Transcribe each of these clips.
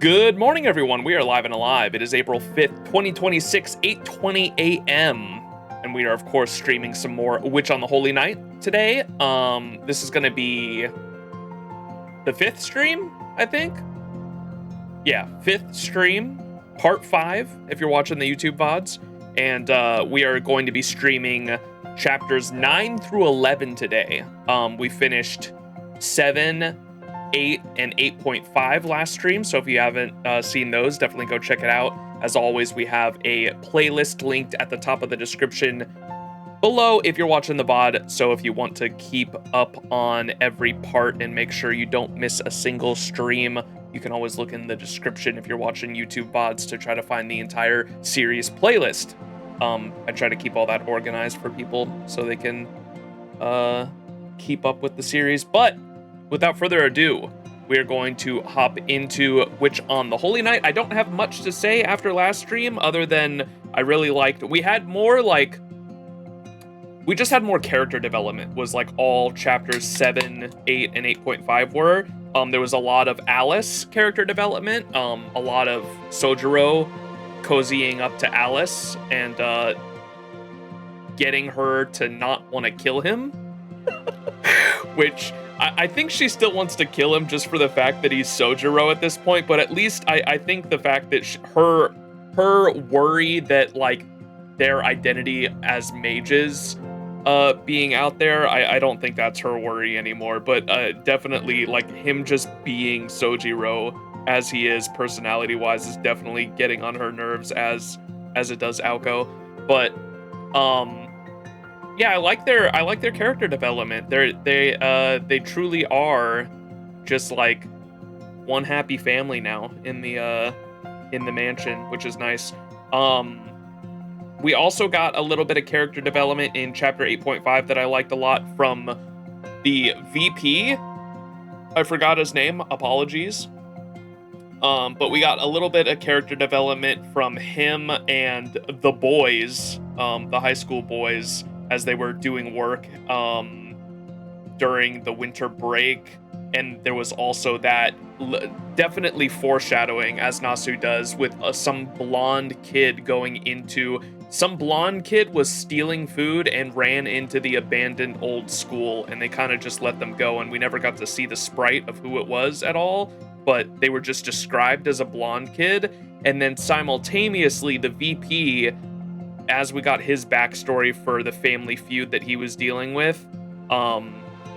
Good morning, everyone. We are live and alive. It is April 5th, 2026, 8:20 a.m. And we are, of course, streaming some more Witch on the Holy Night today. This is going to be the 5th stream, I think. Yeah, 5th stream, part 5, if you're watching the YouTube VODs. And we are going to be streaming chapters 9 through 11 today. We finished 7, 8, and 8.5 last stream, so if you haven't seen those, definitely go check it out. As always, we have a playlist linked at the top of the description below if you're watching the VOD, so if you want to keep up on every part and make sure you don't miss a single stream, you can always look in the description if you're watching YouTube VODs to try to find the entire series playlist. I try to keep all that organized for people so they can keep up with the series, but without further ado, we are going to hop into Witch on the Holy Night. I don't have much to say after last stream other than I really liked, we just had more character development, was like all chapters 7, 8, and 8.5 were. There was a lot of Alice character development, a lot of Soujuurou cozying up to Alice and getting her to not want to kill him, which I think she still wants to kill him just for the fact that he's Soujuurou at this point, but at least I think the fact that her worry that, like, their identity as mages being out there, I don't think that's her worry anymore, but definitely, like, him just being Soujuurou as he is personality-wise is definitely getting on her nerves as it does Aoko, but yeah, I like their character development. They truly are just like one happy family now in the mansion, which is nice. We also got a little bit of character development in chapter 8.5 that I liked a lot from the VP. I forgot his name, apologies. But we got a little bit of character development from him and the boys, the high school boys, as they were doing work during the winter break. And there was also that definitely foreshadowing, as Nasu does, with some blonde kid some blonde kid was stealing food and ran into the abandoned old school, and they kind of just let them go, and we never got to see the sprite of who it was at all, but they were just described as a blonde kid. And then simultaneously, the VP, as we got his backstory for the family feud that he was dealing with,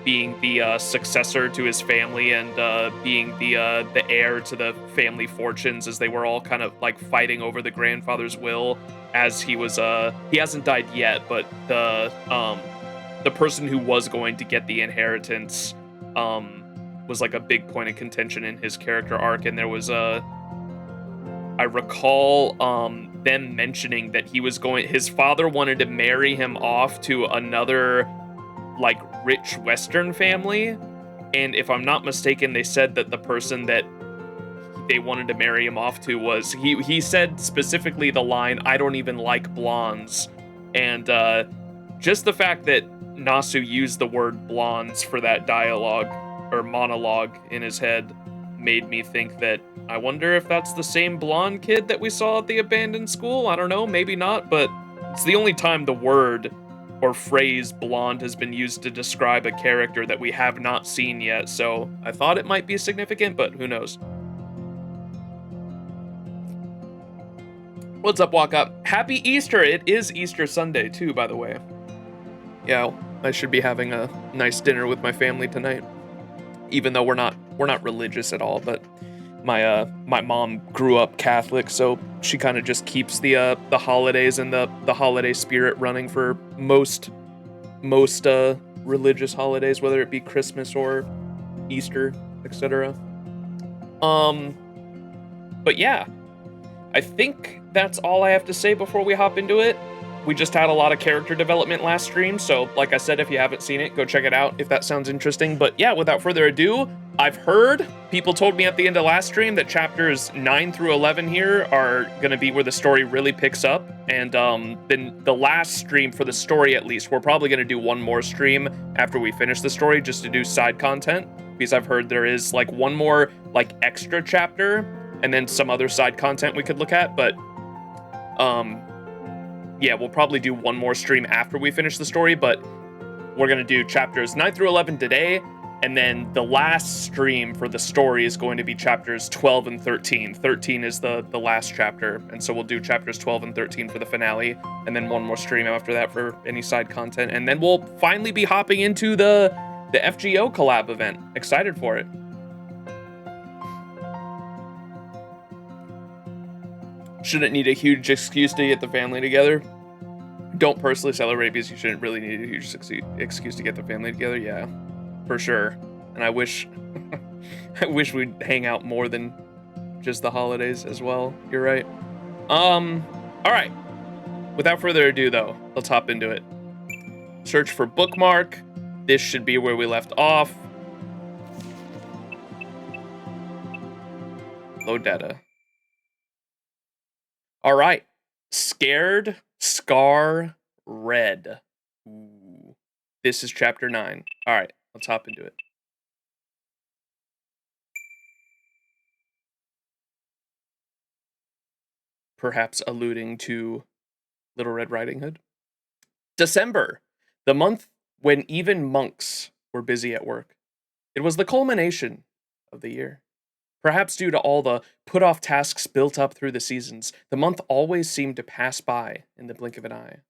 being the successor to his family and being the heir to the family fortunes, as they were all kind of like fighting over the grandfather's will, as he was he hasn't died yet, but the person who was going to get the inheritance was like a big point of contention in his character arc. And there was I recall them mentioning that his father wanted to marry him off to another, like, rich Western family. And if I'm not mistaken, they said that the person that they wanted to marry him off to was, he said specifically the line, "I don't even like blondes." And just the fact that Nasu used the word blondes for that dialogue or monologue in his head made me think that, I wonder if that's the same blonde kid that we saw at the abandoned school. I don't know, maybe not, but it's the only time the word or phrase blonde has been used to describe a character that we have not seen yet, so I thought it might be significant, but who knows. What's up, Walk Up? Happy Easter! It is Easter Sunday too, by the way. Yeah, I should be having a nice dinner with my family tonight, even though we're not religious at all, but my mom grew up Catholic, so she kind of just keeps the holidays and the holiday spirit running for most religious holidays, whether it be Christmas or Easter, etc. But yeah, I think that's all I have to say before we hop into it. We just had a lot of character development last stream, so like I said, if you haven't seen it, go check it out if that sounds interesting. But yeah, without further ado, I've heard, people told me at the end of last stream that chapters 9 through 11 here are going to be where the story really picks up. And then the last stream, for the story at least, we're probably going to do one more stream after we finish the story just to do side content, because I've heard there is like one more like extra chapter and then some other side content we could look at, but yeah, we'll probably do one more stream after we finish the story, but we're going to do chapters 9 through 11 today, and then the last stream for the story is going to be chapters 12 and 13. 13 is the last chapter, and so we'll do chapters 12 and 13 for the finale, and then one more stream after that for any side content, and then we'll finally be hopping into the FGO collab event. Excited for it. Shouldn't need a huge excuse to get the family together. Don't personally celebrate because you shouldn't really need a huge excuse to get the family together. Yeah, for sure. And I wish I wish we'd hang out more than just the holidays as well. You're right. All right. Without further ado, though, let's hop into it. Search for bookmark. This should be where we left off. Load data. All right. Scared, Scar, Red. Ooh. This is chapter 9. All right, let's hop into it. Perhaps alluding to Little Red Riding Hood. December, the month when even monks were busy at work. It was the culmination of the year. Perhaps due to all the put-off tasks built up through the seasons, the month always seemed to pass by in the blink of an eye.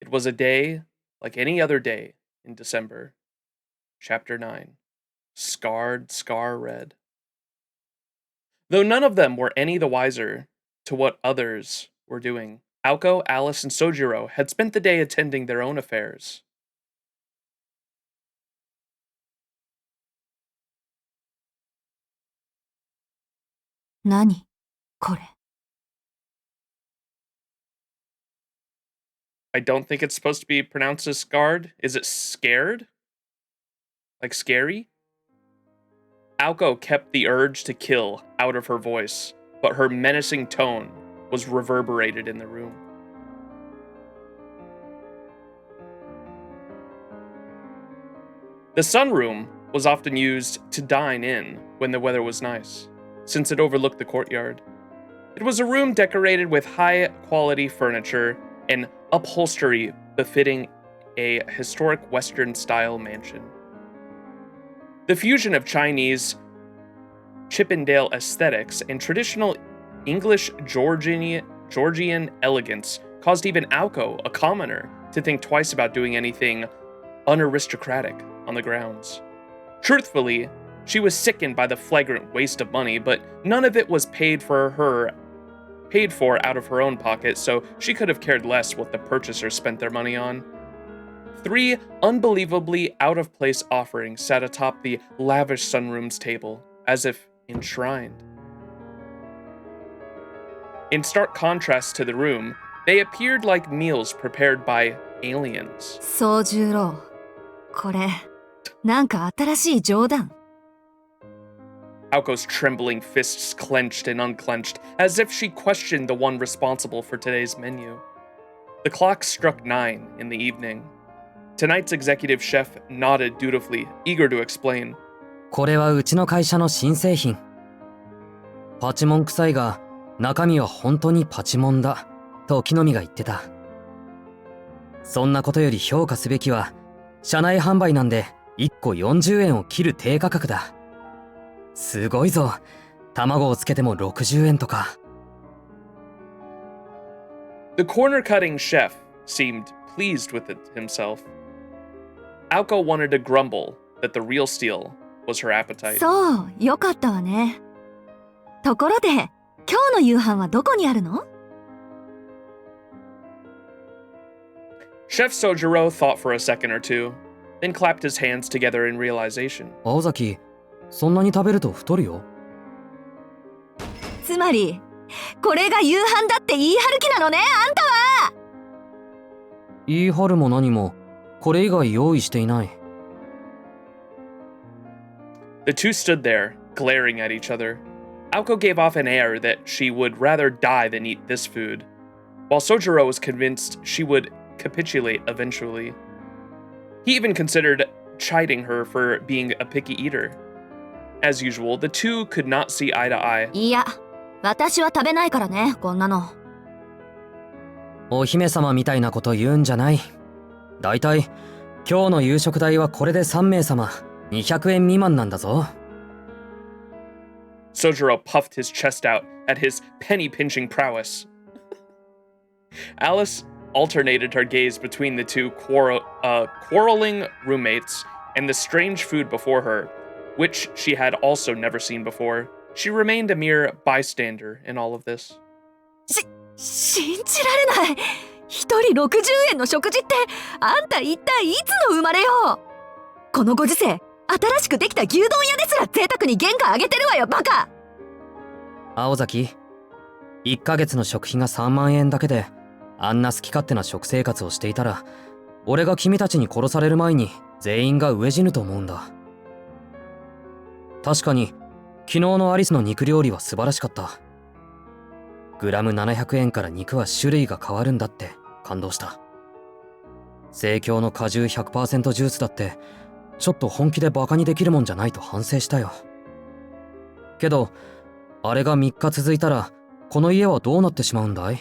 It was a day like any other day in December. Chapter 9. Scarred, Scar, Red. Though none of them were any the wiser to what others were doing, Aoko, Alice, and Soujuurou had spent the day attending their own affairs. Nani? Kore. I don't think it's supposed to be pronounced as scarred. Is it scared? Like scary? Aoko kept the urge to kill out of her voice, but her menacing tone was reverberated in the room. The sunroom was often used to dine in when the weather was nice, since it overlooked the courtyard. It was a room decorated with high-quality furniture and upholstery befitting a historic Western-style mansion. The fusion of Chinese Chippendale aesthetics and traditional English Georgian elegance caused even Aoko, a commoner, to think twice about doing anything unaristocratic on the grounds. Truthfully, she was sickened by the flagrant waste of money, but none of it was paid for out of her own pocket, so she could have cared less what the purchasers spent their money on. 3 unbelievably out-of-place offerings sat atop the lavish sunroom's table, as if enshrined. In stark contrast to the room, they appeared like meals prepared by aliens. Soujuurou. これ、なんか新しい冗談。Aoko's trembling fists clenched and unclenched, as if she questioned the one responsible for today's menu. The clock struck 9 in the evening. Tonight's executive chef nodded dutifully, eager to explain. これはうちの会社の新製品。パチモン臭いが、中身は本当にパチモンだ、と木の実が言ってた。そんなことより評価すべきは、社内販売なんで1個40円を切る低価格だ。すごいぞ。卵をつけても60円とか。The corner-cutting chef seemed pleased with it himself. Aoko wanted to grumble that the real steal was her appetite. そう、よかったわね。ところで、今日の夕飯はどこにあるの？ Chef Soujuurou thought for a second or two, then clapped his hands together in realization. 青崎、そんなに食べると太るよ。つまり、これが夕飯だって言い張る気なのね、あんたは！言い張るも何も、これ以外用意していない。The two stood there, glaring at each other. Aoko gave off an air that she would rather die than eat this food, while Soujuurou was convinced she would capitulate eventually. He even considered chiding her for being a picky eater. As usual, the two could not see eye to eye. いや、私は食べないからね、こんなの。お姫様みたいなこと言うんじゃない。だいたい今日の夕食代はこれで3名様200円未満なんだぞ。Soujuurou puffed his chest out at his penny-pinching prowess. Alice alternated her gaze between the two quarreling roommates and the strange food before her, which she had also never seen before. She remained a mere bystander in all of this. 信じられない。一人60円の食事ってあんた一体いつの生まれよ。このご時世、新しくできた牛丼屋ですら贅沢に原価上げてるわよ、バカ。青崎、1ヶ月の食費が3万円だけであんな好き勝手な食生活をしていたら、俺が君たちに殺される前に全員が飢え死ぬと思うんだ。確かに昨日のアリスの肉料理は素晴らしかった。グラム700円から肉は種類が変わるんだって感動した。生協の果汁 100% ジュースだってちょっと本気でバカにできるもんじゃないと反省したよ。けどあれが3日続いたらこの家はどうなってしまうんだい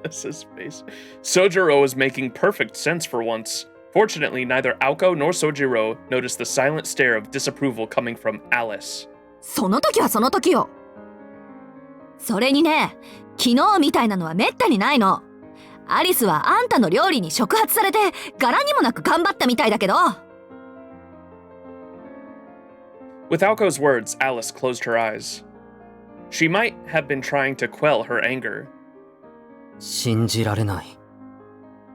？Alice's face. Soujuurou was making perfect sense for once. Fortunately, neither Aoko nor Soujuurou noticed the silent stare of disapproval coming from Alice. その時はその時よ。それにね、昨日みたいなのはめったにないの。アリスはあんたの料理に触発されて柄にもなく頑張ったみたいだけど。With Aoko's words, Alice closed her eyes. She might have been trying to quell her anger. 信じられない。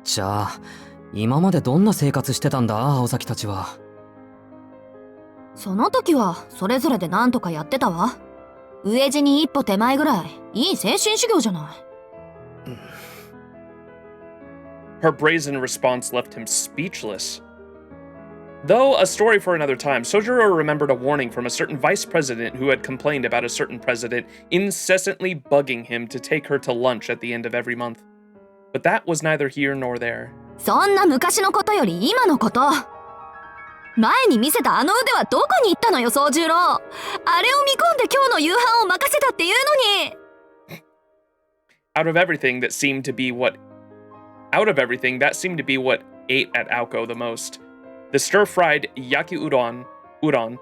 じゃあ今までどんな生活してたんだ、青崎たちは。その時はそれぞれで何とかやってたわ。飢え死に一歩手前ぐらいいい精神修行じゃない。Her brazen response left him speechless. Though a story for another time, Soujuurou remembered a warning from a certain vice president who had complained about a certain president incessantly bugging him to take her to lunch at the end of every month. But that was neither here nor there. そんな昔のことより今のこと。前に見せたあの腕はどこに行ったのよ、宗十郎。あれを見込んで今日の夕飯を任せたっていうのに。Out of everything, that seemed to be what ate at Aoko the most. The stir-fried yaki udon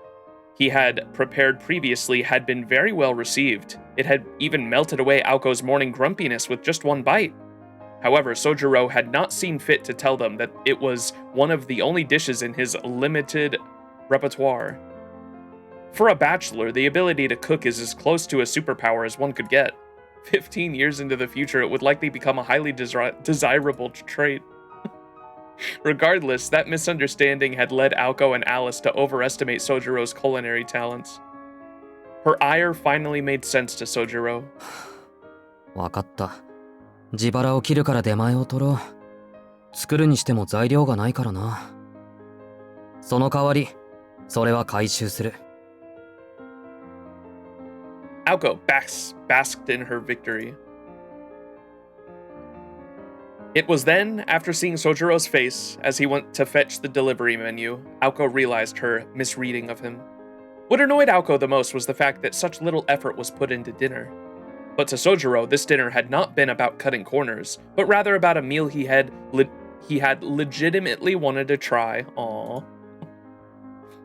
he had prepared previously had been very well received. It had even melted away Aoko's morning grumpiness with just one bite. However, Soujuurou had not seen fit to tell them that it was one of the only dishes in his limited repertoire. For a bachelor, the ability to cook is as close to a superpower as one could get. 15 years into the future, it would likely become a highly desirable trait. Regardless, that misunderstanding had led Aoko and Alice to overestimate Soujurou's culinary talents. Her ire finally made sense to Soujuurou. わかった。自腹を切るから出前を取ろう。作るにしても材料がないからな。その代わり、それは回収する。Aoko basked in her victory. It was then, after seeing Soujurou's face as he went to fetch the delivery menu, Aoko realized her misreading of him. What annoyed Aoko the most was the fact that such little effort was put into dinner. But to Soujuurou, this dinner had not been about cutting corners, but rather about a meal he had legitimately wanted to try. Aww.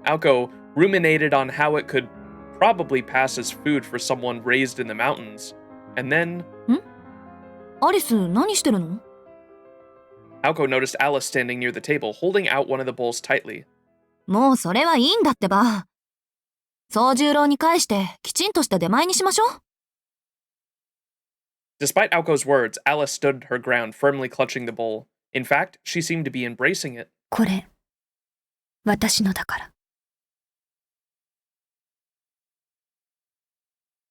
Aoko ruminated on how it could probably pass as food for someone raised in the mountains, and then... アリス、何してるの? Aoko noticed Alice standing near the table, holding out one of the bowls tightly. もうそれはいいんだってば。宗十郎に返してきちんとした出前にしましょう。Despite Aoko's words, Alice stood her ground, firmly clutching the bowl. In fact, she seemed to be embracing it. これ、私のだから。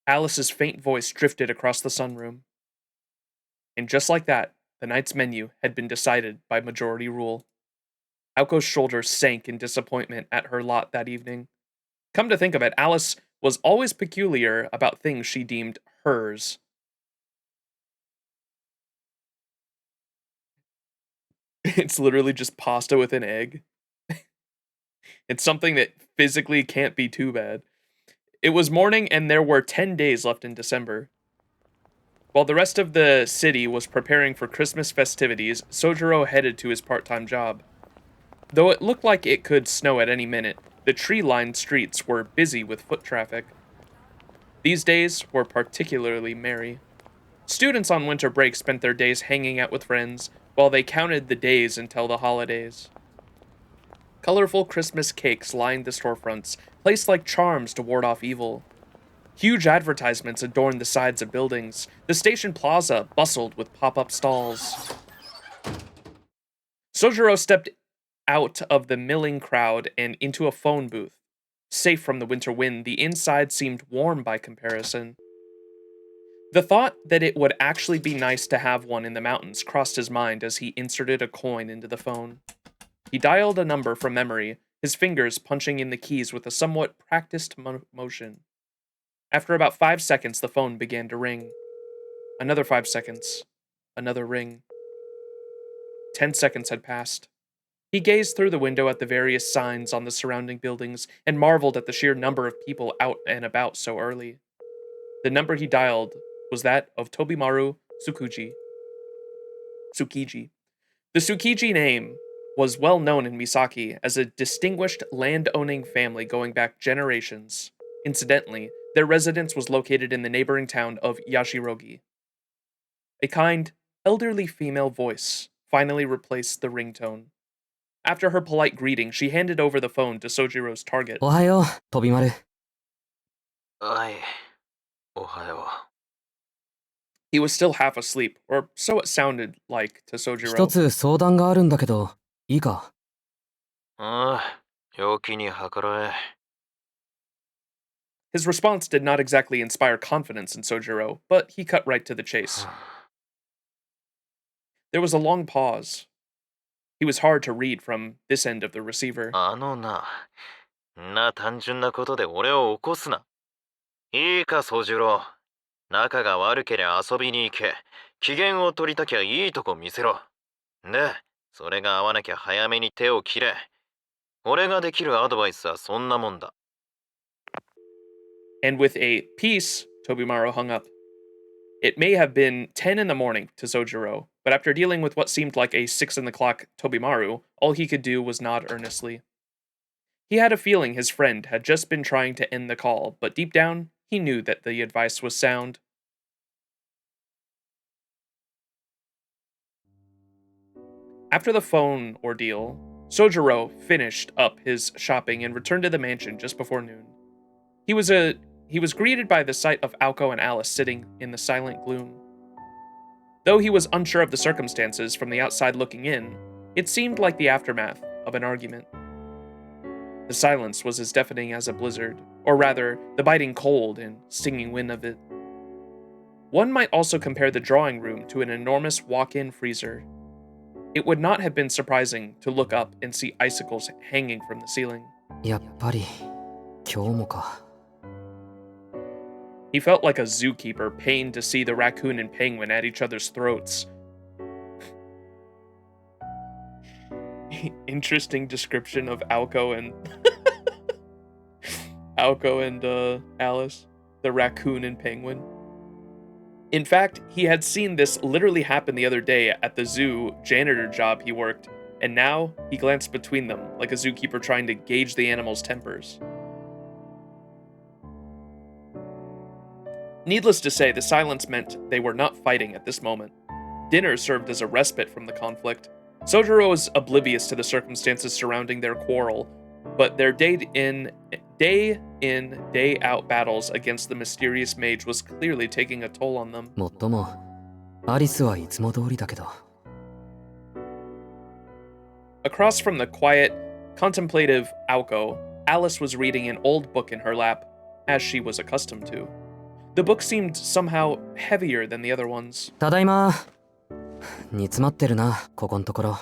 Alice's faint voice drifted across the sunroom. And just like that, the night's menu had been decided by majority rule. Aoko's shoulders sank in disappointment at her lot that evening. Come to think of it, Alice was always peculiar about things she deemed hers. It's literally just pasta with an egg. It's something that physically can't be too bad. It was morning and there were 10 days left in December. While the rest of the city was preparing for Christmas festivities, Soujuurou headed to his part-time job. Though it looked like it could snow at any minute, the tree-lined streets were busy with foot traffic. These days were particularly merry. Students on winter break spent their days hanging out with friends, while they counted the days until the holidays. Colorful Christmas cakes lined the storefronts, placed like charms to ward off evil. Huge advertisements adorned the sides of buildings. The station plaza bustled with pop-up stalls. Soujuurou stepped out of the milling crowd and into a phone booth. Safe from the winter wind, the inside seemed warm by comparison. The thought that it would actually be nice to have one in the mountains crossed his mind as he inserted a coin into the phone. He dialed a number from memory, his fingers punching in the keys with a somewhat practiced motion. After about 5 seconds, the phone began to ring. Another 5 seconds. Another ring. 10 seconds had passed. He gazed through the window at the various signs on the surrounding buildings and marveled at the sheer number of people out and about so early. The number he dialed was that of Tobimaru Tsukiji. The Tsukiji name was well known in Misaki as a distinguished land-owning family going back generations. Incidentally, their residence was located in the neighboring town of Yashirogi. A kind, elderly female voice finally replaced the ringtone. After her polite greeting, she handed over the phone to Soujuurou's target. Ohayo, Tobimaru. Ai, ohayo. He was still half asleep, or so it sounded like to 一 Soujuurou. つ相談があるんだけど、いいか？陽気に計らえ。His response did not exactly inspire confidence in Soujuurou, but he cut right to the chase. There was a long pause. He was hard to read from this end of the receiver. 単純なことで俺を起こすな。いいか、宗次郎。仲が悪けりゃ遊びに行け。機嫌を取りたきゃいいとこ見せろ。で、それが合わなきゃ早めに手を切れ。俺ができるアドバイスはそんなもんだ。And with a peace, Tobimaru hung up. It may have been 10 in the morning to Soujuurou, but after dealing with what seemed like a 6 in the clock Tobimaru, all he could do was nod earnestly. He had a feeling his friend had just been trying to end the call, but deep down, he knew that the advice was sound. After the phone ordeal, Soujuurou finished up his shopping and returned to the mansion just before noon. He was greeted by the sight of Aoko and Alice sitting in the silent gloom. Though he was unsure of the circumstances from the outside looking in, it seemed like the aftermath of an argument. The silence was as deafening as a blizzard, or rather, the biting cold and stinging wind of it. One might also compare the drawing room to an enormous walk-in freezer. It would not have been surprising to look up and see icicles hanging from the ceiling. やっぱり、今日もか。He felt like a zookeeper pained to see the raccoon and penguin at each other's throats. Interesting description of Aoko and Alice, the raccoon and penguin. In fact, he had seen this literally happen the other day at the zoo janitor job he worked, and now he glanced between them like a zookeeper trying to gauge the animals' tempers. Needless to say, the silence meant they were not fighting at this moment. Dinner served as a respite from the conflict. Soujuurou was oblivious to the circumstances surrounding their quarrel, but their day-in, day-out battles against the mysterious mage was clearly taking a toll on them. もっとも、アリスはいつも通りだけど。Across from the quiet, contemplative Aoko, Alice was reading an old book in her lap, as she was accustomed to. The book seemed somehow heavier than the other ones. ただいま。煮詰まってるな、ここんところ。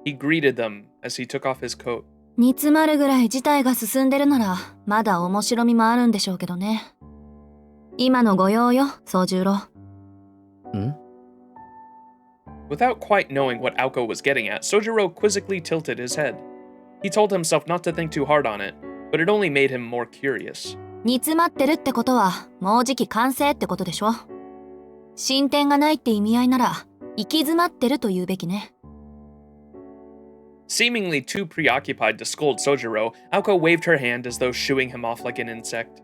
He greeted them as he took off his coat. 煮詰まるぐらい事態が進んでるなら、まだ面白みもあるんでしょうけどね。今のご用よ、宗十郎。ん? Without quite knowing what Aoko was getting at, Soujuurou quizzically tilted his head. He told himself not to think too hard on it, but it only made him more curious. 煮詰まってるってことはもうじき完成ってことでしょ。進展がないって意味合いなら行き詰まってると言うべきね。Seemingly too preoccupied to scold Soujuurou, Aoko waved her hand as though shooing him off like an insect.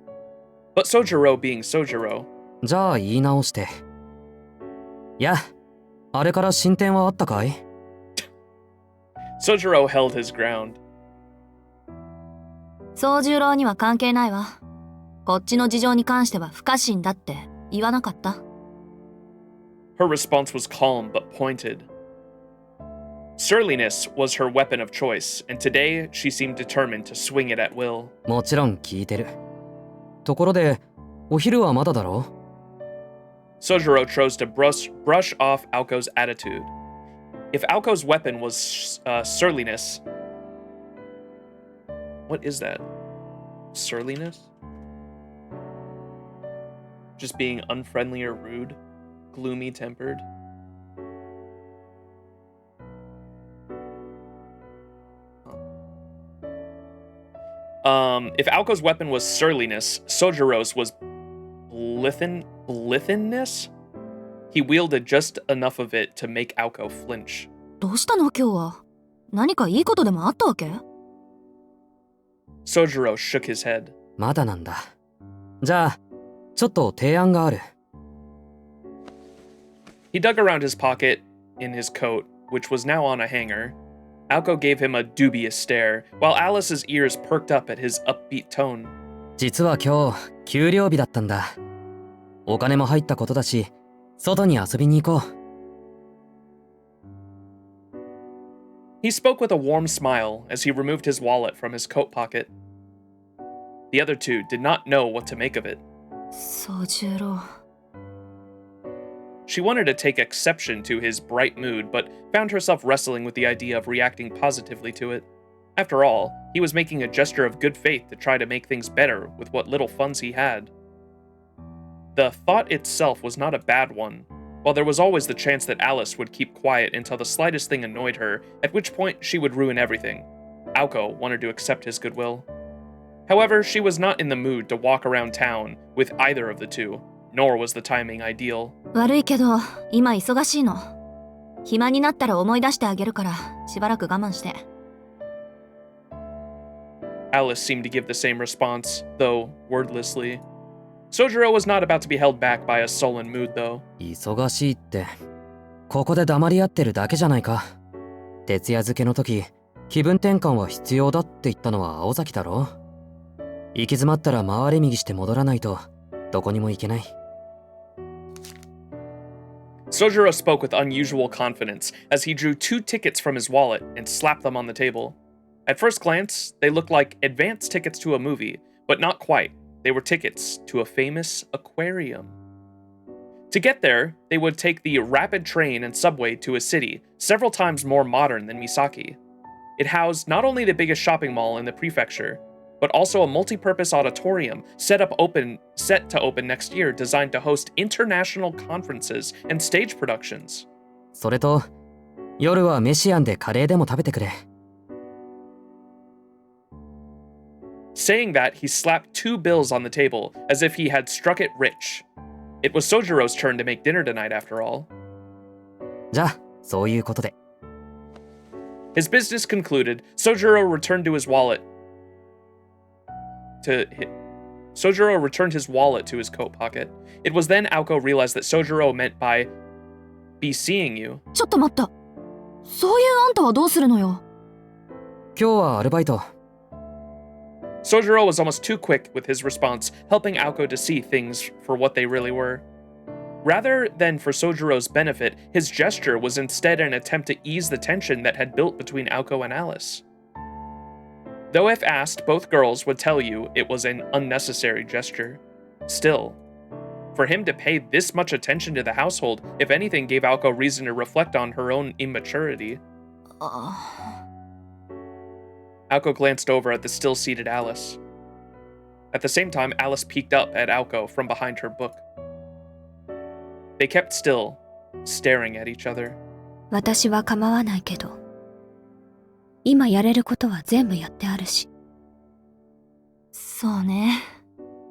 But Soujuurou being Soujuurou, じゃあ言い直して。いや、あれから進展はあったかい？ Soujuurou held his ground. 宗十郎には関係ないわ。こっちの事情に関しては不可侵だって言わなかった？ Her response was calm but pointed. Surliness was her weapon of choice, and today she seemed determined to swing it at will. もちろん聞いてる。ところで、お昼はまだだろ？ Soujuurou chose to brush off Aoko's attitude. If Aoko's weapon was surliness... What is that? Surliness? Just being unfriendly or rude? Gloomy-tempered? If Aoko's weapon was surliness, Soujuurou's was blithenness? He wielded just enough of it to make Aoko flinch. どうしたの今日は？何かいいことでもあったわけ？ Soujuurou shook his head. まだなんだ。じゃあ、ちょっと提案がある。He dug around his pocket in his coat, which was now on a hanger. Aoko gave him a dubious stare, while Alice's ears perked up at his upbeat tone. 実は今日、給料日だったんだ。お金も入ったことだし、外に遊びに行こう。He spoke with a warm smile as he removed his wallet from his coat pocket. The other two did not know what to make of it. 宗十郎。She wanted to take exception to his bright mood, but found herself wrestling with the idea of reacting positively to it. After all, he was making a gesture of good faith to try to make things better with what little funds he had. The thought itself was not a bad one, while there was always the chance that Alice would keep quiet until the slightest thing annoyed her, at which point she would ruin everything. Aoko wanted to accept his goodwill. However, she was not in the mood to walk around town with either of the two, nor was the timing ideal. 悪いけど今忙しいの。暇になったら思い出してあげるからしばらく我慢して。Alice seemed to give the same response, though wordlessly. Soujuurou was not about to be held back by a sullen mood, though. 忙しいって、ここで黙り合ってるだけじゃないか。徹夜漬けの時、気分転換は必要だって言ったのは青崎だろ。行き詰まったら回れ右して戻らないと、どこにも行けない。Soujuurou spoke with unusual confidence as he drew 2 tickets from his wallet and slapped them on the table. At first glance, they looked like advance tickets to a movie, but not quite. They were tickets to a famous aquarium. To get there, they would take the rapid train and subway to a city several times more modern than Misaki. It housed not only the biggest shopping mall in the prefecture, but also a multi-purpose auditorium set to open next year designed to host international conferences and stage productions. それと、夜はメシアンでカレーでも食べてくれ。Saying that, he slapped 2 bills on the table, as if he had struck it rich. It was Soujurou's turn to make dinner tonight, after all. じゃあ、そういうことで。His business concluded, Soujuurou returned his wallet to his coat pocket. It was then Aoko realized that Soujuurou meant by be seeing you. ちょっと待った。そういうあんたはどうするのよ。今日はアルバイト。Soujuurou was almost too quick with his response, helping Aoko to see things for what they really were. Rather than for Soujurou's benefit, his gesture was instead an attempt to ease the tension that had built between Aoko and Alice. Though if asked, both girls would tell you it was an unnecessary gesture. Still, for him to pay this much attention to the household, if anything, gave Aoko reason to reflect on her own immaturity. Aoko glanced over at the still-seated Alice. At the same time, Alice peeked up at Aoko from behind her book. They kept still, staring at each other. 私は構わないけど。今やれることは全部やってあるし。そうね。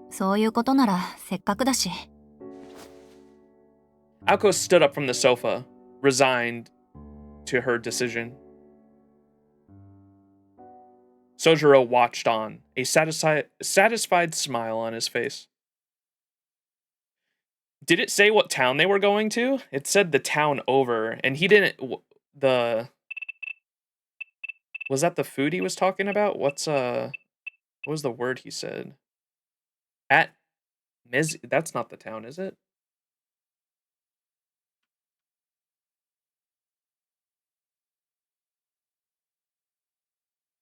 そういうことならせっかくだし。Aoko stood up from the sofa, resigned to her decision. Soujuurou watched on, a satisfied smile on his face. Did it say what town they were going to? It said the town over, and he didn't... Was that the food he was talking about? What was the word he said? That's not the town, is it?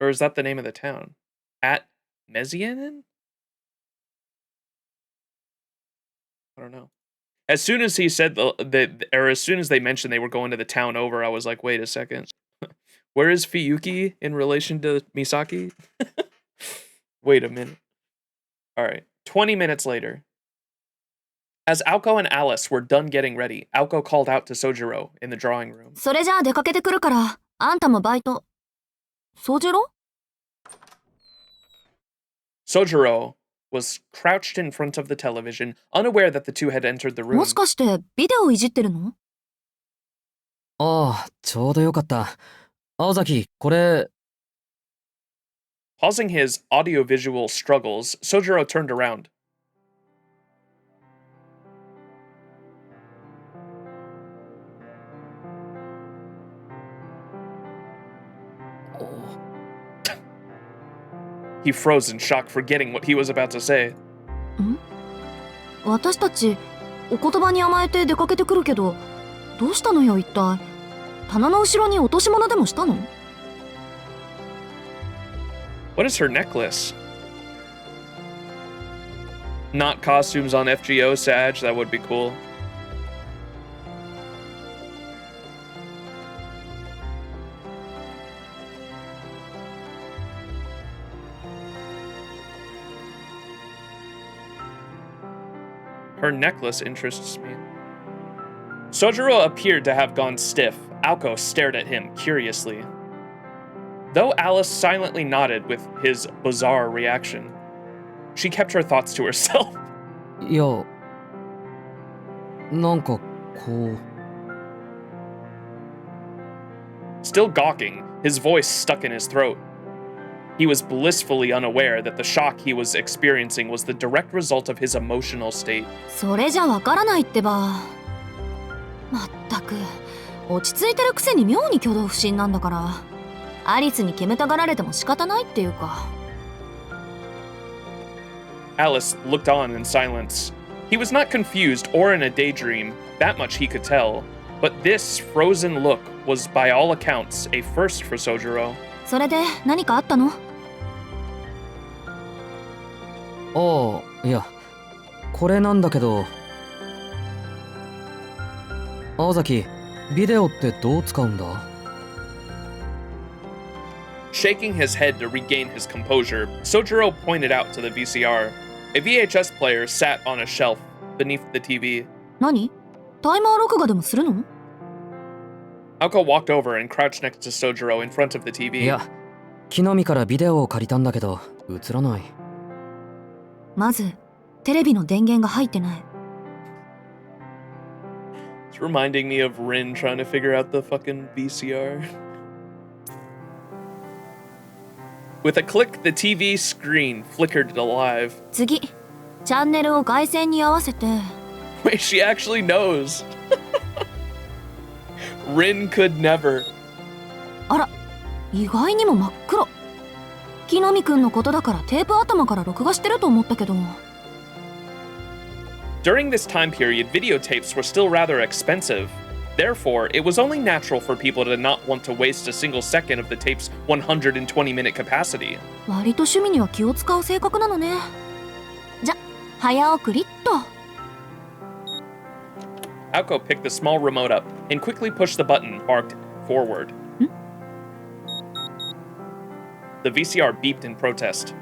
Or is that the name of the town? At Mezianen? I don't know. As soon as he said as soon as they mentioned they were going to the town over, I was like, wait a second. Where is Fiyuki in relation to Misaki? Wait a minute. Alright. 20 minutes later. As Aoko and Alice were done getting ready, Aoko called out to Soujuurou in the drawing room. それじゃあ出かけてくるから、あんたもバイト。Soujuurou? Soujuurou was crouched in front of the television, unaware that the two had entered the room. もしかしてビデオいじってるの？ああ、ちょうどよかった。青崎、これ。Pausing his audiovisual struggles, Soujuurou turned around. He froze in shock, forgetting what he was about to say. 私たち、お言葉に甘えて出かけてくるけど、どうしたのよ一体。棚の後ろに落とし物でもしたの？ What is her necklace? Not costumes on FGO, Sag, that would be cool. Her necklace interests me. Soujuurou appeared to have gone stiff. Aoko stared at him curiously. Though Alice silently nodded with his bizarre reaction, she kept her thoughts to herself. いや、なんかこう。 Still gawking, his voice stuck in his throat. He was blissfully unaware that the shock he was experiencing was the direct result of his emotional state. それじゃわからないってば。まったく、落ち着いてるくせに妙に挙動不審なんだから。アリスに煙たがられても仕方ないっていうか。Alice looked on in silence. He was not confused or in a daydream, that much he could tell. But this frozen look was by all accounts a first for Soujuurou. それで何かあったの？ああ、いや、これなんだけど。青崎、ビデオってどう使うんだ？ Shaking his head to regain his composure, Soujuurou pointed out to the VCR. A VHS player sat on a shelf beneath the TV. 何？タイマー録画でもするの？ Aoko walked over and crouched next to Soujuurou in front of the TV. いや、木の実からビデオを借りたんだけど、映らない。まず、テレビの電源が入ってない。It's reminding me of Rin trying to figure out the fucking VCR. With a click, the TV screen flickered alive. 次、チャンネルを外線に合わせて。Wait, she actually knows. Rin could never. あら、意外にも真っ黒。木の実くんのことだからテープ頭から録画してると思ったけど。During this time period, videotapes were still rather expensive. Therefore, it was only natural for people to not want to waste a single second of the tape's 120-minute capacity. 割と趣味には気を使う性格なのね。じゃ、早送りっと。Aoko picked the small remote up and quickly pushed the button marked forward. The VCR beeped in protest.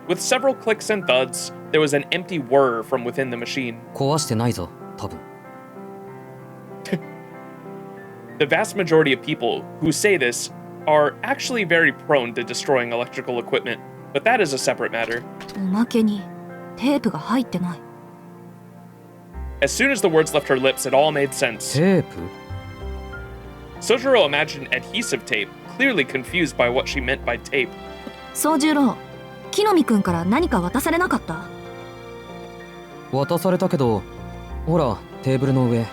With several clicks and thuds, there was an empty whir from within the machine. 壊してないぞ、多分。The vast majority of people who say this are actually very prone to destroying electrical equipment, but that is a separate matter. おまけにテープが入ってない。 As soon as the words left her lips, it all made sense. テープ Soujuurou imagined adhesive tape, clearly confused by what she meant by tape. 宗十郎、木の実くんから何か渡されなかった？渡されたけど、ほら、テーブルの上。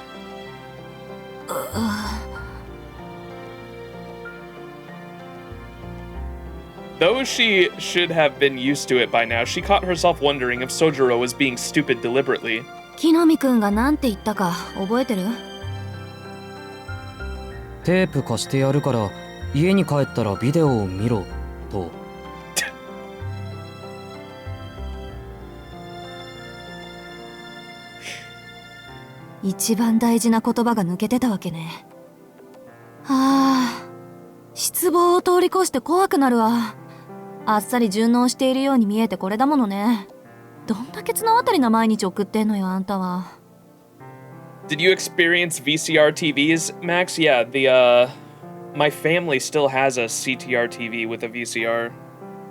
Though she should have been used to it by now, she caught herself wondering if Soujuurou was being stupid deliberately. 木の実くんが何て言ったか覚えてる？テープ貸してやるから、家に帰ったらビデオを見ろ、と。一番大事な言葉が抜けてたわけね。はあ、失望を通り越して怖くなるわ。あっさり順応しているように見えてこれだものね。どんだけ綱渡りな毎日送ってんのよ、あんたは。Did you experience VCR TVs, Max? Yeah, my family still has a CTR TV with a VCR.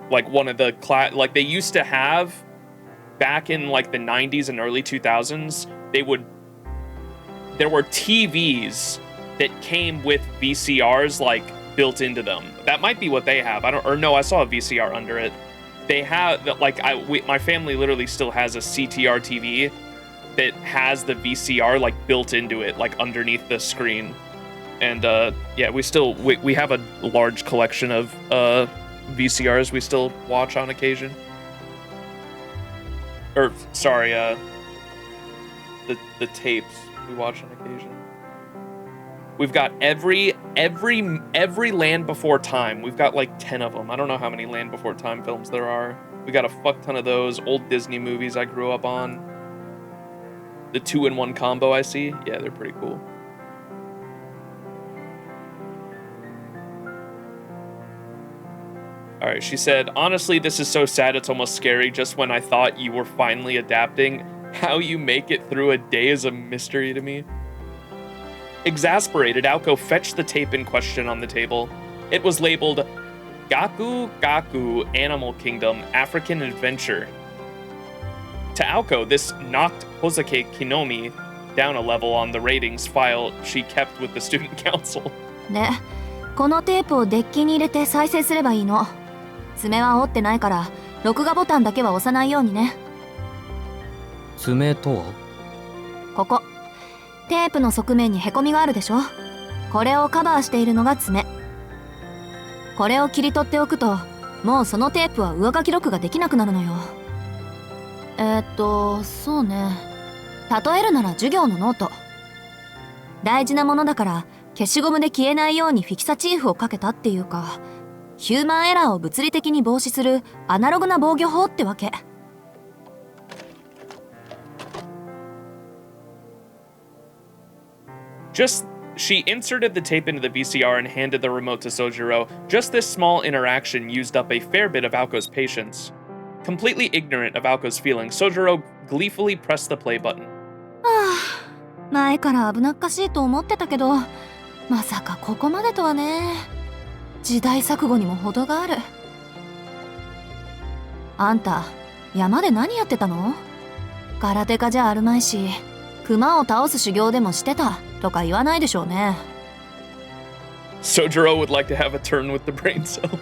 Like one of the like they used to have back in like the 90s and early 2000s, there were TVs that came with VCRs like built into them. That might be what they have. I saw a VCR under it. They have like my family literally still has a CTR TV that has the VCR like built into it, like underneath the screen. And yeah, we have a large collection of VCRs we still watch on occasion. Or sorry, the tapes we watch on occasion. We've got every Land Before Time. We've got like 10 of them. I don't know how many Land Before Time films there are. We got a fuck ton of those old Disney movies I grew up on. The 2-in-1 combo I see. Yeah, they're pretty cool. Alright, she said, honestly, this is so sad it's almost scary. Just when I thought you were finally adapting, how you make it through a day is a mystery to me. Exasperated, Aoko fetched the tape in question on the table. It was labeled Gaku Gaku Animal Kingdom African Adventure. To Aoko, this knocked Hosake Kinomi down a level on the ratings file she kept with the student council. で、このテープをデッキに入れて再生すればいいの。爪は折ってないから、録画ボタンだけは押さないようにね。爪とは？ここ。テープの側面にへこみがあるでしょ。これをカバーしているのが爪。これを切り取っておくと、もうそのテープは上書き録ができなくなるのよ。そうね。例えるなら授業のノート。大事なものだから消しゴムで消えないようにフィキサチーフをかけたっていうか、ヒューマンエラーを物理的に防止するアナログな防御法ってわけ。She inserted the tape into the VCR and handed the remote to Soujuurou. Just this small interaction used up a fair bit of Aoko's patience. Completely ignorant of Aoko's feelings, Soujuurou gleefully pressed the play button. 前から危なっかしいと思ってたけど、まさかここまでとはね。時代錯誤にも程がある。あんた、山で何やってたの？空手家じゃあるまいし、熊を倒す修行でもしてたとか言わないでしょうね。Soujuurou would like to have a turn with the brain cell.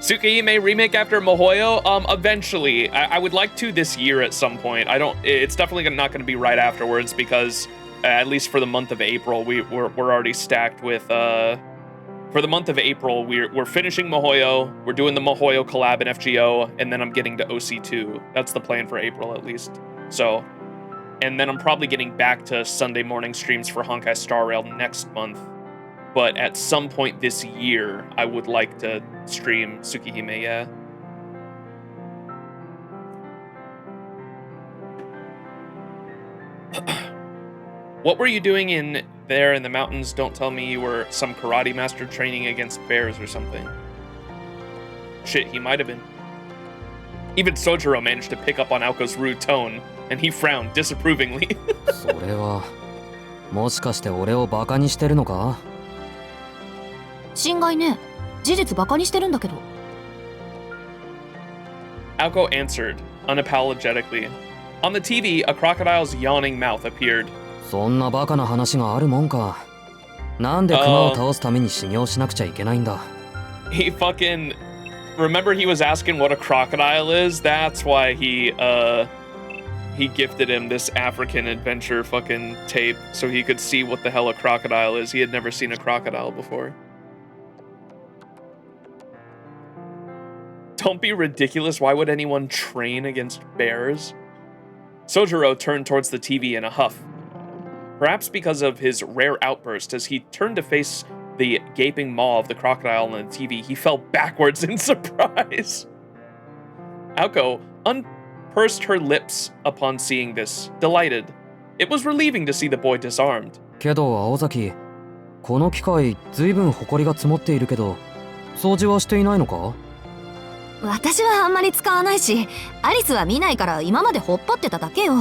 Tsukihime remake after Mahoyo? Eventually. I would like to this year at some point. It's definitely not going to be right afterwards because at least for the month of April, we're already stacked with, for the month of April, we're finishing Mahoyo, we're doing the Mahoyo collab in FGO, and then I'm getting to OC2. That's the plan for April at least. So, and then I'm probably getting back to Sunday morning streams for Honkai Star Rail next month. But at some point this year, I would like to stream Tsukihime, yeah. What were you doing in there in the mountains? Don't tell me you were some karate master training against bears or something. Shit, he might have been. Even Soujuurou managed to pick up on Aoko's rude tone, and he frowned disapprovingly. それは、もしかして俺をバカにしてるのか？心外ね。事実バカにしてるんだけど。 Aoko answered, unapologetically. On the TV, a crocodile's yawning mouth appeared. そんなバカな話があるもんか。なんでクマを倒すために修行しなくちゃいけないんだ。 He fucking... Remember he was asking what a crocodile is? That's why he gifted him this African adventure fucking tape so he could see what the hell a crocodile is. He had never seen a crocodile before. Don't be ridiculous. Why would anyone train against bears? Soujuurou turned towards the TV in a huff. Perhaps because of his rare outburst, as he turned to face the gaping maw of the crocodile on the TV, he fell backwards in surprise. Aoko unpursed her lips upon seeing this, delighted. It was relieving to see the boy disarmed. けど青崎、この機械ずいぶん埃が積もっているけど、掃除はしていないのか？ 私はあんまり使わないし、アリスは見ないから今までほっぽってただけよ。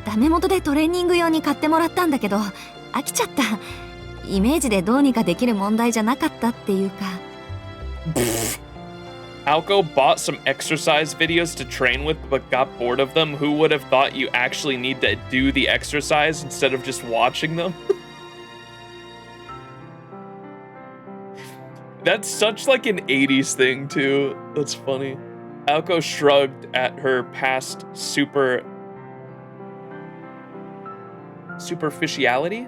ダメ元でトレーニング用に買ってもらったんだけど、飽きちゃった。イメージでどうにかできる問題じゃなかったっていうか。Aoko bought some exercise videos to train with but got bored of them. Who would have thought you actually need to do the exercise instead of just watching them? That's such like an 80s thing too. That's funny. Aoko shrugged at her past superficiality?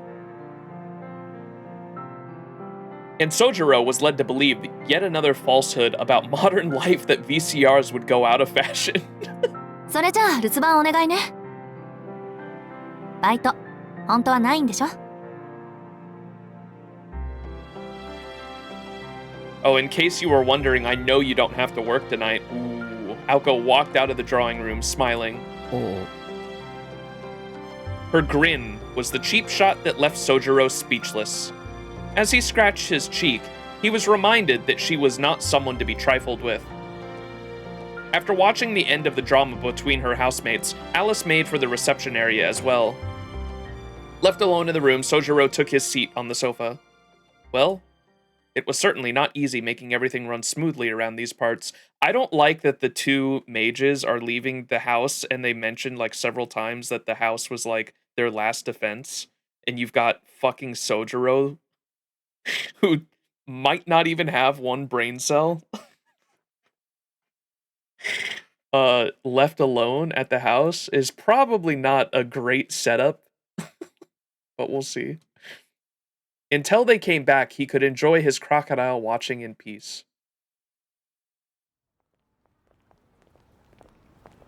And Soujuurou was led to believe yet another falsehood about modern life that VCRs would go out of fashion. それじゃあ留守番お願いね。バイト、本当はないんでしょ？ Oh, in case you were wondering, I know you don't have to work tonight. Ooh. Aoko walked out of the drawing room, smiling. Oh. Her grin was the cheap shot that left Soujuurou speechless. As he scratched his cheek, he was reminded that she was not someone to be trifled with. After watching the end of the drama between her housemates, Alice made for the reception area as well. Left alone in the room, Soujuurou took his seat on the sofa. Well, it was certainly not easy making everything run smoothly around these parts. I don't like that the two mages are leaving the house, and they mentioned like several times that the house was like their last defense, and you've got fucking Soujuurou who might not even have one brain cell left alone at the house is probably not a great setup, but we'll see. Until they came back, he could enjoy his crocodile watching in peace.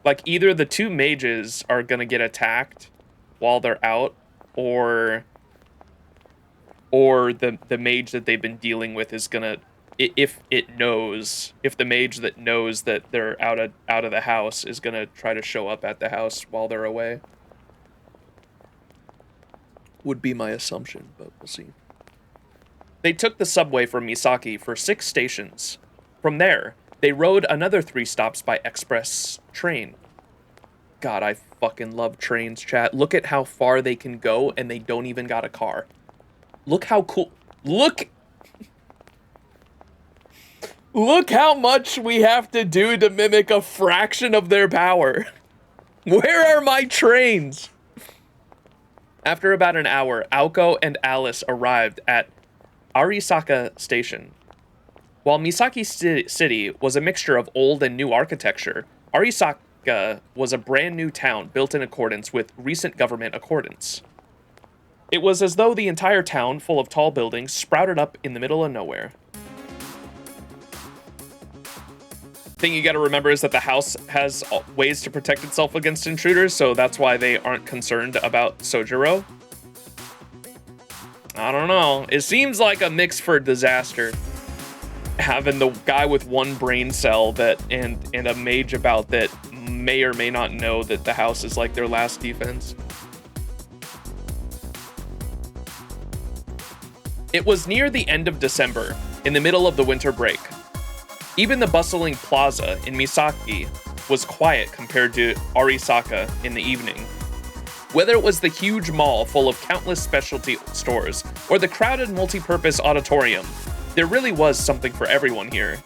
Like, either the two mages are gonna get attacked while they're out, or the mage that they've been dealing with is gonna, if the mage that knows that they're out of the house is gonna try to show up at the house while they're away. Would be my assumption, but we'll see. They took the subway from Misaki for 6 stations. From there, they rode another 3 stops by express train. God, I fucking love trains, chat. Look at how far they can go, and they don't even got a car. Look how cool. Look how much we have to do to mimic a fraction of their power. Where are my trains? After about an hour, Aoko and Alice arrived at Arisaka Station. While Misaki City was a mixture of old and new architecture, Arisaka was a brand new town built in accordance with recent government accordance. It was as though the entire town, full of tall buildings, sprouted up in the middle of nowhere. Thing you gotta remember is that the house has ways to protect itself against intruders, so that's why they aren't concerned about Soujuurou. I don't know. It seems like a mix for disaster. Having the guy with one brain cell and a mage about that may or may not know that the house is like their last defense. It was near the end of December, in the middle of the winter break. Even the bustling plaza in Misaki was quiet compared to Arisaka in the evening. Whether it was the huge mall full of countless specialty stores or the crowded multi-purpose auditorium, There really was something for everyone here.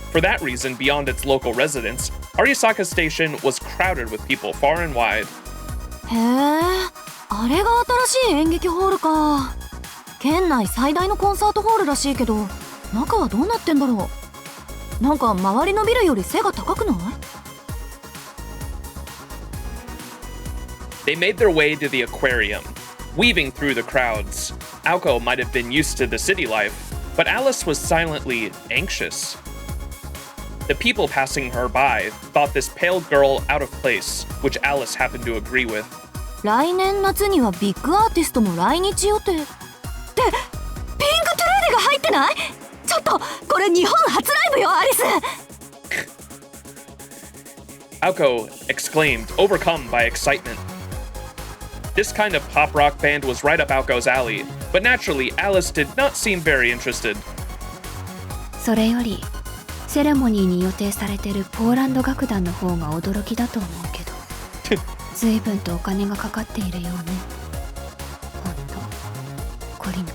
For that reason, beyond its local residents, Arisaka Station was crowded with people far and wide. へえ、あれが新しい演劇ホールか。県内最大のコンサートホールらしいけど、中はどうなってんだろう。なんか周りのビルより背が高くない？ They made their way to the aquarium, weaving through the crowds. Aoko might have been used to the city life, but Alice was silently anxious. The people passing her by thought this pale girl out of place, which Alice happened to agree with. 来年夏にはビッグアーティストも来日予定。って、ピンクトゥルーデが入ってない？ちょっと、これ日本初ライブよ、アリス。Aoko exclaimed, overcome by excitement. This kind of pop rock band was right up Aoko's alley, but naturally, Alice did not seem very interested. それよりセレモニーに予定されてるポーランド楽団の方が驚きだと思うけど随分とお金がかかっているようね。ほんと懲りぬ。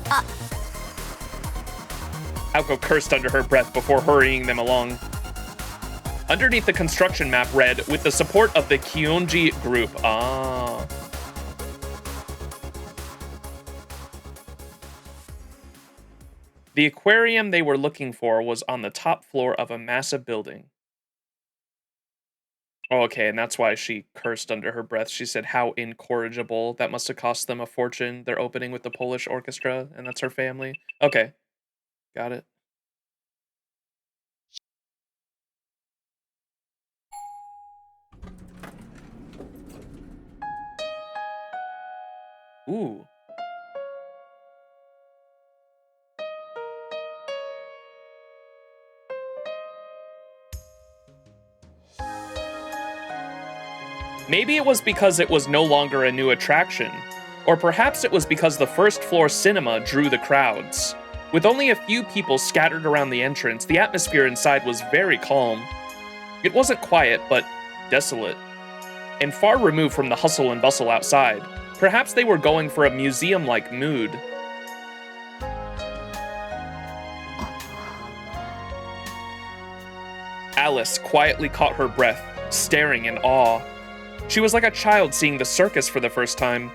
あ、 Aoko cursed under her breath before hurrying them along. Underneath the construction map read, with the support of the Kuonji group. Ah. The aquarium they were looking for was on the top floor of a massive building. Oh, okay, and that's why she cursed under her breath. She said how incorrigible. That must have cost them a fortune. They're opening with the Polish orchestra, and that's her family. Okay, got it. Ooh. Maybe it was because it was no longer a new attraction, or perhaps it was because the first floor cinema drew the crowds. With only a few people scattered around the entrance, the atmosphere inside was very calm. It wasn't quiet, but desolate, and far removed from the hustle and bustle outside. Perhaps they were going for a museum-like mood. Alice quietly caught her breath, staring in awe. She was like a child seeing the circus for the first time,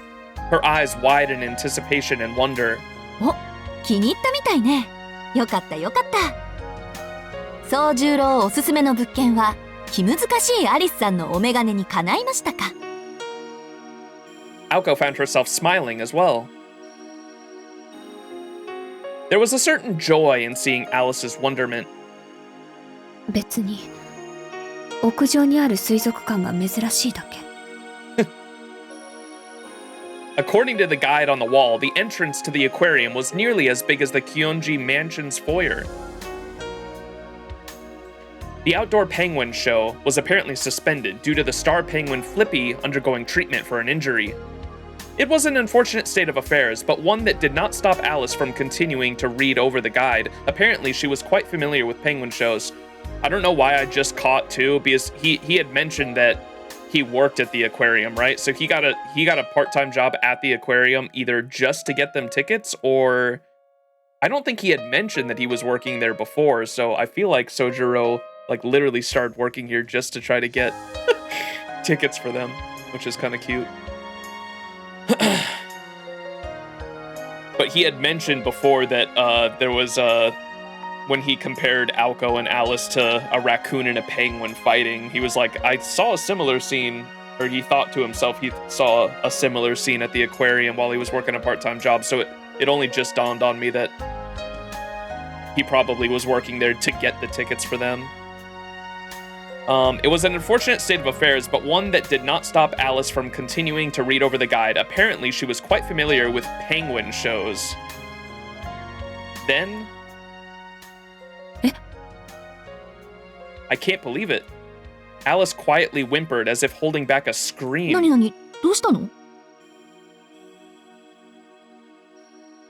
her eyes wide in anticipation and wonder. お、気に入ったみたいね。よかったよかった。宗十郎おすすめの物件は気難しいアリスさんのお眼鏡にかないましたか。 Aoko found herself smiling as well. There was a certain joy in seeing Alice's wonderment. 別に屋上にある水族館が珍しいだけ。According to the guide on the wall, the entrance to the aquarium was nearly as big as the Kuonji mansion's foyer. The outdoor penguin show was apparently suspended due to the star penguin Flippy undergoing treatment for an injury. It was an unfortunate state of affairs, but one that did not stop Alice from continuing to read over the guide. Apparently, she was quite familiar with penguin shows. I don't know why I just caught too, because he had mentioned that he worked at the aquarium, right? So he got a part-time job at the aquarium either just to get them tickets, or I don't think he had mentioned that he was working there before. So I feel like Soujuurou like literally started working here just to try to get tickets for them, which is kind of cute. But he had mentioned before that there was when he compared Aoko and Alice to a raccoon and a penguin fighting, he was like, I saw a similar scene, or he thought to himself he saw a similar scene at the aquarium while he was working a part-time job. So it only just dawned on me that he probably was working there to get the tickets for them. It was an unfortunate state of affairs, but one that did not stop Alice from continuing to read over the guide. Apparently, she was quite familiar with penguin shows. Then... I can't believe it. Alice quietly whimpered as if holding back a scream. 何々、どうしたの？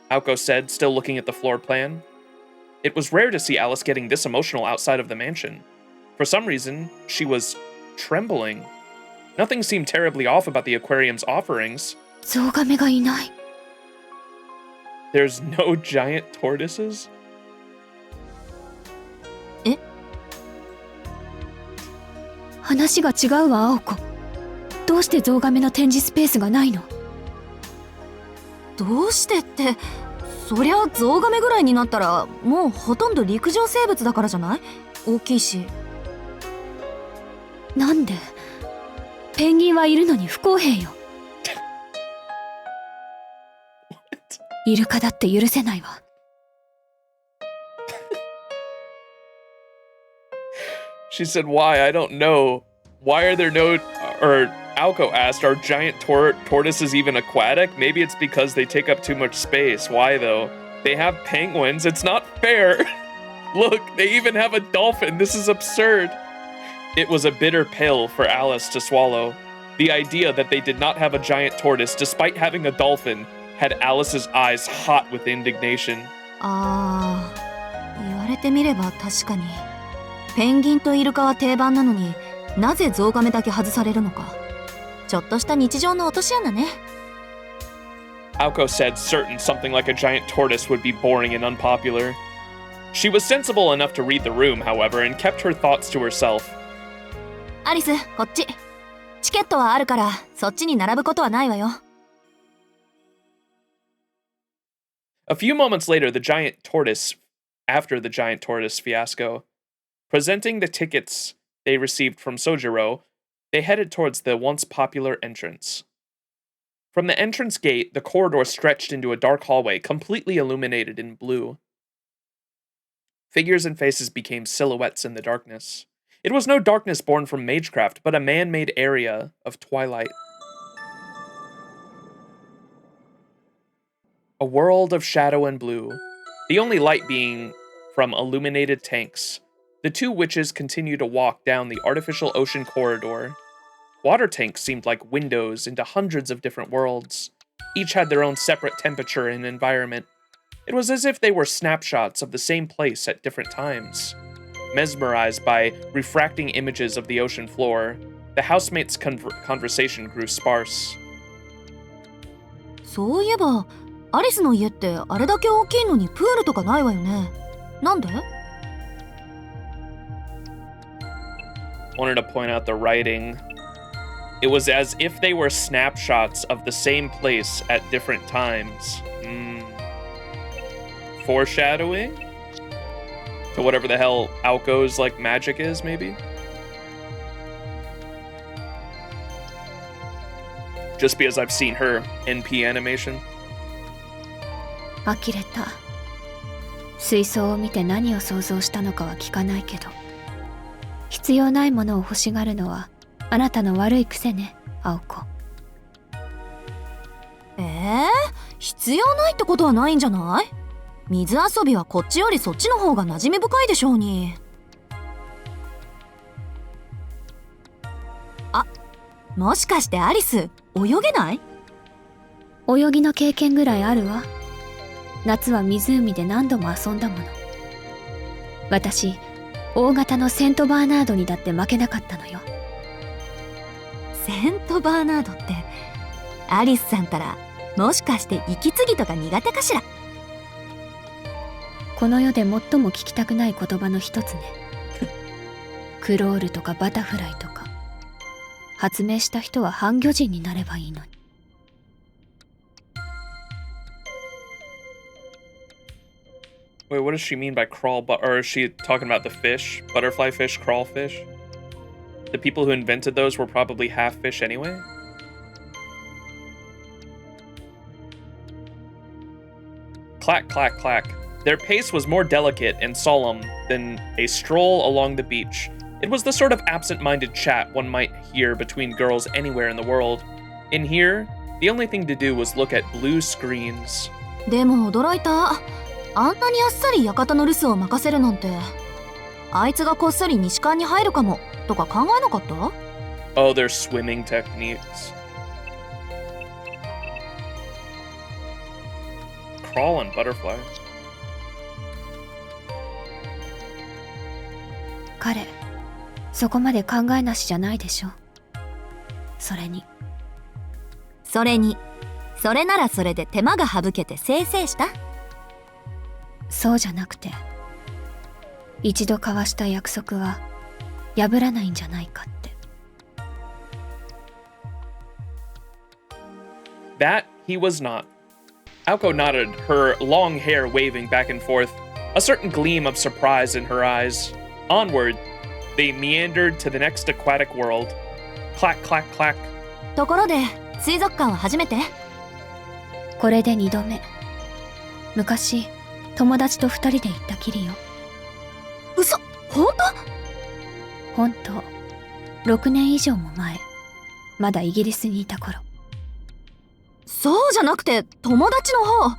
Aoko said, still looking at the floor plan. It was rare to see Alice getting this emotional outside of the mansion. For some reason, she was trembling. Nothing seemed terribly off about the aquarium's offerings. ゾウガメがいない。 There's no giant tortoises? 話が違うわ、青子。どうしてゾウガメの展示スペースがないの？どうしてって、そりゃゾウガメぐらいになったらもうほとんど陸上生物だからじゃない？大きいし。なんで？ペンギンはいるのに不公平よ。イルカだって許せないわ。She said, why? I don't know. Why are there no... Or Aoko asked, are giant tortoises even aquatic? Maybe it's because they take up too much space. Why, though? They have penguins. It's not fair. Look, they even have a dolphin. This is absurd. It was a bitter pill for Alice to swallow. The idea that they did not have a giant tortoise, despite having a dolphin, had Alice's eyes hot with indignation. ああ、言われてみれば確かに。ペンギンとイルカは定番なのに、なぜゾウガメだけ外されるのか。ちょっとした日常の落とし穴ね。Aoko said certain something like a giant tortoise would be boring and unpopular. She was sensible enough to read the room, however, and kept her thoughts to herself. アリス、こっち。チケットはあるから、そっちに並ぶことはないわよ。A few moments later, after the giant tortoise fiasco, presenting the tickets they received from Soujuurou, they headed towards the once popular entrance. From the entrance gate, the corridor stretched into a dark hallway, completely illuminated in blue. Figures and faces became silhouettes in the darkness. It was no darkness born from magecraft, but a man-made area of twilight. A world of shadow and blue, the only light being from illuminated tanks. The two witches continue to walk down the artificial ocean corridor. Water tanks seemed like windows into hundreds of different worlds. Each had their own separate temperature and environment. It was as if they were snapshots of the same place at different times. Mesmerized by refracting images of the ocean floor, the housemates' conversation grew sparse. そういえば、アリスの家ってあれだけ大きいのにプールとかないわよね。なんで？ Wanted to point out the writing. It was as if they were snapshots of the same place at different times. Foreshadowing? To whatever the hell Aoko's like magic is, maybe? Just because I've seen her NP animation. 呆れた。水槽を見て何を想像したのかは聞かないけど、必要ないものを欲しがるのはあなたの悪い癖ね、青子。必要ないってことはないんじゃない？水遊びはこっちよりそっちの方が馴染み深いでしょうに。あ、もしかしてアリス、泳げない？泳ぎの経験ぐらいあるわ。夏は湖で何度も遊んだもの。私、大型のセントバーナードにだって負けなかったのよ。セントバーナードって、アリスさんたらもしかして息継ぎとか苦手かしら？この世で最も聞きたくない言葉の一つね。クロールとかバタフライとか、発明した人は半魚人になればいいのに。Wait, what does she mean by crawl? Or is she talking about the fish? Butterfly fish, crawfish? The people who invented those were probably half fish anyway? Clack, clack, clack. Their pace was more delicate and solemn than a stroll along the beach. It was the sort of absent-minded chat one might hear between girls anywhere in the world. In here, the only thing to do was look at blue screens. でも驚いた。あんなにあっさり館の留守を任せるなんて。あいつがこっそり西館に入るかもとか考えなかった？ Oh, their swimming techniques. Crawl on butterfly. 彼、そこまで考えなしじゃないでしょ。それに、それならそれで手間が省けてせいせいした？そうじゃなくて、一度交わした約束は破らないんじゃないかって。That he was not. Aoko nodded, her long hair waving back and forth, a certain gleam of surprise in her eyes. Onward, they meandered to the next aquatic world. Clack, clack, clack. ところで、水族館は初めて？これで2度目。昔、友達と2人で行ったきりよ。嘘、本当？本当。6年以上も前。まだイギリスにいた頃。そうじゃなくて、友達の方。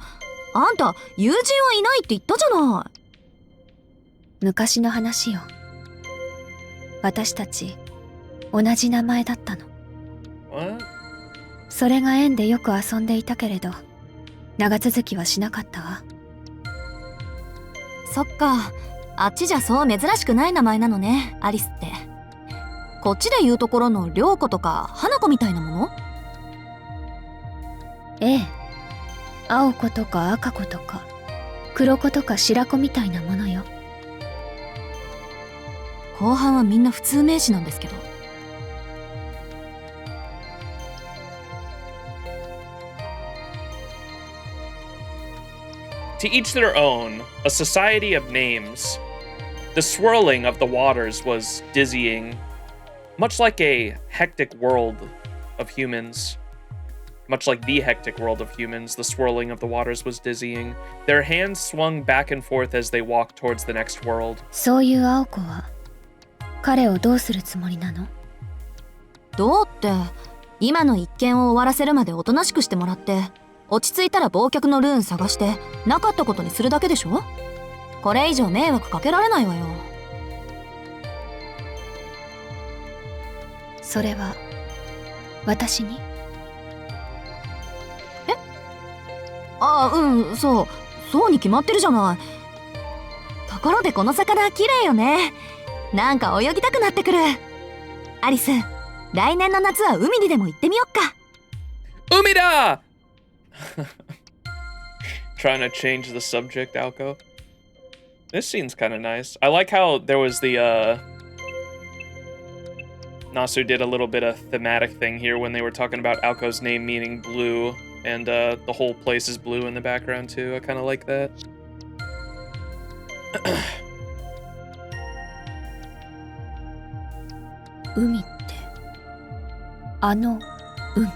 あんた、友人はいないって言ったじゃない。昔の話よ。私たち、同じ名前だったの。What? それが縁でよく遊んでいたけれど、長続きはしなかったわ。そっか、あっちじゃそう珍しくない名前なのね、アリスって。こっちで言うところの涼子とか花子みたいなもの？ええ。青子とか赤子とか、黒子とか白子みたいなものよ。後半はみんな普通名詞なんですけど。To each their own, a society of names. The swirling of the waters was dizzying, much like a hectic world of humans. Much like the hectic world of humans, the swirling of the waters was dizzying. Their hands swung back and forth as they walked towards the next world. そういう青子は、彼をどうするつもりなの？どうって、今の一件を終わらせるまでおとなしくしてもらって、落ち着いたら忘却のルーン探して、なかったことにするだけでしょ？これ以上迷惑かけられないわよ。それは、私に？ああ、うん、そうに決まってるじゃない。ところでこの魚綺麗よね。なんか泳ぎたくなってくる。アリス、来年の夏は海にでも行ってみよっか。海だ! Trying to change the subject, Aoko. This scene's kind of nice. I like how there was the, Nasu did a little bit of thematic thing here when they were talking about Aoko's name meaning blue, and the whole place is blue in the background too. I kind of like that. 海って、あの海。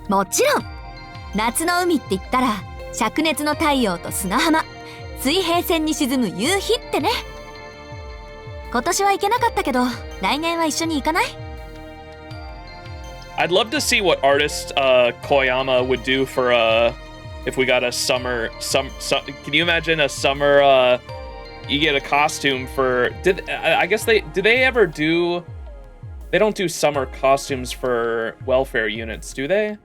もちろん夏の海って言ったら灼熱の太陽と砂浜、水平線に沈む夕日ってね。今年は行けなかったけど来年は一緒に行かない？ I'd love to see what artist Koyama would do for if we got a summer can you imagine a summer you get a costume for I guess they don't do summer costumes for welfare units, do they?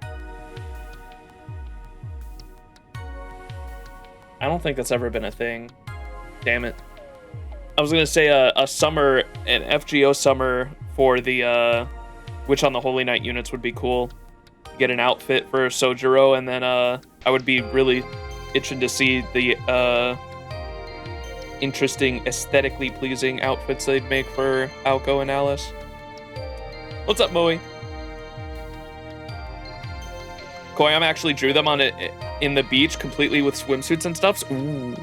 I don't think that's ever been a thing. Damn it. I was gonna say a summer, an FGO summer for the Witch on the Holy Night units would be cool. Get an outfit for Soujuurou, and then I would be really itching to see the interesting, aesthetically pleasing outfits they'd make for Aoko and Alice. What's up, Moe? Koyama actually drew them on it in the beach, completely with swimsuits and stuff. Ooh.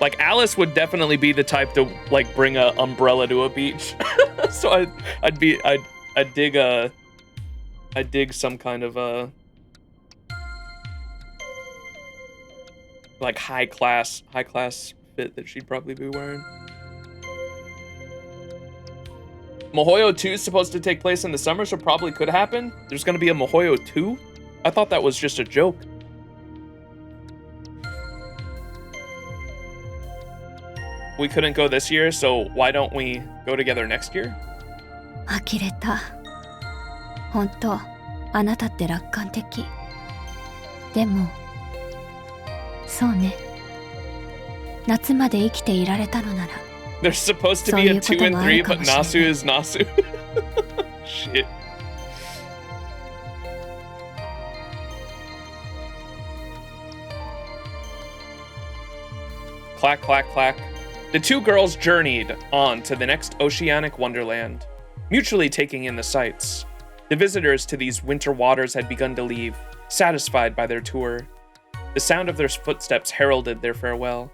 Like Alice would definitely be the type to like bring a umbrella to a beach. So I'd dig some kind of like high class fit that she'd probably be wearing. Mahoyo 2 is supposed to take place in the summer, so probably could happen. There's gonna be a Mahoyo 2? I thought that was just a joke. We couldn't go this year, so why don't we go together next year? 呆れた。本当、あなたって楽観的。でも、そうね。夏まで生きていられたのなら。There's supposed to be a 2 and 3, but Nasu is Nasu. Shit. Clack, clack, clack. The two girls journeyed on to the next oceanic wonderland, mutually taking in the sights. The visitors to these winter waters had begun to leave, satisfied by their tour. The sound of their footsteps heralded their farewell.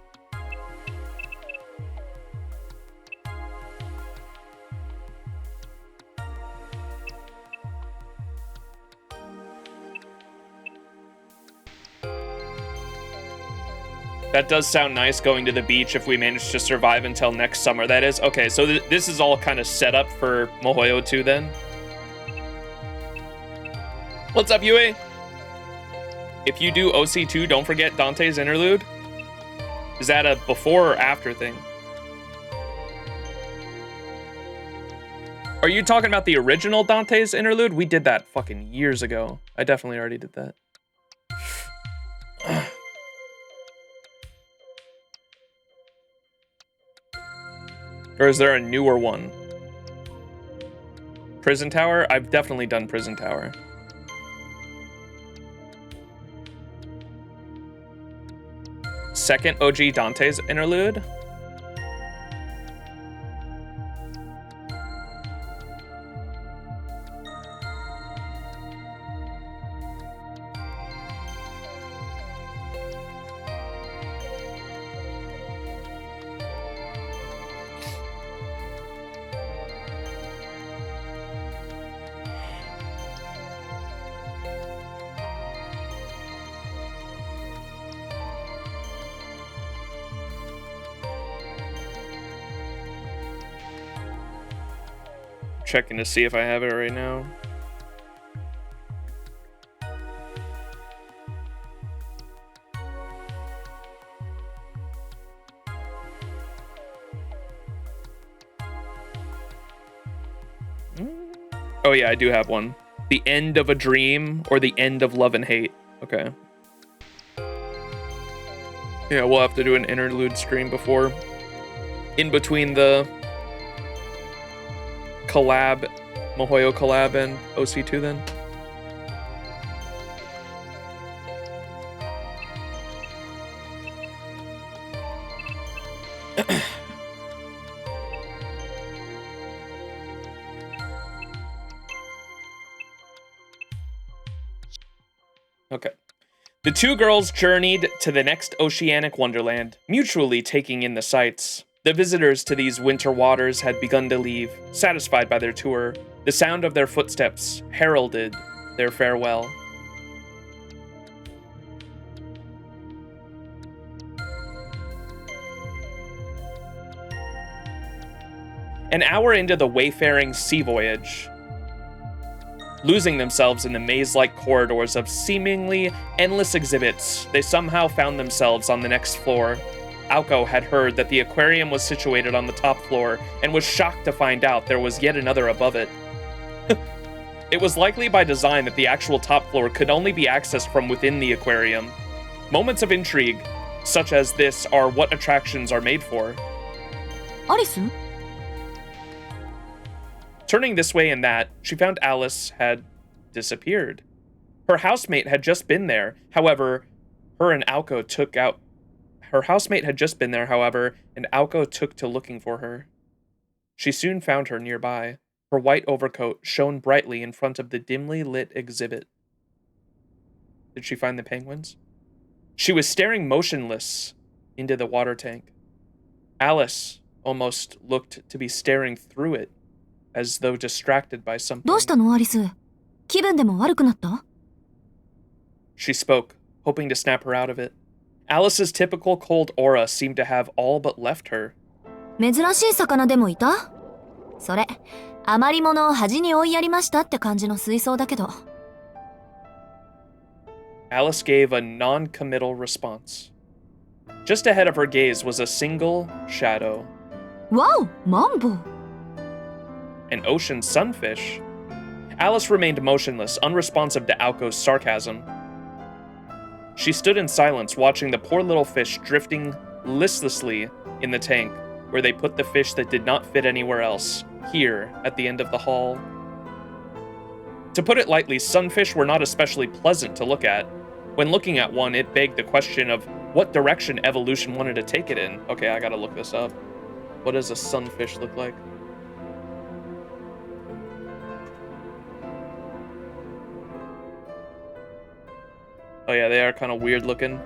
That does sound nice, going to the beach if we manage to survive until next summer, that is. Okay, so this is all kind of set up for Mahoyo 2 then. What's up, Yue? If you do OC2, don't forget Dante's interlude. Is that a before or after thing? Are you talking about the original Dante's interlude? We did that fucking years ago. I definitely already did that. Or is there a newer one? Prison Tower? I've definitely done Prison Tower. Second OG Dante's interlude? Checking to see if I have it right now. Oh yeah, I do have one. The End of a Dream or The End of Love and Hate. Okay. Yeah, we'll have to do an interlude stream before. In between the collab, Mahoyo collab and OC2 then. Okay. The two girls journeyed to the next oceanic wonderland, mutually taking in the sights. The visitors to these winter waters had begun to leave, satisfied by their tour. The sound of their footsteps heralded their farewell. An hour into the wayfaring sea voyage, losing themselves in the maze-like corridors of seemingly endless exhibits, they somehow found themselves on the next floor. Aoko had heard that the aquarium was situated on the top floor and was shocked to find out there was yet another above it. It was likely by design that the actual top floor could only be accessed from within the aquarium. Moments of intrigue, such as this, are what attractions are made for. Alice? Turning this way and that, she found Alice had disappeared. Her housemate had just been there. However, Aoko took to looking for her. She soon found her nearby. Her white overcoat shone brightly in front of the dimly lit exhibit. Did she find the penguins? She was staring motionless into the water tank. Alice almost looked to be staring through it, as though distracted by something. どうしたの、アリス? 気分でも悪くなった? She spoke, hoping to snap her out of it. Alice's typical cold aura seemed to have all but left her. 珍しい魚でもいた? それ、余り物を端に追いやりましたって感じの水槽だけど。Alice gave a non-committal response. Just ahead of her gaze was a single shadow. Wow, mambo! An ocean sunfish? Alice remained motionless, unresponsive to Aoko's sarcasm. She stood in silence, watching the poor little fish drifting listlessly in the tank, where they put the fish that did not fit anywhere else, here, at the end of the hall. To put it lightly, sunfish were not especially pleasant to look at. When looking at one, it begged the question of what direction evolution wanted to take it in. Okay, I gotta look this up. What does a sunfish look like? Oh yeah, they are kind of weird looking.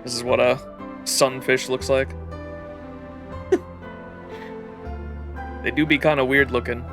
This is what a sunfish looks like. They do be kind of weird looking.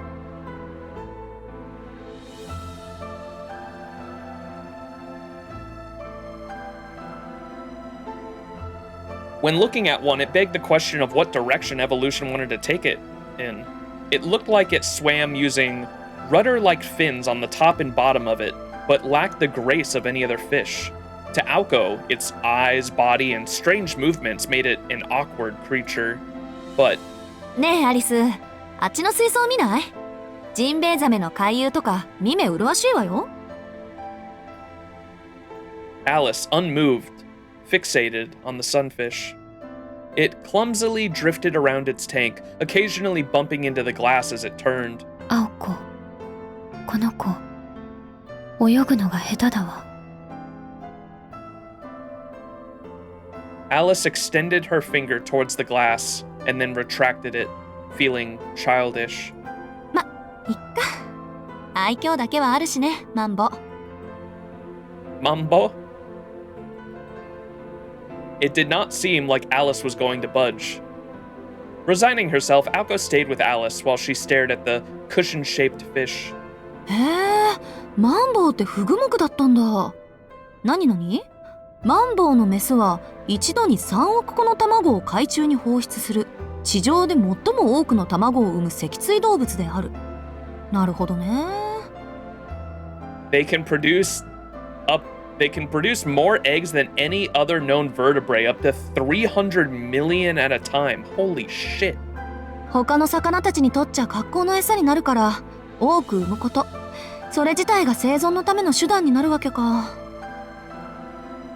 When looking at one, it begged the question of what direction evolution wanted to take it in. It looked like it swam using rudder-like fins on the top and bottom of it, but lacked the grace of any other fish. To Aoko, its eyes, body, and strange movements made it an awkward creature. But ねえアリス、あっちの水槽見ない？ジンベエザメの回遊とか見目麗しいわよ。Alice, unmoved, fixated on the sunfish. It clumsily drifted around its tank, occasionally bumping into the glass as it turned. 青子、この子、泳ぐのが下手だわ。Alice extended her finger towards the glass and then retracted it, feeling childish. いっか。愛嬌だけはあるしね、マンボ。Mambo? It did not seem like Alice was going to budge. Resigning herself, Aoko stayed with Alice while she stared at the cushion-shaped fish. へえ、マンボウってフグ目だったんだ。なになに？マンボウのメスは一度に3億個の卵を海中に放出する地上で最も多くの卵を産む脊椎動物である。なるほどね。They can produce more eggs than any other known vertebrae, up to 300 million at a time. Holy shit. 他の魚たちにとっちゃ格好の餌になるから多く産むこと。それ自体が生存のための手段になるわけか。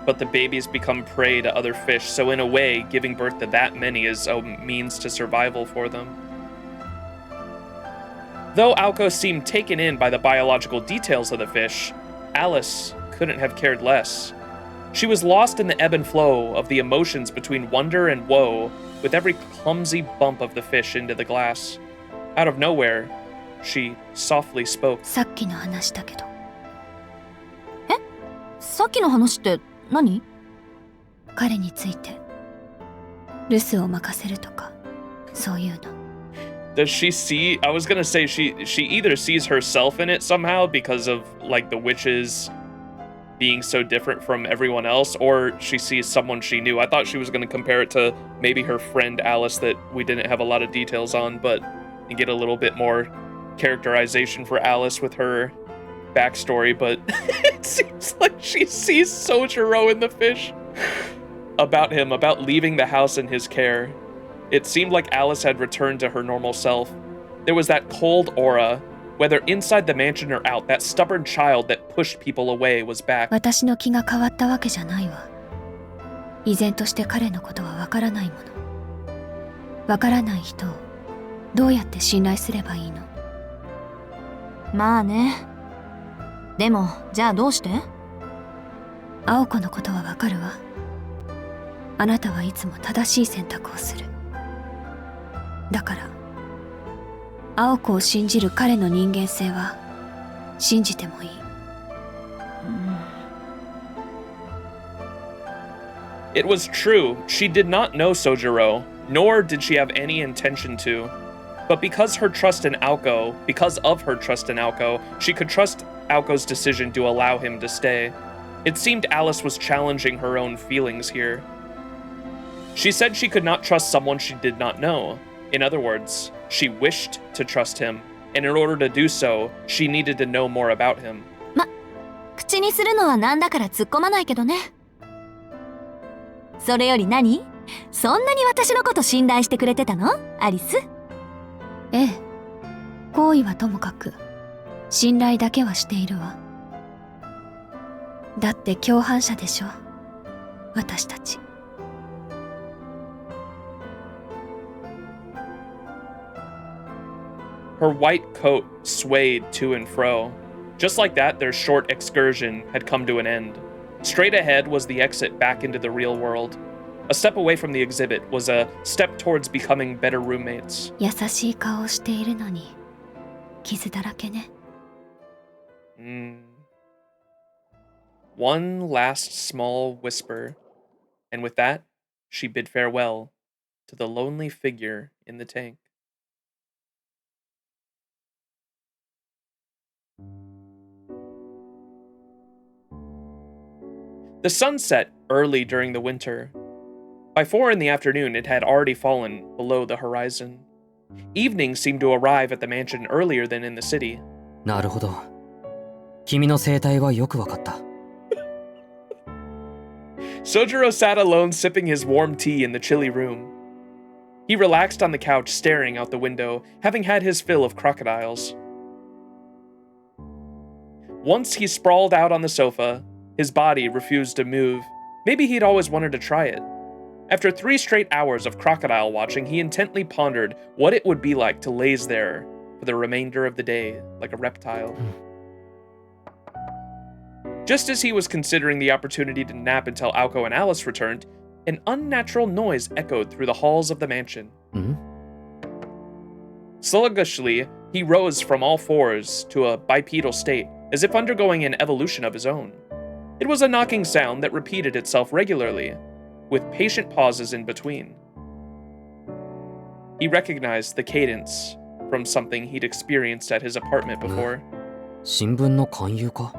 But the babies become prey to other fish, so in a way, giving birth to that many is a means to survival for them. Though Aoko seemed taken in by the biological details of the fish, Alice couldn't have cared less. She was lost in the ebb and flow of the emotions between wonder and woe, with every clumsy bump of the fish into the glass. Out of nowhere, she softly spoke. さっきの話だけど。え？さっきの話って何？彼について留守を任せるとかそういうの。Does she see? I was gonna say she either sees herself in it somehow because of like the witches being so different from everyone else, or she sees someone she knew. I thought she was gonna compare it to maybe her friend Alice that we didn't have a lot of details on, but and get a little bit more characterization for Alice with her backstory, but it seems like she sees Soujuurou in the fish. About him, about leaving the house in his care. It seemed like Alice had returned to her normal self. There was that cold aura, whether inside the mansion or out, that stubborn child that pushed people away was back. 私の気が変わったわけじゃないわ。依然として彼のことはわからないもの。わからない人をどうやって信頼すればいいの？まあね。でも、じゃあどうして？青子のことはわかるわ。あなたはいつも正しい選択をする。だから、青子を信じる彼の人間性は信じてもいい。It was true. She did not know Soujuurou, nor did she have any intention to. But because of her trust in Aoko, she could trust Aoko's decision to allow him to stay. It seemed Alice was challenging her own feelings here. She said she could not trust someone she did not know. In other words, she wished to trust him, and in order to do so, she needed to know more about him. 口にするのはなんだから突っ込まないけどね。それより何？そんなに私のこと信頼してくれてたの？アリス？ええ。行為はともかく、信頼だけはしているわ。だって共犯者でしょ。私たち。Her white coat swayed to and fro. Just like that, their short excursion had come to an end. Straight ahead was the exit back into the real world. A step away from the exhibit was a step towards becoming better roommates. 優しい顔をしているのに傷だらけね。One last small whisper, and with that, she bid farewell to the lonely figure in the tank. The sun set early during the winter. By 4 in the afternoon, it had already fallen below the horizon. Evening seemed to arrive at the mansion earlier than in the city. なるほど。君の生態はよくわかった。Soujuurou sat alone sipping his warm tea in the chilly room. He relaxed on the couch staring out the window, having had his fill of crocodiles. Once he sprawled out on the sofa, his body refused to move. Maybe he'd always wanted to try it. After 3 straight hours of crocodile watching, he intently pondered what it would be like to laze there for the remainder of the day like a reptile. Just as he was considering the opportunity to nap until Aoko and Alice returned, an unnatural noise echoed through the halls of the mansion. Sluggishly, he rose from all fours to a bipedal state, as if undergoing an evolution of his own. It was a knocking sound that repeated itself regularly, with patient pauses in between. He recognized the cadence from something he'd experienced at his apartment before. 新聞の勧誘か?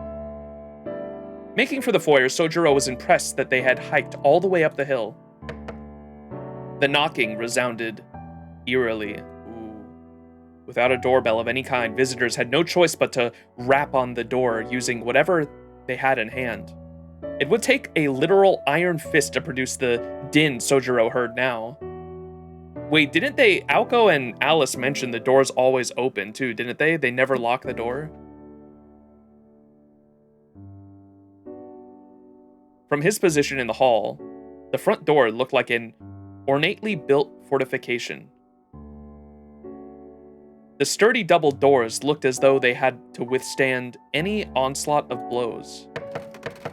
Making for the foyer, Soujuurou was impressed that they had hiked all the way up the hill. The knocking resounded eerily. Without a doorbell of any kind, visitors had no choice but to rap on the door using whatever they had in hand. It would take a literal iron fist to produce the din Soujuurou heard now. Wait, didn't they? Aoko and Alice mentioned the door's always open too, didn't they? They never lock the door? From his position in the hall, the front door looked like an ornately built fortification. The sturdy double doors looked as though they had to withstand any onslaught of blows.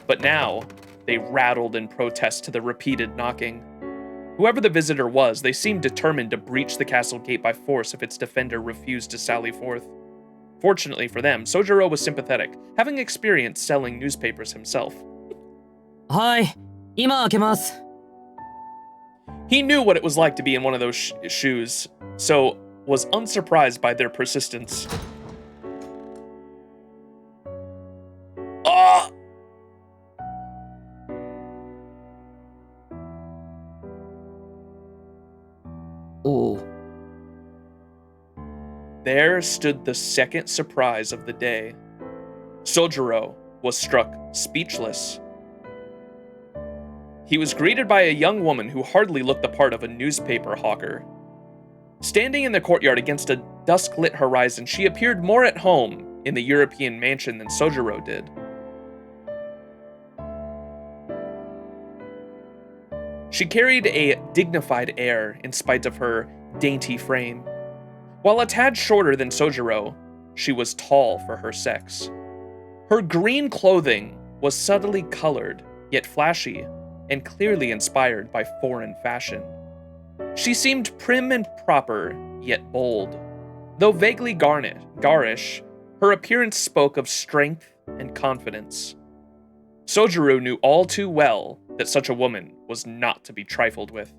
But now, they rattled in protest to the repeated knocking. Whoever the visitor was, they seemed determined to breach the castle gate by force if its defender refused to sally forth. Fortunately for them, Soujuurou was sympathetic, having experience selling newspapers himself. はい、今開けます。 He knew what it was like to be in one of those shoes, so was unsurprised by their persistence. Ah! Oh. There stood the second surprise of the day. Soujuurou was struck speechless. He was greeted by a young woman who hardly looked the part of a newspaper hawker. Standing in the courtyard against a dusk-lit horizon, she appeared more at home in the European mansion than Soujuurou did. She carried a dignified air in spite of her dainty frame. While a tad shorter than Soujuurou, she was tall for her sex. Her green clothing was subtly colored, yet flashy, and clearly inspired by foreign fashion. She seemed prim and proper, yet bold. Though vaguely garish, her appearance spoke of strength and confidence. Soujuurou knew all too well that such a woman was not to be trifled with.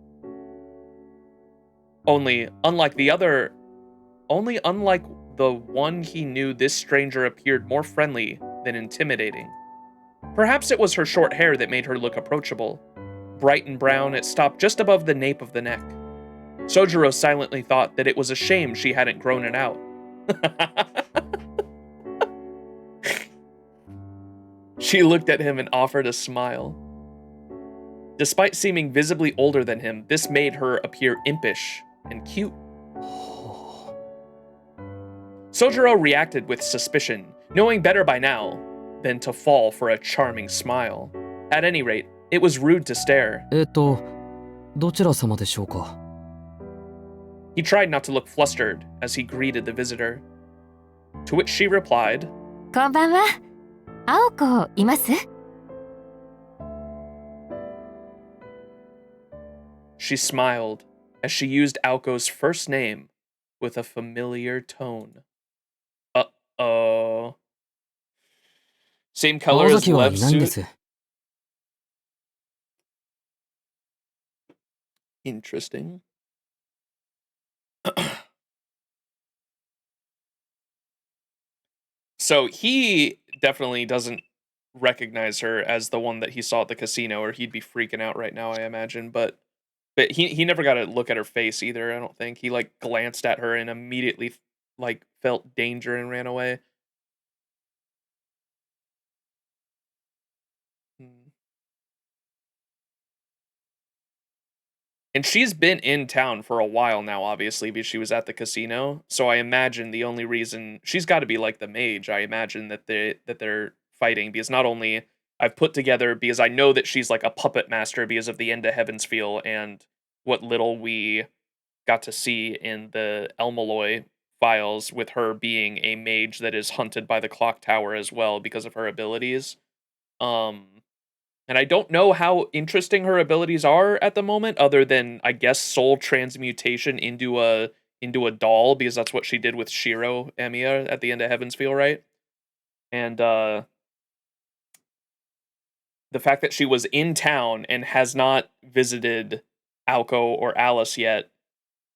Only, unlike the one he knew, this stranger appeared more friendly than intimidating. Perhaps it was her short hair that made her look approachable. Bright and brown, it stopped just above the nape of the neck. Soujuurou silently thought that it was a shame she hadn't grown it out. She looked at him and offered a smile. Despite seeming visibly older than him, this made her appear impish and cute. Soujuurou reacted with suspicion, knowing better by now than to fall for a charming smile. At any rate, it was rude to stare. どちら様でしょうか? He tried not to look flustered as he greeted the visitor. To which she replied, こんばんは。青子います? She smiled as she used Aoko's first name with a familiar tone. Uh-oh. Same color as 青崎はい Lev's ないんで suit? す。 Interesting. So he definitely doesn't recognize her as the one that he saw at the casino, or he'd be freaking out right now, I imagine. But he never got to look at her face either, I don't think. He like glanced at her and immediately like felt danger and ran away. And she's been in town for a while now, obviously, because she was at the casino. So I imagine the only reason she's got to be like the mage. I imagine that they're fighting because not only I've put together because I know that she's like a puppet master because of the End of Heaven's Feel and what little we got to see in the Elmaloy files with her being a mage that is hunted by the clock tower as well because of her abilities. And I don't know how interesting her abilities are at the moment, other than I guess soul transmutation into a doll, because that's what she did with Shiro Emiya at the End of Heaven's Feel, right? And the fact that she was in town and has not visited Aoko or Alice yet,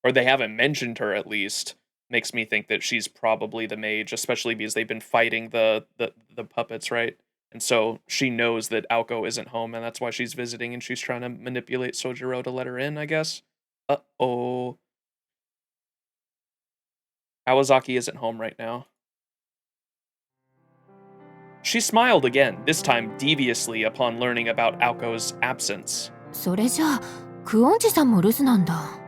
or they haven't mentioned her at least, makes me think that she's probably the mage, especially because they've been fighting the puppets, right? And so she knows that Aoko isn't home, and that's why she's visiting, and she's trying to manipulate Soujuurou to let her in, I guess. Uh-oh. Aozaki isn't home right now. She smiled again, this time deviously upon learning about Aoko's absence. それじゃあ、クオンジさんも留守なんだ。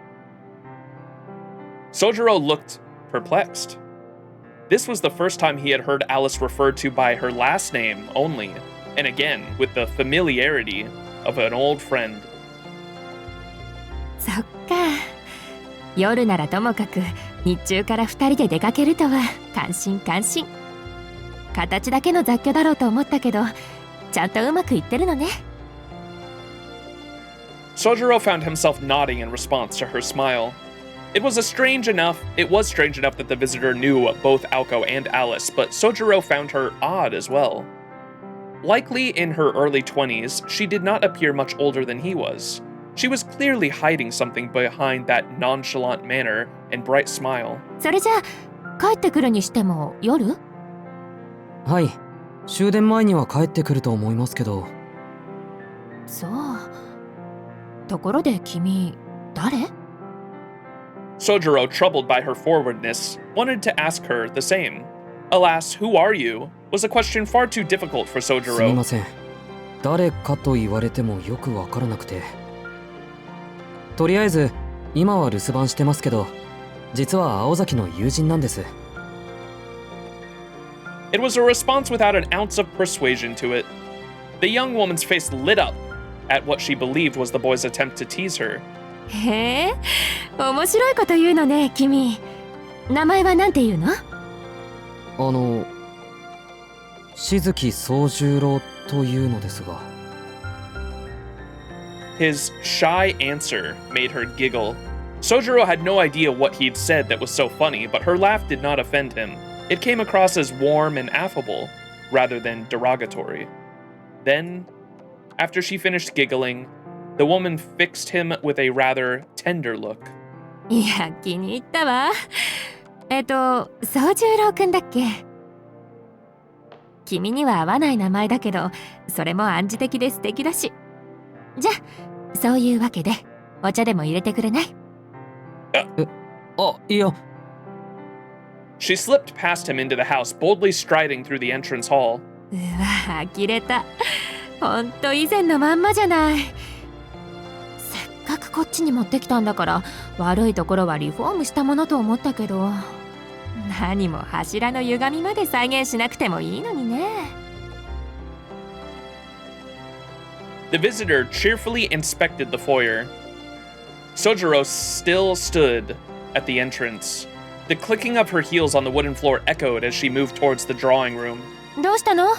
Soujuurou looked perplexed. This was the first time he had heard Alice referred to by her last name only, and again, with the familiarity of an old friend. そっか。夜ならともかく、日中から二人で出かけるとは感心感心。形だけの雑居だろうと思ったけど、ちゃんとうまくいってるのね。Soujuurou found himself nodding in response to her smile. It was strange enough that the visitor knew both Aoko and Alice, but Soujuurou found her odd as well. Likely in her early 20s, she did not appear much older than he was. She was clearly hiding something behind that nonchalant manner and bright smile. それじゃあ、帰ってくるにしても夜？はい。終電前には帰ってくると思いますけど。そう。ところで君、誰？Soujuurou, troubled by her forwardness, wanted to ask her the same. Alas, who are you? Was a question far too difficult for すみ Soujuurou. ません。誰かと言われてもよくわからなくて。とりあえず、今は留守番してますけど、実は青崎の友人なんです。It was a response without an ounce of persuasion to it. The young woman's face lit up at what she believed was the boy's attempt to tease her. へえ、面白いこと言うのね、君。名前はなんて言うの？静木宗十郎というのですが。His shy answer made her giggle. Soujuurou had no idea what he'd said that was so funny, but her laugh did not offend him. It came across as warm and affable, rather than derogatory. Then, after she finished giggling, the woman fixed him with a rather tender look. いや、気に入ったわ。宗十郎くんだっけ？君には合わない名前だけど、それも暗示的で素敵だし。じゃあ、そういうわけで、お茶でも入れてくれない？いや。She slipped past him into the house, boldly striding through the entrance hall. うわ、呆れた。ほんと以前のまんまじゃない。せっかくこっちに持ってきたんだから、悪いところはリフォームしたものと思ったけど、何も柱の歪みまで再現しなくてもいいのにね。The visitor cheerfully inspected the foyer. Soujuurou still stood at the entrance. The clicking of her heels on the wooden floor echoed as she moved towards the drawing room. どうしたの？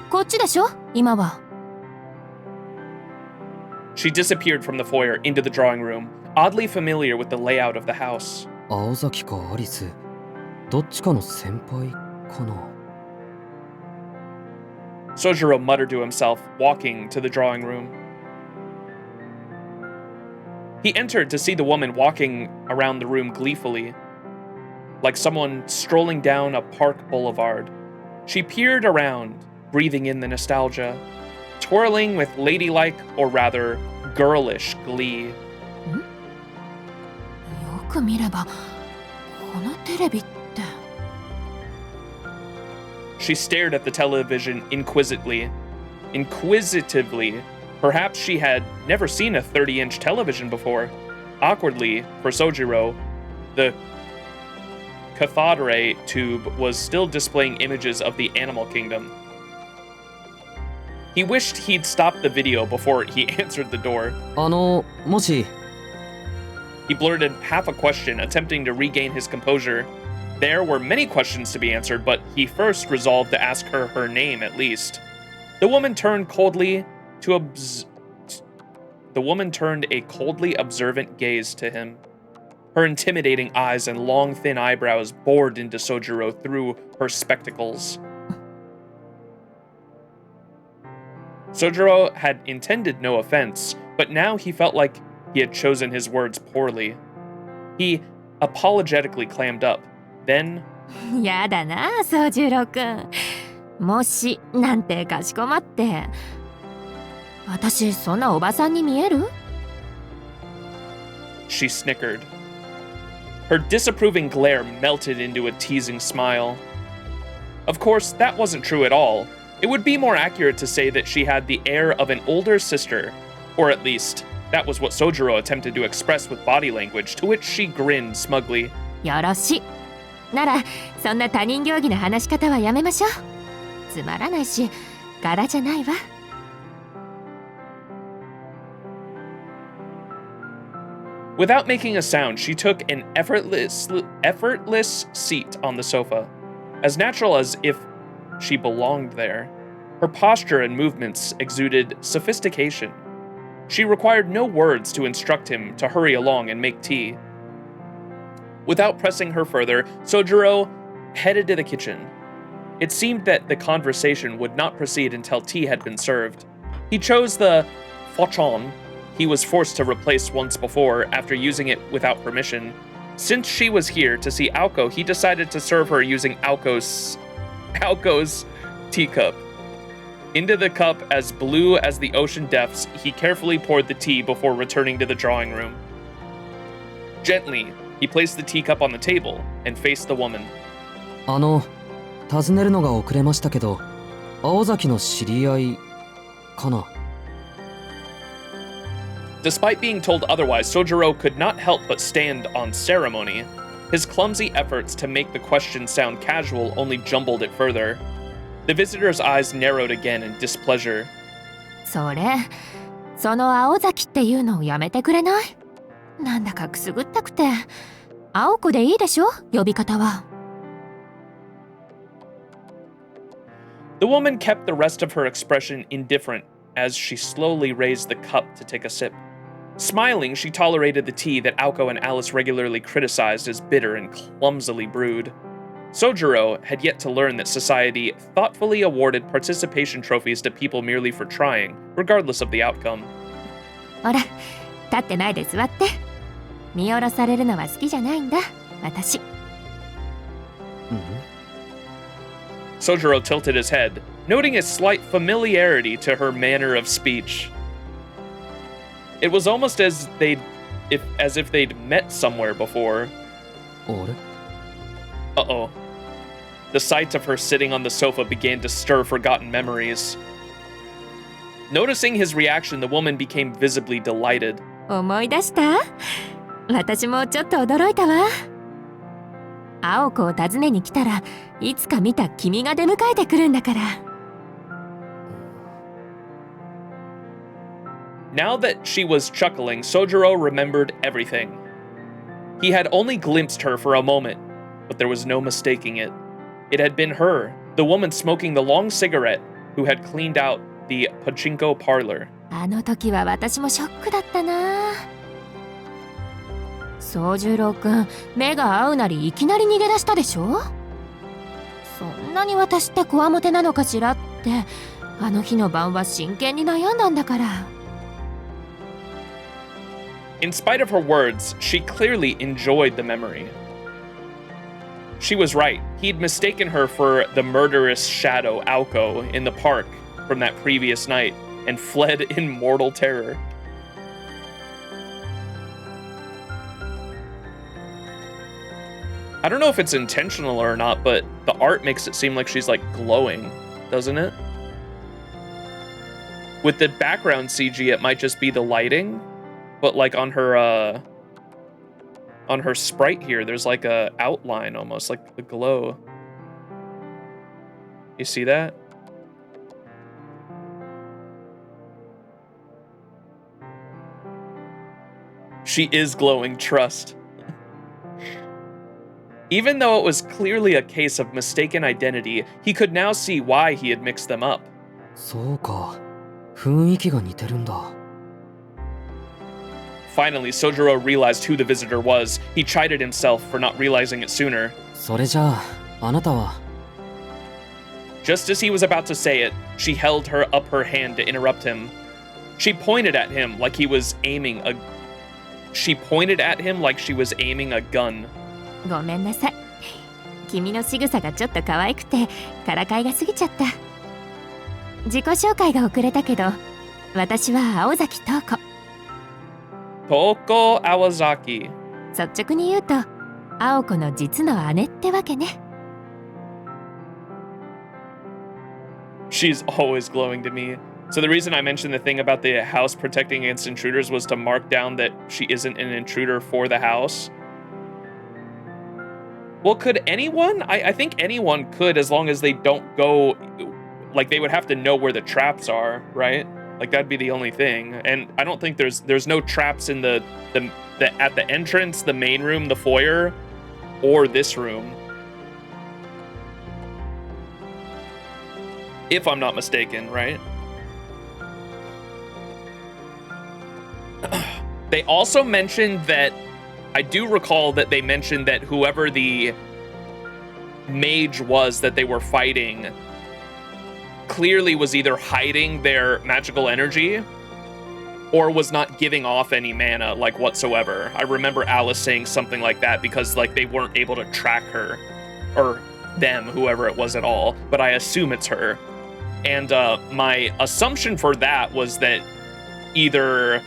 こっちでしょ？今は。She disappeared from the foyer into the drawing room, oddly familiar with the layout of the house. 青崎かアリス、どっちかの先輩かな。Soujuurou muttered to himself, walking to the drawing room. He entered to see the woman walking around the room gleefully, like someone strolling down a park boulevard. She peered around, breathing in the nostalgia, twirling with ladylike, or rather, girlish glee. よく見ればこのテレビって。 She stared at the television inquisitively. Perhaps she had never seen a 30-inch television before. Awkwardly, for Soujuurou, the cathode tube was still displaying images of the animal kingdom. He wished he'd stopped the video before he answered the door. もし。 He blurted half a question, attempting to regain his composure. There were many questions to be answered, but he first resolved to ask her name at least. The woman turned a coldly observant gaze to him. Her intimidating eyes and long, thin eyebrows bored into Soujuurou through her spectacles. Soujuurou had intended no offense, but now he felt like he had chosen his words poorly. He apologetically clammed up. Then, やだな、宗十郎くん。もしなんてかしこまって。私そんなおばさんに見える？ she snickered. Her disapproving glare melted into a teasing smile. Of course, that wasn't true at all. It would be more accurate to say that she had the air of an older sister, or at least, that was what Soujuurou attempted to express with body language, to which she grinned smugly. よろしい。なら、そんな他人行儀な話し方はやめましょう。つまらないし、柄じゃないわ。Without making a sound, she took an effortless seat on the sofa, as natural as if she belonged there. Her posture and movements exuded sophistication. She required no words to instruct him to hurry along and make tea. Without pressing her further, Soujuurou headed to the kitchen. It seemed that the conversation would not proceed until tea had been served. He chose the fauchon he was forced to replace once before after using it without permission. Since she was here to see Aoko, he decided to serve her using Aoko's teacup. Into the cup as blue as the ocean depths, he carefully poured the tea before returning to the drawing room. Gently, he placed the teacup on the table and faced the woman. 尋ねるのが遅れましたけど、青崎の知り合いかな。 Despite being told otherwise, Soujuurou could not help but stand on ceremony. His clumsy efforts to make the question sound casual only jumbled it further. The visitor's eyes narrowed again in displeasure. その青崎っていうのをやめてくれない？なんだかくすぐったくて。青子でいいでしょ？呼び方は。 The woman kept the rest of her expression indifferent as she slowly raised the cup to take a sip. Smiling, she tolerated the tea that Aoko and Alice regularly criticized as bitter and clumsily brewed. Soujuurou had yet to learn that society thoughtfully awarded participation trophies to people merely for trying, regardless of the outcome. ほら、立ってないで座って。見下ろされるのは好きじゃないんだ、私。Soujuurou tilted his head, noting a slight familiarity to her manner of speech. It was almost as if they'd met somewhere before. Uh-oh. The sight of her sitting on the sofa began to stir forgotten memories. Noticing his reaction, the woman became visibly delighted. 思い出した？私もちょっと驚いたわ。青子を訪ねに来たらいつか見た君が出迎えてくるんだから。 Now that she was chuckling, Soujuurou remembered everything. He had only glimpsed her for a moment, but there was no mistaking it. It had been her, the woman smoking the long cigarette, who had cleaned out the pachinko parlor. あの時は私もショックだったな。宗十郎くん、目が合うなりいきなり逃げ出したでしょ。そんなに私ってこわもてなのかしらって、あの日の晩は真剣に悩んだんだから。In spite of her words, she clearly enjoyed the memory. She was right. He'd mistaken her for the murderous shadow Aoko in the park from that previous night and fled in mortal terror. I don't know if it's intentional or not, but the art makes it seem like she's like glowing, doesn't it? With the background CG, it might just be the lighting, but like on her sprite here, there's like a outline almost, like the glow. You see that? She is glowing, trust. Even though it was clearly a case of mistaken identity, he could now see why he had mixed them up. そうか、雰囲気が似てるんだ。Finally, Soujuurou realized who the visitor was. He chided himself for not realizing it sooner. それじゃあ、あなたは。Just as he was about to say it, she held up her hand to interrupt him. She pointed at him like she was aiming a gun. ごめんなさい。君の仕草がちょっと可愛くてからかいが過ぎちゃった。自己紹介が遅れたけど、私は青崎東子。Aoko Aozaki. 率直に言うと、青子の実の姉ってわけね。She's always glowing to me. So the reason I mentioned the thing about the house protecting against intruders was to mark down that she isn't an intruder for the house. Well, could anyone? I think anyone could, as long as they don't go, like they would have to know where the traps are, right? Like that'd be the only thing. And I don't think there's no traps in the at the entrance, the main room, the foyer, or this room. If I'm not mistaken, right? They also mentioned that, I do recall that they mentioned that whoever the mage was that they were fighting clearly was either hiding their magical energy or was not giving off any mana, like, whatsoever. I remember Alice saying something like that because, like, they weren't able to track her, or them, whoever it was at all, but I assume it's her. And my assumption for that was that either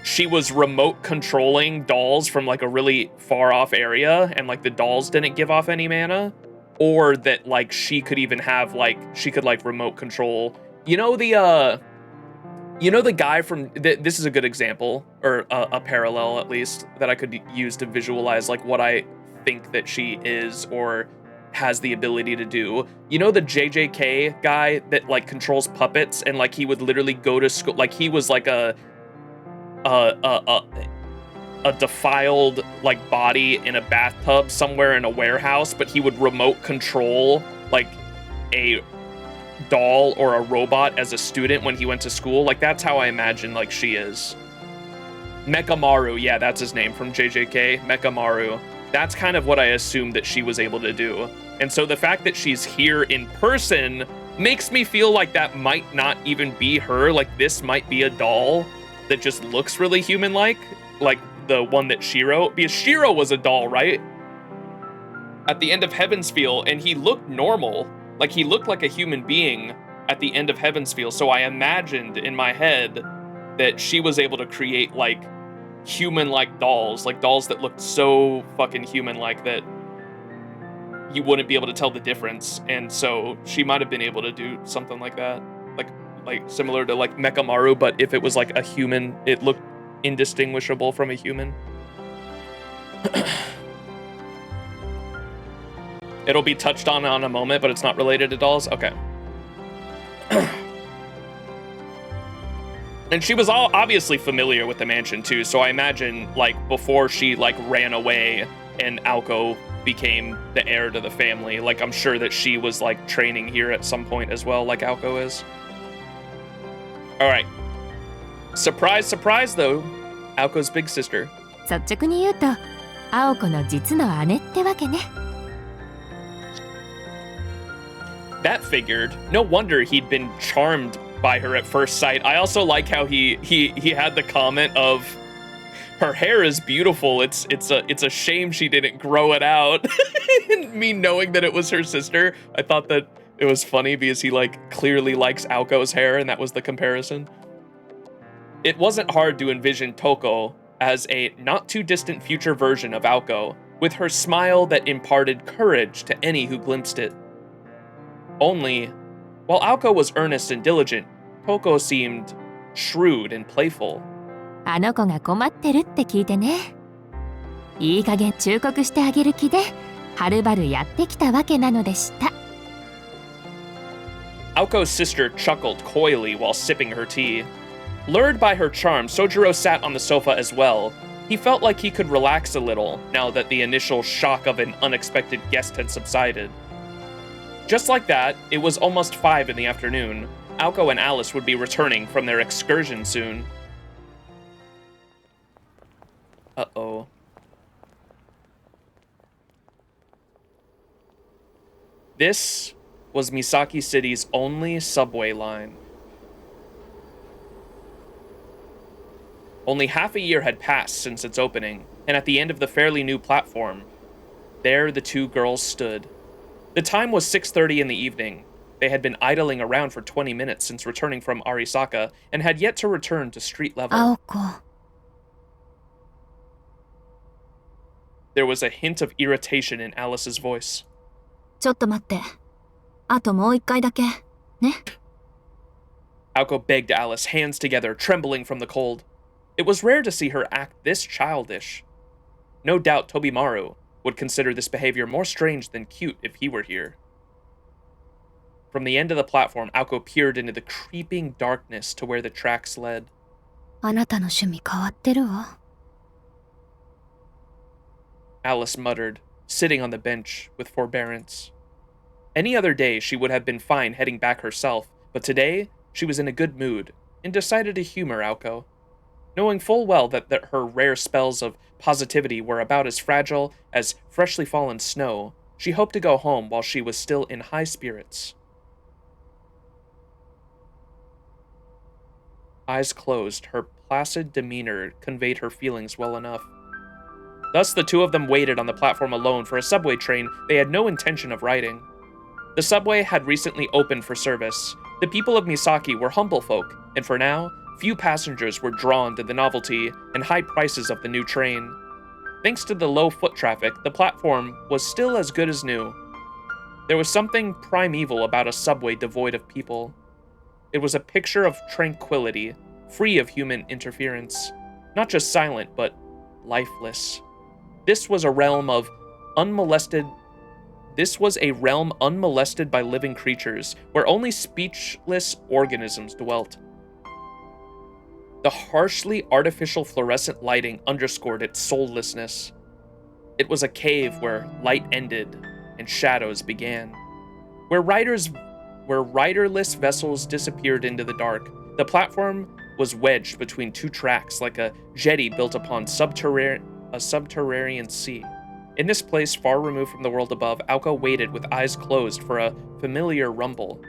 she was remote controlling dolls from like a really far off area and like the dolls didn't give off any mana, or that like she could even have like, she could like remote control, you know, the guy from, this is a good example, or a parallel at least, that I could use to visualize like what I think that she is or has the ability to do. You know the JJK guy that like controls puppets and like he would literally go to school, like he was like a defiled like body in a bathtub somewhere in a warehouse, but he would remote control like a doll or a robot as a student when he went to school. Like that's how I imagine like she is. Mekamaru, yeah, that's his name from JJK, Mekamaru. That's kind of what I assumed that she was able to do. And so the fact that she's here in person makes me feel like that might not even be her. Like this might be a doll that just looks really human-like the one that Shiro, because Shiro was a doll, right? At the end of Heaven's Feel, and he looked normal. Like he looked like a human being at the end of Heaven's Feel. So I imagined in my head that she was able to create like human-like dolls, like dolls that looked so fucking human-like that you wouldn't be able to tell the difference. And so she might have been able to do something like that, like similar to like Mekamaru, but if it was like a human, it looked indistinguishable from a human. It'll be touched on a moment, but it's not related to dolls. Okay. And she was all obviously familiar with the mansion too, so I imagine like before she like ran away and Aoko became the heir to the family, like I'm sure that she was like training here at some point as well, like Aoko is. All right, Surprise, surprise, though. Aoko's big sister. 率直に言うと青子の実の姉ってわけね。 That figured. No wonder he'd been charmed by her at first sight. I also like how he had the comment of, her hair is beautiful. It's a shame she didn't grow it out. Me knowing that it was her sister, I thought that it was funny because he like clearly likes Aoko's hair, and that was the comparison. It wasn't hard to envision Touko as a not too distant future version of Aoko, with her smile that imparted courage to any who glimpsed it. Only, while Aoko was earnest and diligent, Touko seemed shrewd and playful. あの子が困ってるって聞いてね。いい加減忠告してあげる気ではるばるやってきたわけなのでした。 Aoko's sister chuckled coyly while sipping her tea. Lured by her charm, Soujuurou sat on the sofa as well. He felt like he could relax a little now that the initial shock of an unexpected guest had subsided. Just like that, it was almost 5 in the afternoon. Aoko and Alice would be returning from their excursion soon. Uh-oh. This was Misaki City's only subway line. Only half a year had passed since its opening, and at the end of the fairly new platform, there the two girls stood. The time was 6:30 in the evening. They had been idling around for 20 minutes since returning from Arisaka, and had yet to return to street level. 青子。 There was a hint of irritation in Alice's voice. ちょっと待って。あともう一回だけ。ね。 Aoko begged Alice, hands together, trembling from the cold. It was rare to see her act this childish. No doubt Tobimaru would consider this behavior more strange than cute if he were here. From the end of the platform, Aoko peered into the creeping darkness to where the tracks led. あなたの趣味変わってるわ。 Alice muttered, sitting on the bench with forbearance. Any other day, she would have been fine heading back herself, but today, she was in a good mood, and decided to humor Aoko. Knowing full well that her rare spells of positivity were about as fragile as freshly fallen snow, she hoped to go home while she was still in high spirits. Eyes closed, her placid demeanor conveyed her feelings well enough. Thus, the two of them waited on the platform alone for a subway train they had no intention of riding. The subway had recently opened for service. The people of Misaki were humble folk, and for now, few passengers were drawn to the novelty and high prices of the new train. Thanks to the low foot traffic, the platform was still as good as new. There was something primeval about a subway devoid of people. It was a picture of tranquility, free of human interference. Not just silent, but lifeless. This was a realm unmolested by living creatures, where only speechless organisms dwelt. The harshly artificial fluorescent lighting underscored its soullessness. It was a cave where light ended and shadows began. Where riderless vessels disappeared into the dark, the platform was wedged between two tracks like a jetty built upon a subterranean sea. In this place, far removed from the world above, Aoko waited with eyes closed for a familiar rumble.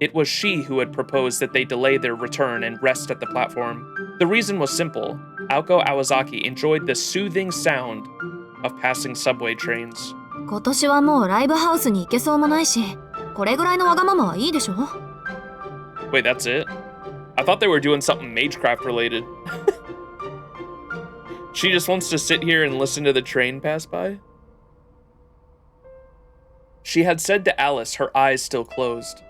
It was she who had proposed that they delay their return and rest at the platform. The reason was simple. Aoko Aozaki enjoyed the soothing sound of passing subway trains. 今年はもうライブハウスに行けそうもないし、これぐらいのわがままはいいでしょ。 Wait, that's it? I thought they were doing something Magecraft related. She just wants to sit here and listen to the train pass by? She had said to Alice, her eyes still closed.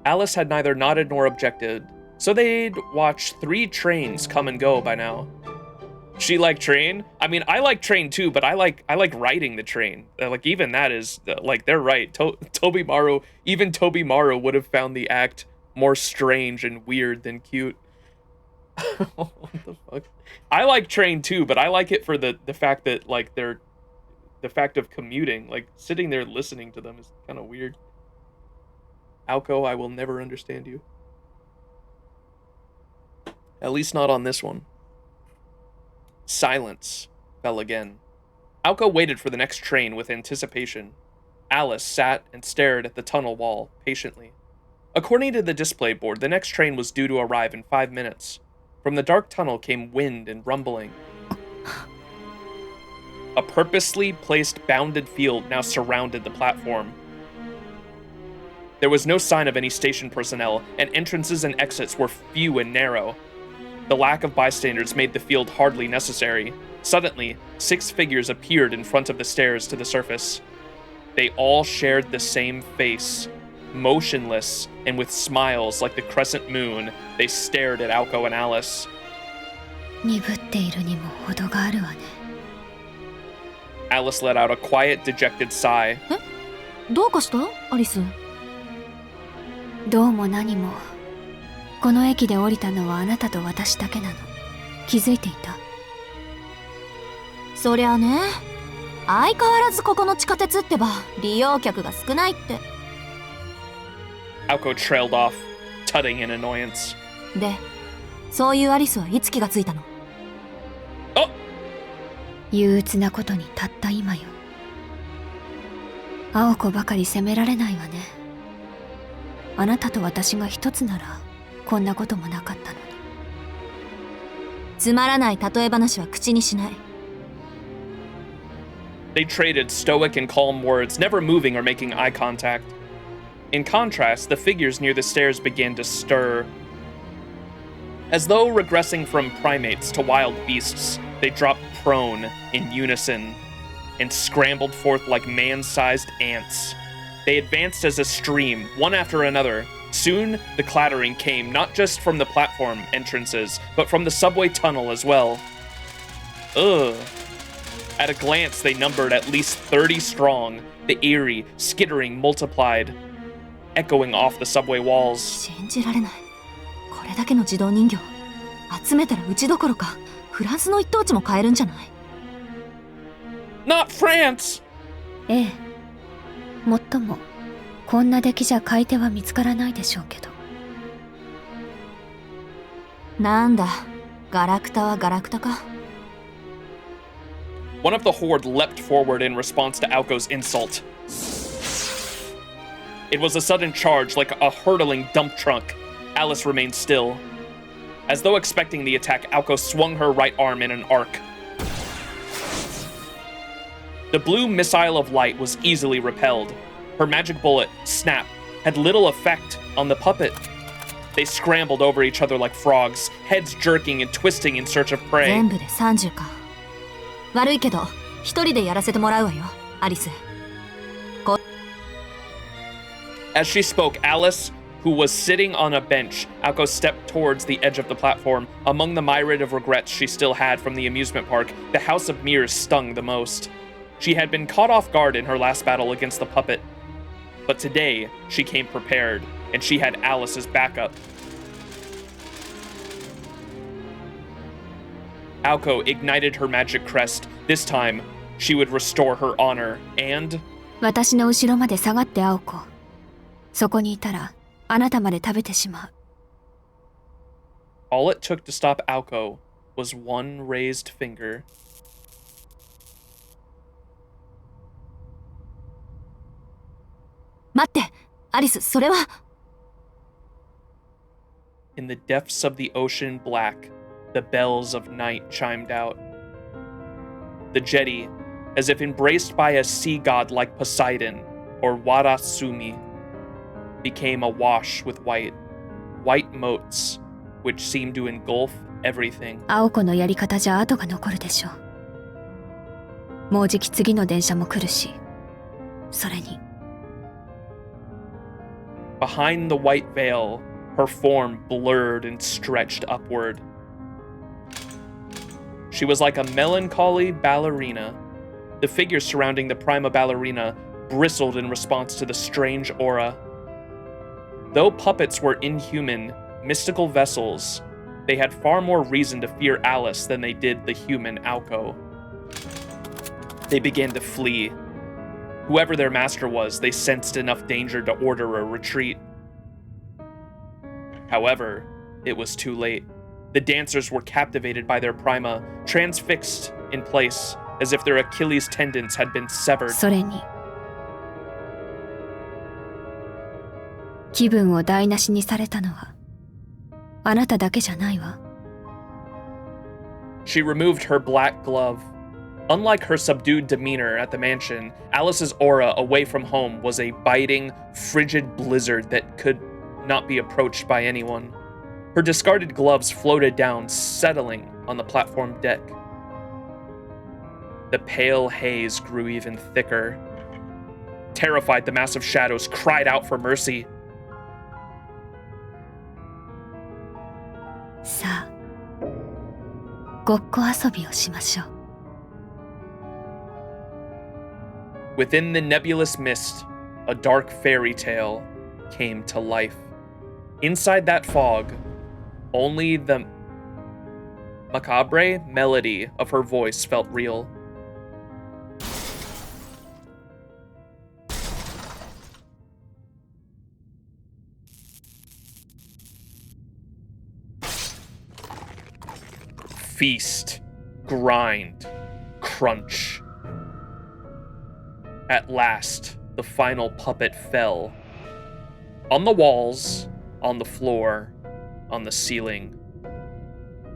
Alice had neither nodded nor objected, so they'd watched 3 trains come and go by now. She liked train? I mean, I like train too, but I like riding the train. Like, even that is, like, they're right. Even Tobimaru would have found the act more strange and weird than cute. What the fuck? I like train too, but I like it for the fact that, like, the fact of commuting, like, sitting there listening to them is kind of weird. Aoko, I will never understand you. At least not on this one. Silence fell again. Aoko waited for the next train with anticipation. Alice sat and stared at the tunnel wall patiently. According to the display board, the next train was due to arrive in 5 minutes. From the dark tunnel came wind and rumbling. A purposely placed bounded field now surrounded the platform. There was no sign of any station personnel, and entrances and exits were few and narrow. The lack of bystanders made the field hardly necessary. Suddenly, 6 figures appeared in front of the stairs to the surface. They all shared the same face. Motionless and with smiles like the crescent moon, they stared at Aoko and Alice. 鈍っているにも程があるわね。 Alice let out a quiet, dejected sigh. どうかしたアリス。どうも何も。この駅で降りたのはあなたと私だけなの。気づいていた？そりゃあね。相変わらずここの地下鉄ってば利用客が少ないって。Aoko trailed off, tutting in annoyance. で、そういうアリスはいつ気がついたの？あ！憂鬱なことにたった今よ。青子ばかり責められないわね。あなたと私が一つならこんなこともなかったのに。つまらない例え話は口にしない。They traded stoic and calm words, never moving or making eye contact. In contrast, the figures near the stairs began to stir. As though regressing from primates to wild beasts, they dropped prone in unison and scrambled forth like man-sized ants. They advanced as a stream, one after another. Soon, the clattering came not just from the platform entrances, but from the subway tunnel as well. Ugh. At a glance, they numbered at least 30 strong, the eerie, skittering multiplied, echoing off the subway walls. 信じられない。これだけの自動人形、集めたらうちどころか、フランスの一等地も買えるんじゃない？ Not France! ええ。もっとも、こんな出来じゃ買い手は見つからないでしょうけど。なんだ、ガラクタはガラクタか。One of the horde leapt forward in response to Aoko's insult. It was a sudden charge, like a hurtling dump truck. Alice remained still. As though expecting the attack, Aoko swung her right arm in an arc. The blue missile of light was easily repelled. Her magic bullet, snap, had little effect on the puppet. They scrambled over each other like frogs, heads jerking and twisting in search of prey. 全部で30か。悪いけど、一人でやらせてもらうわよ、アリス。As she spoke, Alice, who was sitting on a bench, Aoko stepped towards the edge of the platform. Among the myriad of regrets she still had from the amusement park, the House of Mirrors stung the most. She had been caught off guard in her last battle against the puppet. But today, she came prepared, and she had Alice's backup. Aoko ignited her magic crest. This time, she would restore her honor, and... 私の後ろまで下がって青子。そこにいたら、あなたまで食べてしまう。All it took to stop Aoko was one raised finger. 待って、アリス、それは。In the depths of the ocean black, the bells of night chimed out. The jetty, as if embraced by a sea god like Poseidon or Warasumi, became awash with white motes, which seemed to engulf everything. 青子のやり方じゃ跡が残るでしょう。もうじき次の電車も来るし、それに。Behind the white veil, her form blurred and stretched upward. She was like a melancholy ballerina. The figures surrounding the prima ballerina bristled in response to the strange aura. Though puppets were inhuman, mystical vessels, they had far more reason to fear Alice than they did the human Aoko. They began to flee. Whoever their master was, they sensed enough danger to order a retreat. However, it was too late. The dancers were captivated by their prima, transfixed in place, as if their Achilles tendons had been severed. それに気分を台無しにされたのはあなただけじゃないわ。 She removed her black glove. Unlike her subdued demeanor at the mansion, Alice's aura away from home was a biting, frigid blizzard that could not be approached by anyone. Her discarded gloves floated down, settling on the platform deck. The pale haze grew even thicker. Terrified, the massive shadows cried out for mercy. さあ、ごっこ遊びをしましょう。 Within the nebulous mist, a dark fairy tale came to life. Inside that fog, only the macabre melody of her voice felt real. Feast, grind, crunch. At last, the final puppet fell. On the walls, on the floor, on the ceiling.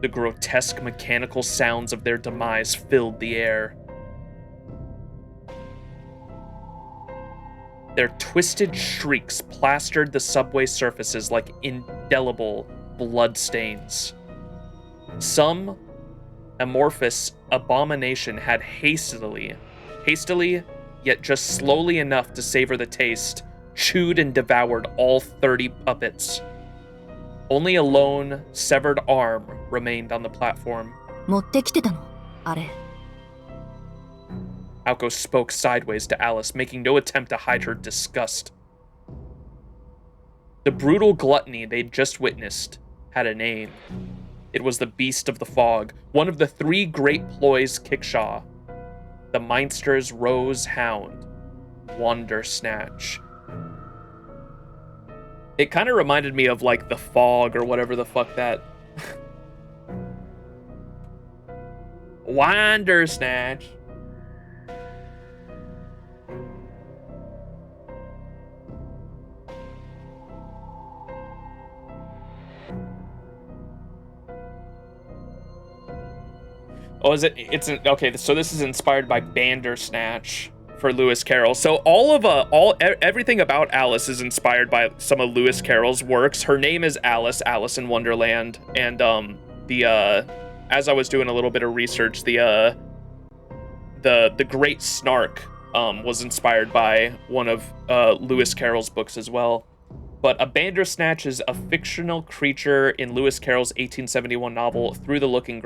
The grotesque mechanical sounds of their demise filled the air. Their twisted shrieks plastered the subway surfaces like indelible bloodstains. Some amorphous abomination had hastily, yet just slowly enough to savor the taste, chewed and devoured all 30 puppets. Only a lone, severed arm remained on the platform. 持ってきてたのあれ。 Aoko spoke sideways to Alice, making no attempt to hide her disgust. The brutal gluttony they'd just witnessed had a name. It was the Beast of the Fog, one of the 3 great ploys kickshaw. The Meinster's Rose Hound, Wandersnatch. It kind of reminded me of like the Fog or whatever the fuck that. Wandersnatch. Oh, is it? Okay. So this is inspired by Bandersnatch for Lewis Carroll. So everything about Alice is inspired by some of Lewis Carroll's works. Her name is Alice in Wonderland, and as I was doing a little bit of research, the Great Snark was inspired by one of Lewis Carroll's books as well. But a Bandersnatch is a fictional creature in Lewis Carroll's 1871 novel Through the Looking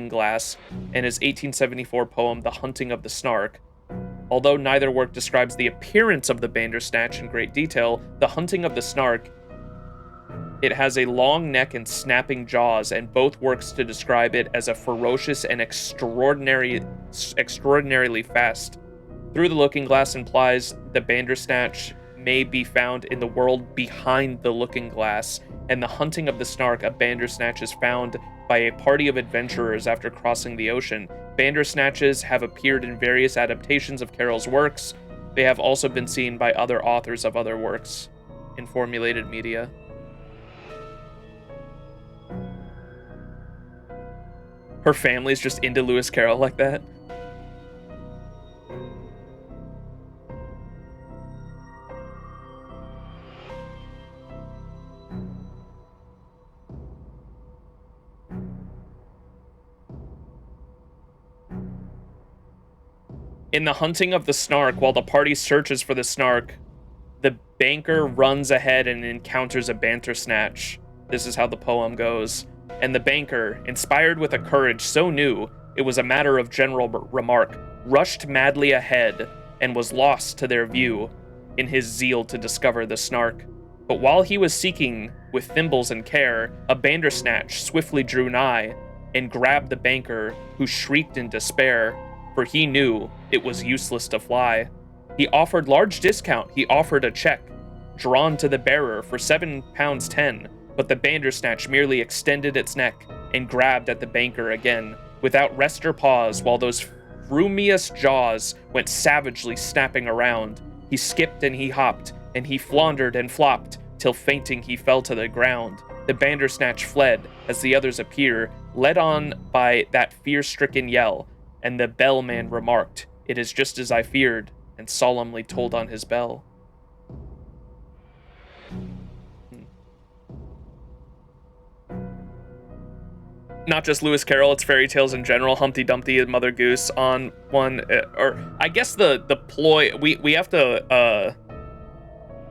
Glass, and his 1874 poem The Hunting of the Snark. Although neither work describes the appearance of the Bandersnatch in great detail, The Hunting of the Snark, it has a long neck and snapping jaws, and both works to describe it as a ferocious and extraordinarily fast. Through the Looking Glass implies the Bandersnatch may be found in the world behind the Looking Glass, and The Hunting of the Snark, a Bandersnatch is found by a party of adventurers after crossing the ocean. Bandersnatches have appeared in various adaptations of Carroll's works. They have also been seen by other authors of other works in formulated media. Her family's just into Lewis Carroll like that. In The Hunting of the Snark, while the party searches for the Snark, the banker runs ahead and encounters a Bandersnatch. This is how the poem goes. And the banker, inspired with a courage so new it was a matter of general remark, rushed madly ahead and was lost to their view in his zeal to discover the Snark. But while he was seeking with thimbles and care, a Bandersnatch swiftly drew nigh and grabbed the banker, who shrieked in despair, for he knew it was useless to fly. He offered large discount. He offered a check, drawn to the bearer for £7.10, but the Bandersnatch merely extended its neck and grabbed at the banker again, without rest or pause, while those frumious jaws went savagely snapping around. He skipped and he hopped, and he floundered and flopped, till fainting he fell to the ground. The Bandersnatch fled, as the others appear, led on by that fear-stricken yell, and the bellman remarked, "It is just as I feared," and solemnly tolled on his bell. Not just Lewis Carroll, it's fairy tales in general. Humpty Dumpty and Mother Goose on one, or I guess the ploy, we have to,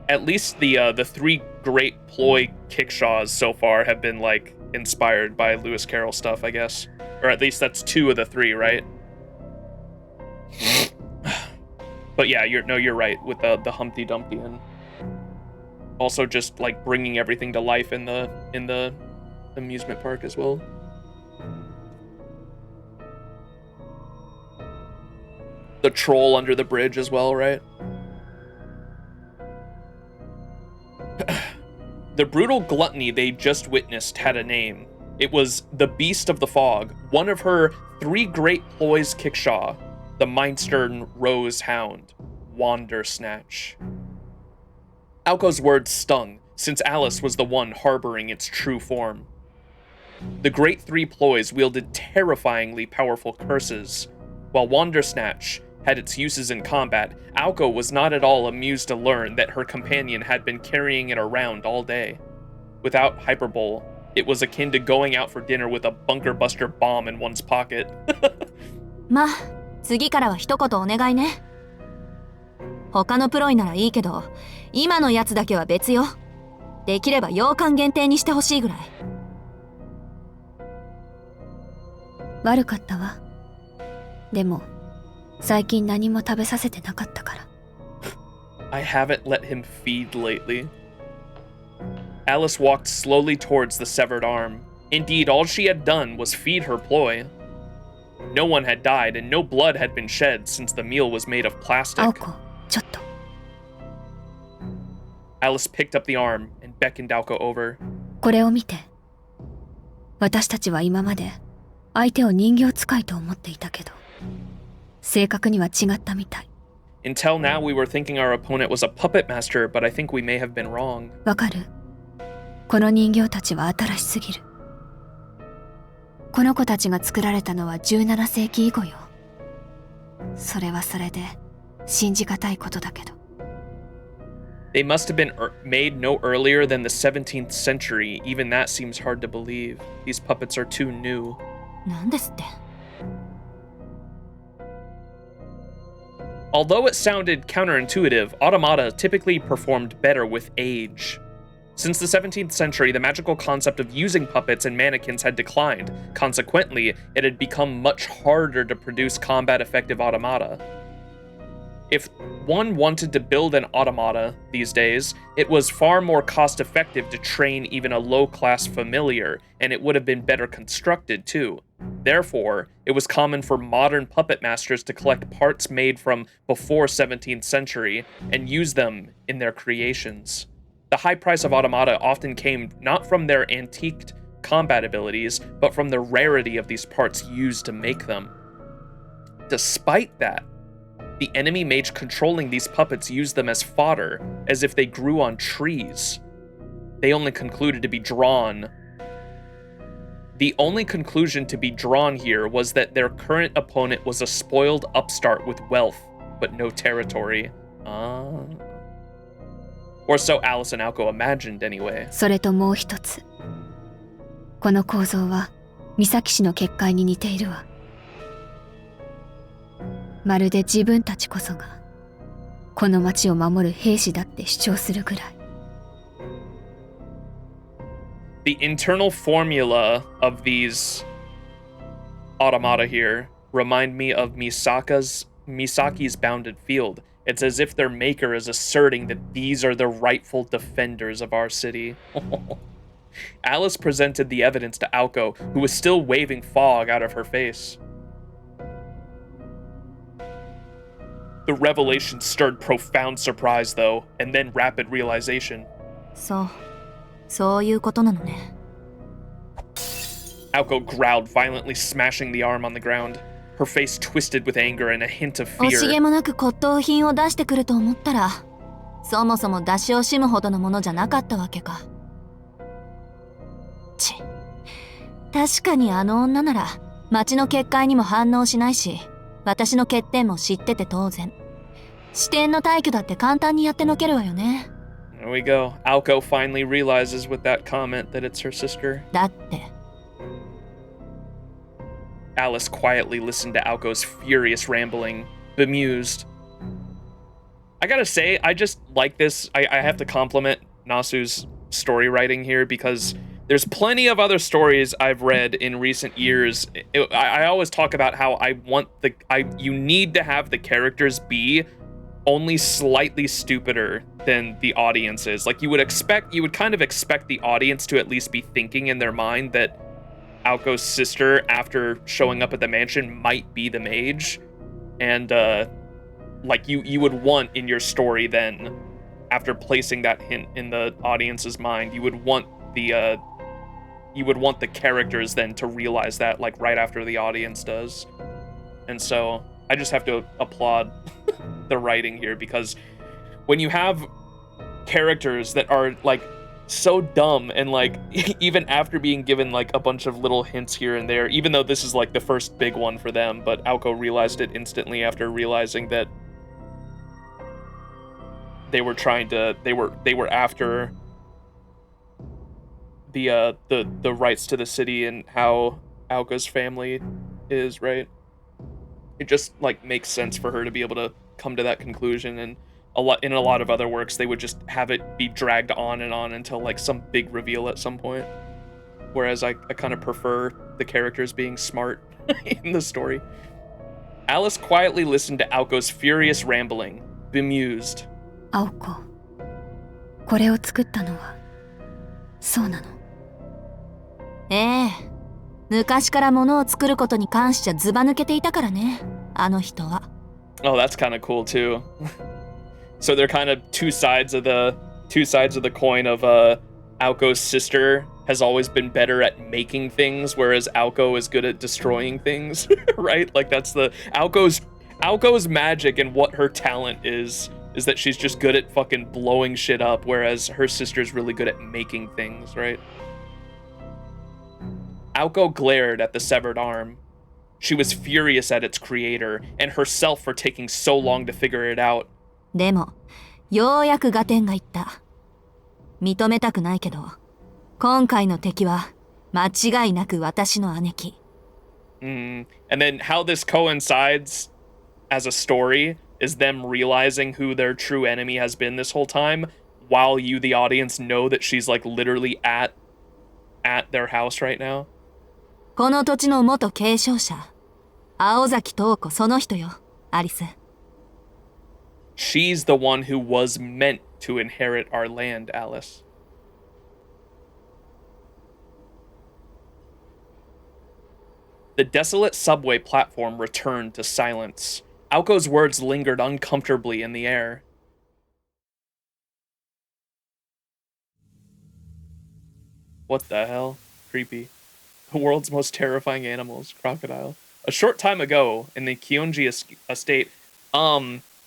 at least the three great ploy kickshaws so far have been, like, inspired by Lewis Carroll stuff, I guess. Or at least that's 2 of the 3, right? But yeah, you're right with the Humpty Dumpty, and also just, like, bringing everything to life in the amusement park as well. The troll under the bridge as well, right? The brutal gluttony they just witnessed had a name. It was the Beast of the Fog, one of her 3 great ploys kickshaw, the Mindstern Rose Hound, Wandersnatch. Aoko's words stung, since Alice was the one harboring its true form. The great 3 ploys wielded terrifyingly powerful curses. While Wandersnatch had its uses in combat, Aoko was not at all amused to learn that her companion had been carrying it around all day. Without hyperbole, it was akin to going out for dinner with a bunker buster bomb in one's pocket. まあ、次からは一言お願いね。他のプロイならいいけど、今のやつだけは別よ。できれば洋館限定にしてほしいぐらい。悪かったわ。でも、最近何も食べさせてなかったから。I haven't let him feed lately. Alice walked slowly towards the severed arm. Indeed, all she had done was feed her ploy. No one had died, and no blood had been shed since the meal was made of plastic. Aoko, ちょっと。Alice picked up the arm and beckoned Aoko over. これを見て。私たちは今まで相手を人形使いと思っていたけど、正確には違ったみたい。Until now, we were thinking our opponent was a puppet master, but I think we may have been wrong. わかる？この人形たちは新しすぎる。この子たちが作られたのは17世紀以後よ。それはそれで信じがたいことだけど。They must have been made no earlier than the 17th century. Even that seems hard to believe. These puppets are too new. なんですって。Although it sounded counterintuitive, automata typically performed better with age. Since the 17th century, the magical concept of using puppets and mannequins had declined. Consequently, it had become much harder to produce combat-effective automata. If one wanted to build an automata these days, it was far more cost-effective to train even a low-class familiar, and it would have been better constructed too. Therefore, it was common for modern puppet masters to collect parts made from before 17th century and use them in their creations. The high price of automata often came not from their antiqued combat abilities, but from the rarity of these parts used to make them. Despite that, the enemy mage controlling these puppets used them as fodder, as if they grew on trees. The only conclusion to be drawn here was that their current opponent was a spoiled upstart with wealth, but no territory. Or so Alice and Aoko imagined anyway. それともう一つ。この構造は三崎市の結界に似ているわ。まるで自分たちこそがこの町を守る兵士だって主張するぐらい。The internal formula of these automata here remind me of Misaki's Bounded Field. It's as if their maker is asserting that these are the rightful defenders of our city. Alice presented the evidence to Aoko, who was still waving fog out of her face. The revelation stirred profound surprise, though, and then rapid realization. そう。そういうことなのね。Aoko growled, violently smashing the arm on the ground. Her face twisted with anger and a hint of 惜し fear. げもなく骨董品を出してくると思ったら、そもそも出し惜しむほどのものじゃなかったわけか。確かにあの女なら町の結界にも反応しないし、私の欠点も知ってて当然。視点の退去だって簡単にやってのけるわよね。There we go. Aoko finally realizes with that comment that it's her sister. だって Alice quietly listened to Aoko's furious rambling, bemused. I gotta say, I just like this. I have to compliment Nasu's story writing here because there's plenty of other stories I've read in recent years. I always talk about how you need to have the characters be only slightly stupider than the audience is. Like you would kind of expect the audience to at least be thinking in their mind that Aoko's sister, after showing up at the mansion, might be the mage. And like you would want in your story then, after placing that hint in the audience's mind, you would want the characters then to realize that like right after the audience does. And so I just have to applaud the writing here, because when you have characters that are like so dumb and like even after being given like a bunch of little hints here and there, even though this is like the first big one for them, but Aoko realized it instantly after realizing that they were after the rights to the city and how Aoko's family is, right? It just like makes sense for her to be able to come to that conclusion, and in a lot of other works they would just have it be dragged on and on until like some big reveal at some point. Whereas I kind of prefer the characters being smart in the story. Alice quietly listened to Aoko's furious rambling, bemused. 青子、これを作ったのはそうなの？ええ、昔から物を作ることに関しちゃずば抜けていたからね、あの人は。Oh, that's kind of cool too. So they're kind of two sides of the coin of Aoko's sister has always been better at making things, whereas Aoko is good at destroying things, right? Like that's the Aoko's magic, and what her talent is that she's just good at fucking blowing shit up, whereas her sister's really good at making things, right? Aoko glared at the severed arm. She was furious at its creator, and herself for taking so long to figure it out. でも、ようやく合点がいった。認めたくないけど、今回の敵は間違いなく私の姉貴。And then how this coincides as a story is them realizing who their true enemy has been this whole time, while you, the audience, know that she's like literally at their house right now. この土地の元継承者、青崎東子その人よ、アリス。She's the one who was meant to inherit our land, Alice. The desolate subway platform returned to silence. Aoko's words lingered uncomfortably in the air. What the hell? Creepy. The world's most terrifying animals, crocodile. A short time ago, in the Kuonji estate,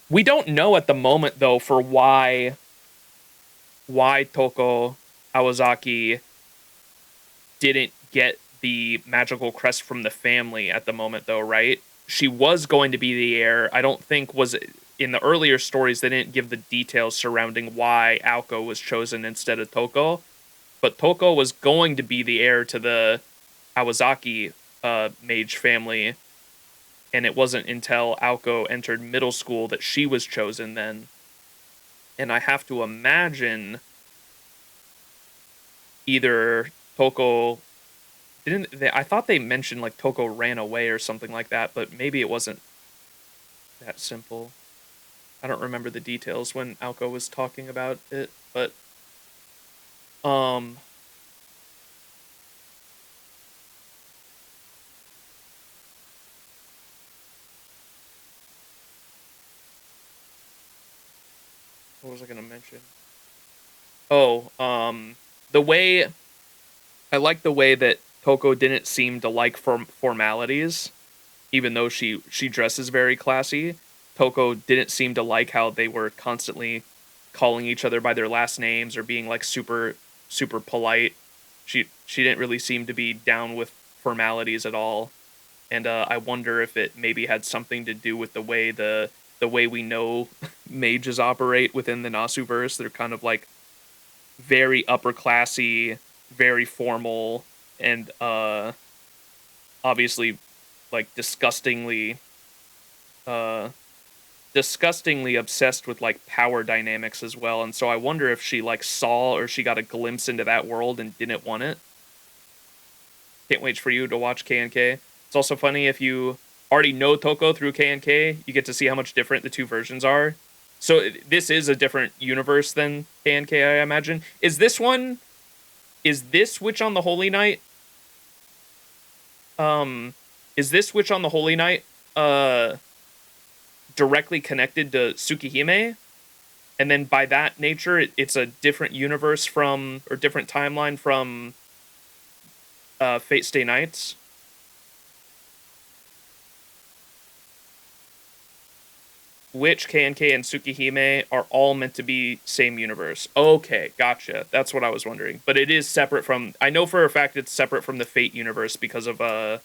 we don't know at the moment, though, for why Touko Aozaki didn't get the magical crest from the family at the moment, though, right? She was going to be the heir. I don't think was in the earlier stories they didn't give the details surrounding why Aoko was chosen instead of Touko, but Touko was going to be the heir to the Aozaki mage family, and it wasn't until Aoko entered middle school that she was chosen then. And I have to imagine either Touko I thought they mentioned like Touko ran away or something like that, but maybe it wasn't that simple. I don't remember the details when Aoko was talking about it, but what was I gonna mention? Oh, the way I like the way that Touko didn't seem to like formalities, even though she dresses very classy. Touko didn't seem to like how they were constantly calling each other by their last names or being like super polite. She didn't really seem to be down with formalities at all. And I wonder if it maybe had something to do with the way we know mages operate within the Nasuverse. They're kind of like very upper classy, very formal, and obviously like disgustingly obsessed with like power dynamics as well. And so I wonder if she like saw or she got a glimpse into that world and didn't want it. Can't wait for you to watch K&K. It's also funny if you already know Touko through K&K, you get to see how much different the two versions are. So this is a different universe than K&K, I imagine. Is this Witch on the Holy Night? Is this Witch on the Holy Night directly connected to Tsukihime? And then by that nature, it's a different universe from, or different timeline from Fate Stay Nights? Witch, K&K, and Tsukihime are all meant to be same universe. Okay, gotcha. That's what I was wondering. But it is separate from... I know for a fact it's separate from the Fate universe because of... I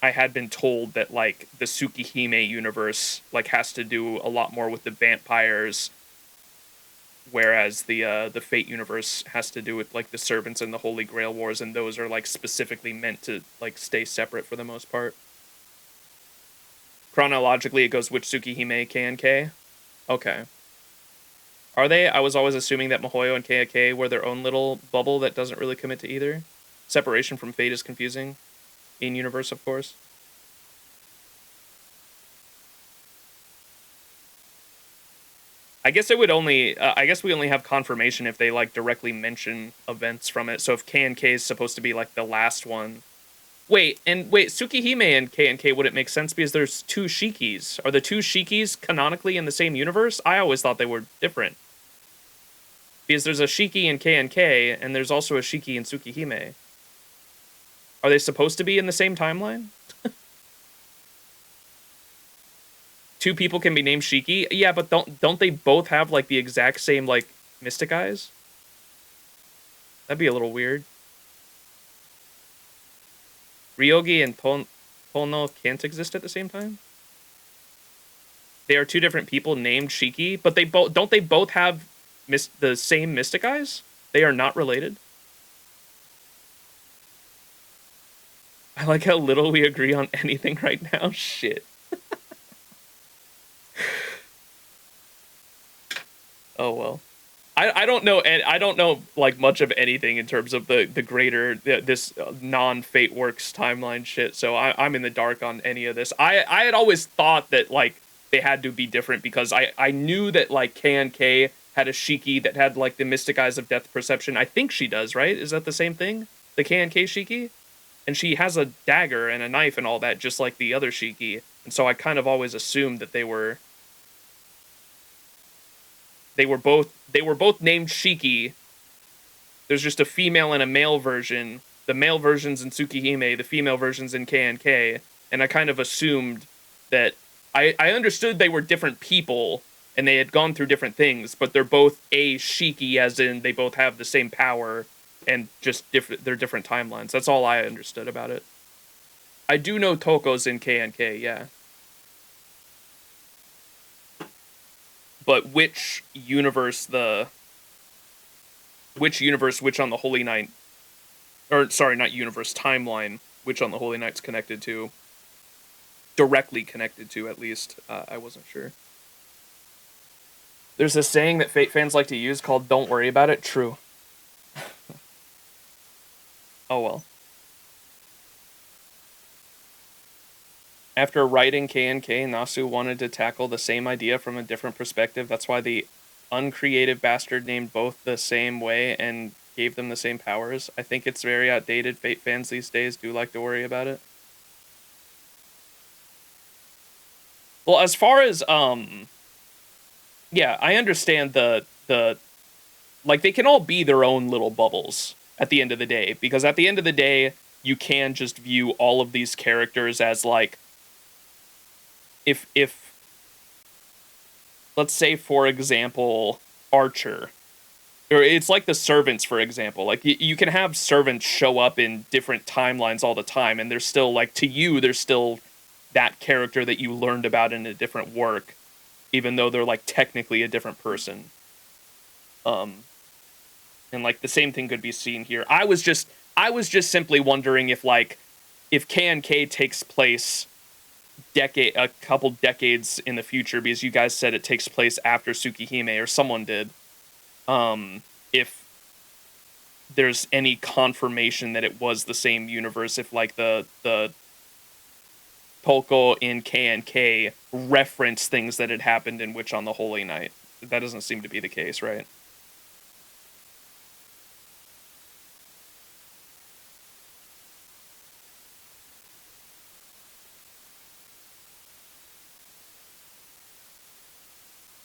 had been told that, like, the Tsukihime universe, like, has to do a lot more with the vampires, whereas the Fate universe has to do with, like, the servants and the Holy Grail Wars, and those are, like, specifically meant to, like, stay separate for the most part. Chronologically, it goes Witch, Tsukihime, K&K. Okay. Are they? I was always assuming that Mahoyo and K.A.K. were their own little bubble that doesn't really commit to either. Separation from Fate is confusing. In universe, of course. I guess it would only... I guess we only have confirmation if they, like, directly mention events from it. So if K&K is supposed to be, like, the last one... Wait, Tsukihime and K&K wouldn't make sense because there's two Shikis. Are the two Shikis canonically in the same universe? I always thought they were different. Because there's a Shiki in K&K, and there's also a Shiki in Tsukihime. Are they supposed to be in the same timeline? Two people can be named Shiki? Yeah, but don't they both have, like, the exact same, like, mystic eyes? That'd be a little weird. Ryogi and Pono can't exist at the same time? They are two different people named Shiki, but don't they both have the same mystic eyes? They are not related? I like how little we agree on anything right now. Shit. Oh well. I don't know, and I don't know like much of anything in terms of the greater this non-Fate Works timeline shit. So I'm in the dark on any of this. I had always thought that like they had to be different because I knew that like K&K had a Shiki that had like the mystic eyes of death perception. I think she does, right? Is that the same thing? The K&K Shiki? And she has a dagger and a knife and all that, just like the other Shiki. And so I kind of always assumed that they were both named Shiki. There's just a female and a male version. The male version's in Tsukihime, the female version's in K&K. And I kind of assumed that I understood they were different people and they had gone through different things, but they're both a Shiki, as in they both have the same power and just they're different timelines. That's all I understood about it. I do know Touko's in K&K, yeah. But which universe Witch on the Holy Night, or sorry, not universe, timeline, Witch on the Holy Night's connected to, directly connected to at least, I wasn't sure. There's a saying that Fate fans like to use called "Don't worry about it." True. Oh well. After writing K&K, Nasu wanted to tackle the same idea from a different perspective. That's why the uncreative bastard named both the same way and gave them the same powers. I think it's very outdated. Fate fans these days do like to worry about it. Well, as far as Yeah, I understand the like they can all be their own little bubbles at the end of the day, because at the end of the day, you can just view all of these characters as like if let's say, for example, Archer, or it's like the servants, for example. Like you can have servants show up in different timelines all the time, and they're still like, to you, they're still that character that you learned about in a different work, even though they're like technically a different person. And like the same thing could be seen here. I was just simply wondering if K&K takes place a couple decades in the future, because you guys said it takes place after Tsukihime, or someone did. If there's any confirmation that it was the same universe, if like the Touko in K&K reference things that had happened in Witch on the Holy Night. That doesn't seem to be the case, right?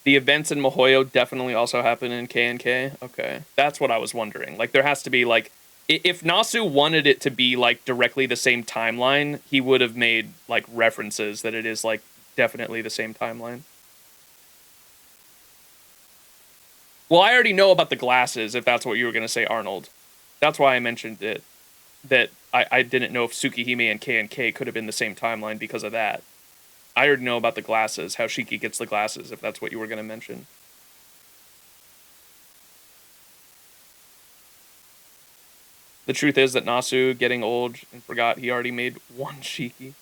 The events in Mahoyo definitely also happen in K&K. Okay, that's what I was wondering. Like, there has to be, like, if Nasu wanted it to be, like, directly the same timeline, he would have made, like, references that it is, like, definitely the same timeline. Well, I already know about the glasses, if that's what you were going to say, Arnold. That's why I mentioned it. That I didn't know if Tsukihime and K&K could have been the same timeline because of that. I already know about the glasses, how Shiki gets the glasses, if that's what you were going to mention. The truth is that Nasu, getting old and forgot he already made one Shiki.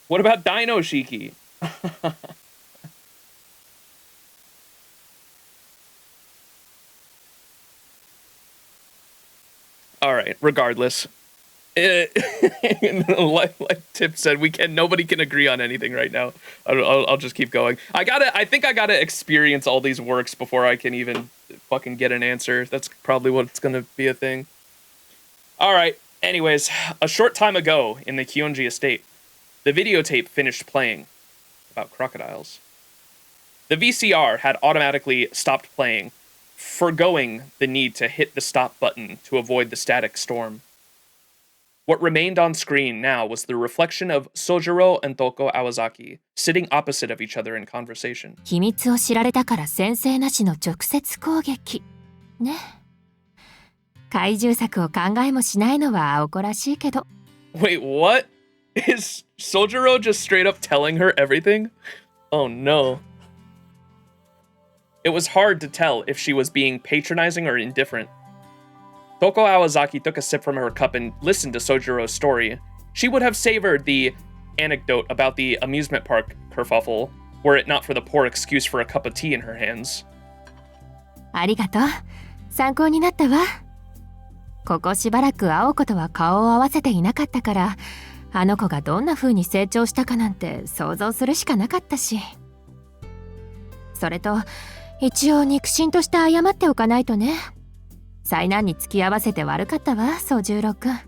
What about Dino Shiki? Alright, regardless. Like Tip said, nobody can agree on anything right now. I'll just keep going. I think I gotta experience all these works before I can even fucking get an answer. That's probably what's gonna be a thing. Alright, anyways, a short time ago in the Kuonji estate, the videotape finished playing about crocodiles. The VCR had automatically stopped playing, forgoing the need to hit the stop button to avoid the static storm. What remained on screen now was the reflection of Soujuurou and Aoko Aozaki, sitting opposite of each other in conversation. 秘密を知られたから先制なしの直接攻撃。ね。怪獣作を考えもしないのは青子らしいけど。Wait, what? Is Soujuurou just straight up telling her everything? Oh no. It was hard to tell if she was being patronizing or indifferent. Aoko Aozaki took a sip from her cup and listened to Soujurou's story. She would have savored the anecdote about the amusement park kerfuffle, were it not for the poor excuse for a cup of tea in her hands. ありがとう。参考になったわ。ここしばらく青子とは顔を合わせていなかったから、あの子がどんな風に成長したかなんて想像するしかなかったし。それと、一応肉親として謝っておかないとね。災難に付き合わせて悪かったわ、宗十郎くん。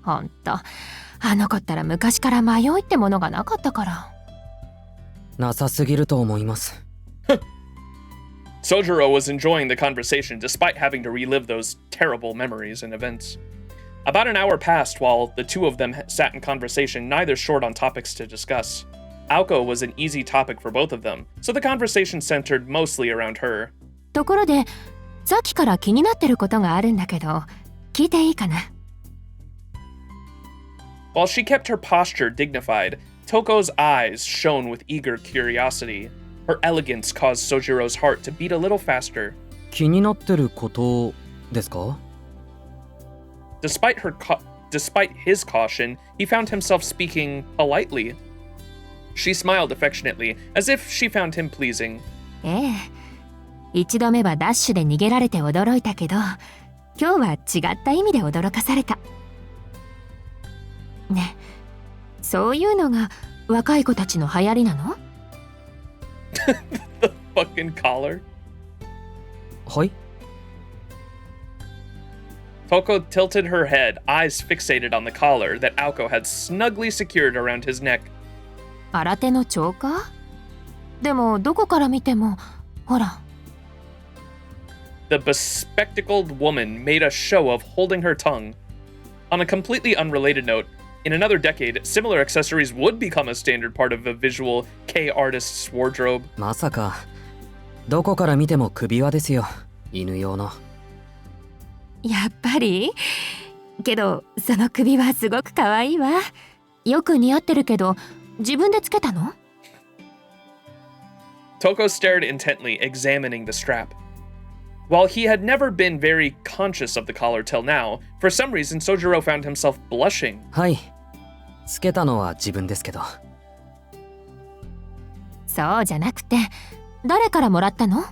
ほんと、あの子ったら昔から迷いってものがなかったから。なさすぎると思います。Soujuurou was enjoying the conversation despite having to relive those terrible memories and events. About an hour passed while the two of them sat in conversation, neither short on topics to discuss. Aoko was an easy topic for both of them, so the conversation centered mostly around her. ところで、さっきから気になってることがあるんだけど、聞いていいかな？ While she kept her posture dignified, Touko's eyes shone with eager curiosity. Her elegance caused Soujurou's heart to beat a little faster. 気になってることですか? Despite his caution, he found himself speaking politely. She smiled affectionately, as if she found him pleasing. ええ。一度目はダッシュで逃げられて驚いたけど、今日は違った意味で驚かされた。ね、そういうのが若い子たちの流行りなの？ The fucking collar. はい。Touko tilted her head, eyes fixated on the collar that Aoko had snugly secured around his neck. 新手のチョーカー？でもどこから見ても、ほら。The bespectacled woman made a show of holding her tongue. On a completely unrelated note, in another decade, similar accessories would become a standard part of a visual K artist's wardrobe. まさかどこから見ても首輪ですよ、犬用の。やっぱり？けどその首輪すごく可愛いわ。よく似合ってるけど、自分でつけたの？ Touko stared intently, examining the strap. While he had never been very conscious of the collar till now, for some reason Soujuurou found himself blushing. はい、つけたのは自分ですけど。そうじゃなくて、誰からもらったの？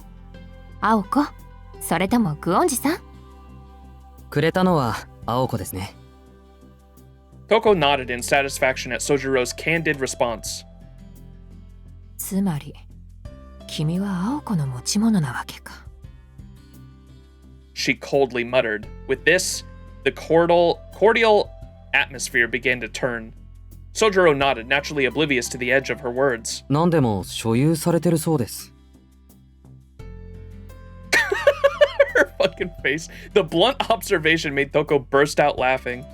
青子？それともクオンジさん？くれたのは青子ですね。Touko nodded in satisfaction at Soujurou's candid response. つまり、君は青子の持ち物なわけか。She coldly muttered. With this, the cordial atmosphere began to turn. Soujuurou nodded, naturally oblivious to the edge of her words. 何でも所有されてるそうです。Her fucking face. The blunt observation made Touko burst out laughing.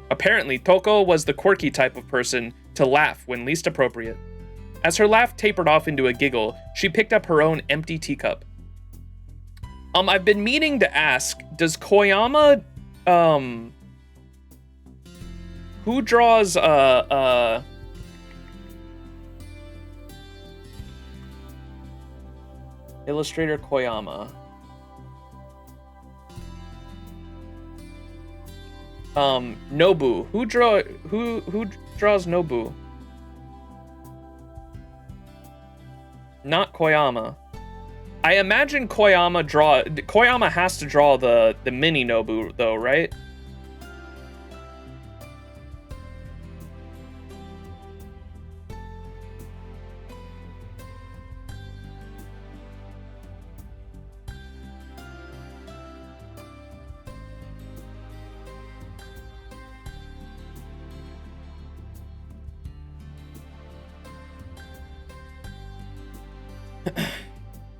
Apparently, Touko was the quirky type of person to laugh when least appropriate. As her laugh tapered off into a giggle, she picked up her own empty teacup. I've been meaning to ask, does Koyama, who draws, illustrator Koyama. Nobu. Who draws Nobu? Not Koyama. I imagine Koyama has to draw the mini Nobu though, right?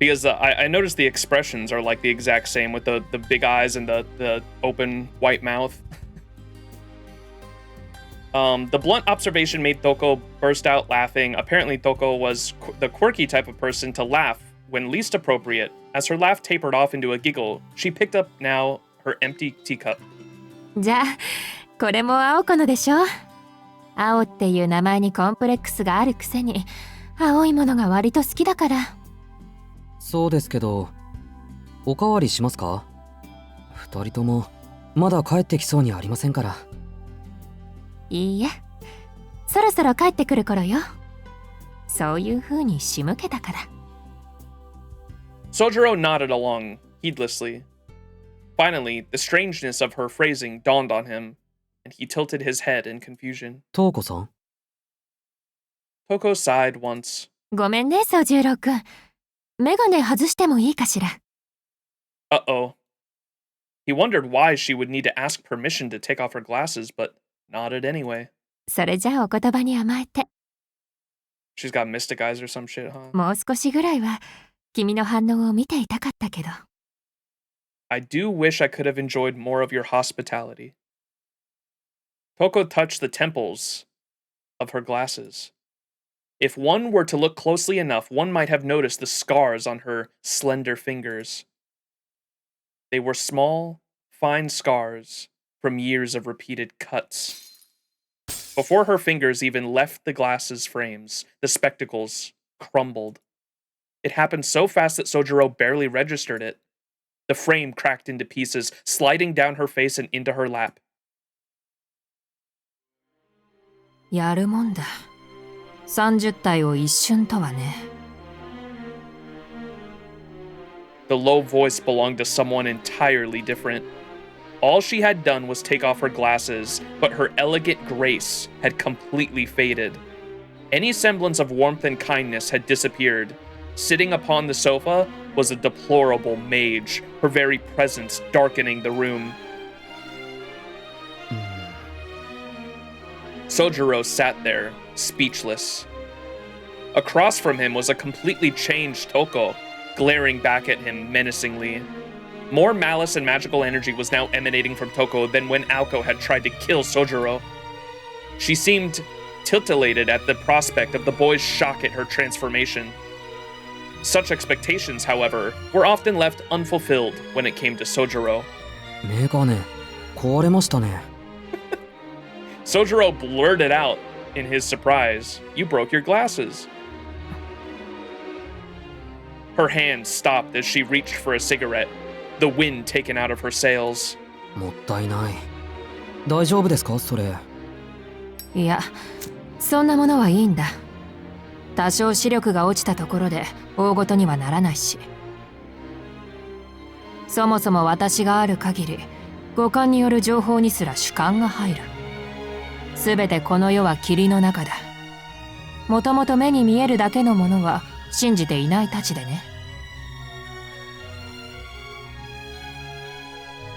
Because I noticed the expressions are like the exact same with the big eyes and the open white mouth. The blunt observation made Touko burst out laughing. Apparently Touko was the quirky type of person to laugh when least appropriate. As her laugh tapered off into a giggle, she picked up now her empty teacup. じゃあ、これも青子のでしょ？青っていう名前にコンプレックスがあるくせに、青いものが割と好きだから。そうですけど、おかわりしますか？二人ともまだ帰ってきそうにありませんから。いいえ、そろそろ帰ってくる頃よ。そういう風に仕向けたから。Soujuurou nodded along, heedlessly. Finally, the strangeness of her phrasing dawned on him, and he tilted his head in confusion. トウコさん？ Touko sighed once. ごめんね、宗十郎くん。メガネ外してもいいかしら。Uh-oh. He wondered why she would need to ask permission to take off her glasses, but nodded anyway. それじゃあお言葉に甘えて。She's got mystic eyes or some shit, huh? もう少しぐらいは君の反応を見ていたかったけど。I do wish I could have enjoyed more of your hospitality. Touko touched the temples of her glasses. If one were to look closely enough, one might have noticed the scars on her slender fingers. They were small, fine scars from years of repeated cuts. Before her fingers even left the glasses frames, the spectacles crumbled. It happened so fast that Soujuurou barely registered it. The frame cracked into pieces, sliding down her face and into her lap. やるもんだ。30体を一瞬とはね。The low voice belonged to someone entirely different. All she had done was take off her glasses, but her elegant grace had completely faded. Any semblance of warmth and kindness had disappeared. Sitting upon the sofa was a deplorable mage, her very presence darkening the room. Soujuurou sat there, speechless. Across from him was a completely changed Touko, glaring back at him menacingly. More malice and magical energy was now emanating from Touko than when Aoko had tried to kill Soujuurou. She seemed titillated at the prospect of the boy's shock at her transformation. Such expectations, however, were often left unfulfilled when it came to Soujuurou. メガネ壊れましたね。Soujuurou blurted out in his surprise, "You broke your glasses." Her hand stopped as she reached for a cigarette, the wind taken out of her sails. もったいない。大丈夫ですかそれ。いや、そんなものはいいんだ。多少視力が落ちたところで大ごとにはならないし。そもそも私がある限り、五感による情報にすら主観が入る。すべてこの世は霧の中だ。もともと目に見えるだけのものは信じていないたちでね。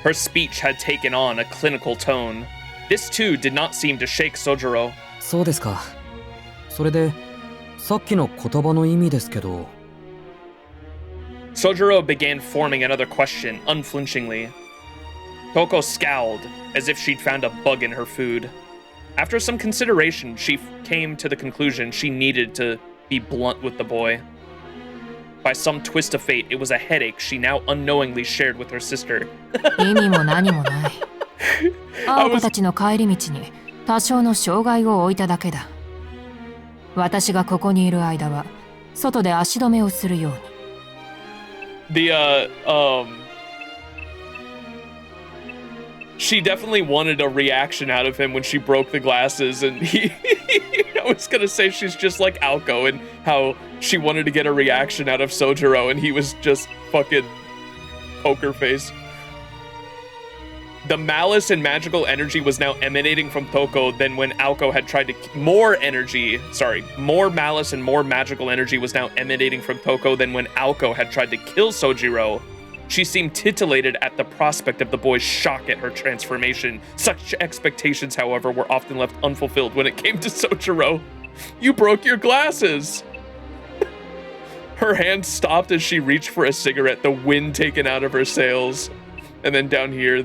Her speech had taken on a clinical tone. This too did not seem to shake Soujuurou. そうですか。それでさっきの言葉の意味ですけど。Soujuurou began forming another question unflinchingly. Touko scowled, as if she'd found a bug in her food. After some consideration, she came to the conclusion she needed to be blunt with the boy. By some twist of fate, it was a headache she now unknowingly shared with her sister. 意味も何もない。青子たちの帰り道に多少の障害を置いただけだ。私がここにいる間は外で足止めをするように。She definitely wanted a reaction out of him when she broke the glasses, and I was gonna say she's just like Aoko and how she wanted to get a reaction out of Soujuurou and he was just fucking poker face. The malice and magical energy was now emanating from Touko than when Aoko had tried to... More malice and more magical energy was now emanating from Touko than when Aoko had tried to kill Soujuurou. She seemed titillated at the prospect of the boy's shock at her transformation. Such expectations, however, were often left unfulfilled when it came to Soujuurou. "You broke your glasses!" Her hand stopped as she reached for a cigarette, the wind taken out of her sails. And then down here,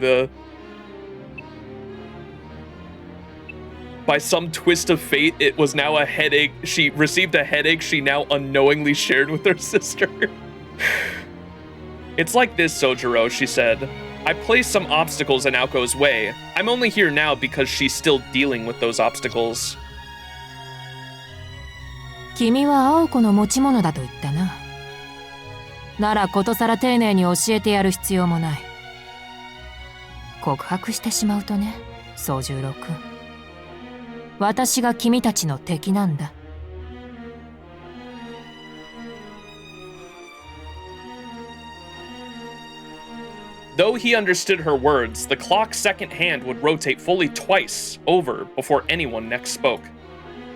By some twist of fate, it was now a headache. She received a headache she now unknowingly shared with her sister. "It's like this, Soujuurou," she said. "I placed some obstacles in Aoko's way. I'm only here now because she's still dealing with those obstacles." 君は青子の持ち物だと言ったな。ならことさら丁寧に教えてやる必要もない。告白してしまうとね、Soujuurou君。私が君たちの敵なんだ。Though he understood her words, the clock's second hand would rotate fully twice over before anyone next spoke.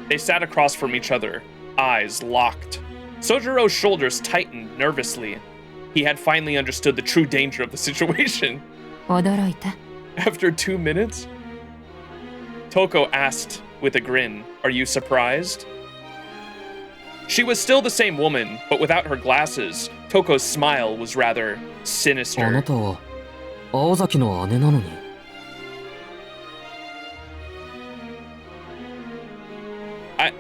They sat across from each other, eyes locked. Soujuurou's shoulders tightened nervously. He had finally understood the true danger of the situation. 驚いた。 After 2 minutes? Touko asked with a grin, "Are you surprised?" She was still the same woman, but without her glasses, Touko's smile was rather あな sinister. たは青崎の姉なのに。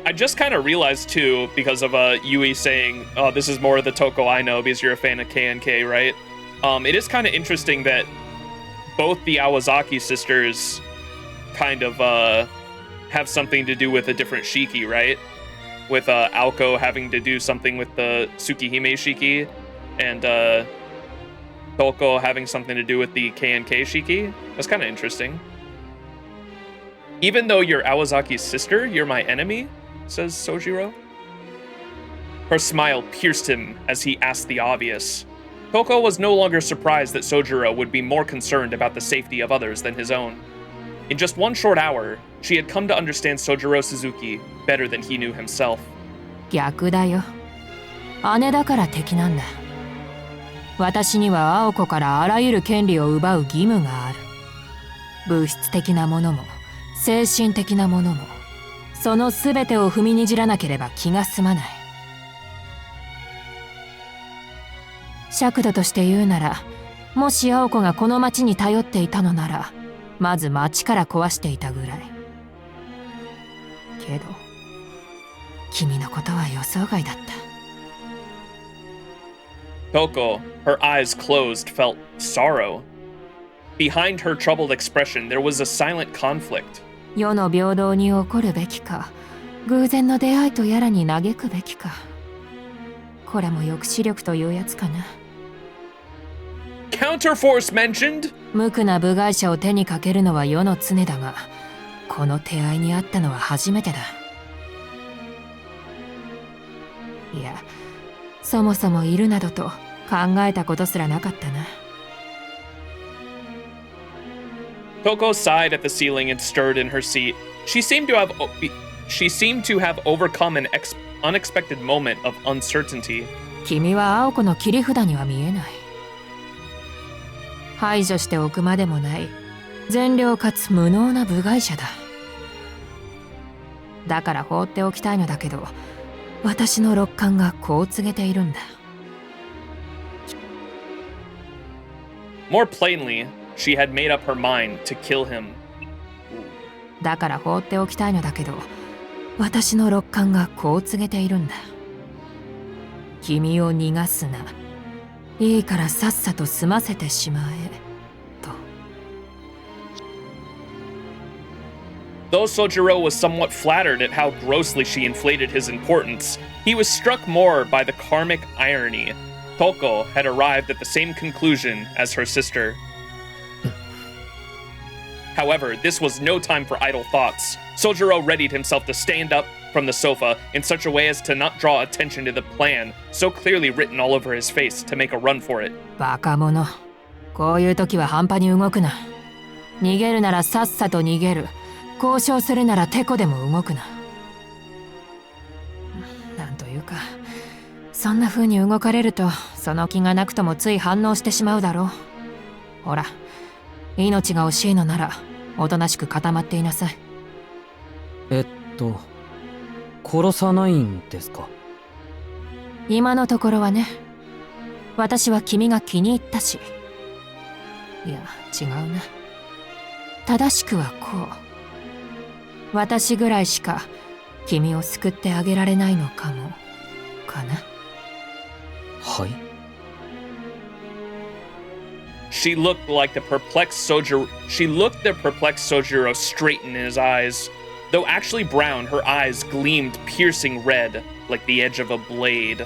I just kind of realized too, because of Yui saying, "Oh, this is more of the Touko I know because you're a fan of K&K, right?" It is kind of interesting that both the Aozaki sisters kind of have something to do with a different Shiki, right? With Aoko having to do something with the Tsukihime Shiki, and Touko having something to do with the K&K Shiki. That's kind of interesting. "Even though you're Aozaki's sister, you're my enemy?" says Soujuurou. Her smile pierced him as he asked the obvious. Touko was no longer surprised that Soujuurou would be more concerned about the safety of others than his own. In just one short hour, she had come to understand Soujuurou Shizuki better than he knew himself. 逆だよ。姉だから敵なんだ。私には青子からあらゆる権利を奪う義務がある。物質的なものも精神的なものも、その全てを踏みにじらなければ気が済まない。尺度として言うなら、もし青子がこの町に頼っていたのなら、まず町から壊していたぐらい。けど君のことは予想外だった。Touko, her eyes closed, felt sorrow. Behind her troubled expression, there was a silent conflict. 世の平等に起こるべきか、偶然の出会いとやらに嘆くべきか。これも抑止力というやつかな。Counterforce mentioned? 無垢な部外者を手にかけるのは世の常だが、この手合いにあったのは初めてだ。いや、そもそもいるなどと考えたことすらなかったな。Touko sighed at the ceiling and stirred in her seat. She seemed to have overcome an unexpected moment of uncertainty. 君は青子の切り札には見えない。排除しておくまでもない善良かつ無能な部外者だ。だから放っておきたいのだけど、私の六感がこう告げているんだ。More plainly, she had made up her mind to kill him. だから放っておきたいのだけど、私の六感がこう告げているんだ。君を逃がすな。いいからさっさと済ませてしまえ。と。Though Soujuurou was somewhat flattered at how grossly she inflated his importance, he was struck more by the karmic irony. Touko had arrived at the same conclusion as her sister. However, this was no time for idle thoughts. Soujuurou readied himself to stand up from the sofa in such a way as to not draw attention to the plan, so clearly written all over his face, to make a run for it. バカ者。こういう時は半端に動くな。逃げるならさっさと逃げる。交渉するならテコでも動くな。なんというか、そんな風に動かれると、その気がなくともつい反応してしまうだろう。ほら、命が惜しいのなら、おとなしく固まっていなさい。殺さないんですか？今のところはね。私は君が気に入ったし。いや、違うな。正しくはこう。私ぐらいしか君を救ってあげられないのかも、かな。はい。She looked the perplexed Soujuurou straight in his eyes. Though actually brown, her eyes gleamed piercing red, like the edge of a blade.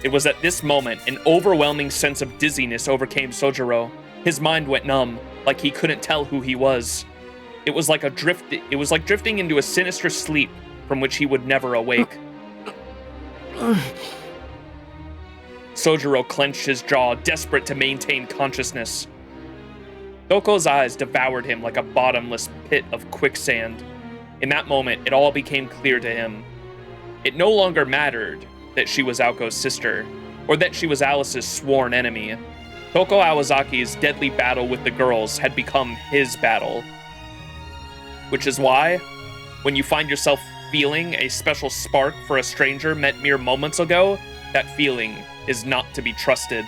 It was at this moment an overwhelming sense of dizziness overcame Soujuurou. His mind went numb, like he couldn't tell who he was. It was like drifting into a sinister sleep from which he would never awake. Soujuurou clenched his jaw, desperate to maintain consciousness. Touko's eyes devoured him like a bottomless pit of quicksand. In that moment, it all became clear to him. It no longer mattered that she was Aoko's sister, or that she was Alice's sworn enemy. Aoko Aozaki's deadly battle with the girls had become his battle. Which is why, when you find yourself feeling a special spark for a stranger met mere moments ago, that feeling is not to be trusted.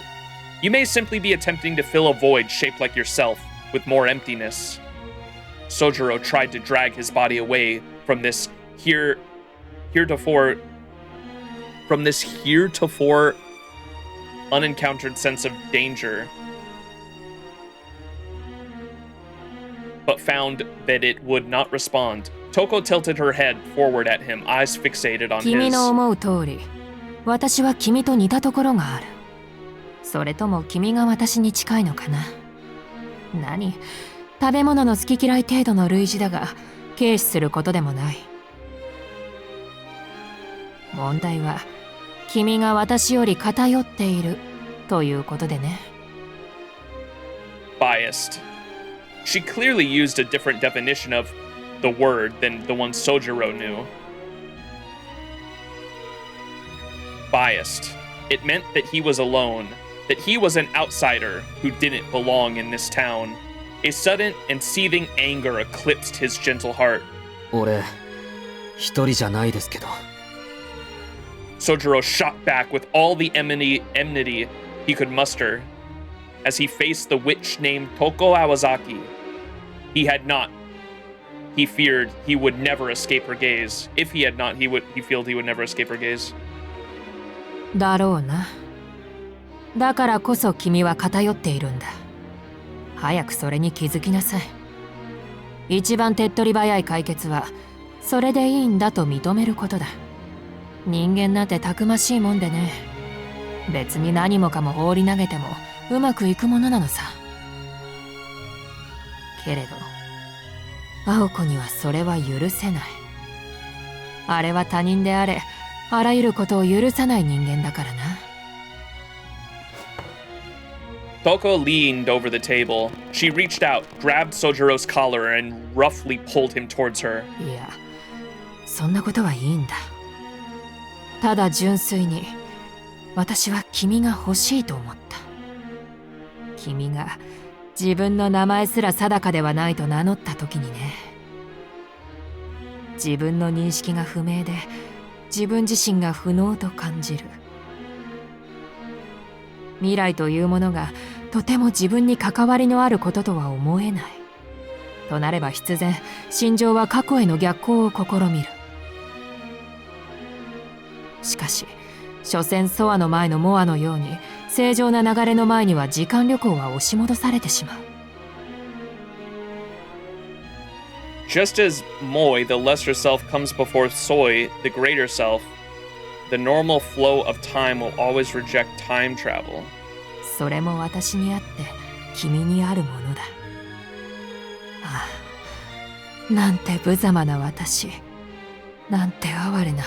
You may simply be attempting to fill a void shaped like yourself, with more emptiness. Soujuurou tried to drag his body away from this heretofore unencountered sense of danger, but found that it would not respond. Touko tilted her head forward at him, eyes fixated on 君 his. の思う通り、私は君と似たところがある。それとも君が私に近いのかな。何？食べ物の好き嫌い程度の類似だが、軽視することでもない。問題は、君が私より偏っているということでね。Biased. She clearly used a different definition of the word than the one Soujuurou knew. Biased. It meant that he was alone, that he was an outsider who didn't belong in this town. A sudden and seething anger eclipsed his gentle heart. 俺、一人じゃないですけど。Soujuurou shot back with all the enmity he could muster as he faced the witch named Aoko Aozaki. He had not. He feared he would never escape her gaze. If he had not, he feared he would never escape her gaze. だろうな。だからこそ君は偏っているんだ。早くそれに気づきなさい。一番手っ取り早い解決は、それでいいんだと認めることだ。人間なんてたくましいもんでね。別に何もかも放り投げてもうまくいくものなのさ。けれど、青子にはそれは許せない。あれは他人であれ、あらゆることを許さない人間だからな。Touko leaned over the table. She reached out, grabbed Soujurou's collar, and roughly pulled him towards her. いや、そんなことはいいんだ。ただ純粋に、私は君が欲しいと思った。君が自分の名前すら定かではないと名乗った時にね。自分の認識が不明で、自分自身が不能と感じる。未来というものがとても自分に関わりのあることとは思えない。となれば必然、心情は過去への逆行を試みる。しかし、所詮ソアの前のモアのように、正常な流れの前には時間旅行は押し戻されてしまう。Just as Moi, the lesser self, comes before Soi, the greater self, the normal flow of time will always reject time travel. それも私にあって君にあるものだ。ああ、なんて無様な私、なんて哀れな。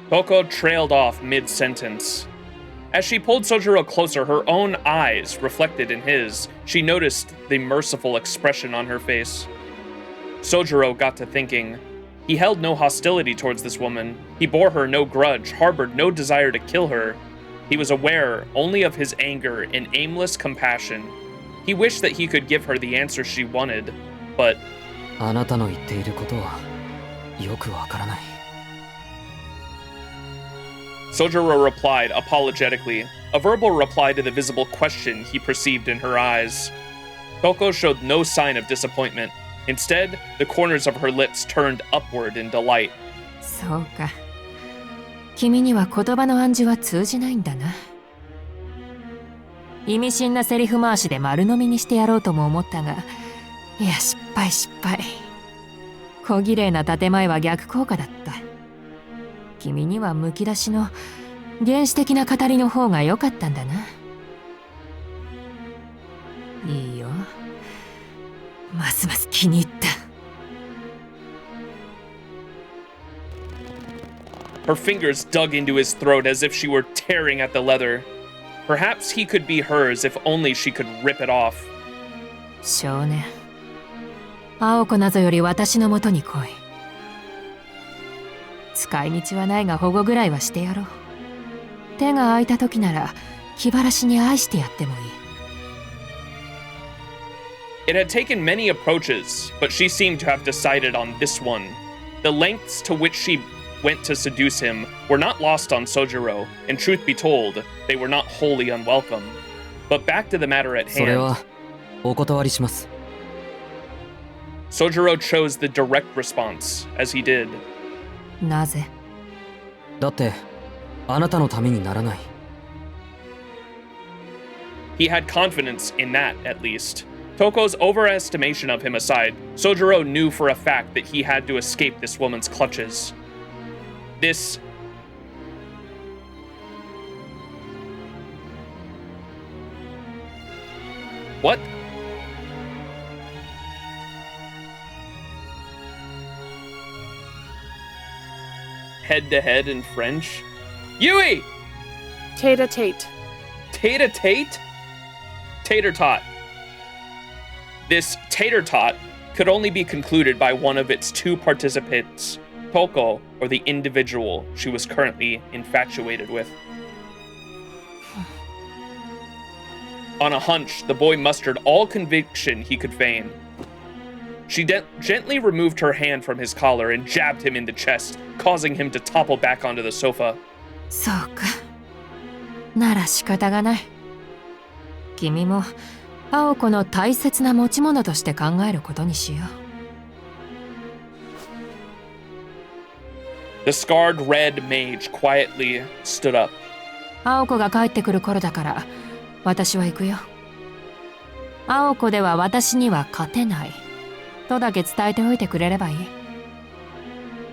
Touko trailed off mid-sentence. As she pulled Soujuurou closer, her own eyes reflected in his. She noticed the merciful expression on her face. Soujuurou got to thinking. He held no hostility towards this woman. He bore her no grudge, harbored no desire to kill her. He was aware only of his anger and aimless compassion. He wished that he could give her the answer she wanted, but... あなたの言っていることはよくわからない。Soujuurou replied apologetically, a verbal reply to the visible question he perceived in her eyes. Touko showed no sign of disappointment. Instead, the corners of her lips turned upward in delight. そうか。君には言葉の暗示は通じないんだな。意味深なセリフ回しで丸飲みにしてやろうとも思ったが、いや失敗。小綺麗な建前は逆効果だった。君にはむき出しの原始的な語りの方が良かったんだな。いいよ。ますます気に入った。Her fingers dug into his throat as if she were tearing at the leather. Perhaps he could be hers if only she could rip it off. 少年、青子なぞより私のもとに来い。使い道はないが保護ぐらいはしてやろう。手が空いた時なら気晴らしに愛してやってもいい。It had taken many approaches, but she seemed to have decided on this one. The lengths to which she went to seduce him were not lost on Soujuurou, and truth be told, they were not wholly unwelcome. But back to the matter at それ hand. はお断りします。Soujuurou chose the direct response, as he did. なぜ？だってあなたのためにならない。He had confidence in that, at least. Touko's overestimation of him aside, Soujuurou knew for a fact that he had to escape this woman's clutches. This... What? Head-to-head in French? Yui! Tete-a-tete. Tete-a-tete? Tater-tot. This tater-tot could only be concluded by one of its two participants, Touko, or the individual she was currently infatuated with. On a hunch, the boy mustered all conviction he could feign. She gently removed her hand from his collar and jabbed him in the chest, causing him to topple back onto the sofa. そうか。なら仕方がない。君も青子の大切な持ち物として考えることにしよう。 The scarred red mage quietly stood up. 青子が帰ってくる頃だから私は行くよ。青子では私には勝てないとだけ伝えておいてくれればいい。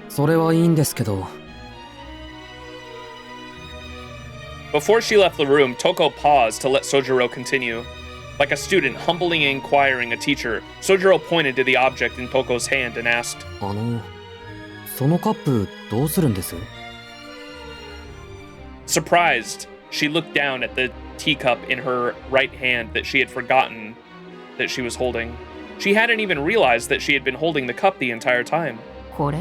それはいいんですけど。Before she left the room, Touko paused to let Soujuurou continue. Like a student humbly inquiring a teacher, Soujuurou pointed to the object in Touko's hand and asked, そのカップどうするんです？ Surprised, she looked down at the teacup in her right hand that she had forgotten that she was holding. She hadn't even realized that she had been holding the cup the entire time. これ？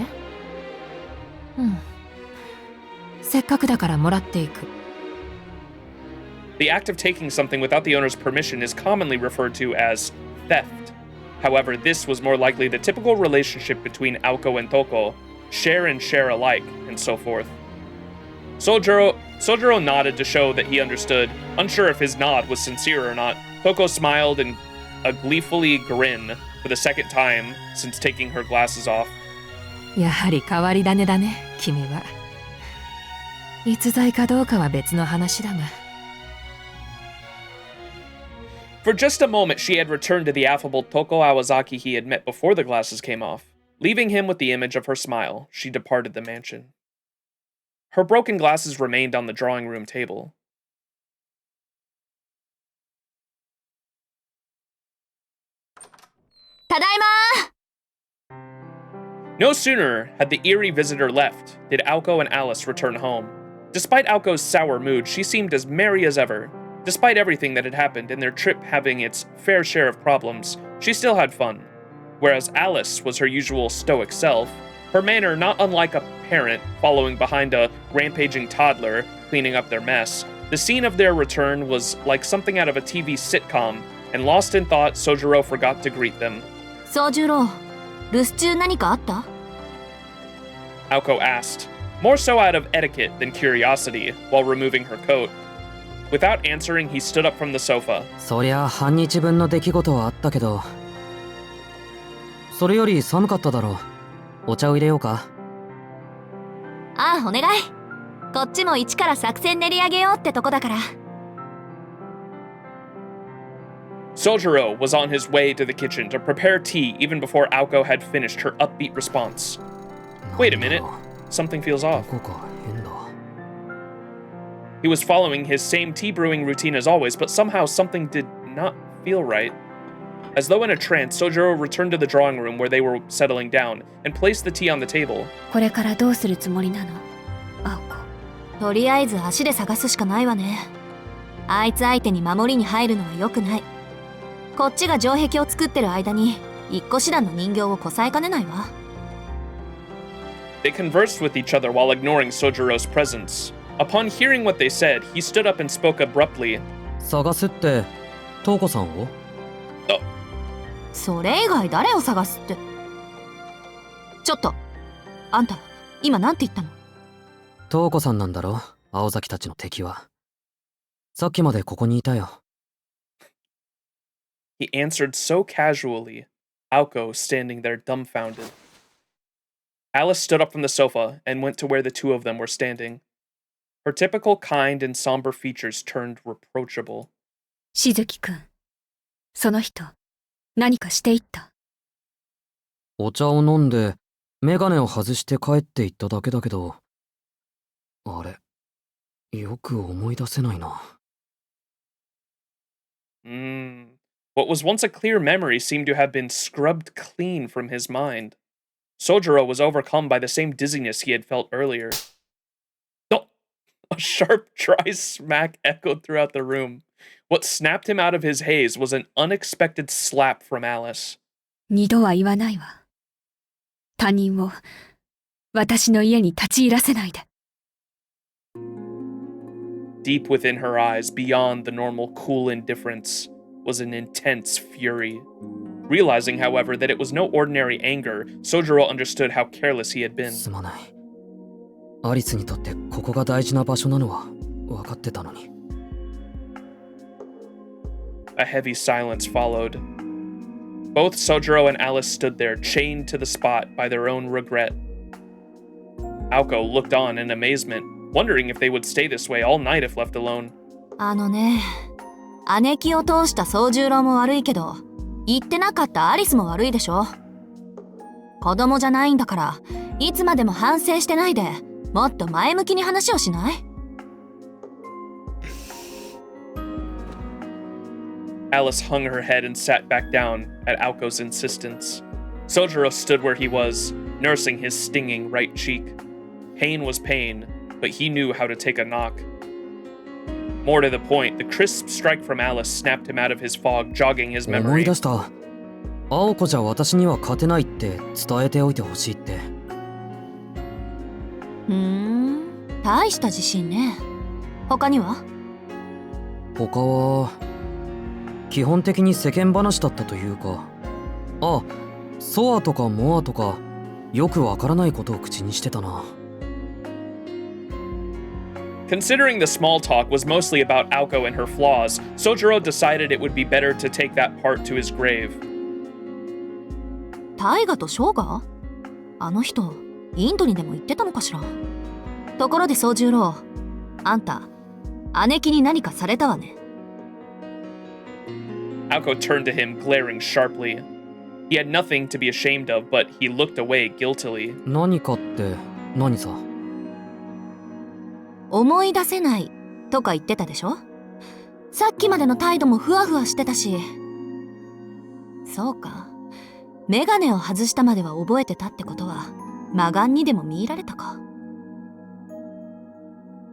せっかくだからもらっていく。The act of taking something without the owner's permission is commonly referred to as theft. However, this was more likely the typical relationship between Aoko and Touko, share and share alike, and so forth. Soujuurou nodded to show that he understood, unsure if his nod was sincere or not. Touko smiled and a gleefully grin for the second time since taking her glasses off. やはり変わり種だね、君は。逸材かどうかは別の話だが。For just a moment, she had returned to the affable Aoko Aozaki he had met before the glasses came off. Leaving him with the image of her smile, she departed the mansion. Her broken glasses remained on the drawing room table. Tadaima! No sooner had the eerie visitor left did Aoko and Alice return home. Despite Aoko's sour mood, she seemed as merry as ever. Despite everything that had happened and their trip having its fair share of problems, she still had fun. Whereas Alice was her usual stoic self, her manner not unlike a parent following behind a rampaging toddler cleaning up their mess, the scene of their return was like something out of a TV sitcom, and lost in thought, Soujuurou forgot to greet them. Soujuurou, 留守中何かあった? Aoko asked, more so out of etiquette than curiosity, while removing her coat. Without answering, he stood up from the sofa. そりゃ半日分の出来事はあったけど、それより寒かっただろう。お茶を入れようか？ああ、お願い。こっちも一から作戦練り上げようってとこだから。Soujuurou was on his way to the kitchen to prepare tea even before Aoko had finished her upbeat response. Wait a minute. Something feels off. He was following his same tea brewing routine as always, but somehow something did not feel right. As though in a trance, Soujuurou returned to the drawing room where they were settling down and placed the tea on the table. これからどうするつもりなの？青子。とりあえず足で探すしかないわね。あいつ相手に守りに入るのは良くない。こっちが城壁を作ってる間に一個師団の人形をこさえかねないわ。They conversed with each other while ignoring Soujurou's presence. Upon hearing what they said, he stood up and spoke abruptly. 探すって、トウコさんを？それ以外誰を探すって。ちょっと、あんた、今なんて言ったの？トウコさんなんだろ、青崎たちの敵は。さっきまでここにいたよ。He answered so casually, Aoko standing there dumbfounded. Alice stood up from the sofa and went to where the two of them were standing. Her typical kind and somber features turned reproachable. しずきくん、その人、何かしていった？お茶を飲んで、メガネを外して帰っていっただけだけど、あれ、よく思い出せないな。What was once a clear memory seemed to have been scrubbed clean from his mind. Soujuurou was overcome by the same dizziness he had felt earlier. A sharp, dry smack echoed throughout the room. What snapped him out of his haze was an unexpected slap from Alice. 二度は言わないわ。他人を私の家に立ち入らせないで。Deep within her eyes, beyond the normal cool indifference, was an intense fury. Realizing, however, that it was no ordinary anger, Soujuurou understood how careless he had been. すまない。アリスにとってここが大事な場所なのは分かってたのに。A heavy silence followed. Both Soujuurou and Alice stood there, chained to the spot by their own regret. Aoko looked on in amazement, wondering if they would stay this way all night if left alone. 姉貴を通した宗十郎も悪いけど、言ってなかったアリスも悪いでしょ。子供じゃないんだから、いつまでも反省してないで、もっと前向きに話をしない？ Alice hung her head and sat back down at Aoko's insistence. Soujuurou stood where he was, nursing his stinging right cheek. Pain was pain, but he knew how to take a knock. More to the point, the crisp strike from Alice snapped him out of his fog, jogging his 思い memory. 出した。青子じゃ私には勝てないって伝えておいてほしいって。大した自信ね。他には？他は基本的に世間話だったというか、ソアとかモアとかよくわからないことを口にしてたな。Considering the small talk was mostly about Aoko and her flaws, Soujuurou decided it would be better to take that part to his grave. 大河とショウガ？あの人、インドにでも行ってたのかしら。ところで宗十郎、あんた、姉貴に何かされたわね。Aoko turned to him, glaring sharply. He had nothing to be ashamed of, but he looked away guiltily. 何かって何さ？思い出せないとか言ってたでしょ？さっきまでの態度もふわふわしてたし。そうか。メガネを外したまでは覚えてたってことは、魔眼にでも見入られたか。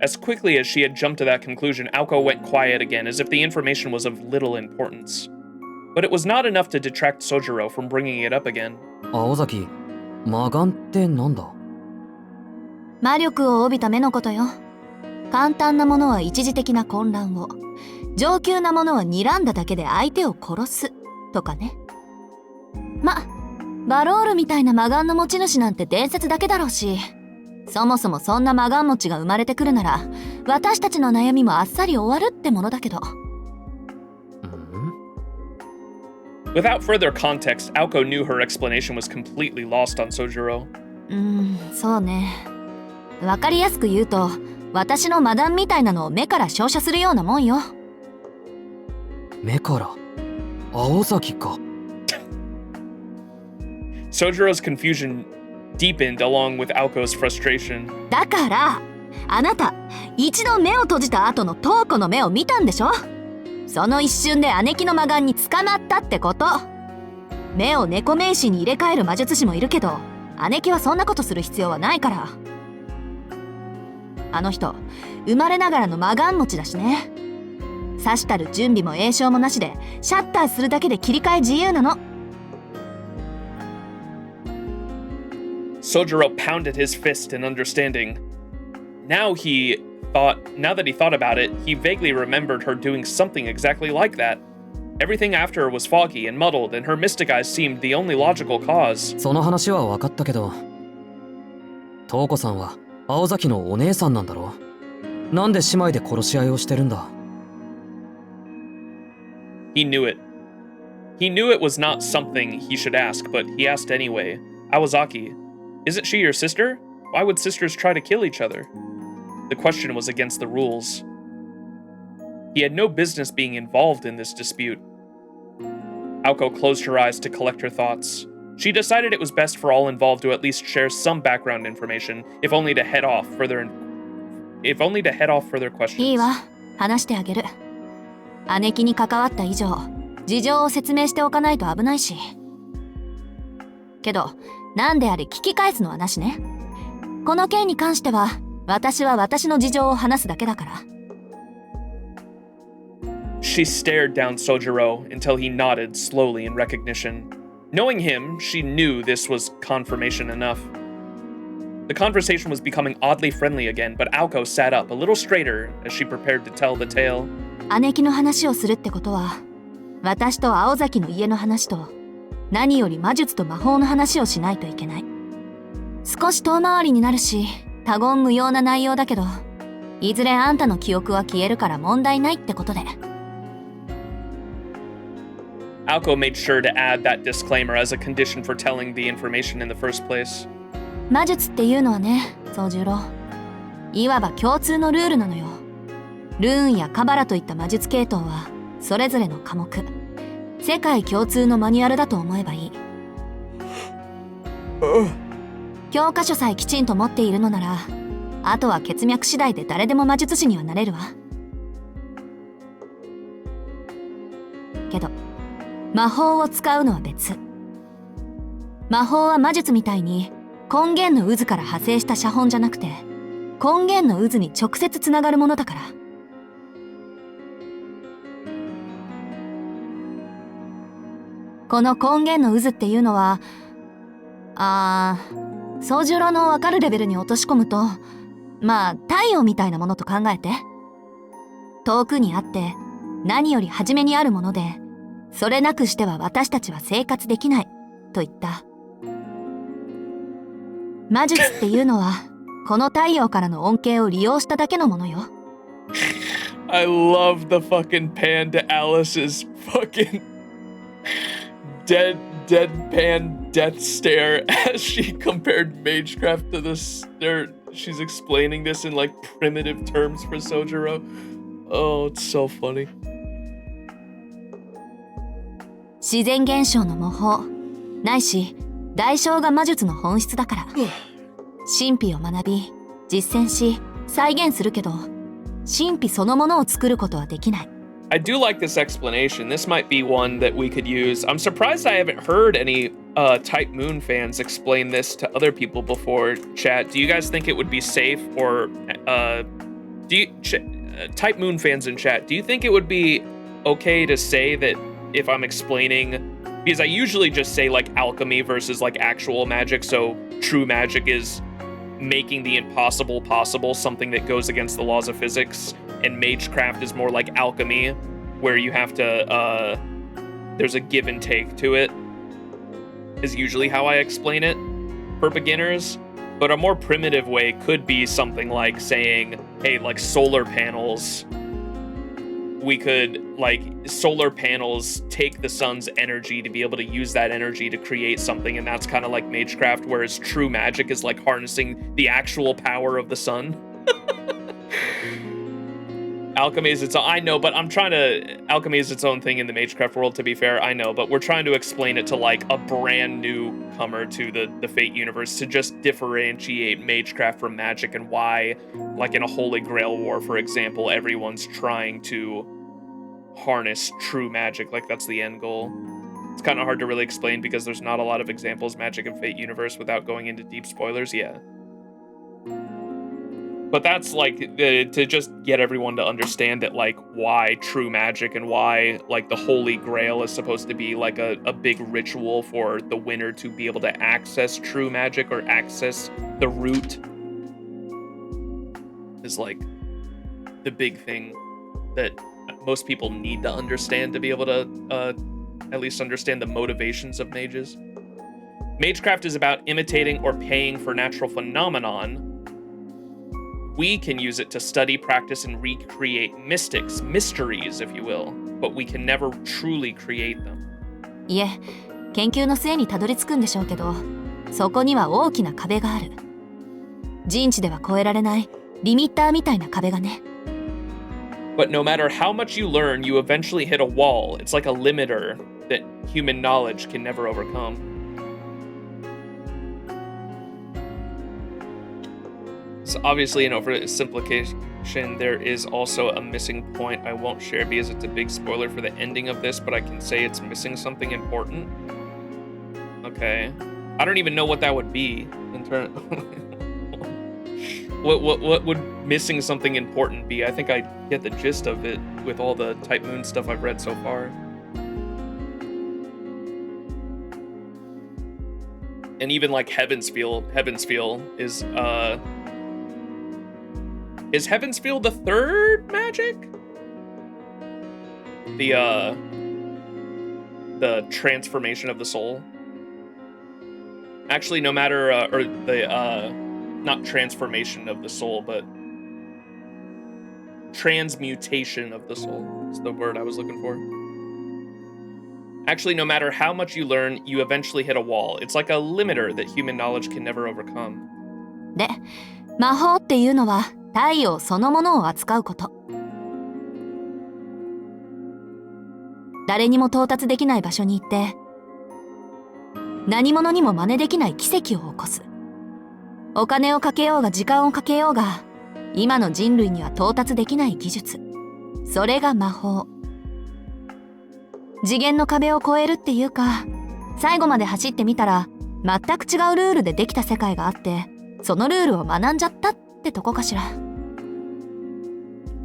As quickly as she had jumped to that conclusion, Aoko went quiet again, as if the information was of little importance. But it was not enough to detract Soujuurou from bringing it up again. 青崎、魔眼ってなんだ？魔力を帯びた目のことよ。簡単なものは一時的な混乱を、上級なものは睨んだだけで相手を殺すとかね。バロールみたいな魔眼の持ち主なんて伝説だけだろうし、そもそもそんな魔眼持ちが生まれてくるなら、私たちの悩みもあっさり終わるってものだけど。Without further context, Aoko knew her explanation was completely lost on Soujuurou. そうね。わかりやすく言うと、私の魔弾みたいなのを目から照射するようなもんよ。目から？青崎か。Soujurou's confusion deepened along with Aoko's frustration. だから、あなた、一度目を閉じた後のトウコの目を見たんでしょ？その一瞬で姉貴の魔眼に捕まったってこと。目を猫名詞に入れ替える魔術師もいるけど、姉貴はそんなことする必要はないから。あの人、生まれながらの魔眼持ちだしね。さしたる準備も栄唱もなしで、シャッターするだけで切り替え自由なの。Soujuurou pounded his fist in understanding. Now that he thought about it, he vaguely remembered her doing something exactly like that. Everything after her was foggy and muddled, and her mystic eyes seemed the only logical cause. その話は分かったけど、トウコさんは青崎のお姉さんなんだろ？なんで姉妹で殺し合いをしてるんだ？ He knew it. He knew it was not something he should ask, but he asked anyway. Aozaki, isn't she your sister? Why would sisters try to kill each other? The question was against the rules. He had no business being involved in this dispute. Aoko closed her eyes to collect her thoughts. She decided it was best for all involved to at least share some background information, if only to head off further questions. いいわ、話してあげる。姉貴に関わった以上、事情を説明しておかないと危ないし。けど、なんであれ聞き返すのはなしね。この件に関しては、私は私の事情を話すだけだから。She stared down Soujuurou until he nodded slowly in recognition. Knowing him, she knew this was confirmation enough. The conversation was becoming oddly friendly again, but Aoko sat up a little straighter as she prepared to tell the tale. 姉貴の話をするってことは、私と青崎の家の話と何より魔術と魔法の話をしないといけない。少し遠回りになるし他言無用な内容だけど、いずれあんたの記憶は消えるから問題ないってことで。Aoko made sure to add that disclaimer as a condition for telling the information in the first place. 魔術っていうのはね、宗十郎、いわば共通のルールなのよ。ルーンやカバラといった魔術系統はそれぞれの科目、世界共通のマニュアルだと思えばいい。教科書さえきちんと持っているのなら、あとは血脈次第で誰でも魔術師にはなれるわ。けど魔法を使うのは別。魔法は魔術みたいに根源の渦から派生した写本じゃなくて、根源の渦に直接つながるものだから。この根源の渦っていうのは、宗十郎の分かるレベルに落とし込むと、まあ太陽みたいなものと考えて。遠くにあって何より初めにあるもので、それなくしては私たちは生活できないと言った。魔術っていうのはこの太陽からの恩恵を利用しただけのものよ。I love the fucking pan to Alice's fucking deadpan death stare as she compared Magecraft to this. She's explaining this in like primitive terms for Soujuurou. Oh, it's so funny. 自然現象の模倣ないし代償が魔術の本質だから。神秘を学び実践し再現するけど、神秘そのものを作ることはできない。I do like this explanation. This might be one that we could use. I'm surprised I haven't heard any Type Moon fans explain this to other people before. Chat, do you guys think it would be safe, or Type Moon fans in chat, do you think it would be okay to say that if I'm explaining, because I usually just say like alchemy versus like actual magic, so true magic is making the impossible possible, something that goes against the laws of physics, and magecraft is more like alchemy, where you have to, there's a give and take to it, is usually how I explain it for beginners. But a more primitive way could be something like saying, hey, like solar panels, we could, like, solar panels take the sun's energy to be able to use that energy to create something, and that's kind of like magecraft, whereas true magic is like harnessing the actual power of the sun. Alchemy is its own, I know, but alchemy is its own thing in the magecraft world, to be fair, I know, but we're trying to explain it to like a brand newcomer to the Fate universe, to just differentiate magecraft from magic, and why, like in a Holy Grail war, for example, everyone's trying to harness true magic, like that's the end goal. It's kind of hard to really explain because there's not a lot of examples magic in Fate universe without going into deep spoilers, yeah. But that's like to just get everyone to understand that, like, why true magic and why like the Holy Grail is supposed to be like a big ritual for the winner to be able to access true magic or access the root, is like the big thing that most people need to understand to be able to at least understand the motivations of mages. Magecraft is about imitating or paying for natural phenomenon. We can use it to study, practice, and recreate mysteries, if you will, but we can never truly create them. いえ、研究の末にたどり着くんでしょうけど、そこには大きな壁がある。人知では越えられないリミッターみたいな壁がね。But no matter how much you learn, you eventually hit a wall. It's like a limiter that human knowledge can never overcome. So obviously, in oversimplification, there is also a missing point I won't share because it's a big spoiler for the ending of this, but I can say it's missing something important. Okay. I don't even know what that would be in turn. What would missing something important be? I think I get the gist of it with all the Type Moon stuff I've read so far. And even like Heaven's Feel is Heaven's Feel the third magic? The the transformation of the soul. Actually, no matter or the not transformation of the soul, but transmutation of the soul is the word I was looking for. Actually, no matter how much you learn, you eventually hit a wall. It's like a limiter that human knowledge can never overcome. で、魔法っていうのは太陽そのものを扱うこと。誰にも到達できない場所に行って、何者にも真似できない奇跡を起こす。お金をかけようが時間をかけようが、今の人類には到達できない技術。それが魔法。次元の壁を越えるっていうか、最後まで走ってみたら全く違うルールでできた世界があって、そのルールを学んじゃったってとこかしら。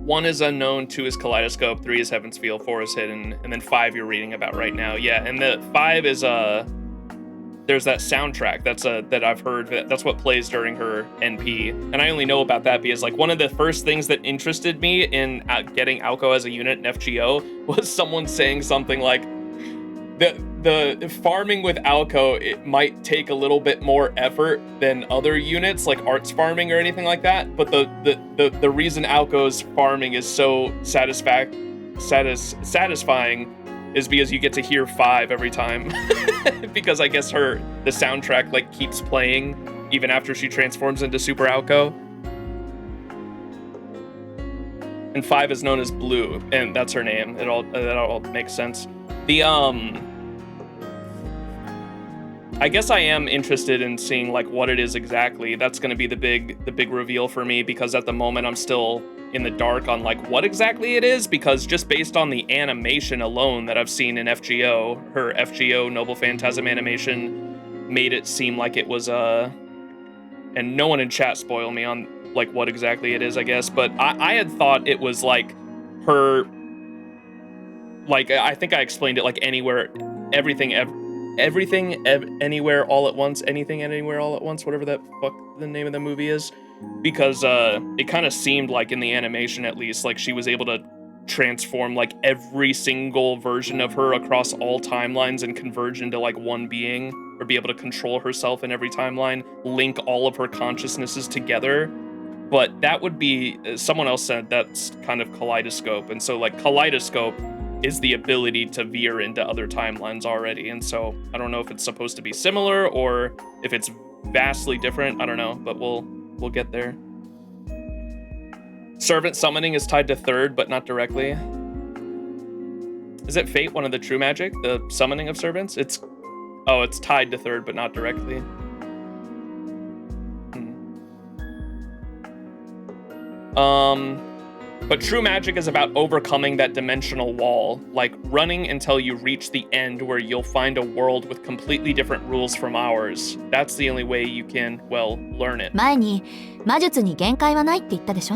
1 is unknown, 2 is kaleidoscope, 3 is heaven's feel, 4 is hidden, and then 5 you're reading about right now. Yeah, and the 5 is there's that soundtrack that I've heard, that's what plays during her NP, and I only know about that because like one of the first things that interested me in getting Aoko as a unit in FGO was someone saying something like the farming with Aoko, it might take a little bit more effort than other units like arts farming or anything like that, but the reason Aoko's farming is so satisfying is because you get to hear 5 every time. Because I guess the soundtrack like keeps playing even after she transforms into Super Aoko. And 5 is known as Blue, and that's her name. That all makes sense. The I guess I am interested in seeing like what it is exactly. That's going to be the big reveal for me, because at the moment I'm still in the dark on like what exactly it is, because just based on the animation alone that I've seen in FGO, her FGO Noble Phantasm animation made it seem like it was and no one in chat spoil me on like what exactly it is, I guess, but I had thought it was like her, like I think I explained it like anywhere, everything anywhere all at once, anything anywhere all at once, whatever that fuck the name of the movie is, because it kind of seemed like in the animation at least like she was able to transform like every single version of her across all timelines and converge into like one being, or be able to control herself in every timeline, link all of her consciousnesses together. But that would be, someone else said that's kind of kaleidoscope, and so like kaleidoscope is the ability to veer into other timelines already, and so I don't know if it's supposed to be similar or if it's vastly different. I don't know, but we'll get there. Servant summoning is tied to 3rd, but not directly. Is it Fate, one of the true magic, the summoning of servants? It's tied to 3rd, but not directly. But true magic is about overcoming that dimensional wall, like running until you reach the end where you'll find a world with completely different rules from ours. That's the only way you can, well, learn it. 前に魔術に限界はないって言ったでしょ。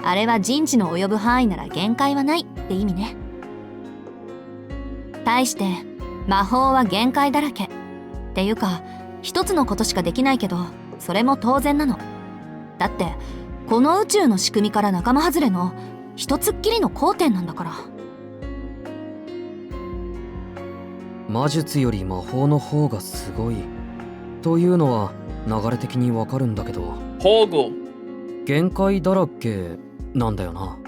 あれは人知の及ぶ範囲なら限界はないって意味ね。対して魔法は限界だらけっていうか、一つのことしかできないけど、それも当然なの。だってこの宇宙の仕組みから仲間外れの一つっきりの交点なんだから。魔術より魔法の方がすごいというのは流れ的にわかるんだけど、限界だらけなんだよな。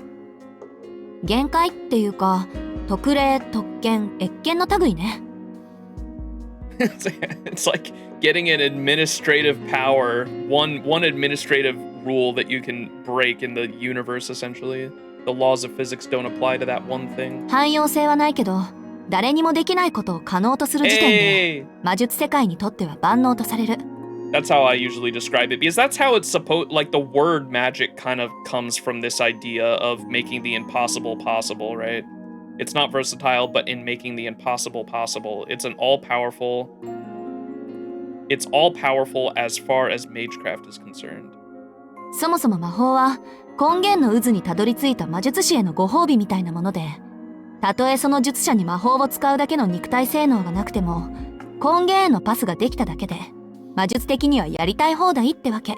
限界っていうか、特例、特権、越権の類ね。It's like getting an administrative power, one administrative rule that you can break in the universe, essentially. The laws of physics don't apply to that one thing. 汎用性はないけど、誰にもできないことを可能とする時点で、魔術世界にとっては万能とされる。That's how I usually describe it, because that's how it's supposed, like the word magic kind of comes from this idea of making the impossible possible, right? It's not versatile, but in making the impossible possible. It's all-powerful as far as magecraft is concerned. そもそも魔法は根源の渦にたどり着いた魔術師へのご褒美みたいなもので、たとえその術者に魔法を使うだけの肉体性能がなくても、根源へのパスができただけで、魔術的にはやりたい放題ってわけ。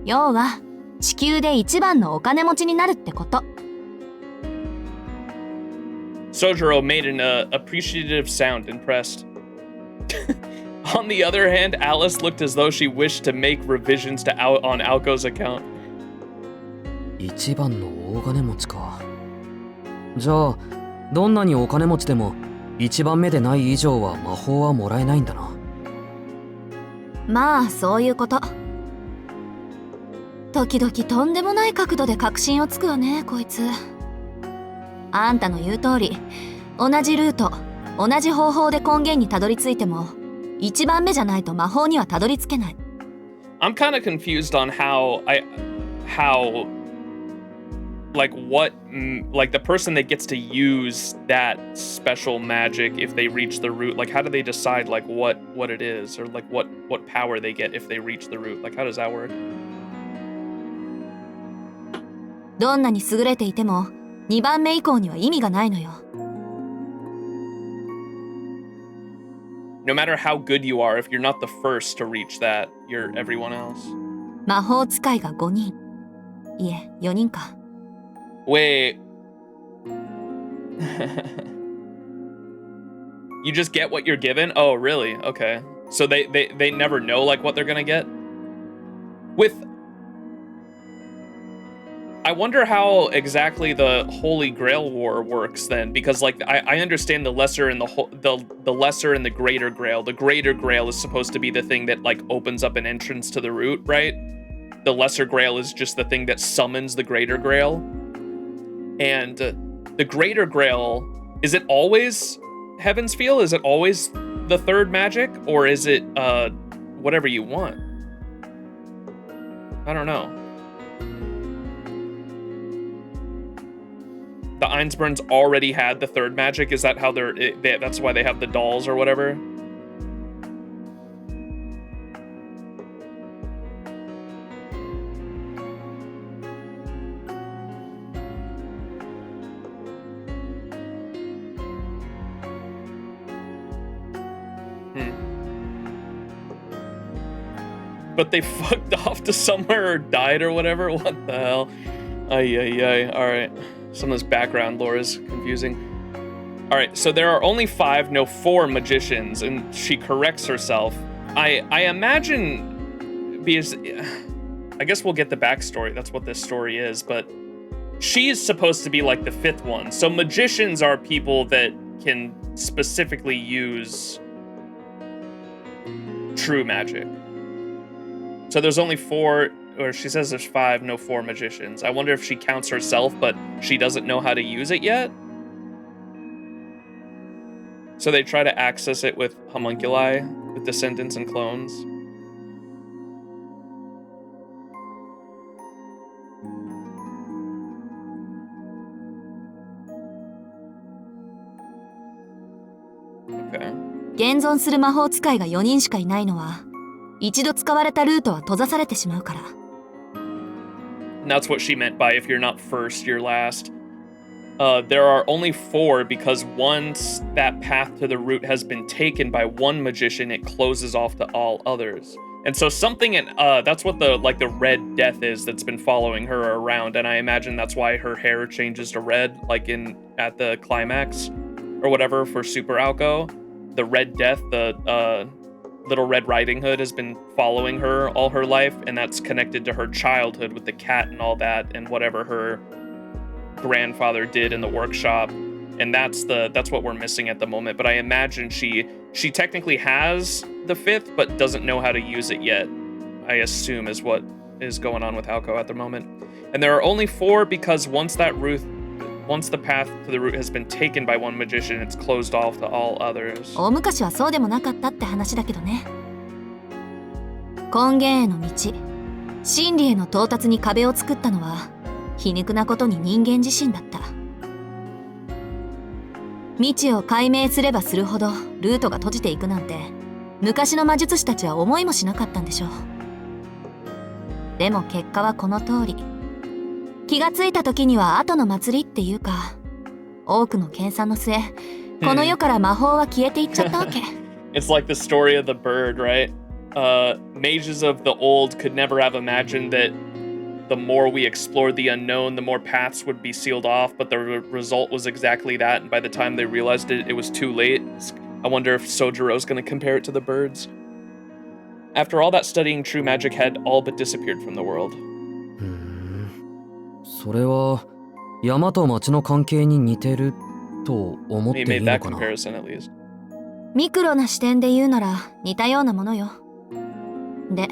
要は地球で一番のお金持ちになるってこと。Soujuurou made an appreciative sound, impressed. On the other hand, Alice looked as though she wished to make revisions to on Aoko's account. 一番の大金持ちか。じゃあどんなにお金持ちでも一番目でない以上は魔法はもらえないんだな。まあそういうこと。時々とんでもない角度で確信をつくわね、こいつ。あんたの言う通り、同じルート、同じ方法で根源にたどり着いても、一番目じゃないと魔法にはたどり着けない。I'm kind of confused on how like what like the person that gets to use that special magic if they reach the root, like how do they decide like what it is, or like what power they get if they reach the root, like how does that work? どんなに優れていても2番目以降には意味がないのよ。No matter how good you are, if you're not the first to reach that, you're everyone else. 魔法使いが5人。いえ、4人か。Wait. You just get what you're given? Oh, really? Okay. So they never know like what they're gonna get? I wonder how exactly the Holy Grail War works then, because like I understand the lesser and the lesser and the greater Grail. The greater Grail is supposed to be the thing that like opens up an entrance to the root, right? The lesser Grail is just the thing that summons the greater Grail. And the greater Grail, is it always Heaven's Feel? Is it always the third magic, or is it whatever you want? I don't know. The Einsburns already had the third magic. Is that how that's why they have the dolls or whatever? But they fucked off to somewhere or died or whatever? What the hell? Ay. Alright. Some of this background lore is confusing. Alright, so there are only 5, no 4 magicians, and she corrects herself. I imagine, because I guess we'll get the backstory, that's what this story is, but she's supposed to be like the 5th one. So magicians are people that can specifically use true magic. So there's only 4, or she says there's 5, no 4 magicians. I wonder if she counts herself, but she doesn't know how to use it yet? So they try to access it with homunculi, with descendants and clones. Okay. 現存する魔法使いが4人しかいないのは、一度使われたルートは閉ざされてしまうから。And that's what she meant by if you're not first, you're last. There are only 4 because once that path to the root has been taken by one magician, it closes off to all others. And so something in that's what the red death is that's been following her around, and I imagine that's why her hair changes to red, like at the climax or whatever for Super Aoko. The red death, the Little Red Riding Hood has been following her all her life, and that's connected to her childhood with the cat and all that, and whatever her grandfather did in the workshop, and that's what we're missing at the moment. But I imagine she technically has the 5th, but doesn't know how to use it yet, I assume is what is going on with Aoko at the moment. And there are only 4 because once the path to the root has been taken by one magician, it's closed off to all others. 大昔はそうでもなかったって話だけどね。根源への道、真理への到達に壁を作ったのは、皮肉なことに人間自身だった。未知を解明すればするほどルートが閉じていくなんて、昔の魔術師たちは思いもしなかったんでしょう。でも結果はこの通り。気がついた時には後の祭りっていうか、多くの研鑽の末、この世から魔法は消えていっちゃったわけ。It's like the story of the bird, right? mages of the old could never have imagined that the more we explored the unknown, the more paths would be sealed off, but the result was exactly that, and by the time they realized it, it was too late. I wonder if Soujurou's gonna compare it to the birds. After all that studying, true magic had all but disappeared from the world. それは山と町の関係に似てると思って He い made いの that かな comparison at least. ミクロな視点で言うなら似たようなものよ。で、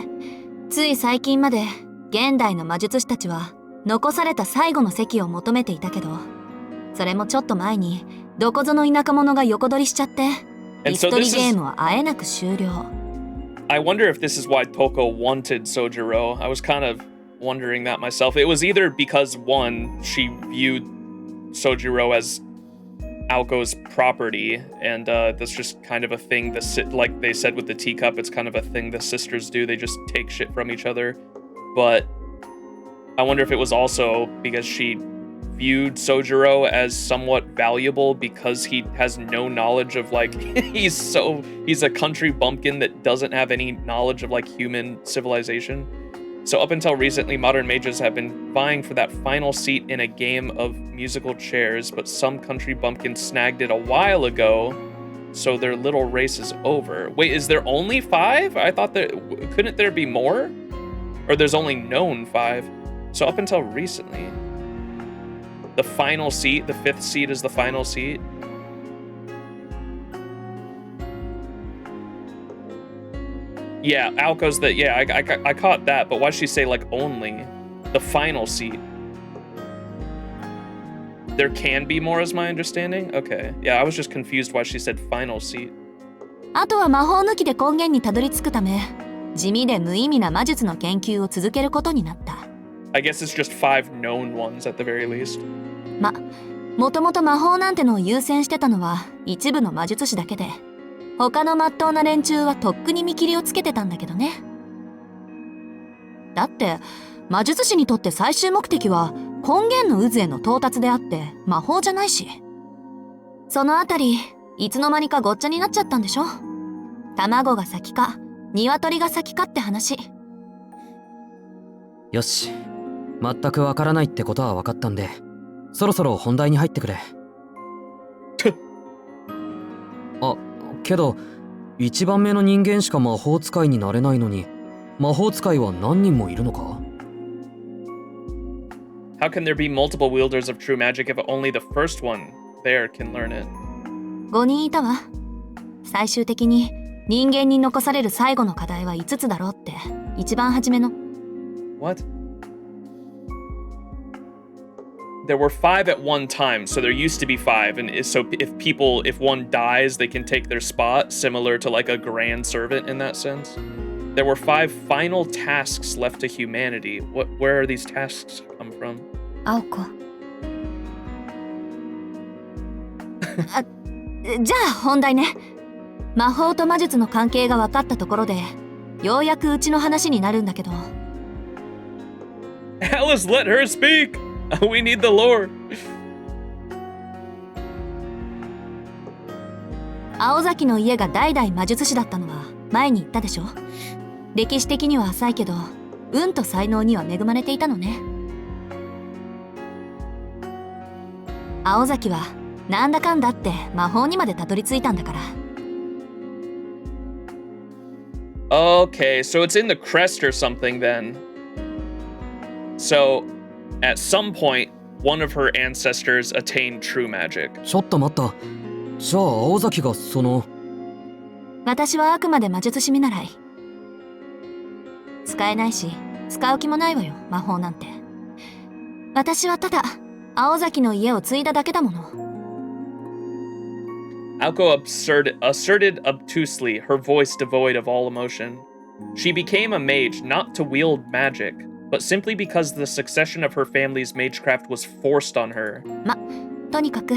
つい最近まで現代の魔術師たちは残された最後の席を求めていたけど、それもちょっと前にどこぞの田舎者が横取りしちゃって、椅子取りゲームはあえなく終了。I wonder if this is why Touko wanted Soujuurou. I was kind of wondering that myself. It was either because, one, she viewed Soujuurou as Aoko's property, and that's just kind of a thing, like they said with the teacup, it's kind of a thing the sisters do. They just take shit from each other. But I wonder if it was also because she viewed Soujuurou as somewhat valuable because he has no knowledge of, like, he's a country bumpkin that doesn't have any knowledge of, like, human civilization. So up until recently, modern mages have been vying for that final seat in a game of musical chairs, but some country bumpkin snagged it a while ago, so their little race is over. Wait, is there only 5? I thought couldn't there be more? Or there's only known 5. So up until recently, the final seat, the 5th seat is the final seat. Yeah, Aoko's I caught that, but why'd she say, like, only the final seat? There can be more, is my understanding? Okay. Yeah, I was just confused why she said final seat. あとは魔法抜きで根源にたどり着くため、地味で無意味な魔術の研究を続けることになった。I guess it's just 5 known ones at the very least. もともと魔法なんてのを優先してたのは一部の魔術師だけで、他の真っ当な連中はとっくに見切りをつけてたんだけどね。だって魔術師にとって最終目的は根源の渦への到達であって魔法じゃないし、そのあたりいつの間にかごっちゃになっちゃったんでしょ。卵が先か鶏が先かって話。よし、全くわからないってことは分かったんで、そろそろ本題に入ってくれ。あ、けど1番目の人間しか魔法使いになれないのに、魔法使いは何人もいるのか？ How can there be multiple wielders of true magic if only the first one there can learn it? 5人いたわ。最終的に人間に残される最後の課題は5つだろうって一番初めの。What? There were 5 at one time, so there used to be 5, and so if one dies, they can take their spot, similar to like a grand servant in that sense. There were 5 final tasks left to humanity. Where are these tasks come from? 青子。じゃあ本題ね。魔法と魔術の関係が分かったところで、ようやくうちの話になるんだけど。Alice, let her speak! We need the lore. 青崎の家が代々魔術師だったのは前に言ったでしょ。歴史的には浅いけど、運と才能には恵まれていたのね。青崎はなんだかんだって魔法にまでたどり着いたんだから。Okay, so it's in the crest or something then. So, at some point, one of her ancestors attained true magic. ちょっと待った。じゃあ青崎がその…私はあくまで魔術師見習い。使えないし、使う気もないわよ、魔法なんて。私はただ、青崎の家を継いだだけだもの。Aoko asserted obtusely, her voice devoid of all emotion. She became a mage not to wield magic, but simply because the succession of her family's magecraft was forced on her. とにかく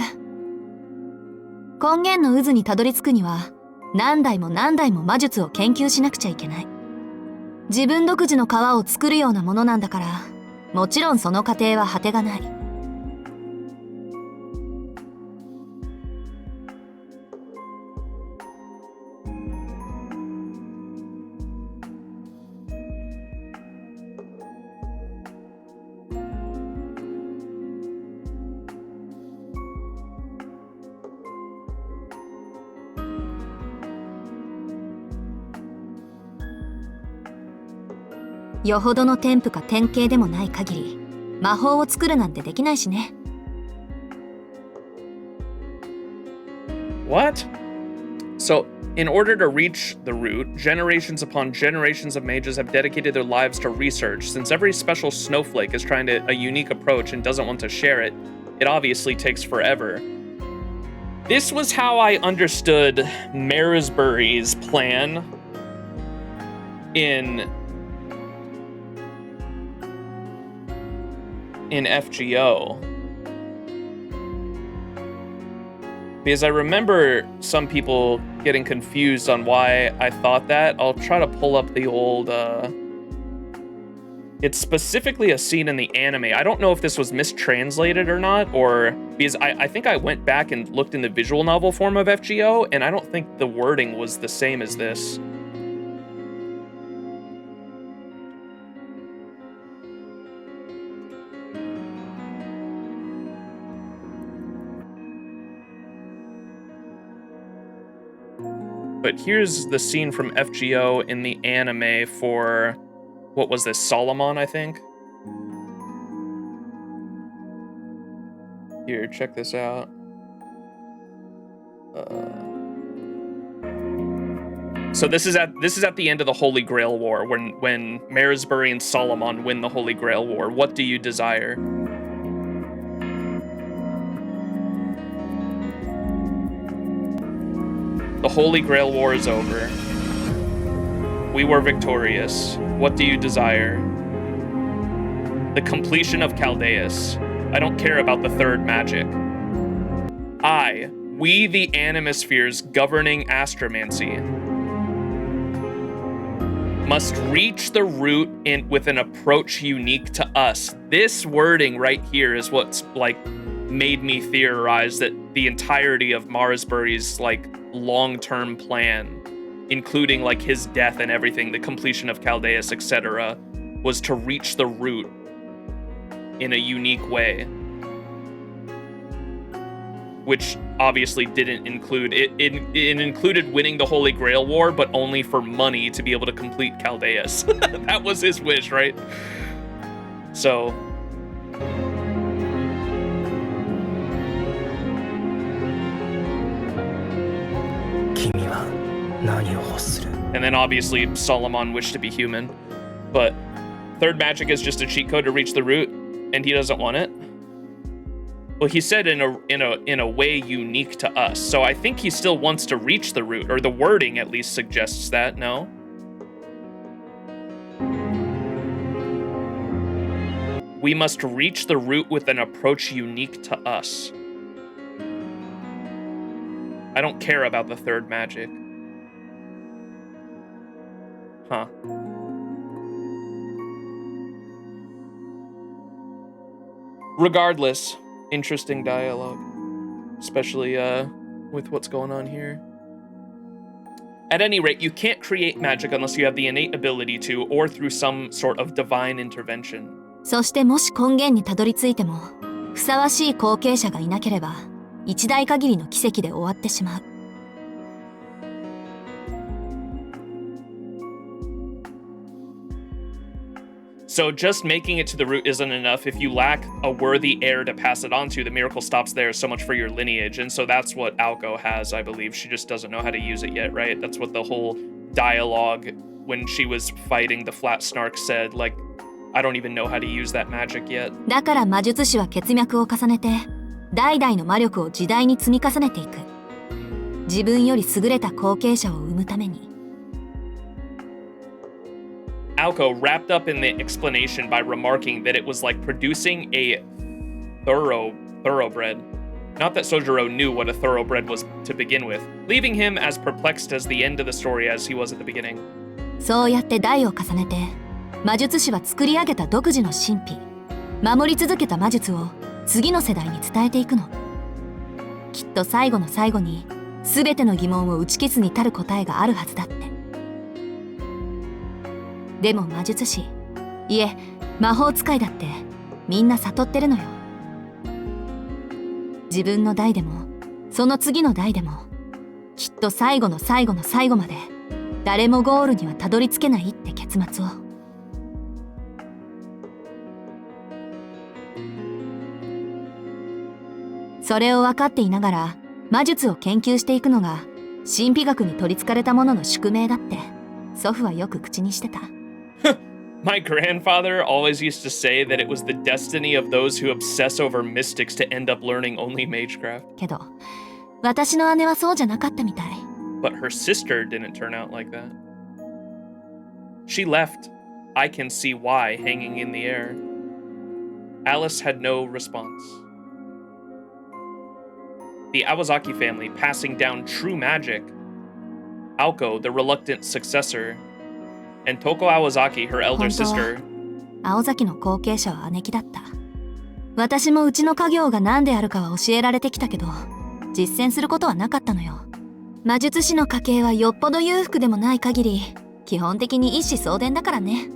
根源の渦にたどり着くには何代も何代も魔術を研究しなくちゃいけない。自分独自の皮を作るようなものなんだから、もちろんその過程は果てがない。よほどの添付か典型でもない限り魔法を作るなんてできないしね。 What? So, in order to reach the root, generations upon generations of mages have dedicated their lives to research. Since every special snowflake is trying a unique approach and doesn't want to share it, it obviously takes forever. This was how I understood Marisbury's plan in FGO. Because I remember some people getting confused on why I thought that. I'll try to pull up the old, It's specifically a scene in the anime. I don't know if this was mistranslated or not, or... Because I think I went back and looked in the visual novel form of FGO, and I don't think the wording was the same as this. But here's the scene from FGO in the anime for, what was this, Solomon, I think? Here, check this out. So this is at the end of the Holy Grail War, when Marisbury and Solomon win the Holy Grail War. What do you desire? The Holy Grail War is over. We were victorious. What do you desire? The completion of Chaldeus. I don't care about the third magic. We the Animospheres governing astromancy, must reach the root with an approach unique to us. This wording right here is what's like made me theorize that the entirety of Marisbury's like long-term plan, including like his death and everything, the completion of Chaldeus, etc., was to reach the root in a unique way, which obviously didn't include it. It included winning the Holy Grail War, but only for money to be able to complete Chaldeus. That was his wish, right? So and then obviously Solomon wished to be human, but third magic is just a cheat code to reach the root, and he doesn't want it. Well, he said in a way unique to us, so I think he still wants to reach the root, or the wording at least suggests that. No? We must reach the root with an approach unique to us. I don't care about the third magic. Huh. Regardless, interesting dialogue, especially with what's going on here. At any rate, you can't create magic unless you have the innate ability to, or through some sort of divine intervention. そしてもし根源にたどり着いてもふさわしい後継者がいなければ一代限りの奇跡で終わってしまう。 So just making it to the root isn't enough. If you lack a worthy heir to pass it on to, the miracle stops there. So much for your lineage. And so that's what Aoko has, I believe. She just doesn't know how to use it yet, right? That's what the whole dialogue when she was fighting the flat snark said, like, I don't even know how to use that magic yet. だから魔術師は血脈を重ねて代々の魔力を時代に積み重ねていく。自分より優れた後継者を生むために。 Aoko wrapped up in the explanation by remarking that it was like producing a thoroughbred. Not that Soujuurou knew what a thoroughbred was to begin with, leaving him as perplexed as the end of the story as he was at the beginning. そうやって代を重ねて魔術師は作り上げた独自の神秘、守り続けた魔術を次の世代に伝えていくの。きっと最後の最後に全ての疑問を打ち消すに足る答えがあるはずだって。でも魔術師、いえ魔法使いだってみんな悟ってるのよ。自分の代でもその次の代でもきっと最後の最後の最後まで誰もゴールにはたどり着けないって結末を。それを分かっていながら魔術を研究していくのが神秘学に取り憑かれた者の宿命だって祖父はよく口にしてた。My grandfather always used to say that it was the destiny of those who obsess over mystics to end up learning only magecraft. けど私の姉はそうじゃなかったみたい。But her sister didn't turn out like that. She left. I can see why hanging in the air. Alice had no response. The Aozaki family passing down true magic. Aoko, the reluctant successor, and Touko Aozaki, her elder sister. 青崎の後継者は姉貴だった。私もうちの家業が何であるかは教えられてきたけど、実践することはなかったのよ。魔術師の家系はよっぽど裕福でもない限り、基本的に一子相伝だからね。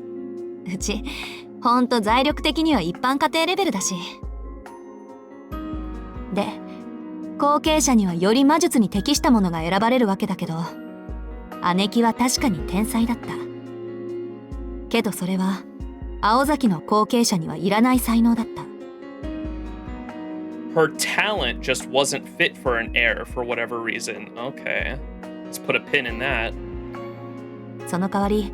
うち、ほんと財力的には一般家庭レベルだし。で、後継者にはより魔術に適したものが選ばれるわけだけど、姉貴は確かに天才だった。けどそれは青崎の後継者にはいらない才能だった。Her talent just wasn't fit for an heir for whatever reason. Okay. Let's put a pin in that. その代わり、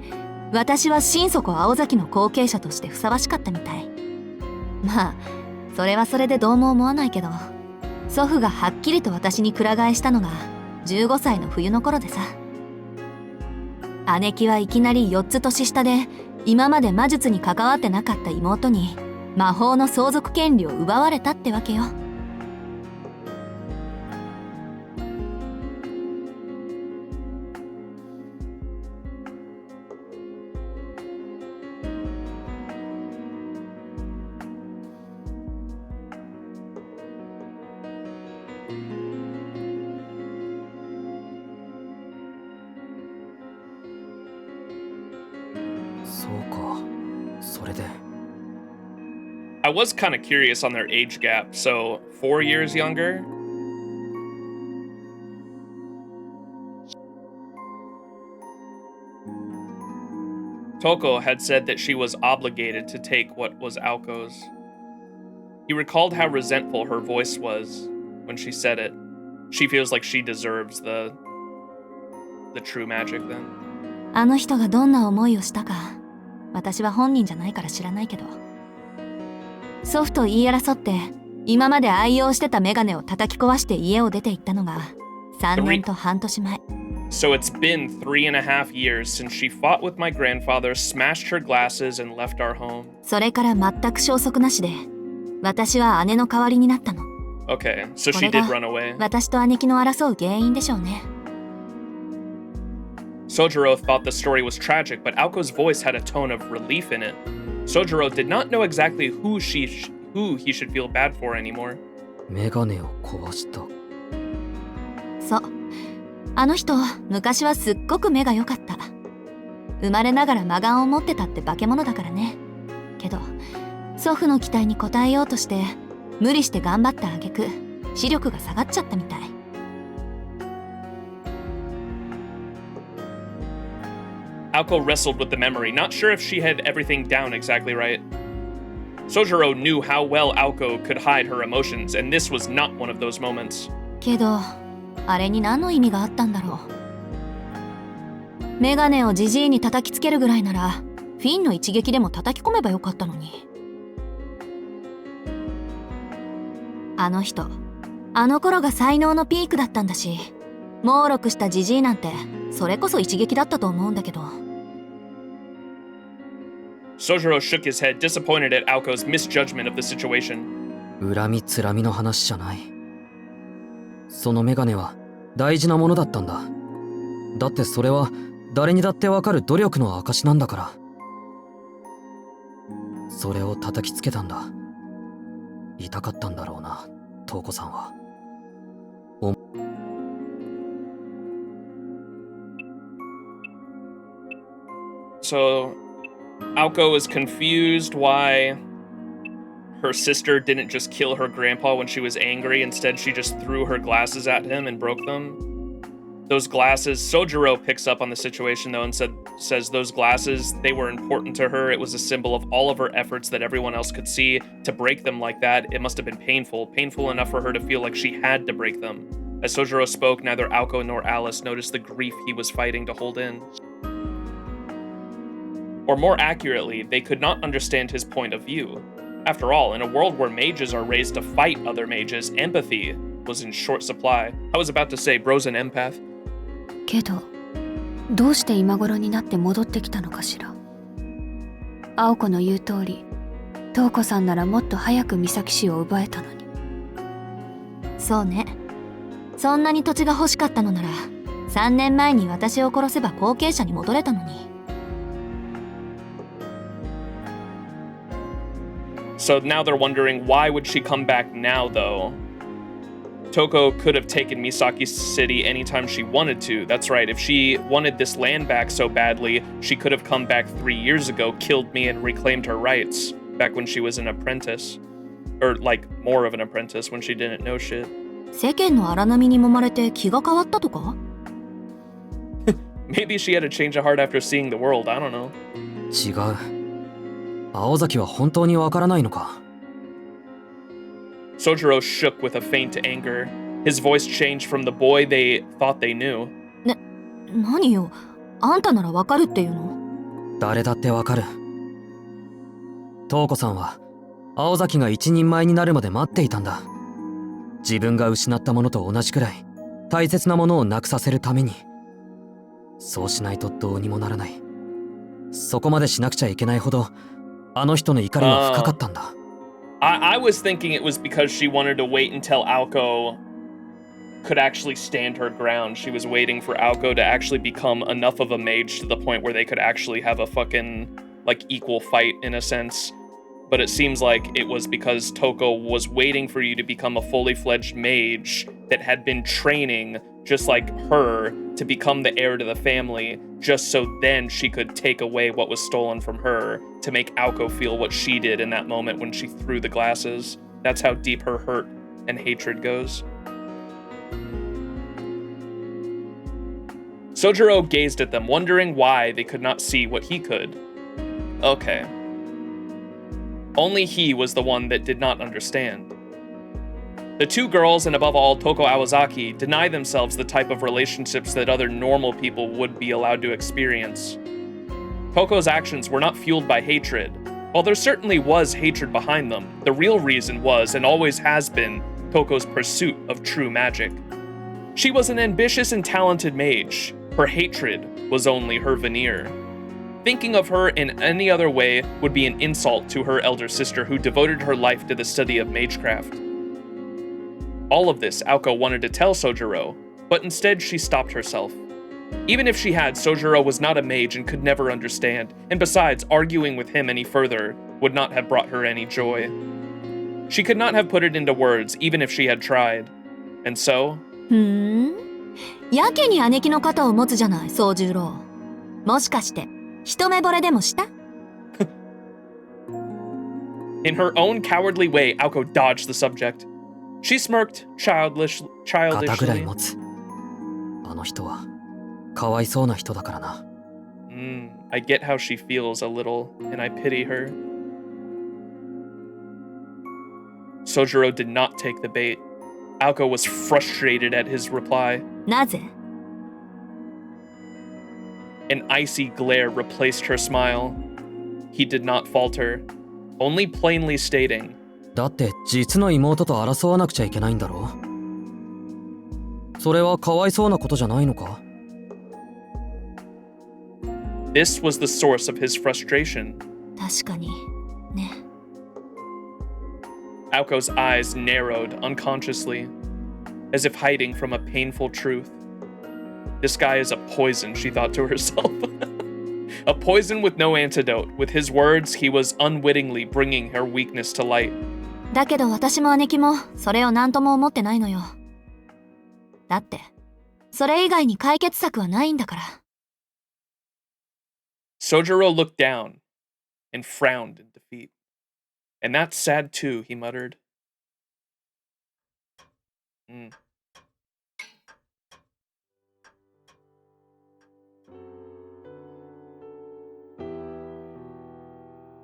私は心底青崎の後継者としてふさわしかったみたい。まあ、それはそれでどうも思わないけど、祖父がはっきりと私にくら替えしたのが15歳の冬の頃でさ。姉貴はいきなり4つ年下で、今まで魔術に関わってなかった妹に魔法の相続権利を奪われたってわけよ。I was kind of curious on their age gap, so 4 years younger? Touko had said that she was obligated to take what was Aoko's. He recalled how resentful her voice was when she said it. She feels like she deserves the true magic then. あの人がどんな思いをしたか、私は本人じゃないから知らないけど。祖父と言い争って今まで愛用してたメガネを叩き壊して家を出て行ったのが3年と半年前。So it's been 3.5 years since she fought with my grandfather, smashed her glasses, and left our home. それから全く消息なしで、私は姉の代わりになったの。Okay, so she did run away. 私と姉貴の争う原因でしょうね。Soujuurou thought the story was tragic, but Aoko's voice had a tone of relief in it. Soujuurou did not know exactly who he should feel bad for anymore. メガネを壊した。そう。あの人、昔はすっごく目が良かった。生まれながら魔眼を持ってたって化け物だからね。けど、祖父の期待に応えようとして、無理して頑張った挙句、視力が下がっちゃったみたい。Aoko wrestled with the memory, not sure if she had everything down exactly right. Soujuurou knew how well Aoko could hide her emotions, and this was not one of those moments. けど、あれに何の意味があったんだろう。メガネをジジイに叩きつけるぐらいなら、フィンの一撃でも叩き込めばよかったのに。あの人、あの頃が才能のピークだったんだし、猛録したジジイなんて、それこそ一撃だったと思うんだけど。Soujuurou shook his head, disappointed at Aoko's misjudgment of the situation. 恨みつらみの話じゃない。そのメガネは大事なものだったんだ。だってそれは誰にだってわかる努力の証なんだから。それを叩きつけたんだ。痛かったんだろうな、トウコさんは。So, Aoko is confused why her sister didn't just kill her grandpa when she was angry. Instead, she just threw her glasses at him and broke them. Those glasses, Soujuurou picks up on the situation though and says those glasses, they were important to her. It was a symbol of all of her efforts that everyone else could see. To break them like that, it must have been painful enough for her to feel like she had to break them. As Soujuurou spoke, neither Aoko nor Alice noticed the grief he was fighting to hold in. Or more accurately, they could not understand his point of view. After all, in a world where mages are raised to fight other mages, empathy was in short supply. I was about to say, bro's an empath. けど、どうして今頃になって戻ってきたのかしら。青子の言う通り、東子さんならもっと早く美咲氏を奪えたのに。そうね。そんなに土地が欲しかったのなら、3年前に私を殺せば後継者に戻れたのに。So now they're wondering, why would she come back now, though? Touko could have taken Misaki City anytime she wanted to. That's right, if she wanted this land back so badly, she could have come back 3 years ago, killed me, and reclaimed her rights, back when she was an apprentice. Or, like, more of an apprentice, when she didn't know shit. 世間の荒波に揉まれて気が変わったとか？ Maybe she had a change of heart after seeing the world, I don't know. 違う。青崎は本当にわからないのか。Soujuurou shook with a faint anger. His voice changed from the boy they thought they knew. 何よ、あんたならわかるっていうの？誰だってわかる。東子さんは青崎が一人前になるまで待っていたんだ。自分が失ったものと同じくらい大切なものをなくさせるために。そうしないとどうにもならない。そこまでしなくちゃいけないほどあの人の怒りは深かったんだ。I was thinking it was because she wanted to wait until Aoko could actually stand her ground. She was waiting for Aoko to actually become enough of a mage to the point where they could actually have a fucking, like, equal fight in a sense. But it seems like it was because Touko was waiting for you to become a fully fledged mage that had been training just like her to become the heir to the family, just so then she could take away what was stolen from her to make Aoko feel what she did in that moment when she threw the glasses. That's how deep her hurt and hatred goes. Soujuurou gazed at them, wondering why they could not see what he could. Okay. Only he was the one that did not understand. The two girls, and above all, Aoko Aozaki, deny themselves the type of relationships that other normal people would be allowed to experience. Touko's actions were not fueled by hatred. While there certainly was hatred behind them, the real reason was, and always has been, Touko's pursuit of true magic. She was an ambitious and talented mage. Her hatred was only her veneer. Thinking of her in any other way would be an insult to her elder sister who devoted her life to the study of magecraft. All of this Aoko wanted to tell Soujuurou, but instead she stopped herself. Even if she had, Soujuurou was not a mage and could never understand, and besides, arguing with him any further would not have brought her any joy. She could not have put it into words, even if she had tried. And so... やけに姉貴の肩を持つじゃない、Soujuurou。もしかして、一目惚れでもした？ In her own cowardly way, Aoko dodged the subject. She smirked childishly. 肩ぐらい持つ。あの人はかわいそうな人だからな。I get how she feels a little, and I pity her. Soujuurou did not take the bait. Aoko was frustrated at his reply. なぜ？ An icy glare replaced her smile. He did not falter, only plainly stating, だって実の妹と争わなくちゃいけないんだろう。それはかわいそうなことじゃないのか？ This was the source of his frustration. 確かに、ね。Aoko's eyes narrowed unconsciously, as if hiding from a painful truth. This guy is a poison, she thought to herself. A poison with no antidote. With his words, he was unwittingly bringing her weakness to light. だけど私も姉貴もそれを何とも思ってないのよ。だって、それ以外に解決策はないんだから。Soujuurou looked down and frowned in defeat. And that's sad too, he muttered.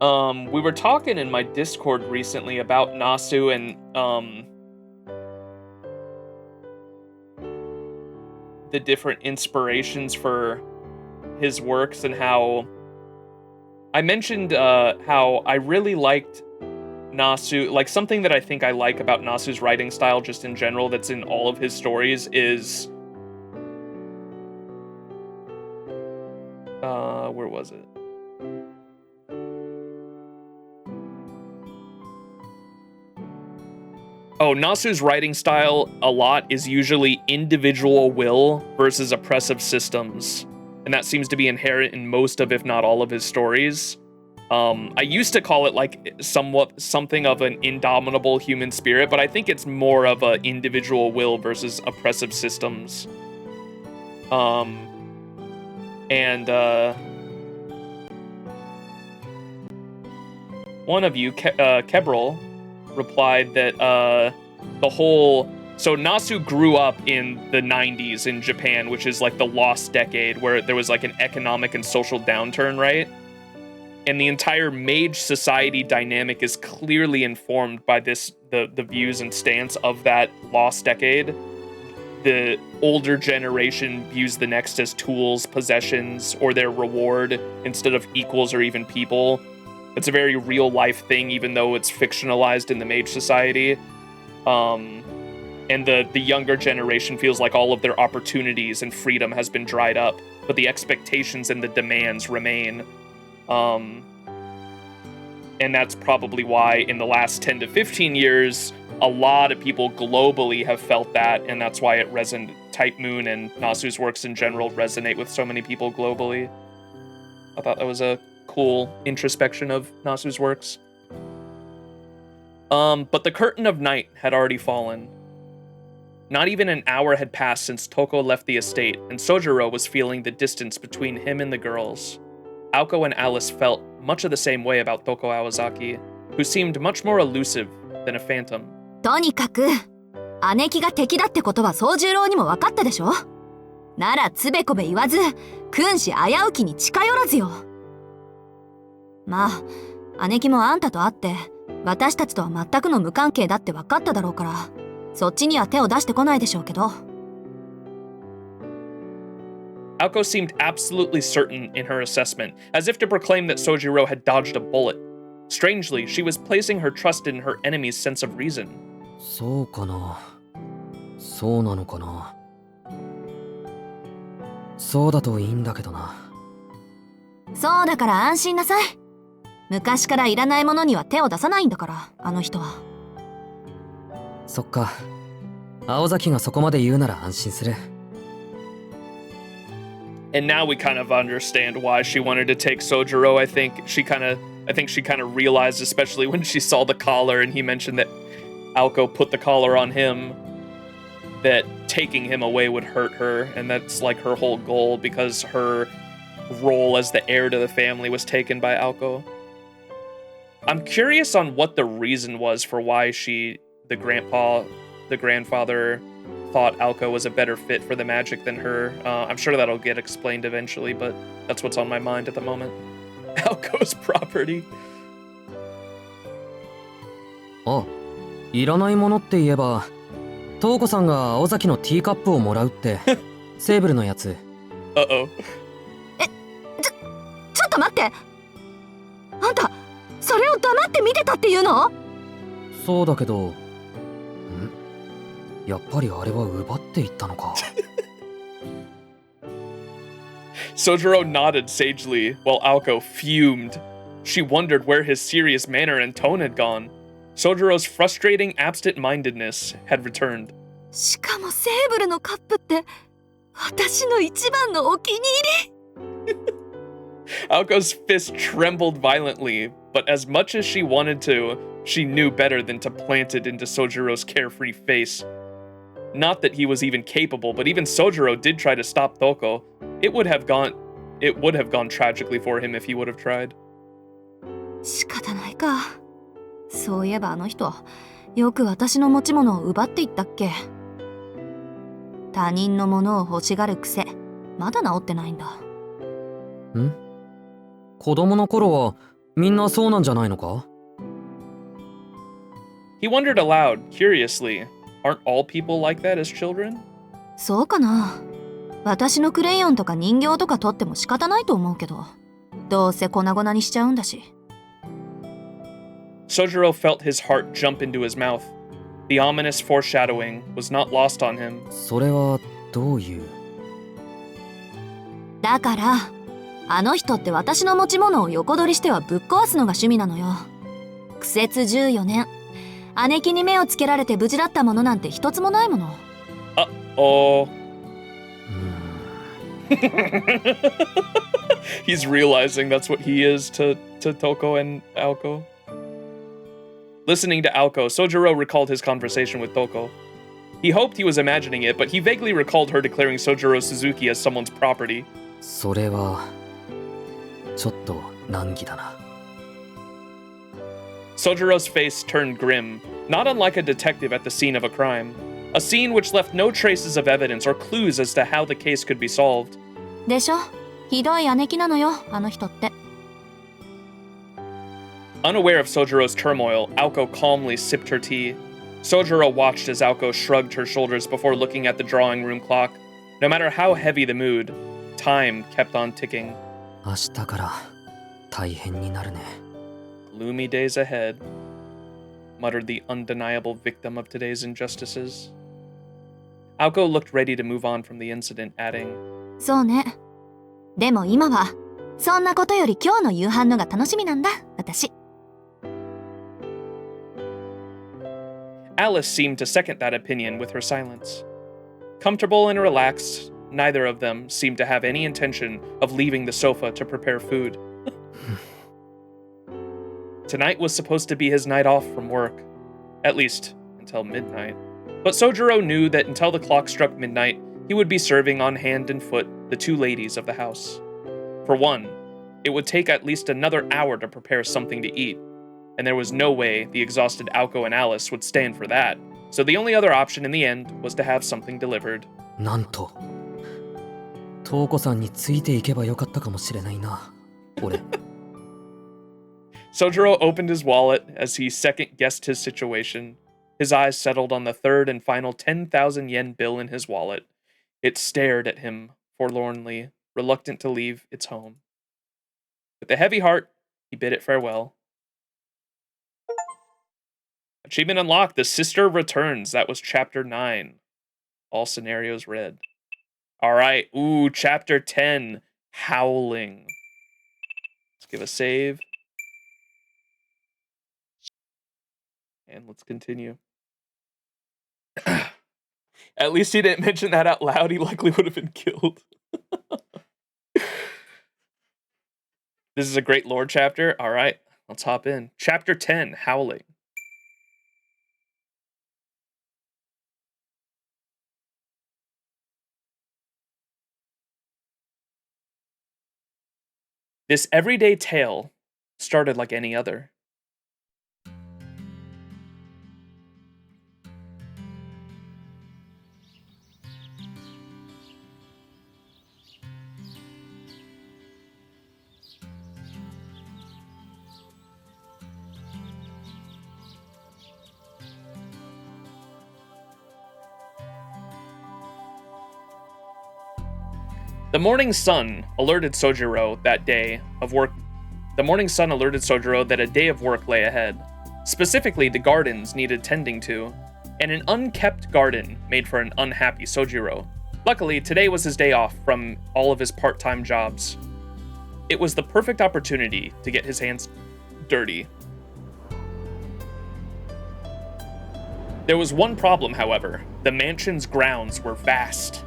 We were talking in my Discord recently about Nasu and the different inspirations for his works, and how I mentioned how I really liked Nasu. Like, something that I think I like about Nasu's writing style just in general that's in all of his stories is where was it? Oh, Nasu's writing style a lot is usually individual will versus oppressive systems. And that seems to be inherent in most of, if not all of his stories. I used to call it like something of an indomitable human spirit, but I think it's more of a individual will versus oppressive systems. One of you, Kebrel, replied that so Nasu grew up in the 90s in Japan, which is like the lost decade where there was like an economic and social downturn, right? And the entire mage society dynamic is clearly informed by the views and stance of that lost decade. The older generation views the next as tools, possessions, or their reward instead of equals or even people. It's a very real life thing, even though it's fictionalized in the mage society. And the younger generation feels like all of their opportunities and freedom has been dried up, but the expectations and the demands remain. And that's probably why in the last 10 to 15 years, a lot of people globally have felt that, and that's why it Type Moon and Nasu's works in general resonate with so many people globally. I thought that was a cool introspection of Nasu's works. But the curtain of night had already fallen. Not even an hour had passed since Touko left the estate, and Soujuurou was feeling the distance between him and the girls. Aoko and Alice felt much of the same way about Aoko Aozaki, who seemed much more elusive than a phantom. とにかく姉貴が敵だってことは宗十郎にも分かったでしょ。ならつべこべ言わず君子危うきに近寄らずよ。まあ姉貴もあんたと会って私たちとは全くの無関係だって分かっただろうから、そっちには手を出してこないでしょうけど。Aoko seemed absolutely certain in her assessment, as if to proclaim that Soujuurou had dodged a bullet. Strangely, she was placing her trust in her enemy's sense of reason. そうかな。そうなのかな。そうだといいんだけどな。そうだから安心なさい。昔からいらないものには手を出さないんだから、あの人は。そっか。青崎がそこまで言うなら安心する。And now we kind of understand why she wanted to take Soujuurou. I think she kind of realized, especially when she saw the collar and he mentioned that Aoko put the collar on him, that taking him away would hurt her, and that's like her whole goal because her role as the heir to the family was taken by Aoko. I'm curious on what the reason was for why the grandfather, thought Aoko was a better fit for the magic than her. I'm sure that'll get explained eventually, but that's what's on my mind at the moment. Aoko's property. あ、いらないものって言えば、トウコさんが青崎のティーカップをもらうって、セーブルのやつ。Uh-oh. ちょっと待って。あんた、それを黙って見てたっていうの？そうだけど、やっぱりあれは奪っていったのか。Soujuurou nodded sagely, while Aoko fumed. She wondered where his serious manner and tone had gone. Soujurou's frustrating absent-mindedness had returned. しかもセーブルのカップって私の一番のお気に入り。Aoko's fist trembled violently, but as much as she wanted to, she knew better than to plant it into Soujurou's carefree face. Not that he was even capable, but even Soujuurou did try to stop Touko. It would have gone tragically for him if he would have tried. 仕方ないか。そういえばあの人、よく私の持ち物を奪っていったっけ。他人のものを欲しがる癖、まだ治ってないんだ。子供の頃はみんなそうなんじゃないのか? He wondered aloud, curiously, aren't all people like that as children? そうかな。私のクレヨンとか人形とか取っても仕方ないと思うけど、どうせ粉々にしちゃうんだし。Soujuurou felt his heart jump into his mouth. The ominous foreshadowing was not lost on him. それはどういう？だから、あの人って私の持ち物を横取りしてはぶっ壊すのが趣味なのよ。苦節14年。姉貴に目をつけられて無事だったものなんて一つもないもの。Uh-oh. He's realizing that's what he is to Touko and Aoko. Listening to Aoko, Soujuurou recalled his conversation with Touko. He hoped he was imagining it, but he vaguely recalled her declaring Soujuurou Shizuki as someone's property. それはちょっと難儀だな。Soujurou's face turned grim, not unlike a detective at the scene of a crime. A scene which left no traces of evidence or clues as to how the case could be solved. でしょ？ひどい姉貴なのよ、あの人って。Unaware of Soujurou's turmoil, Aoko calmly sipped her tea. Soujuurou watched as Aoko shrugged her shoulders before looking at the drawing room clock. No matter how heavy the mood, time kept on ticking. 明日から大変になるね。Gloomy days ahead, muttered the undeniable victim of today's injustices. Aoko looked ready to move on from the incident, adding, そうね。でも今は、そんなことより今日の夕飯のが楽しみなんだ、私。Alice seemed to second that opinion with her silence. Comfortable and relaxed, neither of them seemed to have any intention of leaving the sofa to prepare food. Tonight was supposed to be his night off from work, at least until midnight. But Soujuurou knew that until the clock struck midnight, he would be serving on hand and foot the two ladies of the house. For one, it would take at least another hour to prepare something to eat, and there was no way the exhausted Aoko and Alice would stand for that, so the only other option in the end was to have something delivered. なんと、トウコさんについていけばよかったかもしれないな、俺。Soujuurou opened his wallet as he second-guessed his situation. His eyes settled on the third and final 10,000 yen bill in his wallet. It stared at him forlornly, reluctant to leave its home. With a heavy heart, he bid it farewell. Achievement unlocked. The Sister Returns. That was Chapter 9. All scenarios read. Alright. Ooh, Chapter 10. Howling. Let's give a save. And let's continue. At least he didn't mention that out loud. He likely would have been killed. This is a great lore chapter. All right, let's hop in. Chapter 10, Howling. This everyday tale started like any other. The morning sun alerted Soujuurou that day of work. The morning sun alerted Soujuurou that a day of work lay ahead. Specifically, the gardens needed tending to, and an unkept garden made for an unhappy Soujuurou. Luckily, today was his day off from all of his part-time jobs. It was the perfect opportunity to get his hands dirty. There was one problem, however. The mansion's grounds were vast.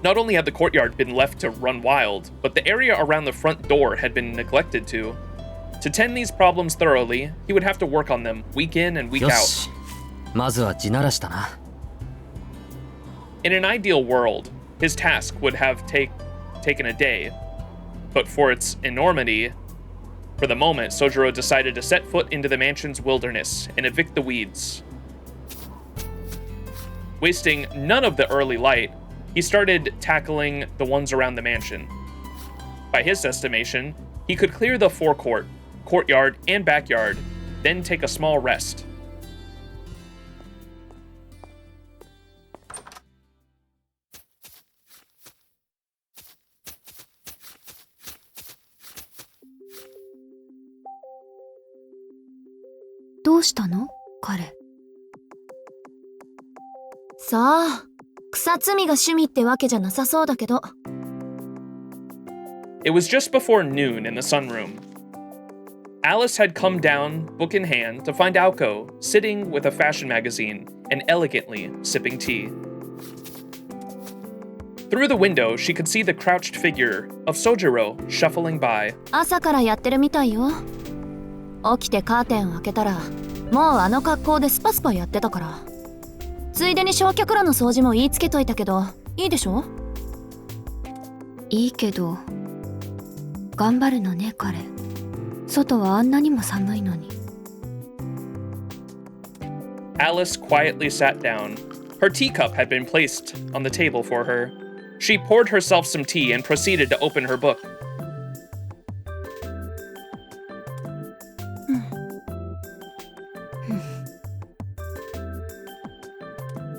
Not only had the courtyard been left to run wild, but the area around the front door had been neglected to. To tend these problems thoroughly, he would have to work on them week in and week out. まずは地ならしたな。In an ideal world, his task would have taken a day, but for its enormity, for the moment, Soujuurou decided to set foot into the mansion's wilderness and evict the weeds. Wasting none of the early light, he started tackling the ones around the mansion. By his estimation, he could clear the forecourt, courtyard and backyard, then take a small rest. Kare. さあ、草摘みが趣味ってわけじゃなさそうだけど。It was just before noon in the sunroom. Alice had come down, book in hand, to find Aoko sitting with a fashion magazine and elegantly sipping tea. Through the window, she could see the crouched figure of Soujuurou shuffling by. 朝からやってるみたいよ。起きてカーテンを開けたら、もうあの格好でスパスパやってたから。ついでに焼却炉の掃除も言いつけといたけど、いいでしょ？いいけど、頑張るのね彼。外はあんなにも寒いのに。Alice quietly sat down. Her teacup had been placed on the table for her. She poured herself some tea and proceeded to open her book.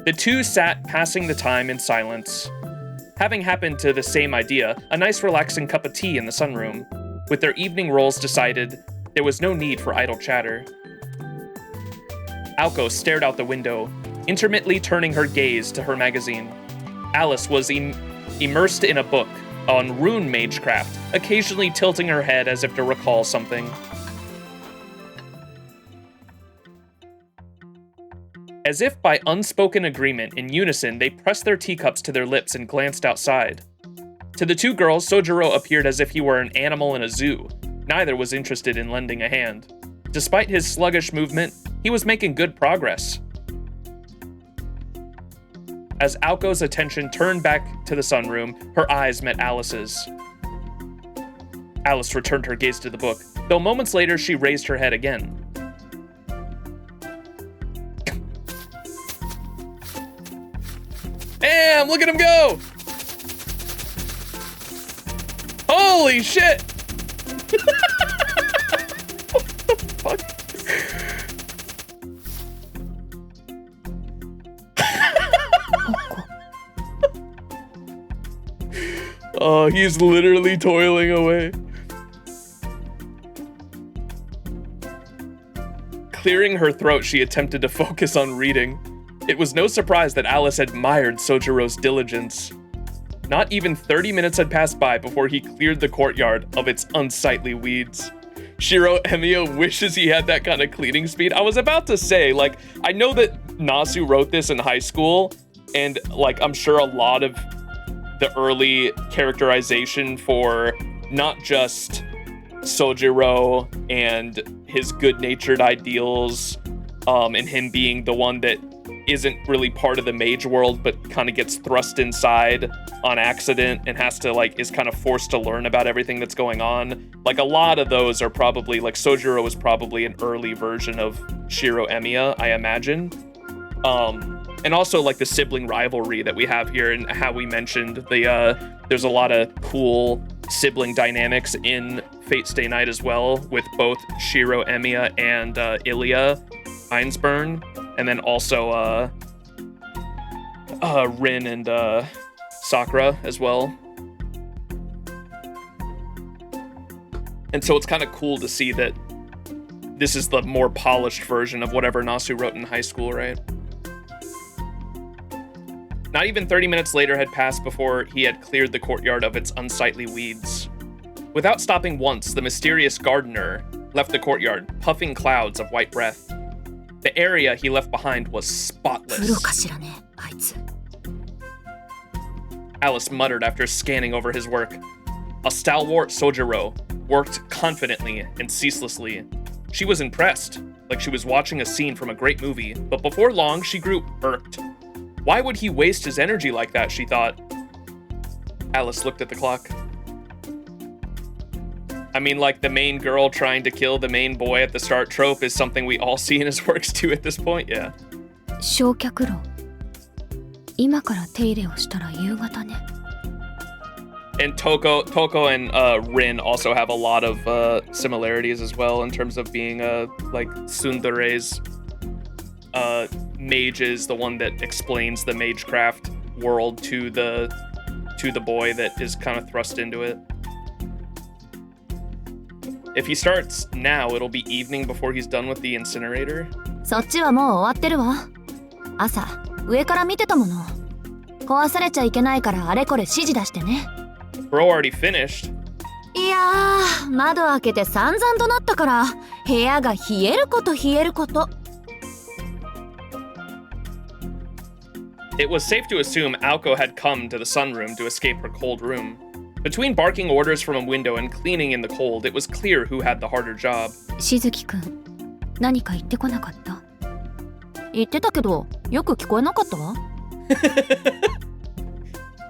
The two sat passing the time in silence. Having happened to the same idea, a nice relaxing cup of tea in the sunroom. With their evening roles decided, there was no need for idle chatter. Aoko stared out the window, intermittently turning her gaze to her magazine. Alice was immersed in a book on rune magecraft, occasionally tilting her head as if to recall something. As if by unspoken agreement, in unison, they pressed their teacups to their lips and glanced outside. To the two girls, Soujuurou appeared as if he were an animal in a zoo. Neither was interested in lending a hand. Despite his sluggish movement, he was making good progress. As Aoko's attention turned back to the sunroom, her eyes met Alice's. Alice returned her gaze to the book, though moments later she raised her head again. Damn, look at him go! Holy shit! What the fuck? Oh, he's literally toiling away. Clearing her throat, she attempted to focus on reading. It was no surprise that Alice admired Soujuurou's diligence. Not even 30 minutes had passed by before he cleared the courtyard of its unsightly weeds. Shiro Emiya wishes he had that kind of cleaning speed. I was about to say, like, I know that Nasu wrote this in high school, and, like, I'm sure a lot of the early characterization for not just Soujuurou and his good-natured ideals, and him being the one that isn't really part of the mage world, but kind of gets thrust inside on accident and has to, like, is kind of forced to learn about everything that's going on. Like, a lot of those are probably, like, Soujuurou is probably an early version of Shiro Emiya, I imagine. And also, like, the sibling rivalry that we have here, and how we mentioned there's a lot of cool sibling dynamics in Fate Stay Night as well, with both Shiro Emiya and Ilya Einsburn, and then also Rin and Sakura as well. And so it's kind of cool to see that this is the more polished version of whatever Nasu wrote in high school, right? Not even 30 minutes later had passed before he had cleared the courtyard of its unsightly weeds. Without stopping once, the mysterious gardener left the courtyard, puffing clouds of white breath. The area he left behind was spotless. Alice muttered after scanning over his work. A stalwart Soujuurou worked confidently and ceaselessly. She was impressed, like she was watching a scene from a great movie, but before long she grew irked. Why would he waste his energy like that, she thought. Alice looked at the clock. I mean, like, the main girl trying to kill the main boy at the start trope is something we all see in his works too at this point, yeah. 焼却炉。今から手入れをしたら夕方ね。And Touko and Rin also have a lot of similarities as well in terms of being like Tsundere's mage is the one that explains the magecraft world to the boy that is kind of thrust into it. If he starts now, it'll be evening before he's done with the incinerator. そっちはもう終わってるわ。朝上から見てたもの。壊されちゃいけないからあれこれ指示出してね。Bro already finished. いやー、窓開けて散々となったから部屋が冷えること冷えること。It was safe to assume Aoko had come to the sunroom to escape her cold room. Between barking orders from a window and cleaning in the cold, it was clear who had the harder job. しずきくん、何か言ってこなかった？言ってたけど、よく聞こえなかったわ。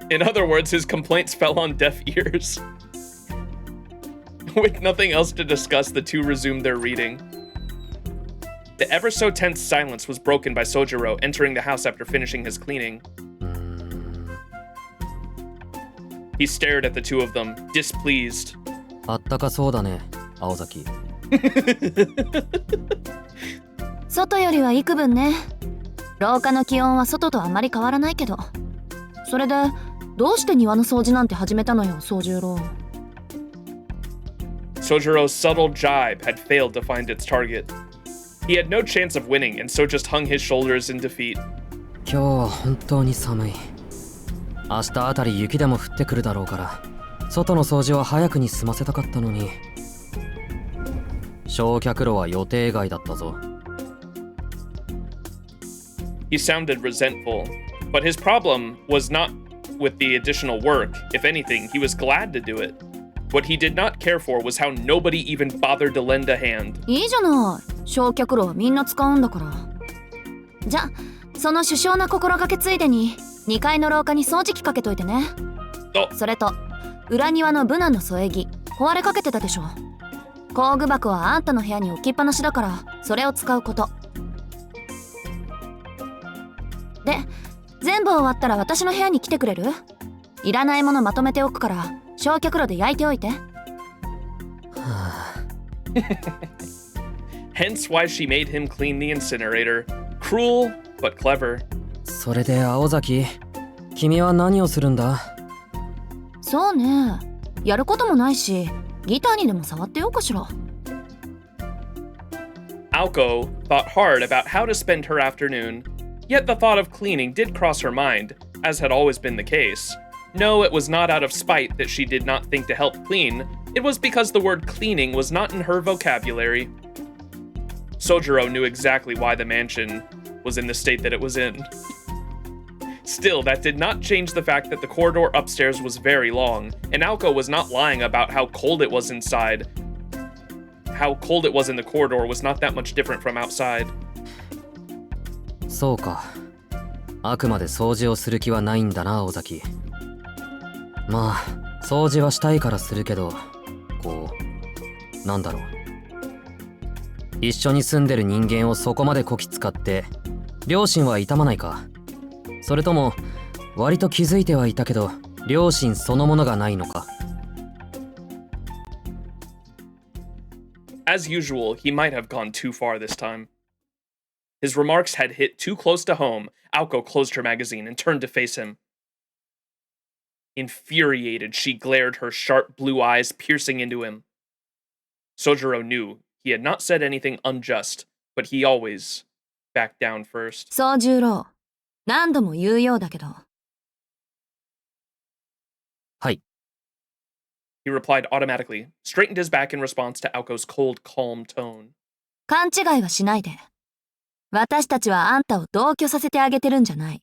In other words, his complaints fell on deaf ears. With nothing else to discuss, the two resumed their reading. The ever so tense silence was broken by Soujuurou entering the house after finishing his cleaning. He stared at the two of them, displeased. あったかそうだね、青崎。外よりは幾分ね。廊下の気温は外とあまり変わらないけど。それで、どうして庭の掃除なんて始めたのよ、Soujuurou。Soujurou's subtle jibe had failed to find its target. He had no chance of winning, and so just hung his shoulders in defeat. 今日は本当に寒い。明日あたり雪でも降ってくるだろうから、外の掃除は早くに済ませたかったのに。焼却炉は予定外だったぞ。He sounded resentful, but his problem was not with the additional work. If anything, he was glad to do it. What he did not care for was how nobody even bothered to lend a hand. いいじゃない。焼却炉はみんな使うんだから。じゃ、その殊勝な心がけついでに2階の廊下に掃除機かけといてね。それと裏庭のブナの添え木壊れかけてたでしょ。工具箱はあんたの部屋に置きっぱなしだからそれを使うこと。で、全部終わったら私の部屋に来てくれる？いらないものまとめておくから焼却炉で焼いておいて。Hence why she made him clean the incinerator. Cruel, but clever. それで青崎、君は何をするんだ？そうね、やることもないし、ギターにでも触ってようかしら。Aoko thought hard about how to spend her afternoon, yet the thought of cleaning did cross her mind, as had always been the case. No, it was not out of spite that she did not think to help clean, it was because the word cleaning was not in her vocabulary. Soujuurou knew exactly why the mansion was in the state that it was in. Still, that did not change the fact that the corridor upstairs was very long, and Aoko was not lying about how cold it was inside. How cold it was in the corridor was not that much different from outside. そうか。あくまで掃除をする気はないんだな、尾崎。まあ、掃除はしたいからするけど、こう、なんだろう。一緒に住んでる人間をそこまでこき使って、良心は痛まないか？それとも、割と気づいてはいたけど、良心そのものがないのか？ As usual, he might have gone too far this time. His remarks had hit too close to home. Aoko closed her magazine and turned to face him. Infuriated, she glared her sharp blue eyes piercing into him. Soujuurou knew he had not said anything unjust, but he always backed down first. Soujuurou、何度も言うようだけど。はい。He replied automatically, straightened his back in response to Aoko's cold, calm tone. 勘違いはしないで。私たちはあんたを同居させてあげてるんじゃない。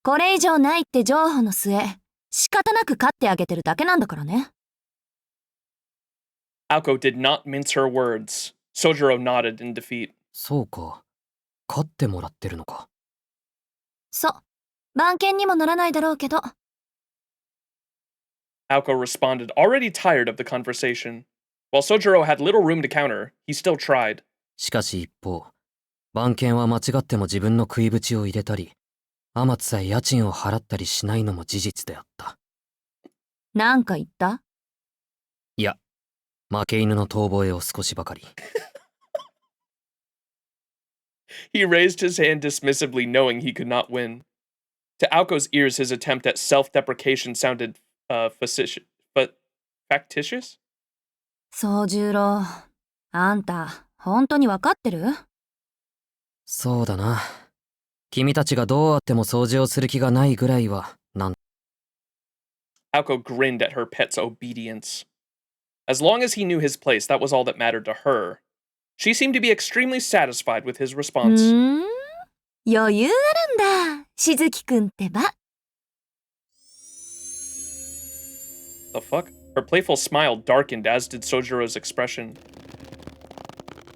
これ以上ないって譲歩の末、仕方なく飼ってあげてるだけなんだからね。Aoko did not mince her words. Soujuurou nodded in defeat. そうか。飼ってもらってるのか。そう。番犬にもならないだろうけど。Aoko responded, already tired of the conversation. While Soujuurou had little room to counter, he still tried. しかし一方、番犬は間違っても自分の食いぶちを入れたり、あまつさえ家賃を払ったりしないのも事実であった。なんか言った？いや、負け犬の遠吠えを少しばかり。He raised his hand dismissively, knowing he could not win. To Aoko's ears, his attempt at self-deprecation sounded facetious. Factitious? 宗十郎、あんた、本当にわかってる？そうだな。君たちがどうあっても掃除をする気がないぐらいは、Aoko grinned at her pet's obedience. As long as he knew his place, that was all that mattered to her. She seemed to be extremely satisfied with his response. 余裕あるんだ、しずきくんってば。The fuck? Her playful smile darkened, as did Soujurou's expression.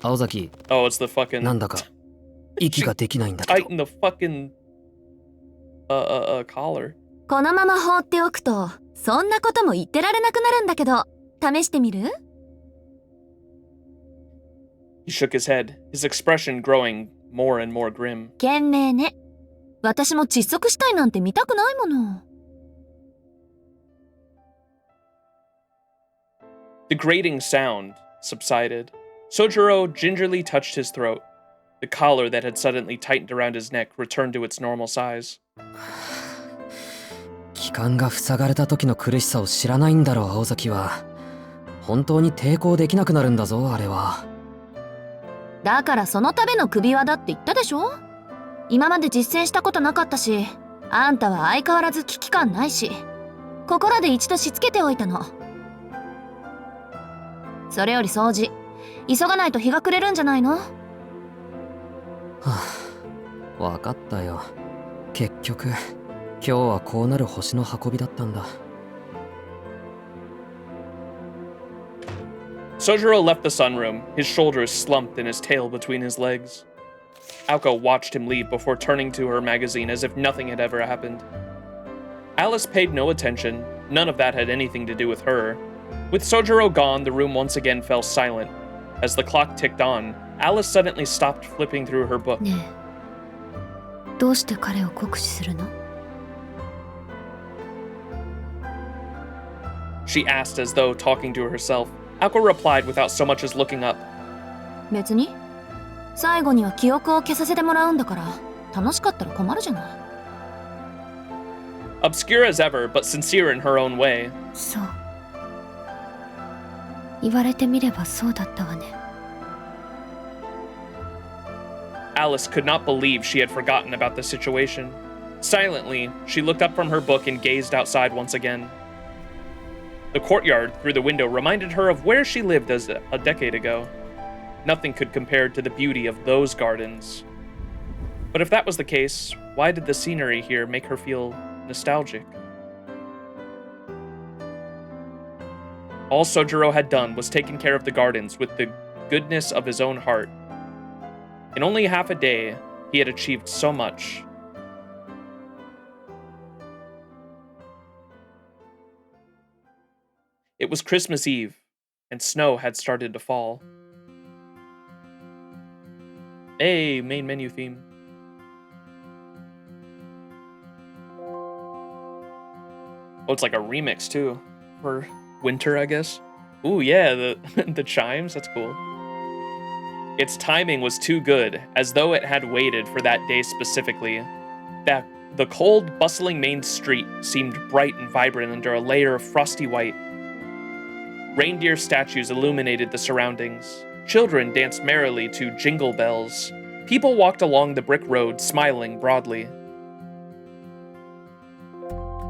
青崎、 Oh, it's the fucking... なんだか、息ができないんだけど。 Tighten the fucking... collar. このまま放っておくと、そんなことも言ってられなくなるんだけど、試してみる？ He shook his head, his expression growing more and more grim. 懸命ね。私も窒息したいなんて見たくないもの。The grating sound subsided. Soujuurou gingerly touched his throat. The collar that had suddenly tightened around his neck returned to its normal size. 気管が塞がれた時の苦しさを知らないんだろう、青崎は。本当に抵抗できなくなるんだぞ、あれは。だからそのための首輪だって言ったでしょ？今まで実践したことなかったし、あんたは相変わらず危機感ないし、ここらで一度しつけておいたの。それより掃除、急がないと日が暮れるんじゃないの？はあ、わかったよ。結局、今日はこうなる星の運びだったんだ。Soujuurou left the sunroom, his shoulders slumped and his tail between his legs. Aoko watched him leave before turning to her magazine as if nothing had ever happened. Alice paid no attention, none of that had anything to do with her. With Soujuurou gone, the room once again fell silent. As the clock ticked on, Alice suddenly stopped flipping through her book. ねえ、どうして彼を酷使するの？ She asked as though talking to herself. Aoko replied without so much as looking up. 別に。最後には記憶を消させてもらうんだから、楽しかったら困るじゃない。Obscure as ever, but sincere in her own way. そう。言われてみればそうだったわね。Alice could not believe she had forgotten about the situation. Silently, she looked up from her book and gazed outside once again. The courtyard through the window reminded her of where she lived as a decade ago. Nothing could compare to the beauty of those gardens. But if that was the case, why did the scenery here make her feel nostalgic? All Soujuurou had done was taken care of the gardens with the goodness of his own heart. In only half a day, he had achieved so much. It was Christmas Eve, and snow had started to fall. Hey, main menu theme. Oh, it's like a remix too, for winter, I guess. Ooh, yeah, the chimes, that's cool. Its timing was too good, as though it had waited for that day specifically. The cold, bustling main street seemed bright and vibrant under a layer of frosty white. Reindeer statues illuminated the surroundings. Children danced merrily to jingle bells. People walked along the brick road, smiling broadly.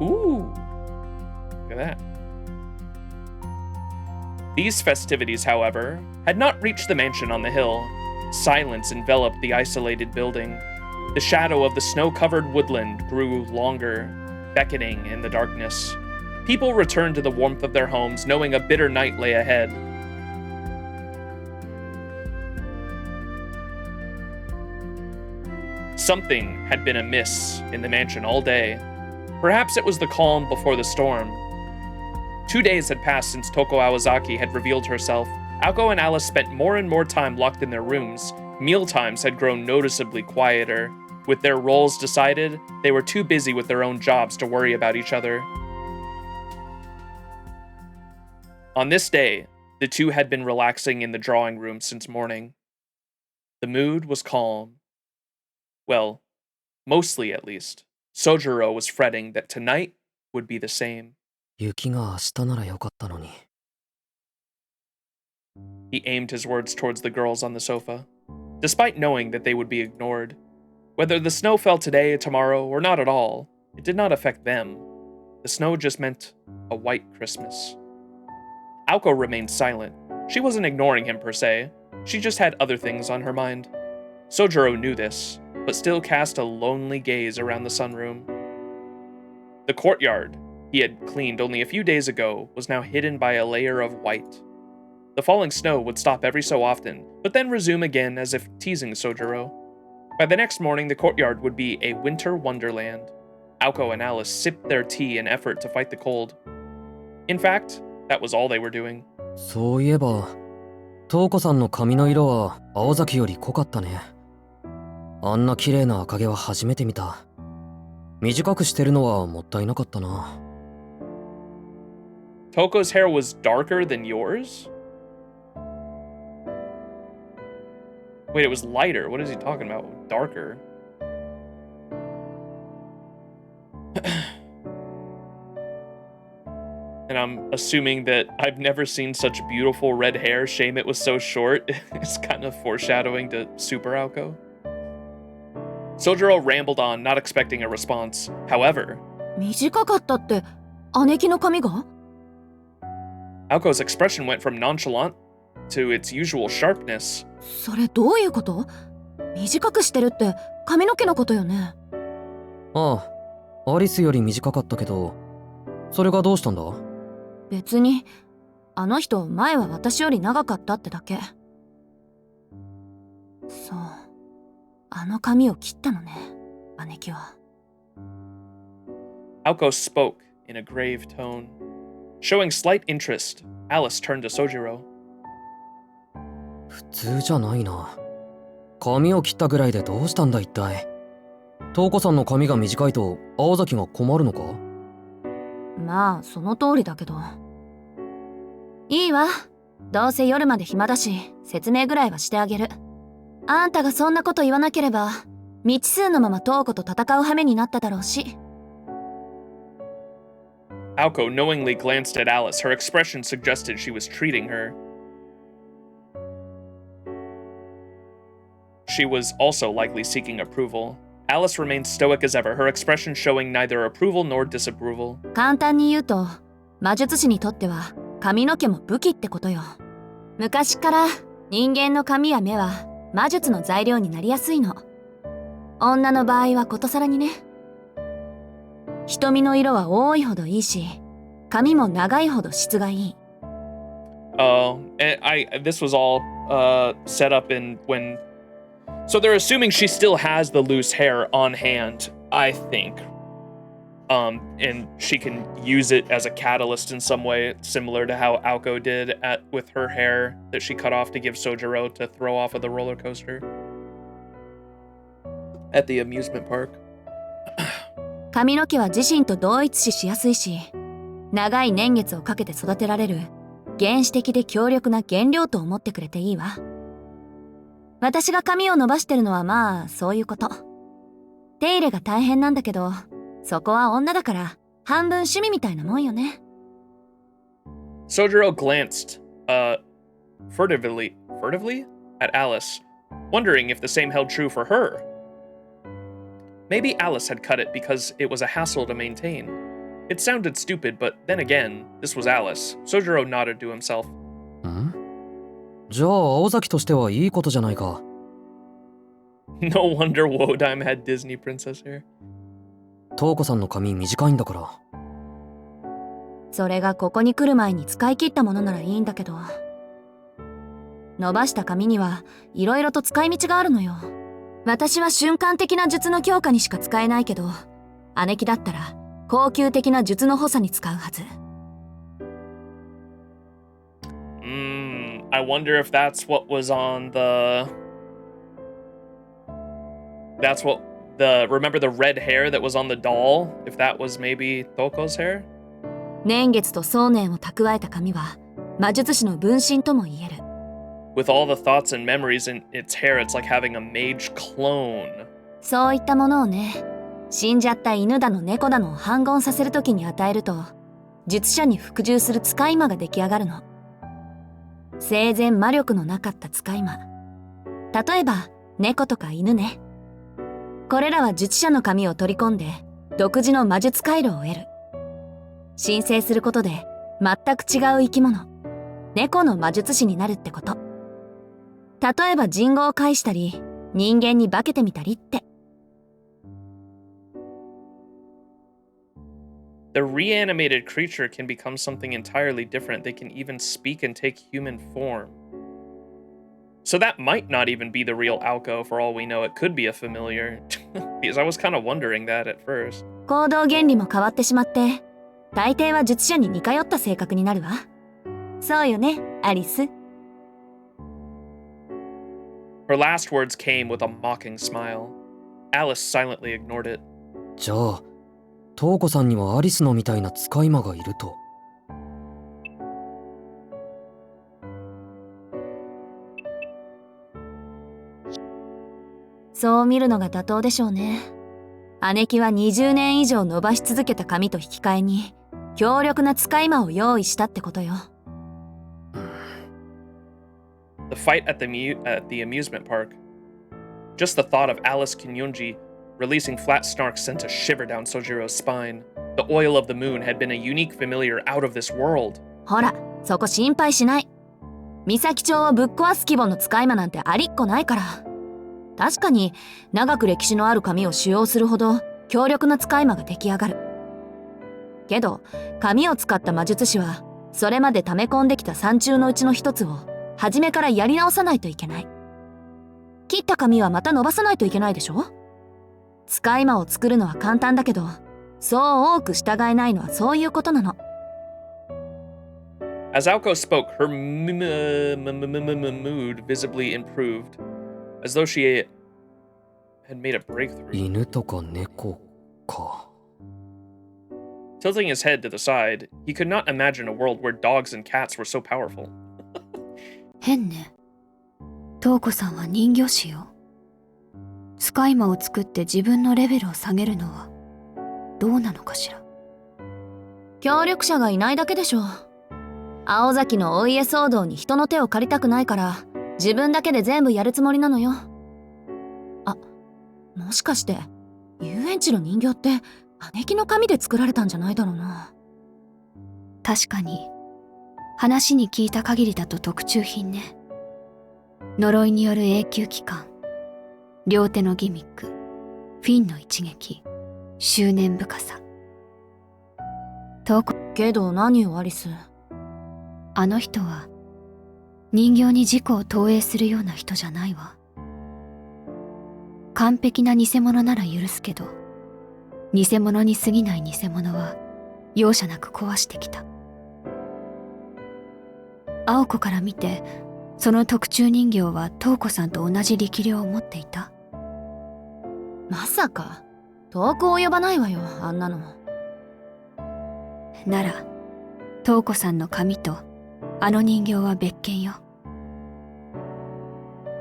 Ooh, look at that. These festivities, however, had not reached the mansion on the hill. Silence enveloped the isolated building. The shadow of the snow-covered woodland grew longer, beckoning in the darkness. People returned to the warmth of their homes, knowing a bitter night lay ahead. Something had been amiss in the mansion all day. Perhaps it was the calm before the storm. 2 days had passed since Aoko Aozaki had revealed herself. Aoko and Alice spent more and more time locked in their rooms. Meal times had grown noticeably quieter. With their roles decided, they were too busy with their own jobs to worry about each other. On this day, the two had been relaxing in the drawing room since morning. The mood was calm. Well, mostly at least. Soujuurou was fretting that tonight would be the same. 雪が明日ならよかったのに。 He aimed his words towards the girls on the sofa, despite knowing that they would be ignored. Whether the snow fell today, tomorrow, or not at all, it did not affect them. The snow just meant a white Christmas. Aoko remained silent. She wasn't ignoring him per se. She just had other things on her mind. Soujuurou knew this, but still cast a lonely gaze around the sunroom. The courtyard he had cleaned only a few days ago was now hidden by a layer of white. The falling snow would stop every so often, but then resume again as if teasing Soujuurou. By the next morning, the courtyard would be a winter wonderland. Aoko and Alice sipped their tea in effort to fight the cold. In fact, that was all they were doing. そういえば、トウコさんの髪の色は青崎より濃かったね。あんな綺麗な赤毛は初めて見た。短くしてるのはもったいなかったな。Touko's hair was darker than yours? Wait, it was lighter. What is he talking about? Darker. And I'm assuming that I've never seen such beautiful red hair. Shame it was so short. It's kind of foreshadowing to Super Aoko. Soujuurou rambled on, not expecting a response. However, 短かったって姉貴の髪が？ Aoko's expression went from nonchalant to its usual sharpness. それどういうこと？短くしてるって髪の毛のことよね。ああ、アリスより短かったけど、それがどうしたんだ？別に、あの人前は私より長かったってだけ。そう、あの髪を切ったのね、姉貴は。Aoko spoke in a grave tone. Showing slight interest, Alice turned to Soujuurou. 普通じゃないな。髪を切ったぐらいでどうしたんだ一体。トウコさんの髪が短いと青崎が困るのか？まあその通りだけど。いいわ、どうせ夜まで暇だし説明ぐらいはしてあげる。あんたがそんなこと言わなければ未知数のままトウコと戦う羽目になっただろうし。Aoko knowingly glanced at Alice. Her expression suggested she was treating her. She was also likely seeking approval. Alice remained stoic as ever, her expression showing neither approval nor disapproval. 簡単に言うと、魔術師にとっては髪の毛も武器ってことよ。昔から人間の髪や目は魔術の材料になりやすいの。女の場合はことさらにね。瞳の色は多いほどいいし、髪も長いほど質がいい。This was all set up in when. So they're assuming she still has the loose hair on hand, I think. And she can use it as a catalyst in some way, similar to how Aoko did with her hair that she cut off to give Soujuurou to throw off of the roller coaster at the amusement park. 髪の毛は自身と同一視しやすいし、長い年月をかけて育てられる原始的で強力な原料と思ってくれていいわ。私が髪を伸ばしてるのはまあそういうこと。手入れが大変なんだけど、そこは女だから半分趣味みたいなもんよね。Soujuurou glanced furtively at Alice, wondering if the same held true for her. Maybe Alice had cut it because it was a hassle to maintain. It sounded stupid, but then again, this was Alice. Soujuurou nodded to himself. ん？じゃあ青崎としてはいいことじゃないか。No wonder Wodime had Disney princess hair. トウコさんの髪短いんだから。それがここに来る前に使い切ったものならいいんだけど、伸ばした髪にはいろいろと使い道があるのよ。私は瞬間的な術の強化にしか使えないけど、姉貴だったら高級的な術の補佐に使うはず。I wonder if that's what was on the... That's what the... Remember the red hair that was on the doll? If that was maybe Touko's hair? 年月と想念を蓄えた髪は魔術師の分身とも言える。With all the thoughts and memories in its hair, it's like having a mage clone. そういったものをね、死んじゃった犬だの猫だのを反言させるときに与えると、術者に服従する使い魔が出来上がるの。生前魔力のなかった使い魔。例えば、猫とか犬ね。これらは術者の髪を取り込んで、独自の魔術回路を得る。申請することで、全く違う生き物、猫の魔術師になるってこと。例えば人語を介したり、人間に化けてみたりって。The reanimated creature can become something entirely different. They can even speak and take human form. So that might not even be the real Aoko for all we know. It could be a familiar. Because I was kind of wondering that at first. 行動原理も変わってしまって、大抵は術者に似通った性格になるわ。そうよね、アリス。Her last words came with a mocking smile. Alice silently ignored it. じゃあトウコさんにはアリスのみたいな使い魔がいると。そう見るのが妥当でしょうね。姉貴は20年以上伸ばし続けた髪と引き換えに強力な使い魔を用意したってことよ。The fight at the amusement park. Just the thought of Alice Kuonji releasing flat snarks sent a shiver down Soujurou's spine. The oil of the moon had been a unique familiar out of this world. ほら、そこ心配しない。三崎町をぶっ壊す規模の使い魔なんてありっこないから。確かに長く歴史のある紙を使用するほど強力な使い魔が出来上がる。けど紙を使った魔術師はそれまで溜め込んできた山中のうちの一つを初めからやり直さないといけない。切った紙はまた伸ばさないといけないでしょ。使い魔を作るのは簡単だけど、そう多く従えないのはそういうことなの。As Aoko spoke, her mood visibly improved, as though she had made a breakthrough. 犬とか猫か。Tilting his head to the side, he could not imagine a world where dogs and cats were so powerful. 変ね。トウコさんは人魚師よ。使い魔を作って自分のレベルを下げるのはどうなのかしら。協力者がいないだけでしょ。青崎のお家騒動に人の手を借りたくないから自分だけで全部やるつもりなのよ。あ、もしかして遊園地の人形って姉貴の紙で作られたんじゃないだろうな。確かに話に聞いた限りだと特注品ね。呪いによる永久期間、両手のギミック、フィンの一撃、執念深さ。けど何よアリス。あの人は人形に自己を投影するような人じゃないわ。完璧な偽物なら許すけど、偽物に過ぎない偽物は容赦なく壊してきた。青子から見て、その特注人形はトウコさんと同じ力量を持っていた。まさか遠く及ばないわよ、あんなの。ならトウコさんの髪とあの人形は別件よ。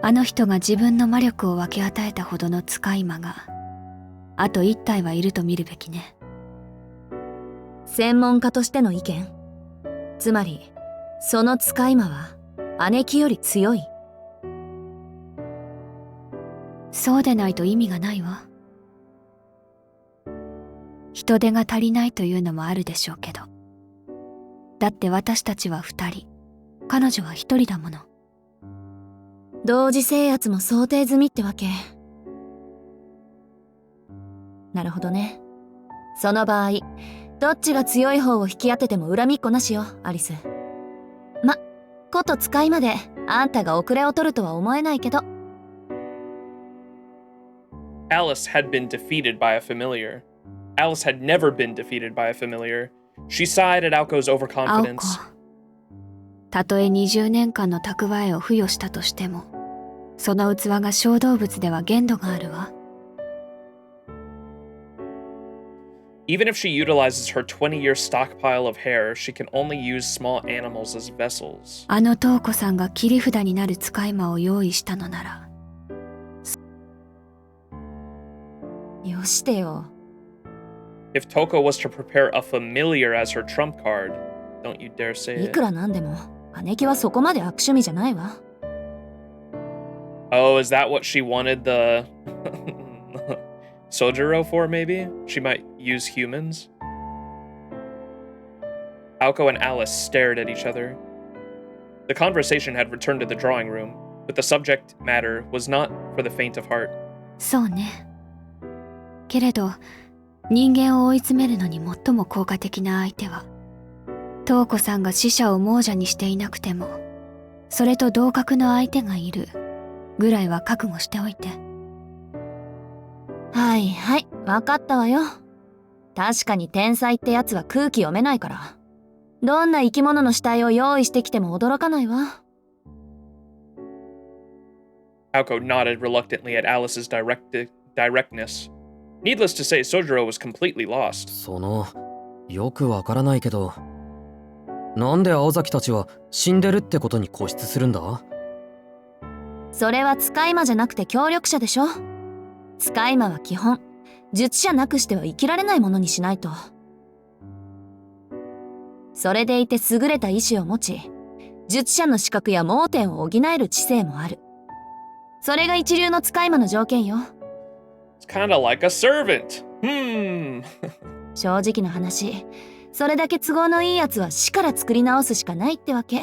あの人が自分の魔力を分け与えたほどの使い魔があと一体はいると見るべきね。専門家としての意見。つまりその使い魔は姉貴より強い。そうでないと意味がないわ。人手が足りないというのもあるでしょうけど、だって私たちは2人、彼女は1人だもの。同時制圧も想定済みってわけ。なるほどね。その場合どっちが強い方を引き当てても恨みっこなしよ、アリス。こと使いまであんたが遅れを取るとは思えないけど。 Alice had been defeated by a familiar. Alice had never been defeated by a familiar. She sighed at Aoko's 青 overconfidence. 子、たとえ20年間の蓄えを付与したとしても、その器が小動物では限度があるわ。Even if she utilizes her 20-year stockpile of hair, she can only use small animals as vessels. あのトウコさんが切り札になる使い魔を用意したのなら。よしてよ。If Touko was to prepare a familiar as her trump card, don't you dare say い it. くらなんでも、姉貴はそこまで悪趣味じゃないわ。Oh, is that what she wanted the Soujuurou for, maybe? She might use humans? Aoko and Alice stared at each other. The conversation had returned to the drawing room, but the subject matter was not for the faint of heart. そうね。けれど、人間を追い詰めるのに最も効果的な相手は、トウコさんが死者を亡者にしていなくても、それと同格の相手がいるぐらいは覚悟しておいて。はいはい、わかったわよ。確かに天才ってやつは空気読めないから。どんな生き物の死体を用意してきても驚かないわ。Aoko nodded reluctantly at Alice's directness. Needless to say, Soujuurou was completely lost. よくわからないけど、なんで青崎たちは死んでるってことに固執するんだ？それは使い魔じゃなくて協力者でしょ。使い魔は基本、術者なくしては生きられないものにしないと。それでいて優れた意志を持ち、術者の資格や盲点を補える知性もある。それが一流の使い魔の条件よ。It's kinda like a servant. 正直な話、それだけ都合のいいやつは死から作り直すしかないってわけ。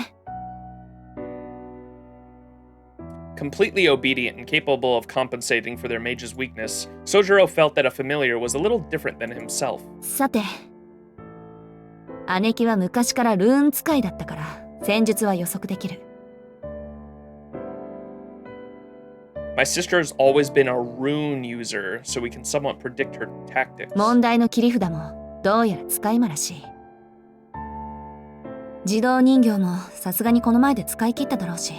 Completely obedient and capable of compensating for their mage's weakness, Soujuurou felt that a familiar was a little different than himself. さて、姉貴は昔からルーン使いだったから、戦術は予測できる。My sister has always been a rune user, so we can somewhat predict her tactics. 問題の切り札もどうやら使い魔らしい。自動人形もさすがにこの前で使い切っただろうし。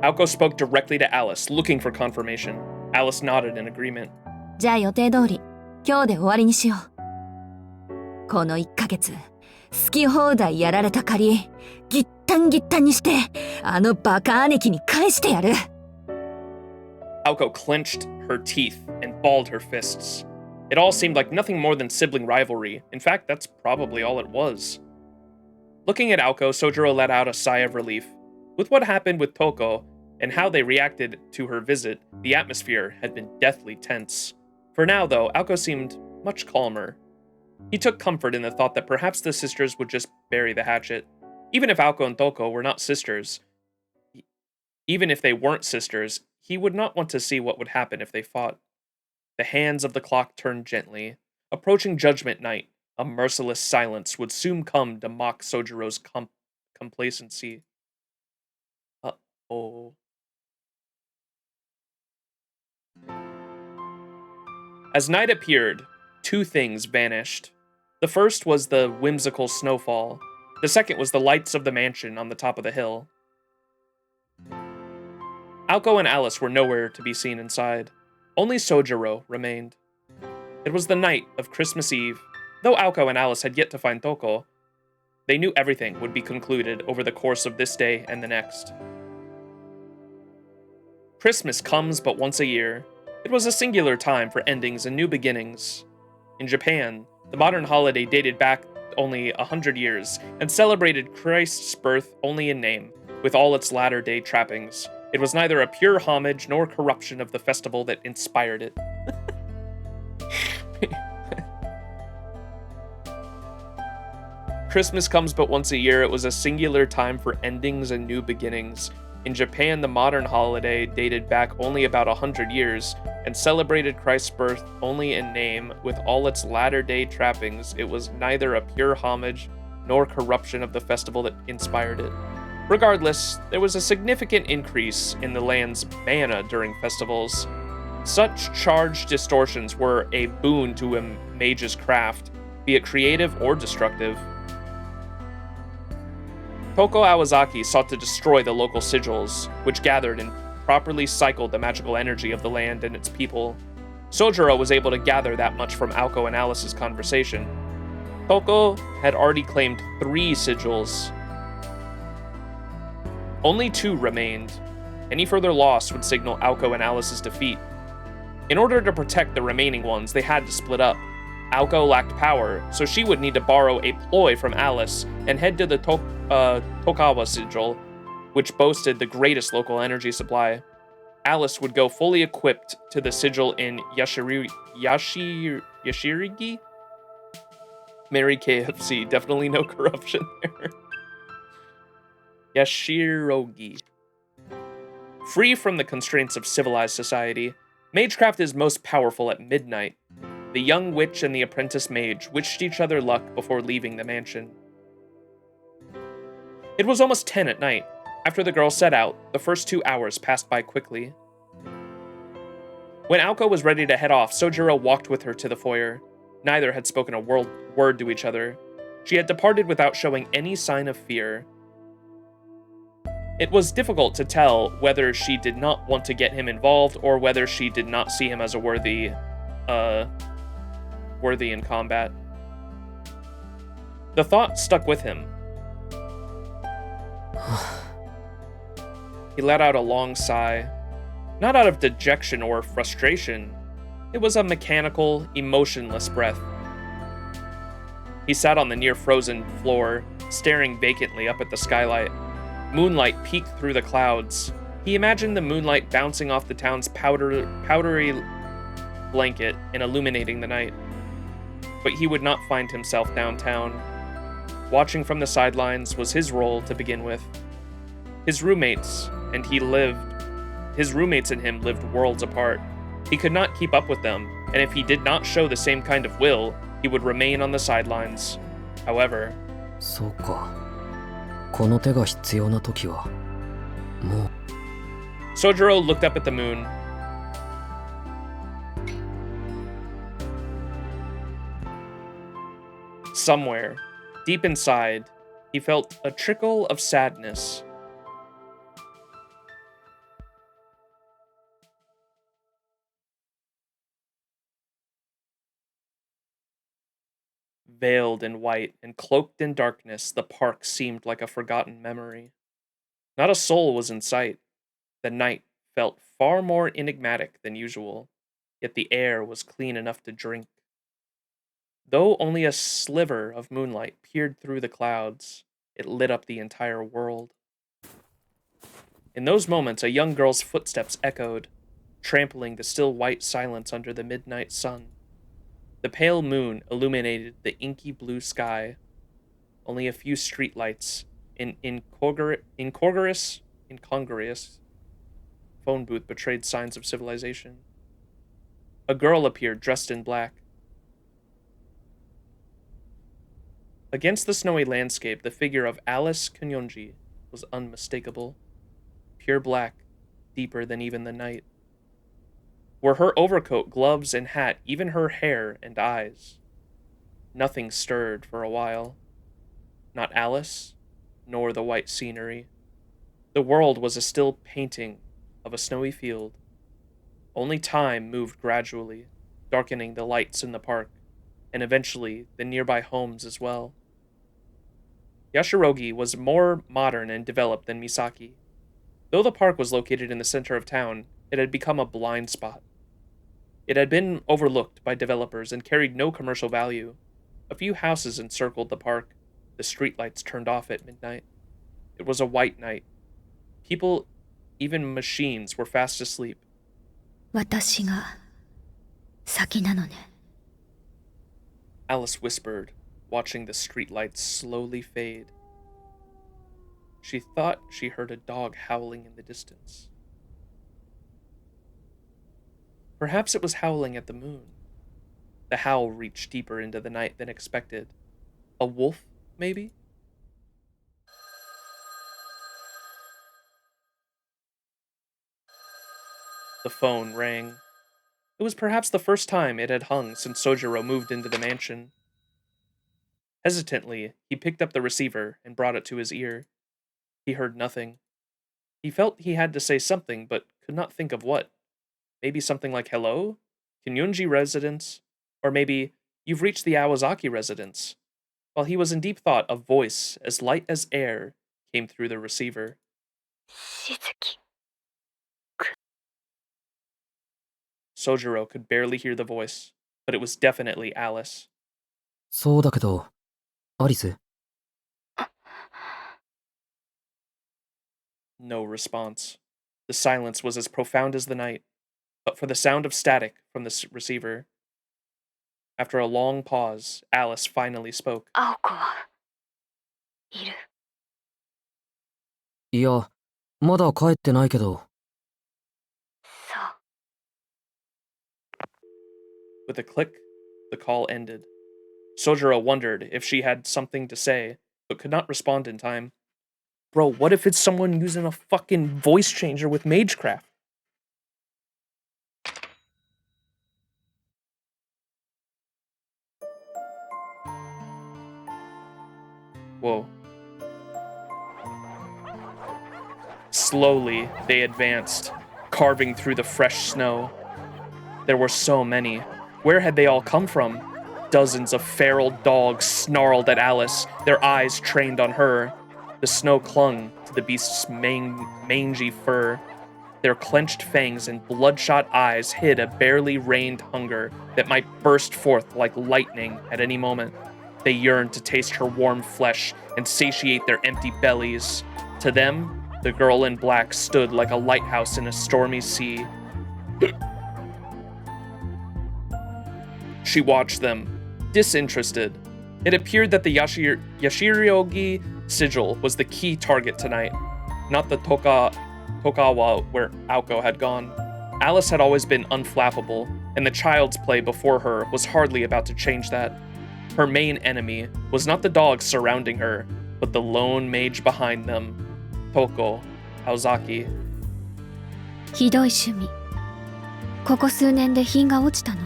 Aoko spoke directly to Alice, looking for confirmation. Alice nodded in agreement. じゃあ予定通り、今日で終わりにしよう。この1ヶ月、好き放題やられた借り、ギッタンギッタンにして、あのバカ兄貴に返してやる。Aoko clenched her teeth and balled her fists. It all seemed like nothing more than sibling rivalry. In fact, that's probably all it was. Looking at Aoko, Soujuurou let out a sigh of relief. With what happened with Touko and how they reacted to her visit, the atmosphere had been deathly tense. For now, though, Aoko seemed much calmer. He took comfort in the thought that perhaps the sisters would just bury the hatchet. Even if Aoko and Touko were not sisters, even if they weren't sisters, he would not want to see what would happen if they fought. The hands of the clock turned gently. Approaching Judgment Night, a merciless silence would soon come to mock Soujurou's complacency. Uh-oh. As night appeared, two things vanished. The first was the whimsical snowfall. The second was the lights of the mansion on the top of the hill. Aoko and Alice were nowhere to be seen inside. Only Soujuurou remained. It was the night of Christmas Eve. Though Aoko and Alice had yet to find Touko, they knew everything would be concluded over the course of this day and the next. Christmas comes but once a year. It was a singular time for endings and new beginnings. In Japan, the modern holiday dated back only 100 years and celebrated Christ's birth only in name, with all its latter-day trappings. It was neither a pure homage nor corruption of the festival that inspired it. Christmas comes but once a year. It was a singular time for endings and new beginnings. In Japan, the modern holiday dated back only about 100 years and celebrated Christ's birth only in name, with all its latter-day trappings. It was neither a pure homage nor corruption of the festival that inspired it. Regardless, there was a significant increase in the land's mana during festivals. Such charged distortions were a boon to a mage's craft, be it creative or destructive. Aoko Aozaki sought to destroy the local sigils, which gathered and properly cycled the magical energy of the land and its people. Soujuurou was able to gather that much from Aoko and Alice's conversation. Touko had already claimed 3 sigils. Only 2 remained. Any further loss would signal Aoko and Alice's defeat. In order to protect the remaining ones, they had to split up. Aoko lacked power, so she would need to borrow a ploy from Alice and head to the Tokawa sigil, which boasted the greatest local energy supply. Alice would go fully equipped to the sigil in Yashirigi? Mary KFC, definitely no corruption there. Yashirogi. Free from the constraints of civilized society, magecraft is most powerful at midnight. The young witch and the apprentice mage wished each other luck before leaving the mansion. It was almost 10 at night. After the girls set out, the first 2 hours passed by quickly. When Aoko was ready to head off, Soujuurou walked with her to the foyer. Neither had spoken a word to each other. She had departed without showing any sign of fear. It was difficult to tell whether she did not want to get him involved or whether she did not see him as a worthy in combat. The thought stuck with him. He let out a long sigh, not out of dejection or frustration. It was a mechanical, emotionless breath. He sat on the near-frozen floor, staring vacantly up at the skylight. Moonlight peeked through the clouds. He imagined the moonlight bouncing off the town's powdery blanket and illuminating the night. But he would not find himself downtown. Watching from the sidelines was his role to begin with. His roommates and him lived worlds apart. He could not keep up with them, and if he did not show the same kind of will, he would remain on the sidelines. However, そうか。この手が必要な時はもう Soujuurou looked up at the moon. Somewhere, deep inside, he felt a trickle of sadness. Veiled in white and cloaked in darkness, the park seemed like a forgotten memory. Not a soul was in sight. The night felt far more enigmatic than usual, yet the air was clean enough to drink. Though only a sliver of moonlight peered through the clouds, it lit up the entire world. In those moments, a young girl's footsteps echoed, trampling the still white silence under the midnight sun. The pale moon illuminated the inky blue sky. Only a few streetlights in incongruous phone booth betrayed signs of civilization. A girl appeared dressed in black. Against the snowy landscape, the figure of Alice Kuonji was unmistakable. Pure black, deeper than even the night. Were her overcoat, gloves, and hat, even her hair and eyes? Nothing stirred for a while. Not Alice, nor the white scenery. The world was a still painting of a snowy field. Only time moved gradually, darkening the lights in the park, and eventually the nearby homes as well. Yashirogi was more modern and developed than Misaki. Though the park was located in the center of town, it had become a blind spot. It had been overlooked by developers and carried no commercial value. A few houses encircled the park, the streetlights turned off at midnight. It was a white night. People, even machines, were fast asleep. 私が先なのね。 Alice whispered, watching the streetlights slowly fade. She thought she heard a dog howling in the distance. Perhaps it was howling at the moon. The howl reached deeper into the night than expected. A wolf, maybe? The phone rang. It was perhaps the first time it had hung since Soujuurou moved into the mansion. Hesitantly, he picked up the receiver and brought it to his ear. He heard nothing. He felt he had to say something, but could not think of what. Maybe something like hello? Kuonji residence? Or maybe you've reached the Aozaki residence. While he was in deep thought, a voice as light as air came through the receiver. Shizuki. Soujuurou could barely hear the voice, but it was definitely Alice. そうだけど、アリス No response. The silence was as profound as the night, but for the sound of static from the receiver. After a long pause, Alice finally spoke. 青子はいる。いや、まだ帰ってないけど。そう。With a click, the call ended. Soujuurou wondered if she had something to say, but could not respond in time. Bro, what if it's someone using a fucking voice changer with Magecraft? Whoa. Slowly, they advanced, carving through the fresh snow. There were so many. Where had they all come from? Dozens of feral dogs snarled at Alice, their eyes trained on her. The snow clung to the beast's mangy fur. Their clenched fangs and bloodshot eyes hid a barely reined hunger that might burst forth like lightning at any moment. They yearned to taste her warm flesh and satiate their empty bellies. To them, the girl in black stood like a lighthouse in a stormy sea. She watched them, disinterested. It appeared that the Yashiryogi sigil was the key target tonight, not the Tokawa where Aoko had gone. Alice had always been unflappable, and the child's play before her was hardly about to change that. Her main enemy was not the dogs surrounding her, but the lone mage behind them, Aoko Aozaki. ひどい趣味。ここ数年で品が落ちたの。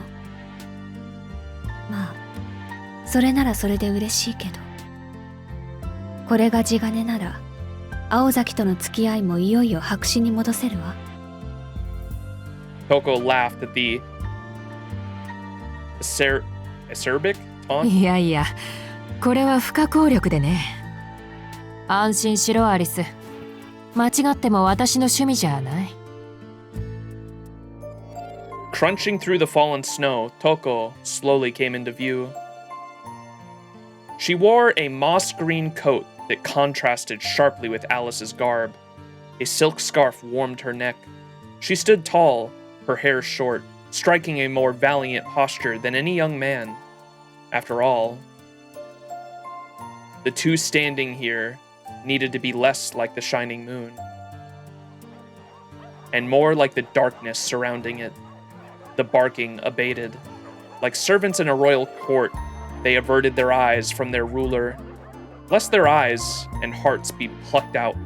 まあ、それならそれで嬉しいけど。これが地金なら、青崎との付き合いもいよいよ白紙に戻せるわ。Touko laughed at the acerbic taunt. いやいや、これは不可抗力でね。安心しろアリス。間違っても私の趣味じゃない。Crunching through the fallen snow, Touko slowly came into view. She wore a moss-green coat that contrasted sharply with Alice's garb. A silk scarf warmed her neck. She stood tall, her hair short, striking a more valiant posture than any young man. After all, the two standing here needed to be less like the shining moon, and more like the darkness surrounding it. The barking abated. Like servants in a royal court, they averted their eyes from their ruler, lest their eyes and hearts be plucked out.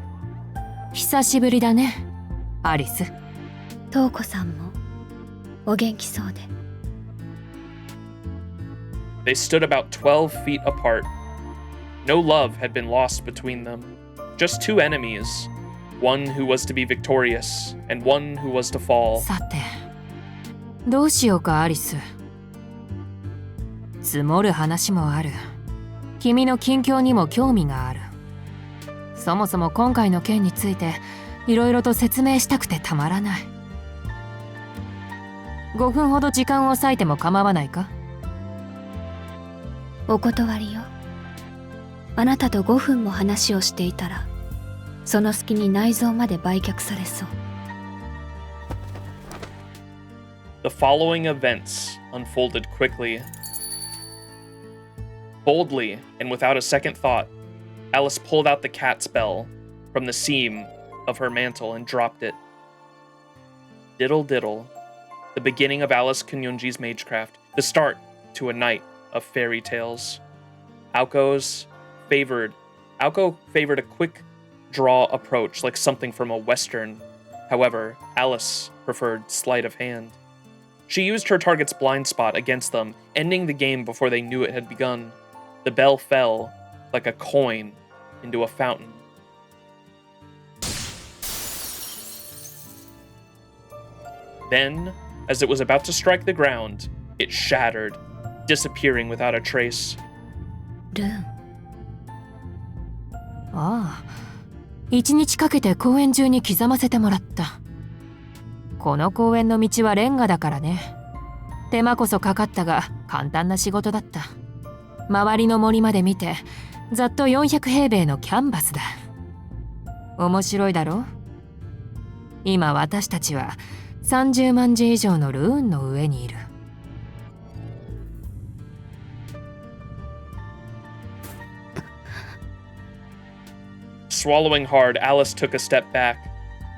久しぶりだね、アリス。瞳子さんもお元気そうで。They stood about 12 feet apart. No love had been lost between them. Just two enemies. One who was to be victorious, and one who was to fall. さて、どうしようかアリス。積もる話もある。君の近況にも興味がある。そもそも今回の件についていろいろと説明したくてたまらない。5分ほど時間を割いても構わないか？お断りよ。あなたと5分も話をしていたら、その隙に内臓まで売却されそう。The following events unfolded quickly. Boldly, and without a second thought, Alice pulled out the cat's bell from the seam of her mantle and dropped it. Diddle diddle. The beginning of Alice Kuonji's Magecraft, the start to a night of fairy tales. Aoko favored a quick draw approach like something from a western. However, Alice preferred sleight of hand. She used her target's blind spot against them, ending the game before they knew it had begun. The bell fell like a coin into a fountain. Then, As it was about to strike the ground, it shattered, disappearing without a trace. ルーン。ああ、一日かけて公園中に刻ませてもらった。この公園の道はレンガだからね。手間こそかかったが簡単な仕事だった。周りの森まで見て、ざっと400平米のキャンバスだ。面白いだろ？今私たちは30万字以上のルーンの上にいる。Swallowing hard, Alice took a step back.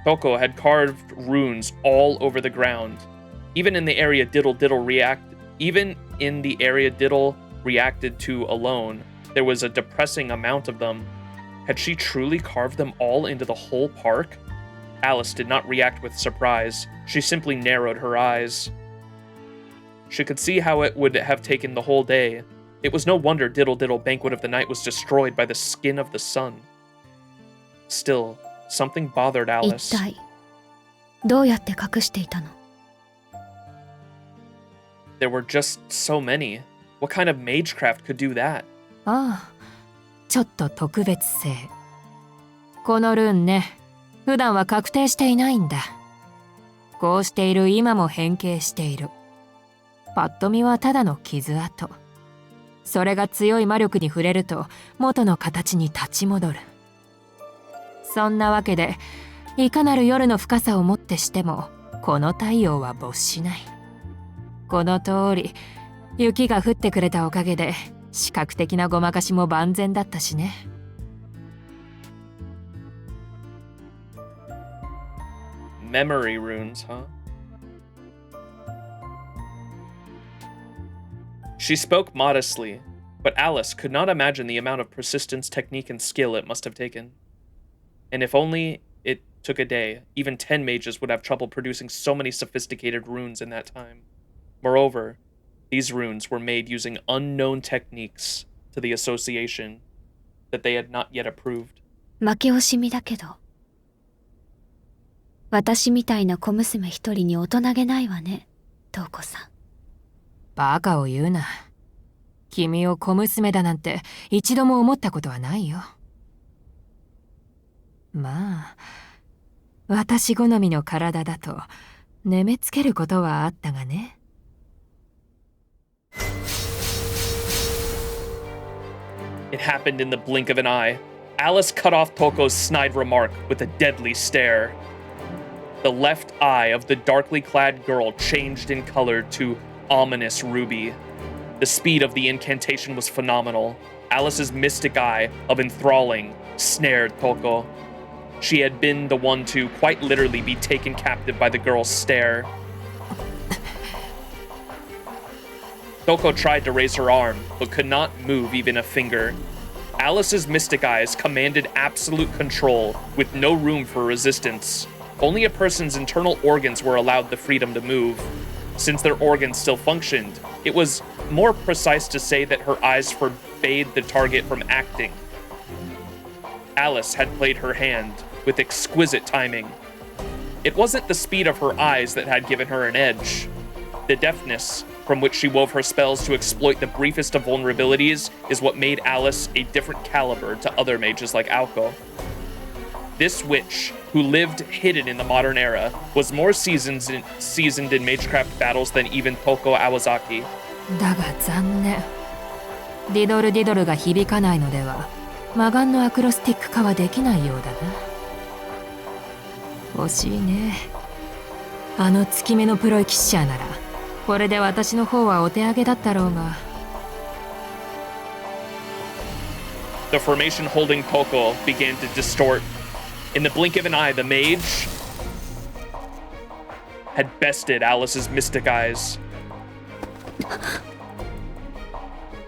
Touko had carved runes all over the ground. Even in the area Diddle reacted to alone, there was a depressing amount of them. Had she truly carved them all into the whole park? Alice did not react with surprise. She simply narrowed her eyes. She could see how it would have taken the whole day. It was no wonder Diddle Banquet of the Night was destroyed by the skin of the sun. Still, something bothered 一 Alice. 体どうやって隠していたの？ There were just so many. What kind of magecraft could do that? ああ、ちょっと特別性。このルーンね、普段は確定していないんだ。こうしている今も変形している。パッと見はただの傷跡。それが強い魔力に触れると元の形に立ち戻る。そんなわけで、いかなる夜の深さをもってしても、この太陽は没しない。この通り、雪が降ってくれたおかげで、視覚的なごまかしも万全だったしね。Memory runes, huh? She spoke modestly, but Alice could not imagine the amount of persistence, technique, and skill it must have taken. And if only it took a day, even 10 mages would have trouble producing so many sophisticated runes in that time. Moreover, these runes were made using unknown techniques to the association that they had not yet approved. 負け惜しみだけど、私みたいな小娘一人に大人げないわね、東子さん。バカを言うな。君を小娘だなんて一度も思ったことはないよ。まあ、私好みの体だと眠めつけることはあったがね。It happened in the blink of an eye. Alice cut off Touko's snide remark with a deadly stare. The left eye of the darkly clad girl changed in color to ominous ruby. The speed of the incantation was phenomenal. Alice's mystic eye of enthralling snared Touko. She had been the one to quite literally be taken captive by the girl's stare. Touko tried to raise her arm, but could not move even a finger. Alice's mystic eyes commanded absolute control, with no room for resistance. Only a person's internal organs were allowed the freedom to move. Since their organs still functioned, it was more precise to say that her eyes forbade the target from acting. Alice had played her hand with exquisite timing. It wasn't the speed of her eyes that had given her an edge. The deftness from which she wove her spells to exploit the briefest of vulnerabilities is what made Alice a different caliber to other mages like Aoko. This witch, who lived hidden in the modern era, was more seasoned in magecraft battles than even Aoko Aozaki. だが残念。ディドルが響かないのでは、魔眼のアクロスティック化はできないようだな。惜しいね。あの月目のプロエキシャーなら、これで私の方はお手上げだったろうが。The formation holding Touko began to distort. In the blink of an eye, the mage had bested Alice's mystic eyes.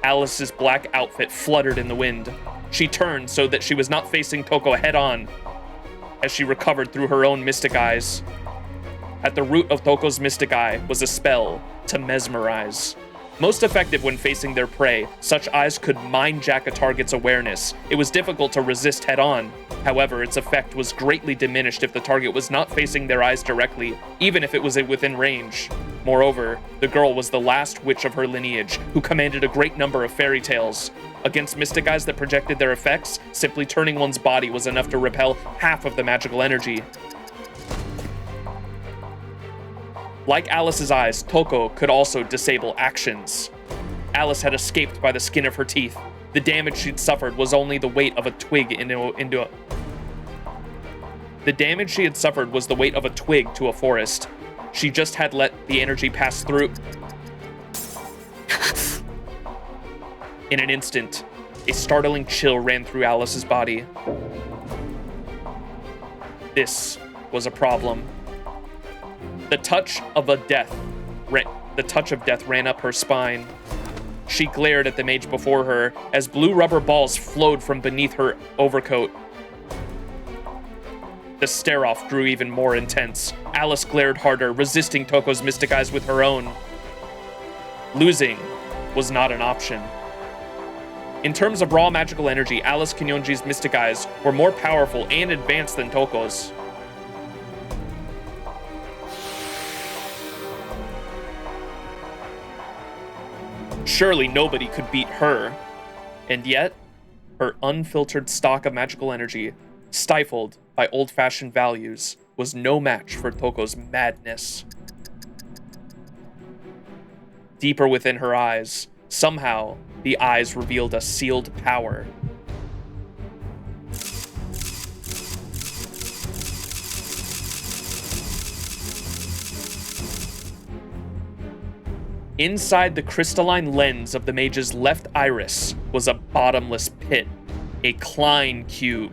Alice's black outfit fluttered in the wind. She turned so that she was not facing Touko head-on as she recovered through her own mystic eyes. At the root of Touko's mystic eye was a spell to mesmerize. Most effective when facing their prey, such eyes could mind-jack a target's awareness. It was difficult to resist head-on. However, its effect was greatly diminished if the target was not facing their eyes directly, even if it was within range. Moreover, the girl was the last witch of her lineage who commanded a great number of fairy tales. Against mystic eyes that projected their effects, simply turning one's body was enough to repel half of the magical energy. Like Alice's eyes, Touko could also disable actions. Alice had escaped by the skin of her teeth. The damage she'd suffered was only the weight of a twig The damage she had suffered was the weight of a twig to a forest. She just had let the energy pass through. In an instant, a startling chill ran through Alice's body. This was a problem. The touch of death ran up her spine. She glared at the mage before her as blue rubber balls flowed from beneath her overcoat. The stare-off grew even more intense. Alice glared harder, resisting Touko's mystic eyes with her own. Losing was not an option. In terms of raw magical energy, Alice Kuonji's mystic eyes were more powerful and advanced than Touko's. Surely nobody could beat her. And yet, her unfiltered stock of magical energy, stifled by old-fashioned values, was no match for Touko's madness. Deeper within her eyes, somehow, the eyes revealed a sealed power. Inside the crystalline lens of the mage's left iris was a bottomless pit, a Klein cube.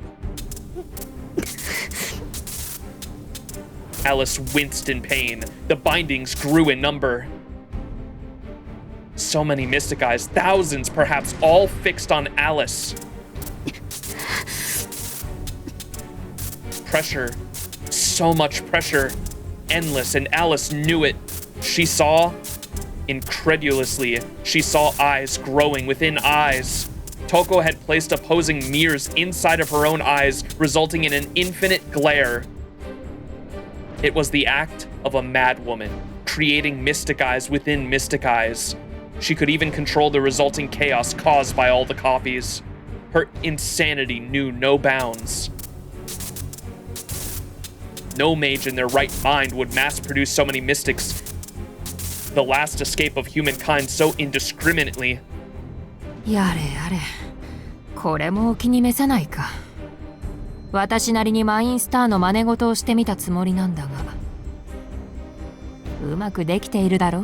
Alice winced in pain. The bindings grew in number. So many mystic eyes, thousands perhaps, all fixed on Alice. Pressure, so much pressure, endless, and Alice knew it. She saw, incredulously, she saw eyes growing within eyes. Touko had placed opposing mirrors inside of her own eyes, resulting in an infinite glare. It was the act of a madwoman, creating mystic eyes within mystic eyes. She could even control the resulting chaos caused by all the copies. Her insanity knew no bounds. No mage in their right mind would mass-produce so many mystics, the last escape of humankind, so indiscriminately. やれやれ、これもお気に召さないか。私なりにマインスターの真似事をしてみたつもりなんだが、うまくできているだろう。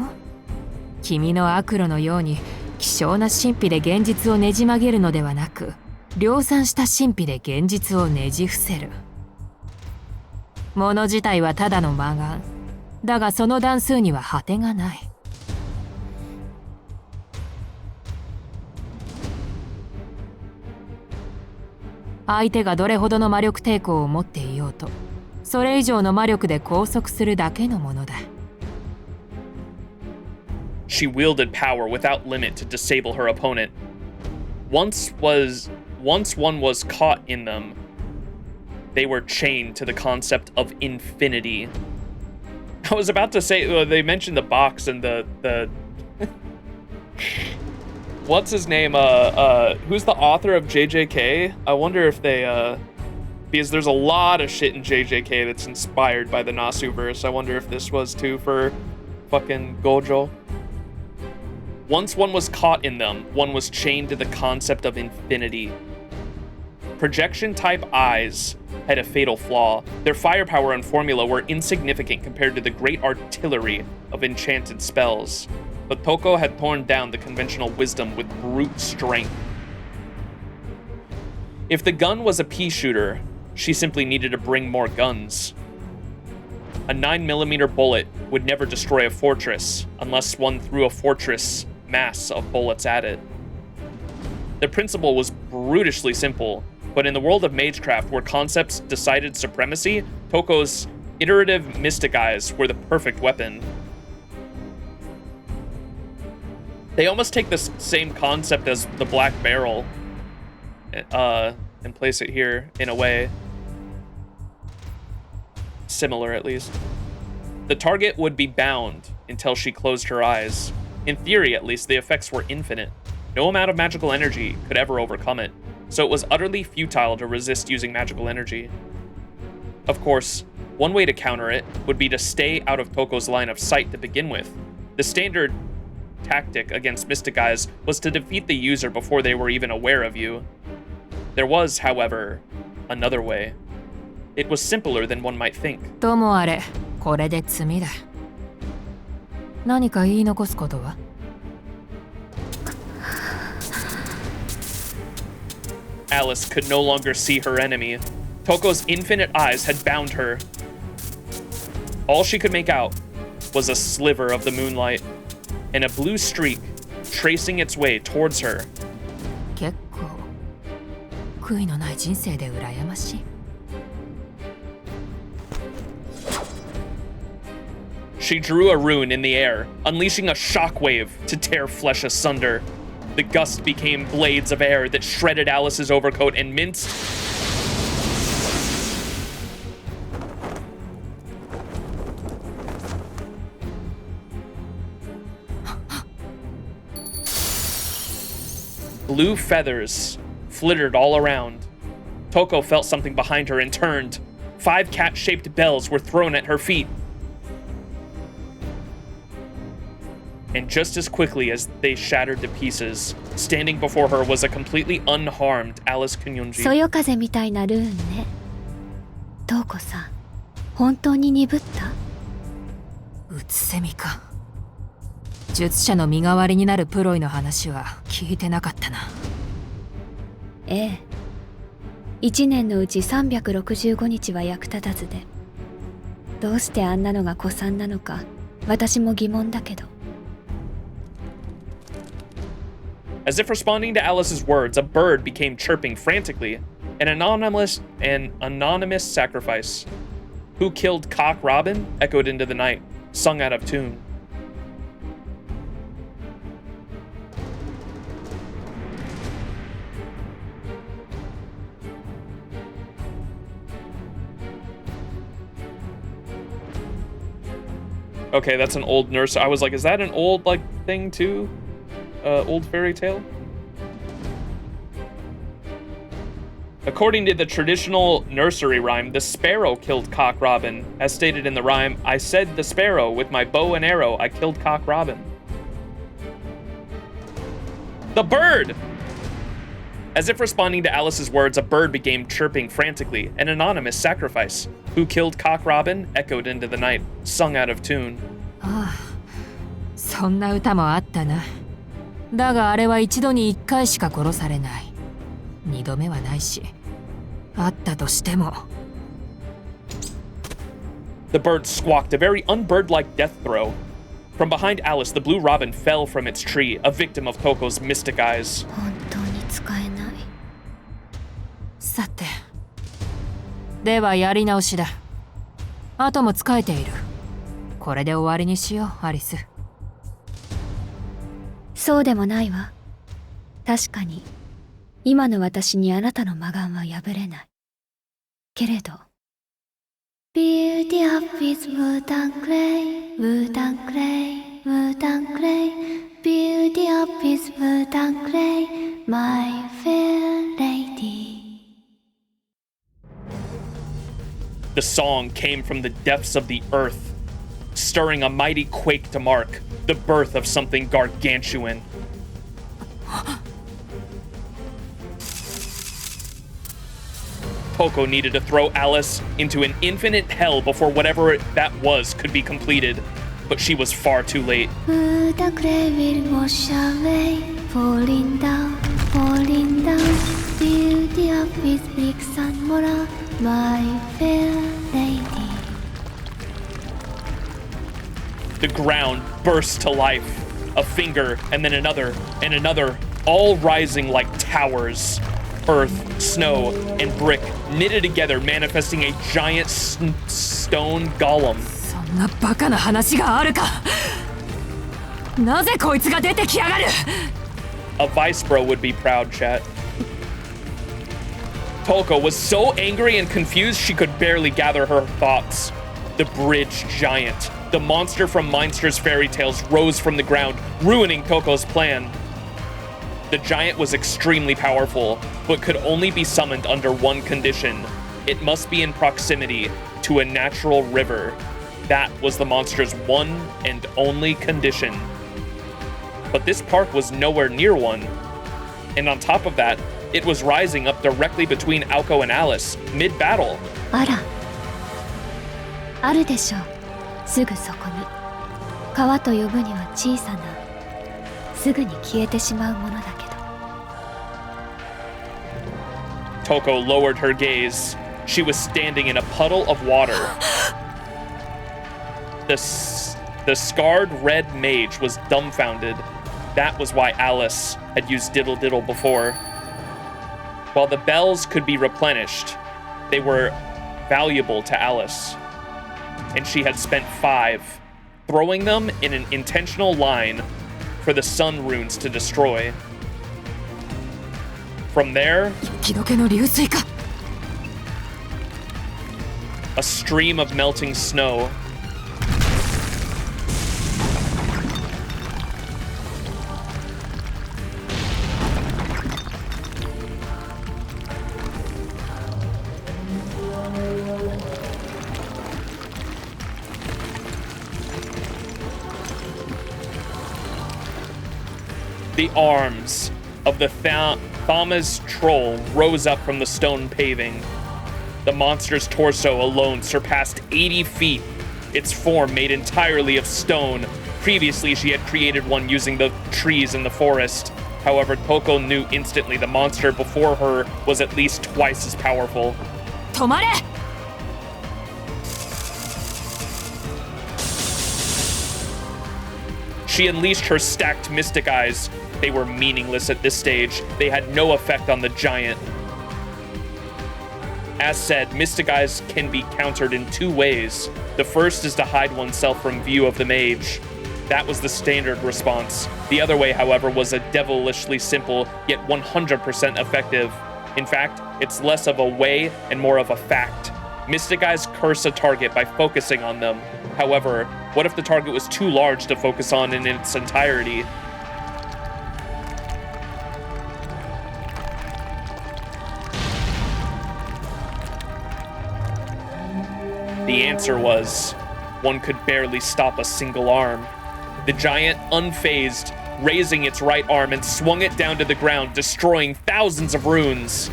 君の悪路のように希少な神秘で現実をねじ曲げるのではなく、量産した神秘で現実をねじ伏せる。物自体はただの魔眼だが、その段数には果てがない。相手がどれほどの魔力抵抗を持っていようと、それ以上の魔力で拘束するだけのものだ。She wielded power without limit to disable her opponent. Once one was caught in them, they were chained to the concept of infinity. I was about to say, they mentioned the box and the what's his name? Who's the author of JJK? I wonder if they, because there's a lot of shit in JJK that's inspired by the Nasuverse. I wonder if this was too for fucking Gojo. Once one was caught in them, one was chained to the concept of infinity. Projection-type eyes had a fatal flaw. Their firepower and formula were insignificant compared to the great artillery of enchanted spells. But Touko had torn down the conventional wisdom with brute strength. If the gun was a pea shooter, she simply needed to bring more guns. A 9mm bullet would never destroy a fortress unless one threw a fortress mass of bullets at it. The principle was brutishly simple, but in the world of magecraft where concepts decided supremacy, Touko's iterative mystic eyes were the perfect weapon. They almost take the same concept as the Black Barrel and place it here in a way. Similar, at least. The target would be bound until she closed her eyes. In theory, at least, the effects were infinite. No amount of magical energy could ever overcome it, so it was utterly futile to resist using magical energy. Of course, one way to counter it would be to stay out of Touko's line of sight to begin with. The standard tactic against Mystic Eyes was to defeat the user before they were even aware of you. There was, however, another way. It was simpler than one might think. ともあれ、これで罪だ。何か言い残すことは？ Alice could no longer see her enemy. Touko's infinite eyes had bound her. All she could make out was a sliver of the moonlight and a blue streak tracing its way towards her. 結構悔いのない人生で羨ましい。 She drew a rune in the air, unleashing a shockwave to tear flesh asunder. The gust became blades of air that shredded Alice's overcoat and minced. Blue feathers flittered all around. Touko felt something behind her and turned. 5 cat-shaped bells were thrown at her feet. And just as quickly as they shattered to pieces, standing before her was a completely unharmed Alice Kuonji. そよ風みたいなルーンね。トウコさん、本当に鈍った？うつせみか。術者の身代わりになるプロイの話は聞いてなかったな。ええ。1年のうち365日は役立たずで、どうしてあんなのが古参なのか、私も疑問だけど。As if responding to Alice's words, a bird became chirping frantically. An anonymous sacrifice. Who killed Cock Robin? Echoed into the night, sung out of tune. Okay, that's an old nurse. I was like, is that an old thing too? Old fairy tale? According to the traditional nursery rhyme, the sparrow killed Cock Robin. As stated in the rhyme, I said the sparrow, with my bow and arrow, I killed Cock Robin. The bird! As if responding to Alice's words, a bird began chirping frantically. An anonymous sacrifice. Who killed Cock Robin? Echoed into the night, sung out of tune. ああ、そんな歌もあったな。だがあれは一度に1回しか殺されない。2度目はないし、あったとしても。The bird squawked a very unbird-like death throw. From behind Alice, the blue robin fell from its tree, a victim of Touko's mystic eyes. 本当に使えない。さて、ではやり直しだ。あとも使えている。これで終わりにしよう、アリス。そうでもないわ。確かに今の私にあなたの魔眼は破れない。けれど Beauty up with wood and clay, wood and clay, wood and clay, Beauty up with wood and clay, my fair lady. The song came from the depths of the earth, stirring a mighty quake to mark the birth of something gargantuan. Touko needed to throw Alice into an infinite hell before whatever that was could be completed, but she was far too late. Wood and clay will wash away, falling down, Beauty up with bricks and mortar, my fair lady. The ground burst to life, a finger and then another and another, all rising like towers. Earth, snow, and brick knitted together, manifesting a giant stone golem. そんなバカな話があるか。なぜこいつが出てきやがる。A vice bro would be proud, chat. Touko was so angry and confused she could barely gather her thoughts. The bridge giant, The monster from Minster's fairy tales rose from the ground, ruining Touko's plan. The giant was extremely powerful, but could only be summoned under one condition. It must be in proximity to a natural river. That was the monster's one and only condition. But this park was nowhere near one. And on top of that, it was rising up directly between Aoko and Alice, mid-battle. あら、あるでしょう。すぐそこに。川と呼ぶには小さな、すぐに消えてしまうものだけど。Touko lowered her gaze. She was standing in a puddle of water. The scarred red mage was dumbfounded. That was why Alice had used Diddle Diddle before. While the bells could be replenished, they were valuable to Alice. And she had spent 5, throwing them in an intentional line for the sun runes to destroy. From there, a stream of melting snow. The arms of the Thama's troll rose up from the stone paving. The monster's torso alone surpassed 80 feet, its form made entirely of stone. Previously, she had created one using the trees in the forest. However, Touko knew instantly the monster before her was at least twice as powerful. 止まれ! She unleashed her stacked mystic eyes. They were meaningless at this stage. They had no effect on the giant. As said, mystic eyes can be countered in 2 ways. The first is to hide oneself from view of the mage. That was the standard response. The other way, however, was a devilishly simple, yet 100% effective. In fact, it's less of a way and more of a fact. Mystic eyes curse a target by focusing on them. However, what if the target was too large to focus on in its entirety? The answer was, one could barely stop a single arm. The giant, unfazed, raising its right arm and swung it down to the ground, destroying thousands of runes.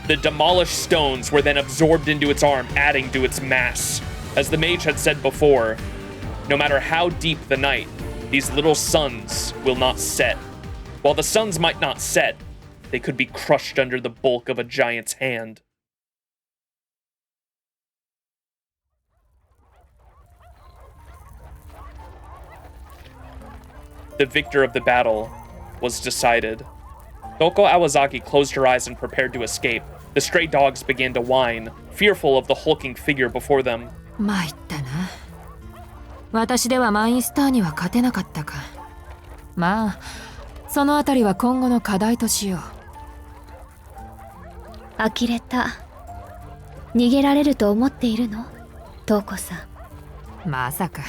The demolished stones were then absorbed into its arm, adding to its mass. As the mage had said before, no matter how deep the night, these little suns will not set. While the suns might not set, they could be crushed under the bulk of a giant's hand. The victor of the battle was decided. Aoko Aozaki closed her eyes and prepared to escape. The stray dogs began to whine, fearful of the hulking figure before them. 参ったな。私ではマインスターには勝てなかったか。まあ、そのあたりは今後の課題としよう。呆れた。逃げられると思っているの？トウコさん。まさか。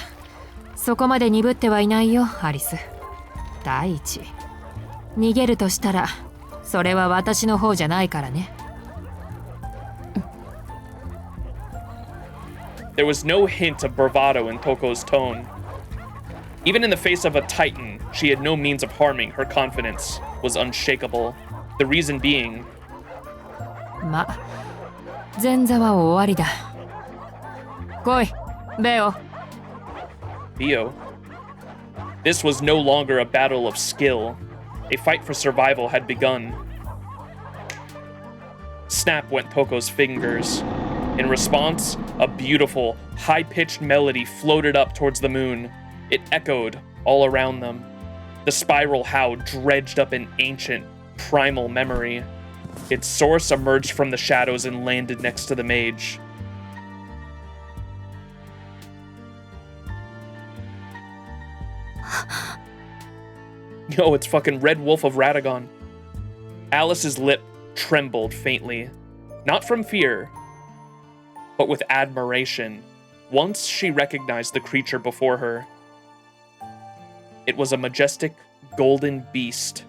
そこまで鈍ってはいないよ、アリス。第一、逃げるとしたら、それは私の方じゃないからね。There was no hint of bravado in Touko's tone. Even in the face of a titan, she had no means of harming. Her confidence was unshakable. The reason being... ま、前座は終わりだ。来い、ベオ。Theo. This was no longer a battle of skill. A fight for survival had begun. Snap went Touko's fingers. In response, a beautiful, high-pitched melody floated up towards the moon. It echoed all around them. The spiral howl dredged up an ancient, primal memory. Its source emerged from the shadows and landed next to the mage. Yo, it's fucking Red Wolf of Radagon. Alice's lip trembled faintly, not from fear, but with admiration, once she recognized the creature before her. It was a majestic golden beast,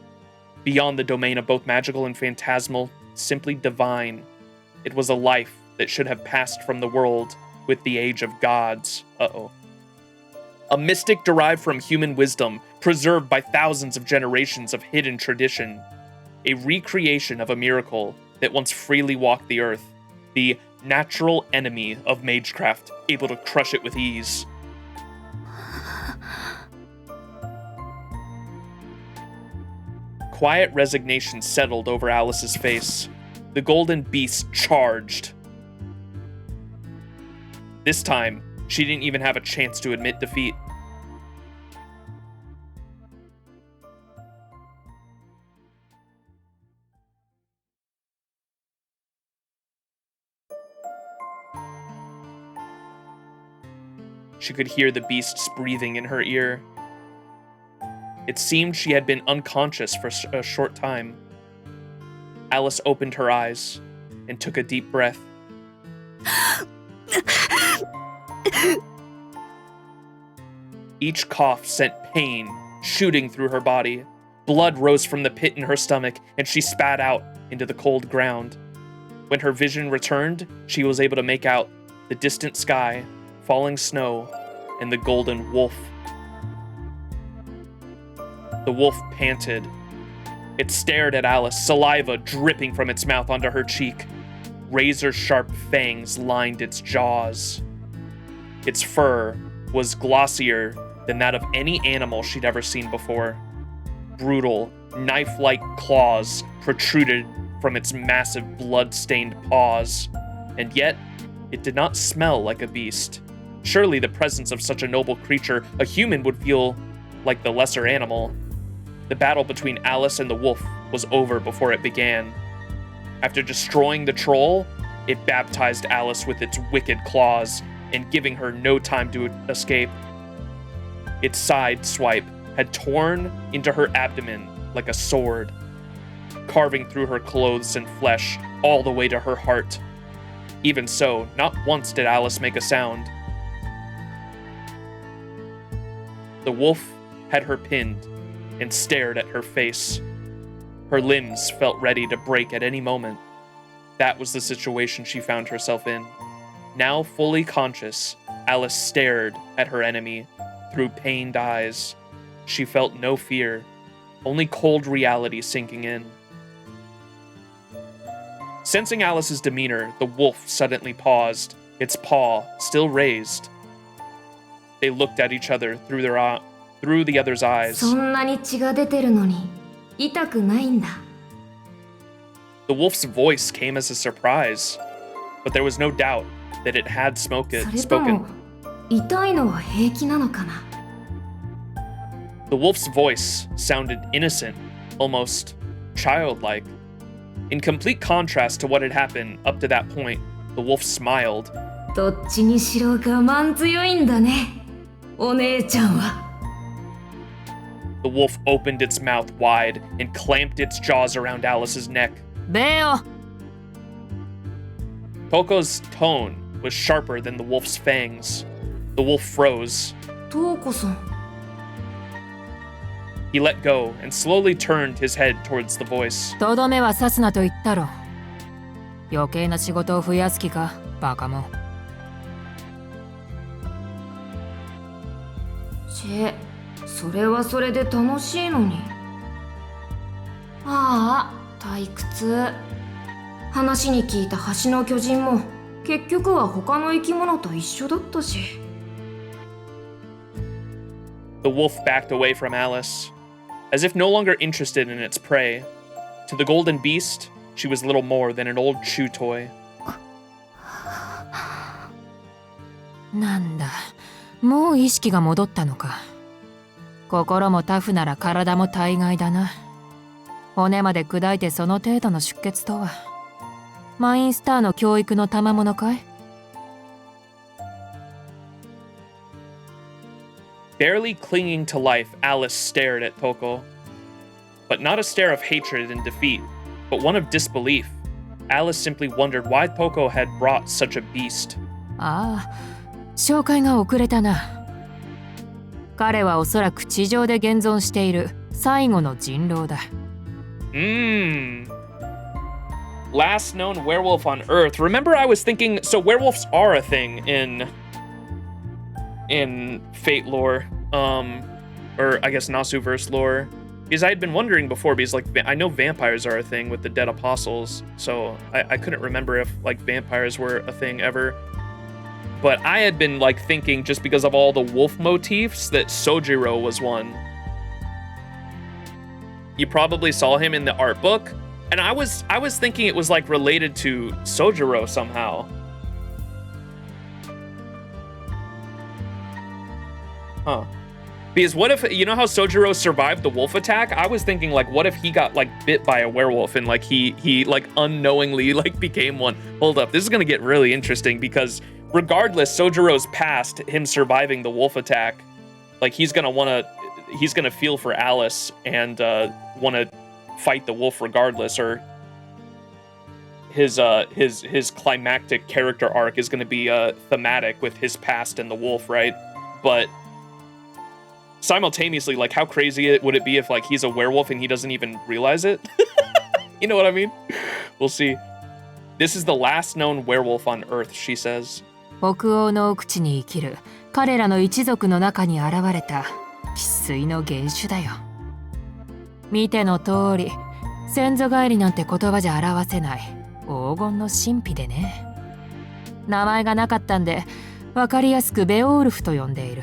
beyond the domain of both magical and phantasmal, simply divine. It was a life that should have passed from the world with the age of gods. A mystic derived from human wisdom, preserved by thousands of generations of hidden tradition. A recreation of a miracle that once freely walked the earth. The natural enemy of magecraft, able to crush it with ease. Quiet resignation settled over Alice's face. The golden beast charged. This time, she didn't even have a chance to admit defeat. She could hear the beast's breathing in her ear. It seemed she had been unconscious for a short time. Alice opened her eyes and took a deep breath. Each cough sent pain shooting through her body. Blood rose from the pit in her stomach, and she spat out into the cold ground. When her vision returned, she was able to make out the distant sky, falling snow, and the golden wolf. The wolf panted. It stared at Alice, saliva dripping from its mouth onto her cheek. Razor-sharp fangs lined its jaws. Its fur was glossier than that of any animal she'd ever seen before. Brutal, knife-like claws protruded from its massive blood-stained paws. And yet, it did not smell like a beast. Surely the presence of such a noble creature, a human would feel like the lesser animal. The battle between Alice and the wolf was over before it began. After destroying the troll, it baptized Alice with its wicked claws and giving her no time to escape. Its side swipe had torn into her abdomen like a sword, carving through her clothes and flesh all the way to her heart. Even so, not once did Alice make a sound. The wolf had her pinned and stared at her face. Her limbs felt ready to break at any moment. That was the situation she found herself in. Now fully conscious, Alice stared at her enemy through pained eyes. She felt no fear, only cold reality sinking in. Sensing Alice's demeanor, the wolf suddenly paused, its paw still raised. They looked at each other through the other's eyes. そんなに血が出てるのに痛くないんだ。 The wolf's voice came as a surprise, but there was no doubt that it had spoken. それとも痛いのは平気なのかな。 The wolf's voice sounded innocent, almost childlike. In complete contrast to what had happened up to that point, the wolf smiled. どっちにしろ我慢強いんだね、お姉ちゃんは。 The wolf opened its mouth wide and clamped its jaws around Alice's neck. べよ。 Touko's tone was sharper than the wolf's fangs. The wolf froze. トウコさん。 He let go and slowly turned his head towards the voice. とどめは刺すなと言ったろ。余計な仕事を増やす気か、バカもん。それはそれで楽しいのに。ああ、退屈。話に聞いた橋の巨人も結局は他の生き物と一緒だったし。The wolf backed away from Alice, as if no longer interested in its prey. To the golden beast, she was little more than an old chew toy. なんだ、もう意識が戻ったのか。心もタフなら体も大概だな。骨まで砕いてその程度の出血とは。マインスターの教育の賜物かい？ Barely clinging to life, Alice stared at Touko. but not a stare of hatred and defeat, but one of disbelief. Alice simply wondered why Touko had brought such a beast. ああ、紹介が遅れたな。彼はおそらく地上で現存している最後の人狼だ。Last known werewolf on Earth. Remember, I was thinking, so werewolves are a thing in Fate lore, or I guess Nasuverse lore. Because I had been wondering before, because like I know vampires are a thing with the dead apostles, so I couldn't remember if like vampires were a thing ever. But I had been like thinking, just because of all the wolf motifs, that Soujuurou was one. You probably saw him in the art book, and I was thinking it was like related to Soujuurou somehow. Huh. Because what if, you know how Soujuurou survived the wolf attack? I was thinking like, what if he got like bit by a werewolf and like he like unknowingly like became one? Hold up, this is gonna get really interesting, because regardless, Soujurou's past, him surviving the wolf attack, like he's gonna feel for Alice and wanna fight the wolf regardless, or his climactic character arc is gonna be thematic with his past and the wolf, right? But simultaneously, like, how crazy would it be if like he's a werewolf and he doesn't even realize it? You know what I mean? We'll see. This is the last known werewolf on Earth, she says. 北欧の奥地に生きる彼らの一族の中に現れた生粋の原種だよ。見ての通り、先祖返りなんて言葉じゃ表せない黄金の神秘でね。名前がなかったんで、わかりやすくベオウルフと呼んでいる。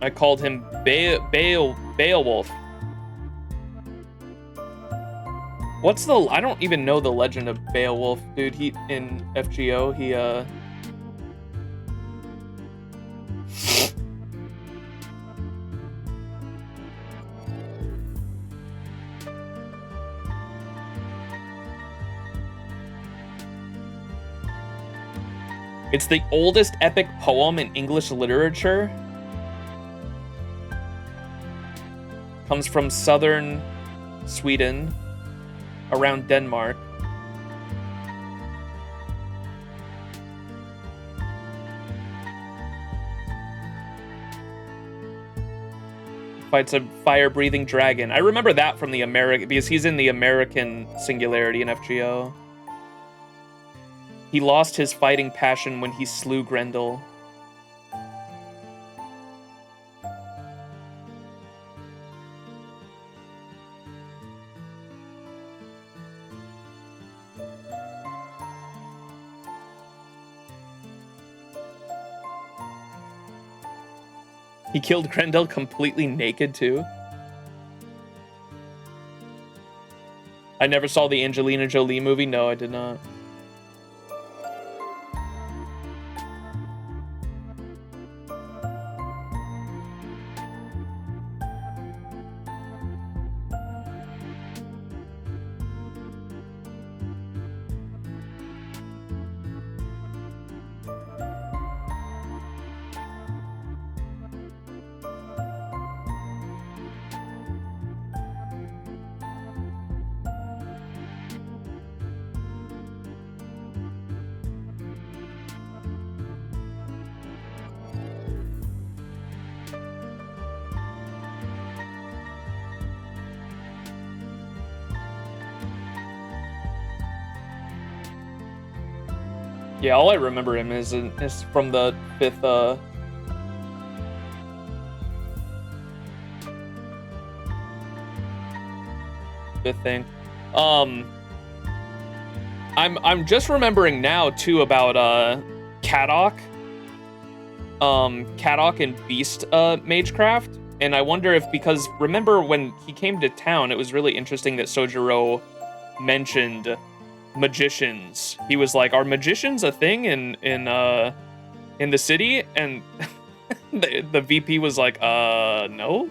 I called him Beowulf. What's the... I don't even know the legend of Beowulf, dude. He, in FGO, he, It's the oldest epic poem in English literature. Comes from southern Sweden, around Denmark. Fights a fire-breathing dragon. I remember that from the American, because he's in the American singularity in FGO. He lost his fighting passion when he slew Grendel. He killed Grendel completely naked, too. I never saw the Angelina Jolie movie. No, I did not. Yeah, all I remember him is from the fifth thing. I'm just remembering now too about Kadok. Kadok and Beast Magecraft. And I wonder if, because remember when he came to town, it was really interesting that Soujuurou mentioned magicians. He was like, "Are magicians a thing in the city?" And the VP was like, "No.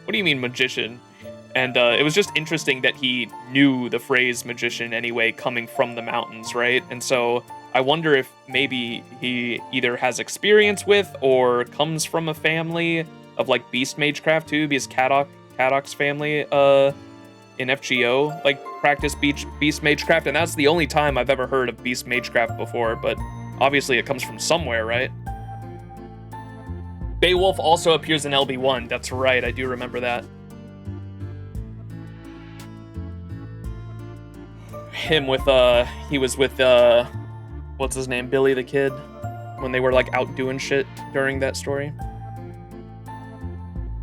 What do you mean magician?" And it was just interesting that he knew the phrase magician anyway, coming from the mountains, right? And so I wonder if maybe he either has experience with or comes from a family of like beast magecraft too, because Kadok Caddock's family in FGO like practice Beast Magecraft, and that's the only time I've ever heard of Beast Magecraft before, but obviously it comes from somewhere, right? Beowulf also appears in LB1. That's right, I do remember that. Him with he was with what's his name, Billy the Kid, when they were like out doing shit during that story.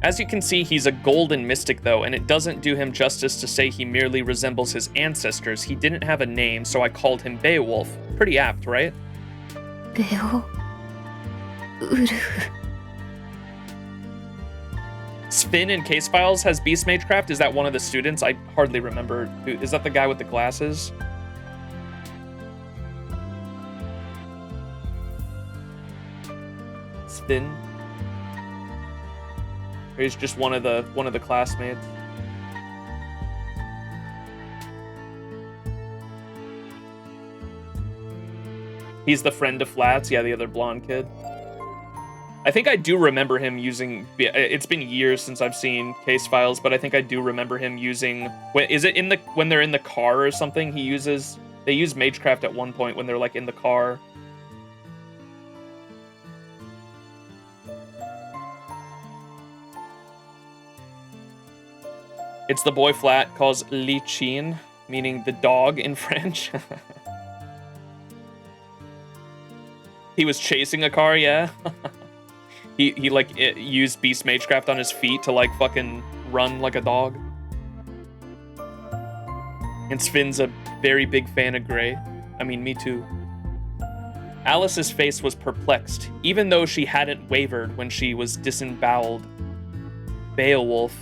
As you can see, he's a golden mystic though, and it doesn't do him justice to say he merely resembles his ancestors. He didn't have a name, so I called him Beowulf. Pretty apt, right? Sven in Case Files has Beast Magecraft. Is that one of the students? I hardly remember. Is that the guy with the glasses? Sven? Or he's just one of the classmates. He's the friend of Flats. Yeah, the other blonde kid. I think I do remember him using... It's been years since I've seen Case Files, but I think I do remember him using... Is it in the when they're in the car or something? They use Magecraft at one point when they're like in the car. It's the boy Flat calls Li Chin, meaning the dog in French. He was chasing a car, yeah. He like used Beast Magecraft on his feet to like fucking run like a dog. And Sven's a very big fan of Grey. I mean, me too. Alice's face was perplexed, even though she hadn't wavered when she was disemboweled. Beowulf,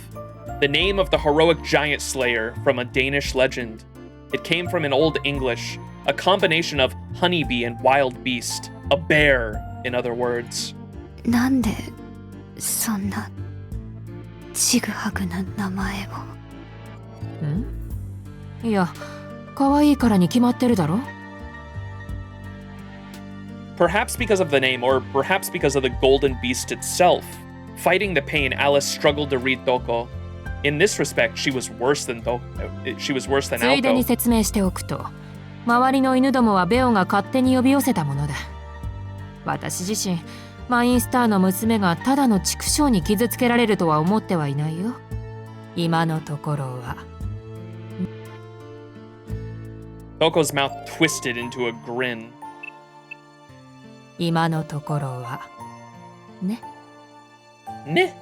the name of the heroic giant slayer from a Danish legend. It came from an Old English, a combination of honeybee and wild beast, a bear, in other words. なんでそんなちぐはぐな名前を。いや、可愛いからに決まってるだろ。Perhaps because of the name, or perhaps because of the golden beast itself. Fighting the pain, Alice struggled to read Touko. In this respect, she was worse than Aoko. ついでに説明しておくと、周りの犬どもはベオが勝手に呼び寄せたものだ。私自身、マインスターの娘がただの畜生に傷つけられるとは思ってはいないよ。今のところは。Touko's mouth twisted into a grin. 今のところは。ね。ね。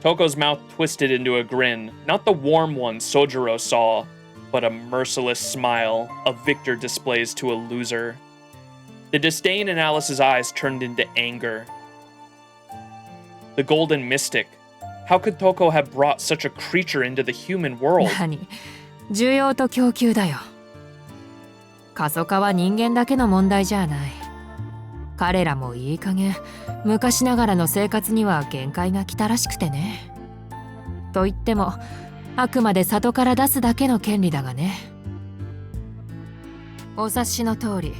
Touko's mouth twisted into a grin, not the warm one Soujuurou saw, but a merciless smile a victor displays to a loser. The disdain in Alice's eyes turned into anger. The golden mystic. How could Touko have brought such a creature into the human world? 何？需要と供給だよ。過疎化は人間だけの問題じゃない。彼らもいい加減、昔ながらの生活には限界が来たらしくてね。と言っても、あくまで里から出すだけの権利だがね。お察しの通り、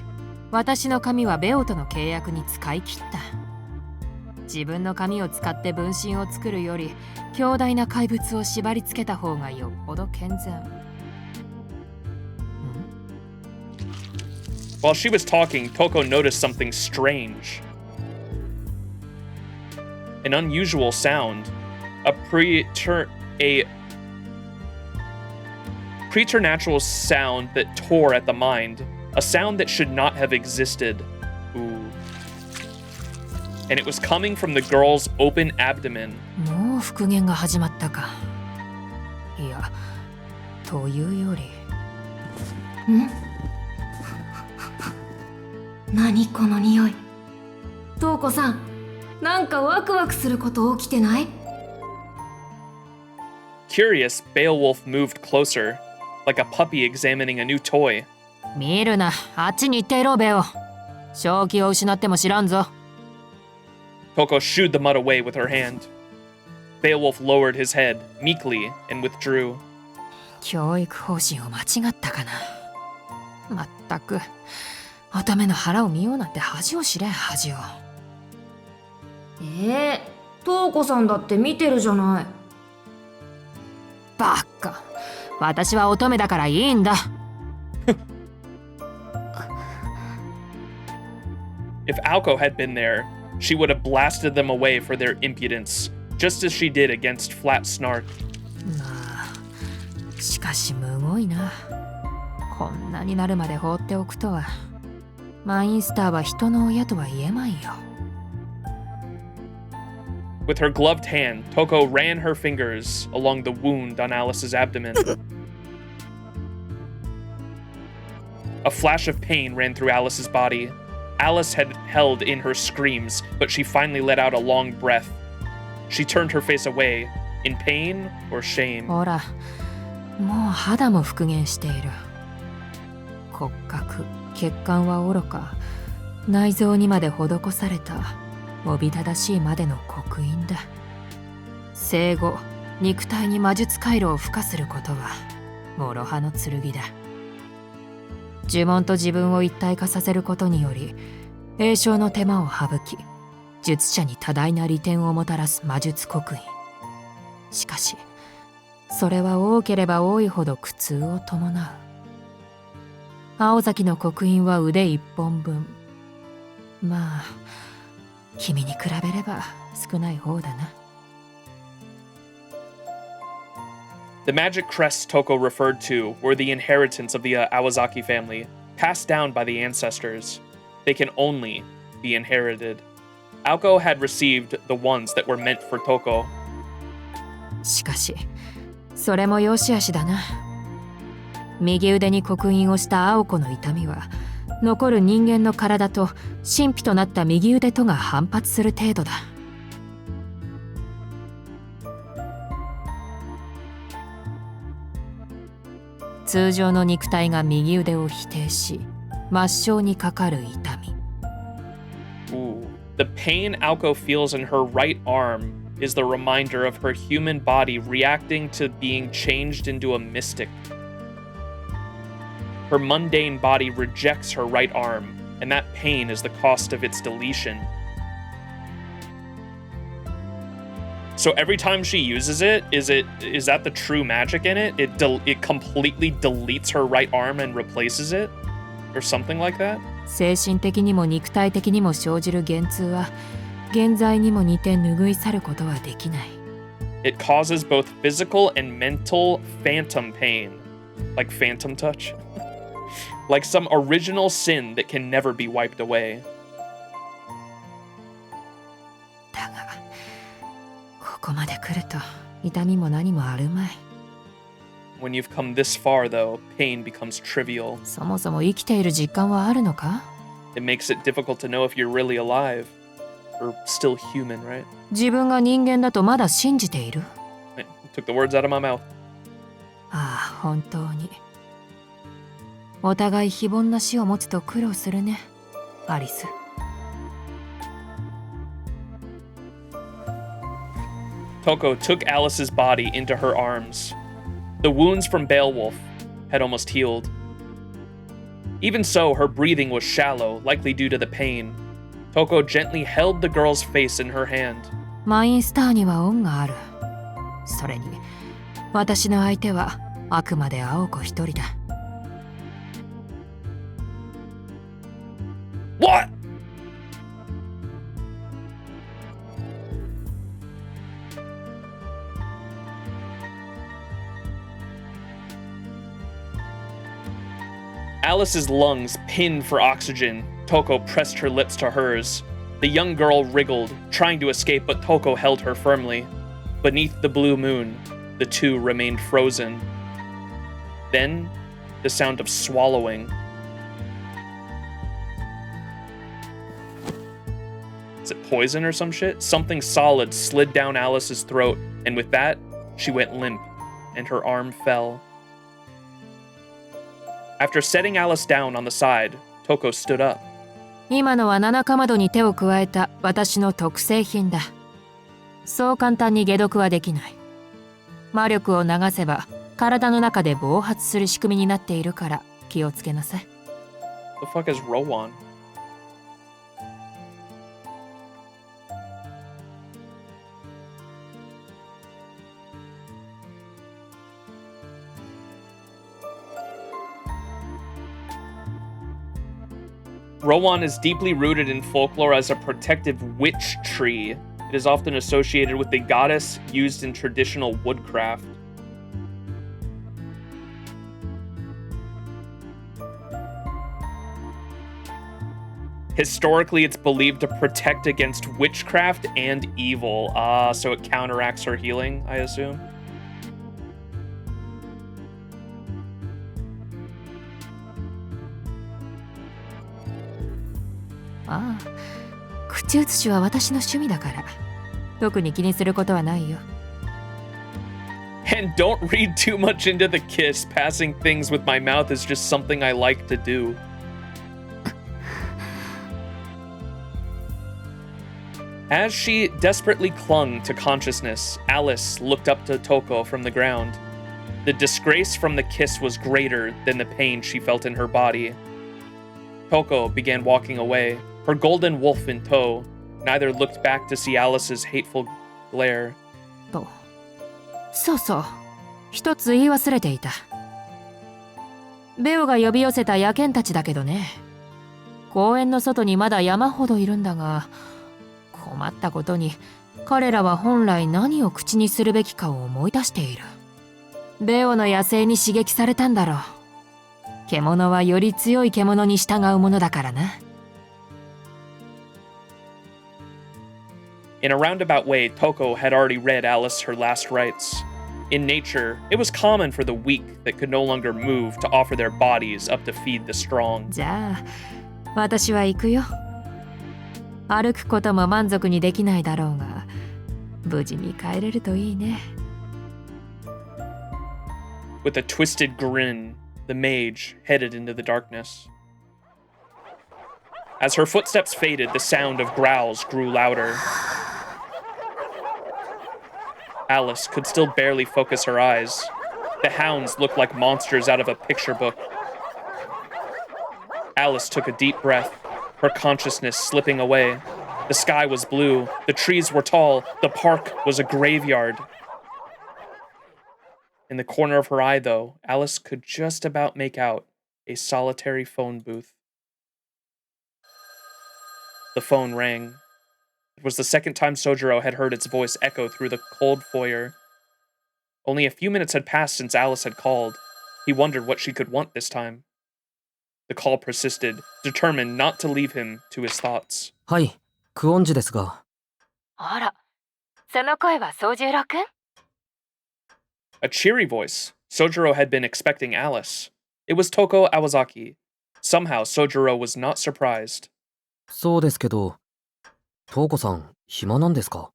私の髪はベオとの契約に使い切った。自分の髪を使って分身を作るより、強大な怪物を縛り付けた方がよっぽど健全。While she was talking, Touko noticed something strange. An unusual sound. A preternatural sound that tore at the mind. A sound that should not have existed. Ooh. And it was coming from the girl's open abdomen. もう復元が始まったか。いや、というより。何この匂い。トウコさん、なんかワクワクすること起きてない？ Curious, Beowulf moved closer, like a puppy examining a new toy. 見るな、あっちに行っていろ、ベオ。正気を失っても知らんぞ。Touko shooed the mud away with her hand. Beowulf lowered his head, meekly, and withdrew. 教育方針を間違ったかな。まったく。乙女の腹を見ようなんて恥を知れ、恥を。トウコさんだって見てるじゃない。バカ。私は乙女だからいいんだ。If Aoko had been there, she would have blasted them away for their impudence, just as she did against Flat Snark. まあ、しかしむごいな。こんなになるまで放っておくとは。マインスターは人の親とは言えまいよ。With her gloved hand, Touko ran her fingers along the wound on Alice's abdomen. A flash of pain ran through Alice's body. Alice had held in her screams, but she finally let out a long breath. She turned her face away, in pain or shame. ほら、もう肌も復元している。骨格、血管はおろか、内臓にまで施されたおびただしいまでの刻印だ。生後、肉体に魔術回路を付加することは諸刃の剣だ。呪文と自分を一体化させることにより栄唱の手間を省き、術者に多大な利点をもたらす魔術刻印。しかしそれは多ければ多いほど苦痛を伴う。青崎の刻印は腕一本分。まあ君に比べれば少ない方だな。The magic crests Touko referred to were the inheritance of the Aozaki family, passed down by the ancestors. They can only be inherited. Aoko had received the ones that were meant for Touko. しかし、それも良し悪しだな。右腕に刻印をした青子の痛みは、残る人間の体と神秘となった右腕とが反発する程度だ。通常の肉体が右腕を否定し、末梢にかかる痛み。Ooh. The pain Aoko feels in her right arm is the reminder of her human body reacting to being changed into a mystic. Her mundane body rejects her right arm, and that pain is the cost of its deletion. So every time she uses it, is that the true magic in it? It completely deletes her right arm and replaces it? Or something like that? 精神的にも肉体的にも生じる幻痛は現在にも似て拭い去ることはできない。It causes both physical and mental phantom pain, like phantom touch, like some original sin that can never be wiped away. だが、ここまで来ると痛みも何もあるまい。When you've come this far, though, pain becomes trivial. そもそも生きている実感はあるのか？ It makes it difficult to know if you're really alive, or still human, right? 自分が人間だとまだ信じている？ I took the words out of my mouth. ああ、本当に。お互い非凡な死を持つと苦労するね、アリス。Touko took Alice's body into her arms. The wounds from Beowulf had almost healed. Even so, her breathing was shallow, likely due to the pain. Touko gently held the girl's face in her hand. マインスターには恩がある。それに、私の相手はあくまで青子一人だ。What?？Alice's lungs pinned for oxygen. Touko pressed her lips to hers. The young girl wriggled, trying to escape, but Touko held her firmly. Beneath the blue moon, the two remained frozen. Then, the sound of swallowing. Is it poison or some shit? Something solid slid down Alice's throat, and with that, she went limp, and her arm fell. After setting Alice down on the side, Touko stood up. 今のは七かまどに手を加えた私の特製品だ。そう簡単に解毒はできない。魔力を流せば体の中で暴発する仕組みになっているから気をつけなさい。The fuck is Rowan? Rowan is deeply rooted in folklore as a protective witch tree. It is often associated with the goddess used in traditional woodcraft. Historically, it's believed to protect against witchcraft and evil. So it counteracts her healing, I assume. Ah, 口移しは私の趣味だから、特に気にすることはないよ。And don't read too much into the kiss. Passing things with my mouth is just something I like to do. As she desperately clung to consciousness, Alice looked up to Touko from the ground. The disgrace from the kiss was greater than the pain she felt in her body. Touko began walking away, her golden wolf in tow. Neither looked back to see Alice's hateful glare. そうそう、一つ言い忘れていた。ベオが呼び寄せた野犬たちだけどね。公園の外にまだ山ほどいるんだが、困ったことに彼らは本来何を口にするべきかを思い出している。ベオの野生に刺激されたんだろう。獣はより強い獣に従うものだからな。In a roundabout way, Touko had already read Alice her last rites. In nature, it was common for the weak that could no longer move to offer their bodies up to feed the strong. じゃあ、私は行くよ。歩くことも満足にできないだろうが、無事に帰れるといいね。With a twisted grin, the mage headed into the darkness. As her footsteps faded, the sound of growls grew louder. Alice could still barely focus her eyes. The hounds looked like monsters out of a picture book. Alice took a deep breath, her consciousness slipping away. The sky was blue, the trees were tall, the park was a graveyard. In the corner of her eye, though, Alice could just about make out a solitary phone booth. The phone rang. It was the second time Soujuurou had heard its voice echo through the cold foyer. Only a few minutes had passed since Alice had called. He wondered what she could want this time. The call persisted, determined not to leave him to his thoughts. はい、クオンジですが。あら、その声は宗十郎くん？ A cheery voice. Soujuurou had been expecting Alice. It was Aoko Aozaki. Somehow, Soujuurou was not surprised. そうですけど、トウコさん、暇なんですか？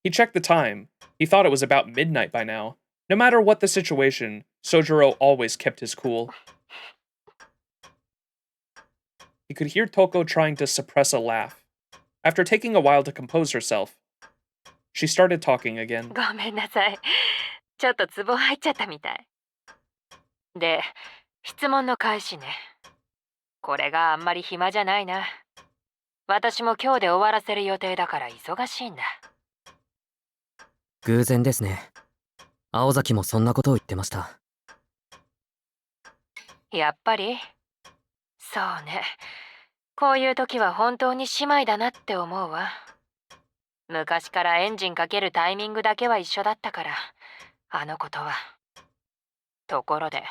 He checked the time. He thought it was about midnight by now. No matter what the situation, Soujuurou always kept his cool. He could hear Touko trying to suppress a laugh. After taking a while to compose herself, she started talking again. ごめんなさい。ちょっとツボ入っちゃったみたい。で、質問の返しね。これがあんまり暇じゃないな。私も今日で終わらせる予定だから忙しいんだ。偶然ですね。青崎もそんなことを言ってました。やっぱり？そうね。こういう時は本当に姉妹だなって思うわ。昔からエンジンかけるタイミングだけは一緒だったから、あのことは。ところで、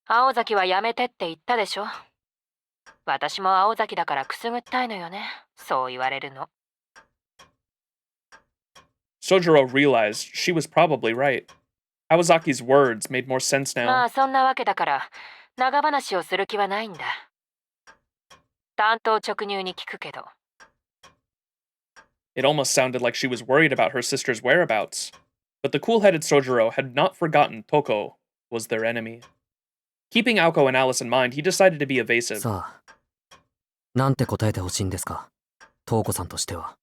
青崎はやめてって言ったでしょ。私も青崎だからくすぐったいのよね。そう言われるの。Soujuurou realized she was probably right. Aozaki's words made more sense now. まあそんなわけだから、長話をする気はないんだ。単刀直入に聞くけど。It almost sounded like she was worried about her sister's whereabouts. But the cool-headed Soujuurou had not forgotten Touko was their enemy. Keeping Aoko and Alice in mind, he decided to be evasive. さあ、なんて答えてほしいんですか、トウコさんとしては。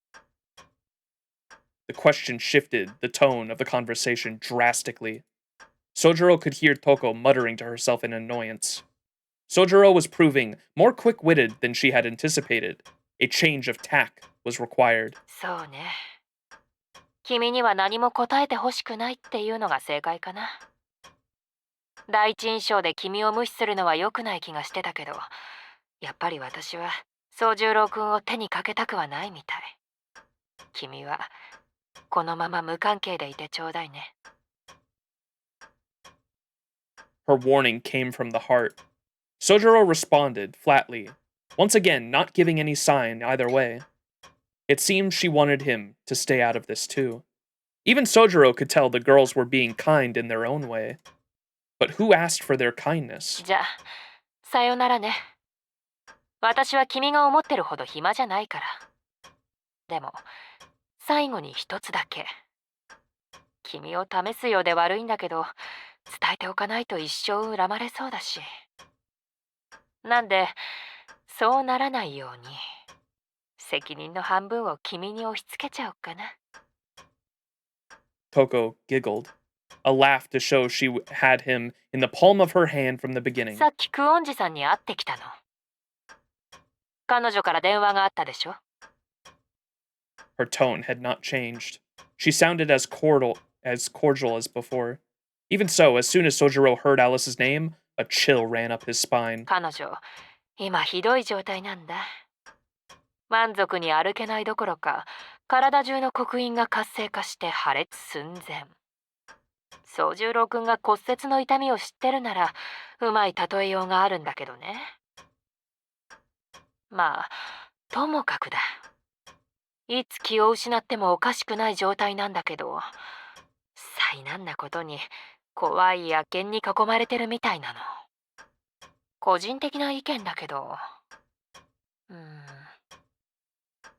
The question shifted the tone of the conversation drastically. Soujuurou could hear Touko muttering to herself in annoyance. Soujuurou was proving more quick-witted than she had anticipated. A change of tack was required. そうね。君には何も答えてほしくないっていうのが正解かな。第一印象で君を無視するのは良くない気がしてたけど、やっぱり私は宗十郎くんを手にかけたくはないみたい。君はこのまま無関係でいてちょうだいね。Her warning came from the heart. Soujuurou responded flatly, once again not giving any sign either way. It seemed she wanted him to stay out of this too. Even Soujuurou could tell the girls were being kind in their own way. But who asked for their kindness? じゃあ、さよならね。私は君が思ってるほど暇じゃないから。でも、最後に一つだけ。君を試すようで悪いんだけど、伝えておかないと一生恨まれそうだし。なんで、そうならないように、責任の半分を君に押し付けちゃおうかな。Touko giggled, a laugh to show she had him in the palm of her hand from the beginning. さっきクオンジさんに会ってきたの。彼女から電話があったでしょ。Her tone had not changed. She sounded as cordial as before. Even so, as soon as Soujuurou heard Alice's name, a chill ran up his spine. 彼女、今ひどい状態なんだ。満足に歩けないどころか、体中の刻印が活性化して破裂寸前。宗十郎くんが骨折の痛みを知ってるなら、うまい例えようがあるんだけどね。まあ、ともかくだ。いつ気を失ってもおかしくない状態なんだけど、災難なことに怖い野犬に囲まれてるみたいなの。個人的な意見だけど、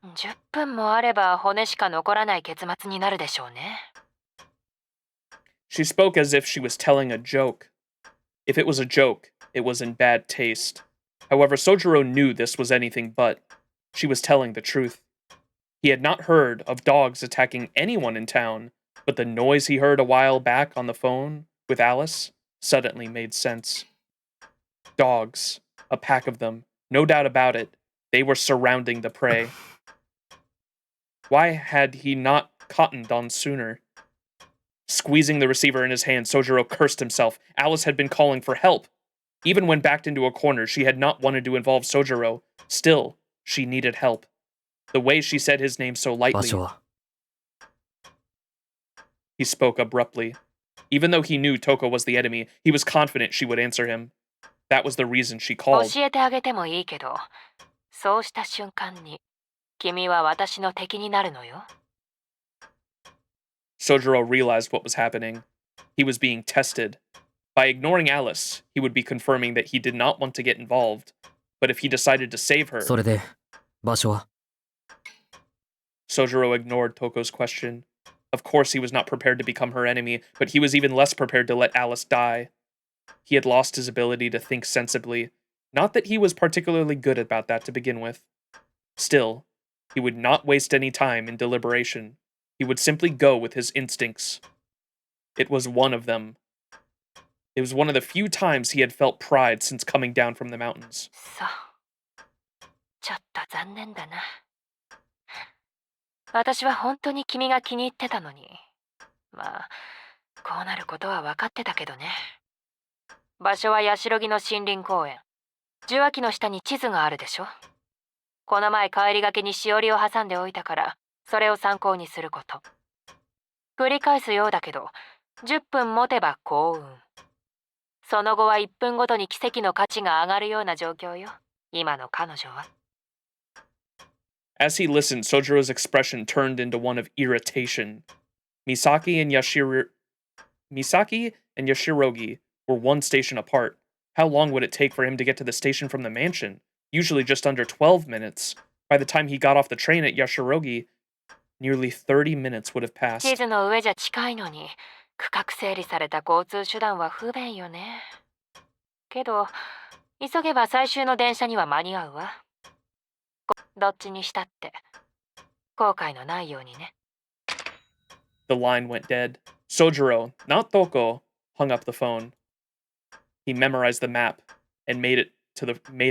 10分もあれば骨しか残らない結末になるでしょうね。She spoke as if she was telling a joke. If it was a joke, it was in bad taste. However, Soujuurou knew this was anything but. She was telling the truth. He had not heard of dogs attacking anyone in town, but the noise he heard a while back on the phone with Alice suddenly made sense. Dogs, a pack of them, no doubt about it, they were surrounding the prey. Why had he not cottoned on sooner? Squeezing the receiver in his hand, Soujuurou cursed himself. Alice had been calling for help. Even when backed into a corner, she had not wanted to involve Soujuurou. Still, she needed help. The way she said his name so lightly. He spoke abruptly. Even though he knew Touko was the enemy, he was confident she would answer him. That was the reason she called. 教えてあげてもいいけど、そうした瞬間に、君は私の敵になるのよ。Soujuurou realized what was happening. He was being tested. By ignoring Alice, he would be confirming that he did not want to get involved. But if he decided to save her... それで、場所は? Soujuurou ignored Touko's question. Of course he was not prepared to become her enemy, but he was even less prepared to let Alice die. He had lost his ability to think sensibly. Not that he was particularly good about that to begin with. Still, he would not waste any time in deliberation. He would simply go with his instincts. It was one of them. It was one of the few times he had felt pride since coming down from the mountains. そう。ちょっと残念だな。私は本当に君が気に入ってたのに。まあ、こうなることは分かってたけどね。場所はヤシロギの森林公園。受話器の下に地図があるでしょ。この前帰りがけにしおりを挟んでおいたから、それを参考にすること。繰り返すようだけど、10分持てば幸運。その後は1分ごとに奇跡の価値が上がるような状況よ。今の彼女は。As he listened, Soujurou's expression turned into one of irritation. Misaki and Yashirogi were one station apart. How long would it take for him to get to the station from the mansion? Usually just under 12 minutes. By the time he got off the train at Yashirogi, nearly 30 minutes would have passed. 地図の上じゃ近いのに、区画整理された交通手段は不便よね。けど、急げば最終の電車には間に合うわ。どっちにしたって、後悔のないようにね。The line went dead. Soujuurou, not Touko, hung up the phone. He memorized the map and made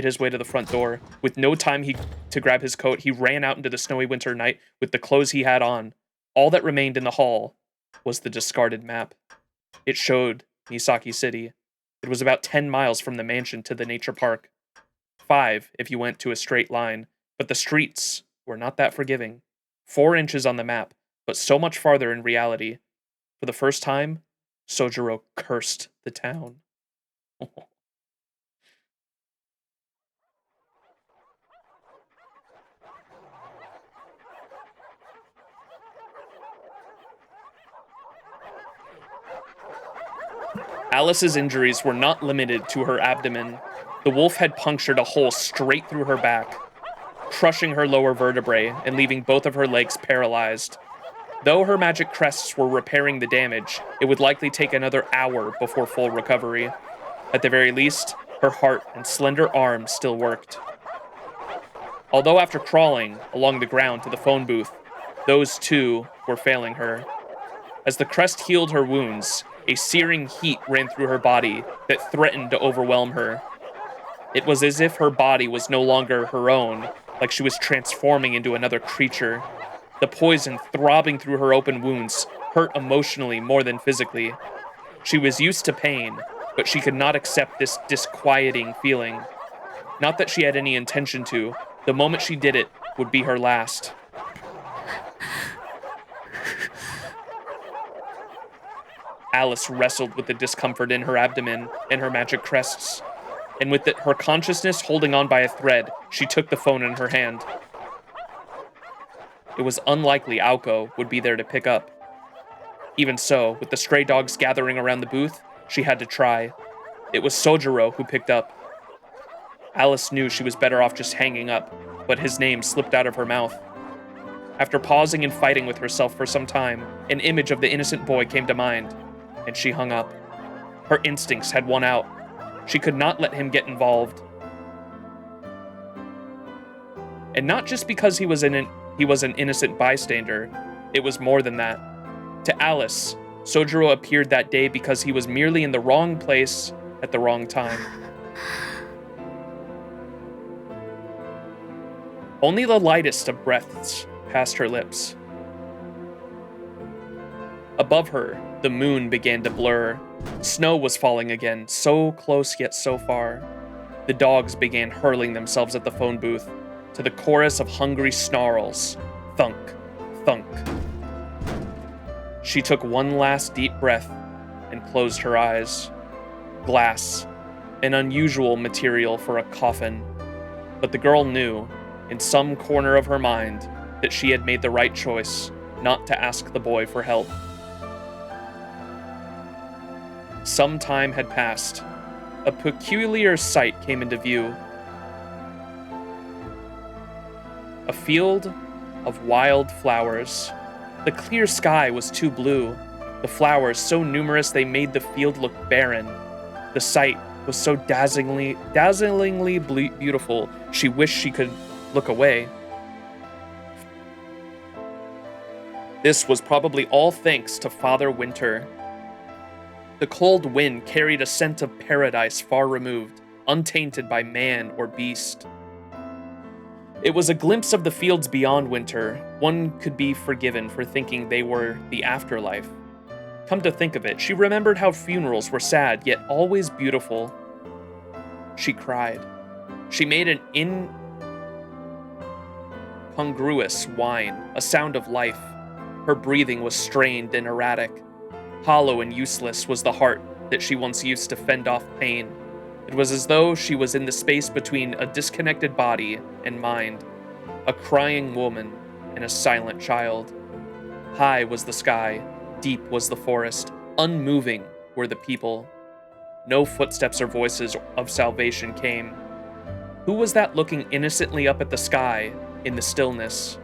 his way to the front door. With no time to grab his coat, he ran out into the snowy winter night with the clothes he had on. All that remained in the hall was the discarded map. It showed Misaki City. It was about 10 miles from the mansion to the nature park. 5 if you went to a straight line, but the streets were not that forgiving. 4 inches on the map, but so much farther in reality. For the first time, Soujuurou cursed the town. Alice's injuries were not limited to her abdomen. The wolf had punctured a hole straight through her back, crushing her lower vertebrae and leaving both of her legs paralyzed. Though her magic crests were repairing the damage, it would likely take another hour before full recovery. At the very least, her heart and slender arms still worked. Although after crawling along the ground to the phone booth, those too were failing her. As the crest healed her wounds, a searing heat ran through her body that threatened to overwhelm her. It was as if her body was no longer her own, like she was transforming into another creature. The poison throbbing through her open wounds hurt emotionally more than physically. She was used to pain, but she could not accept this disquieting feeling. Not that she had any intention to. The moment she did it would be her last. Alice wrestled with the discomfort in her abdomen and her magic crests, and with her consciousness holding on by a thread, she took the phone in her hand. It was unlikely Aoko would be there to pick up. Even so, with the stray dogs gathering around the booth, she had to try. It was Soujuurou who picked up. Alice knew she was better off just hanging up, but his name slipped out of her mouth. After pausing and fighting with herself for some time, an image of the innocent boy came to mind, and she hung up. Her instincts had won out. She could not let him get involved. And not just because he was an innocent bystander, it was more than that. To Alice, Soujuurou appeared that day because he was merely in the wrong place at the wrong time. Only the lightest of breaths passed her lips. Above her, the moon began to blur. Snow was falling again, so close yet so far. The dogs began hurling themselves at the phone booth, to the chorus of hungry snarls. Thunk, thunk. She took one last deep breath and closed her eyes. Glass, an unusual material for a coffin. But the girl knew, in some corner of her mind, that she had made the right choice not to ask the boy for help. Some time had passed. A peculiar sight came into view. A field of wild flowers. The clear sky was too blue. The flowers so numerous they made the field look barren. The sight was so dazzlingly beautiful, she wished she could look away. This was probably all thanks to Father Winter. The cold wind carried a scent of paradise far removed, untainted by man or beast. It was a glimpse of the fields beyond winter. One could be forgiven for thinking they were the afterlife. Come to think of it, she remembered how funerals were sad, yet always beautiful. She cried. She made an incongruous whine, a sound of life. Her breathing was strained and erratic. Hollow and useless was the heart that she once used to fend off pain. It was as though she was in the space between a disconnected body and mind, a crying woman and a silent child. High was the sky, deep was the forest, unmoving were the people. No footsteps or voices of salvation came. Who was that looking innocently up at the sky in the stillness?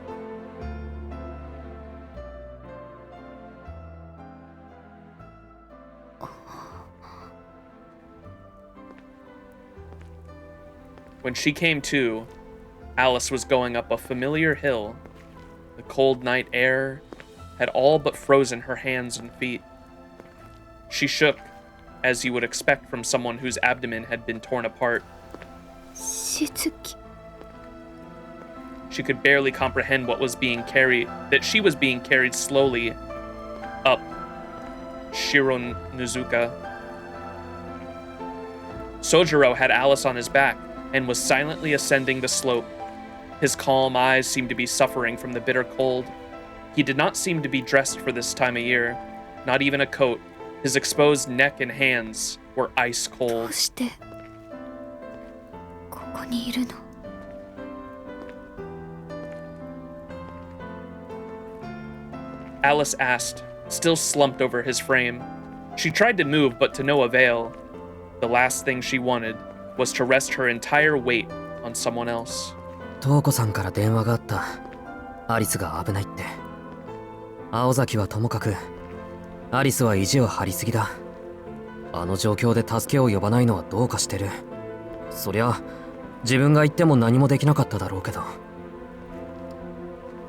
When she came to, Alice was going up a familiar hill. The cold night air had all but frozen her hands and feet. She shook, as you would expect from someone whose abdomen had been torn apart. Shizuki. She could barely comprehend what was being carried, that she was being carried slowly up Shironuzuka. Soujuurou had Alice on his back, and was silently ascending the slope. His calm eyes seemed to be suffering from the bitter cold. He did not seem to be dressed for this time of year, not even a coat. His exposed neck and hands were ice ど cold. うしてここにいるの？ Alice asked, still slumped over his frame. She tried to move, but to no avail. The last thing she wanted was to rest her entire weight on someone else. トウコさんから電話があった。アリスが危ないって。青崎はともかく、アリスは意地を張りすぎだ。あの状況で助けを呼ばないのはどうかしてる。そりゃ、自分が言っても何もできなかっただろうけど。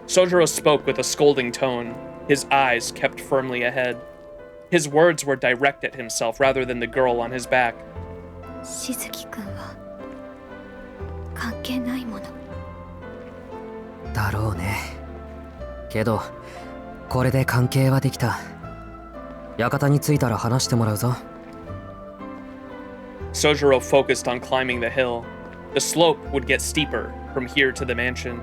Soujuurou spoke with a scolding tone. His eyes kept firmly ahead. His words were direct at himself rather than the girl on his back. しずきくんは関係ないもの。だろうね。けど、これで関係はできた。館に着いたら話してもらうぞ。Soujuurou focused on climbing the hill. The slope would get steeper from here to the mansion.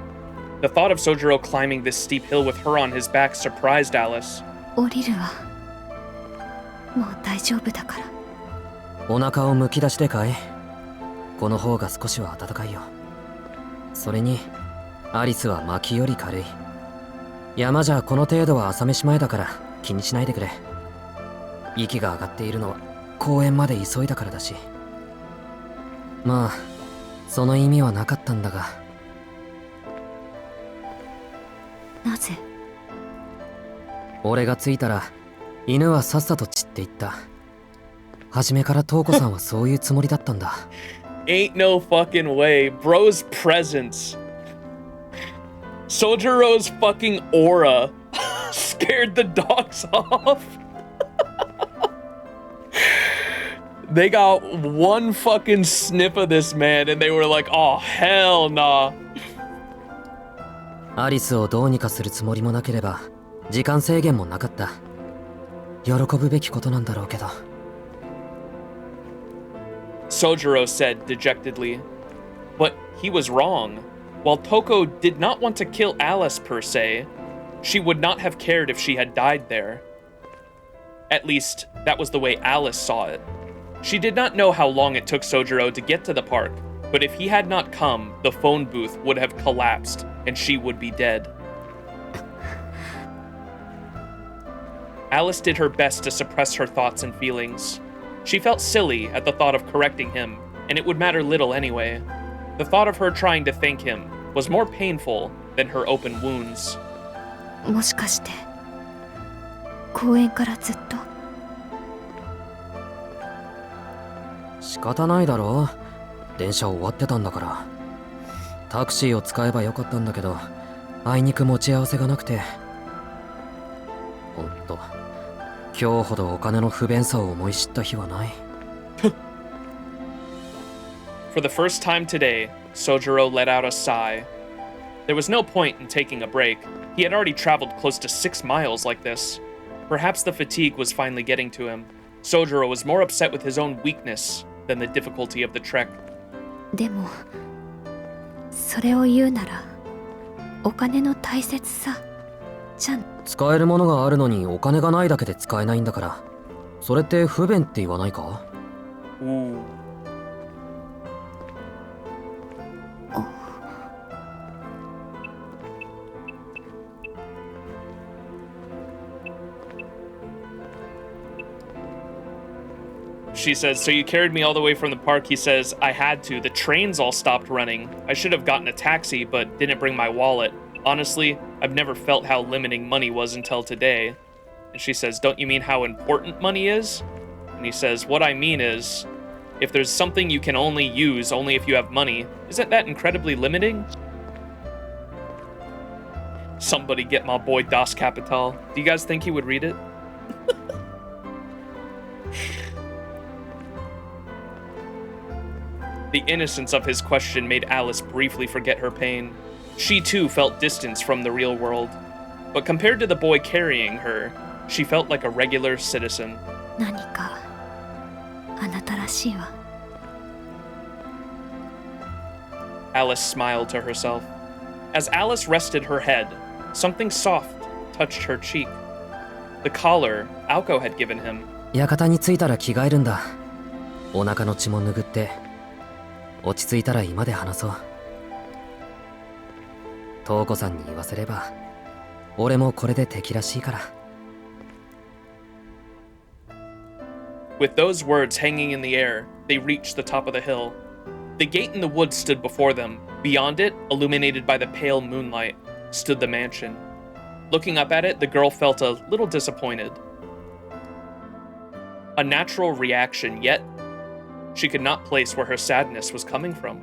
The thought of Soujuurou climbing this steep hill with her on his back surprised Alice. 降りるわ。もう大丈夫だから。お腹をむき出しでかい？この方が少しは暖かいよ。それに、アリスは薪より軽い。山じゃこの程度は朝飯前だから気にしないでくれ。息が上がっているのは公園まで急いだからだし。まあ、その意味はなかったんだが。なぜ？俺が着いたら、犬はさっさと散っていった。初めからトウコさんはそういうつもりだったんだ。Ain't no fucking way. Bro's presence. Soujurou's fucking aura scared the dogs off. They got one fucking sniff of this man and they were like, oh, hell nah. アリスをどうにかするつもりもなければ、時間制限もなかった。喜ぶべきことなんだろうけど。Soujuurou said dejectedly. But he was wrong. While Touko did not want to kill Alice per se, she would not have cared if she had died there. At least, that was the way Alice saw it. She did not know how long it took Soujuurou to get to the park, but if he had not come, the phone booth would have collapsed, and she would be dead. Alice did her best to suppress her thoughts and feelings. She felt silly at the thought of correcting him, and it would matter little anyway. The thought of her trying to thank him was more painful than her open wounds. もしかして公園からずっと？仕方ないだろう。電車終わってたんだから。タクシーを使えばよかったんだけど、あいにく持ち合わせがなくて。ほんと、今日ほどお金の不便さを思い知った日はない。For the first time today, Soujuurou let out a sigh. There was no point in taking a break. He had already traveled close to 6 miles like this. Perhaps the fatigue was finally getting to him. Soujuurou was more upset with his own weakness than the difficulty of the trek. でもそれを言うならお金の大切さじゃん。使えるものがあるのにお金がないだけで使えないんだから、それって不便って言わないか？ Ooh. She says, so you carried me all the way from the park? He says, I had to. The trains all stopped running. I should have gotten a taxi, but didn't bring my wallet. Honestly, I've never felt how limiting money was until today. And she says, don't you mean how important money is? And he says, what I mean is, if there's something you can only use only if you have money, isn't that incredibly limiting? Somebody get my boy Das Kapital. Do you guys think he would read it? The innocence of his question made Alice briefly forget her pain. She too felt distance from the real world. But compared to the boy carrying her, she felt like a regular citizen. 何かあなたらしいわ。Alice smiled to herself. As Alice rested her head, something soft touched her cheek. The collar Aoko had given him. 館に着いたら着替えるんだ。お腹の血も拭って。落ち着いたら今で話そう。トウコさんに言わせれば、俺もこれで敵らしいから。With those words hanging in the air, they reached the top of the hill. The gate in the woods stood before them. Beyond it, illuminated by the pale moonlight, stood the mansion. Looking up at it, the girl felt a little disappointed. A natural reaction, yet she could not place where her sadness was coming from.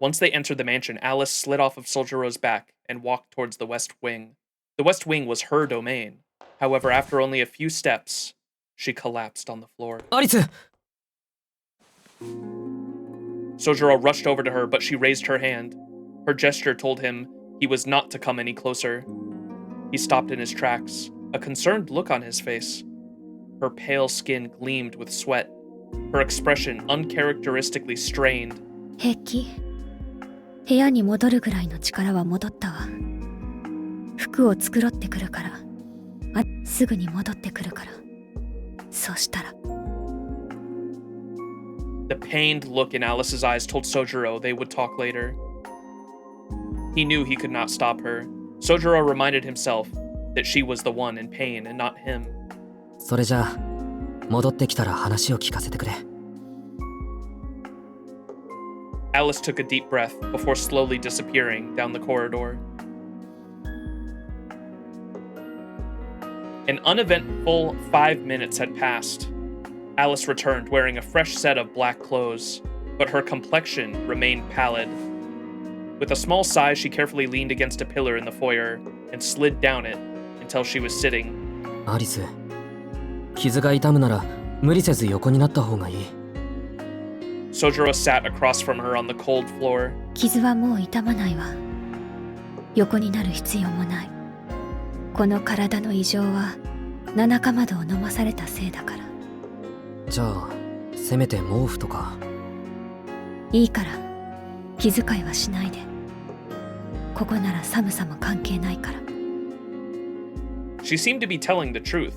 Once they entered the mansion, Alice slid off of Soujurou's back and walked towards the west wing. The west wing was her domain. However, after only a few steps, she collapsed on the floor. Alice! Soujuurou rushed over to her, but she raised her hand. Her gesture told him he was not to come any closer. He stopped in his tracks, a concerned look on his face. Her pale skin gleamed with sweat, her expression uncharacteristically strained. 平気。部屋に戻るぐらいの力は戻ったわ。服を繕ってくるから。すぐに戻ってくるから。そうしたら。The pained look in Alice's eyes told Soujuurou they would talk later. He knew he could not stop her. Soujuurou reminded himself that she was the one in pain and not him. それじゃあ、戻ってきたら話を聞かせてくれ。Alice took a deep breath before slowly disappearing down the corridor. An uneventful 5 minutes had passed. Alice returned wearing a fresh set of black clothes, but her complexion remained pallid. With a small sigh, she carefully leaned against a pillar in the foyer and slid down it until she was sitting. アリス、傷が痛むなら無理せず横になった方がいい。Soujuurou sat across from her on the cold floor. 傷はもう痛まないわ。横になる必要もない。この体の異常は七かまどを飲まされたせいだから。じゃあ、せめて毛布とか。いいから、気遣いはしないで。ここなら寒さも関係ないから。She seemed to be telling the truth.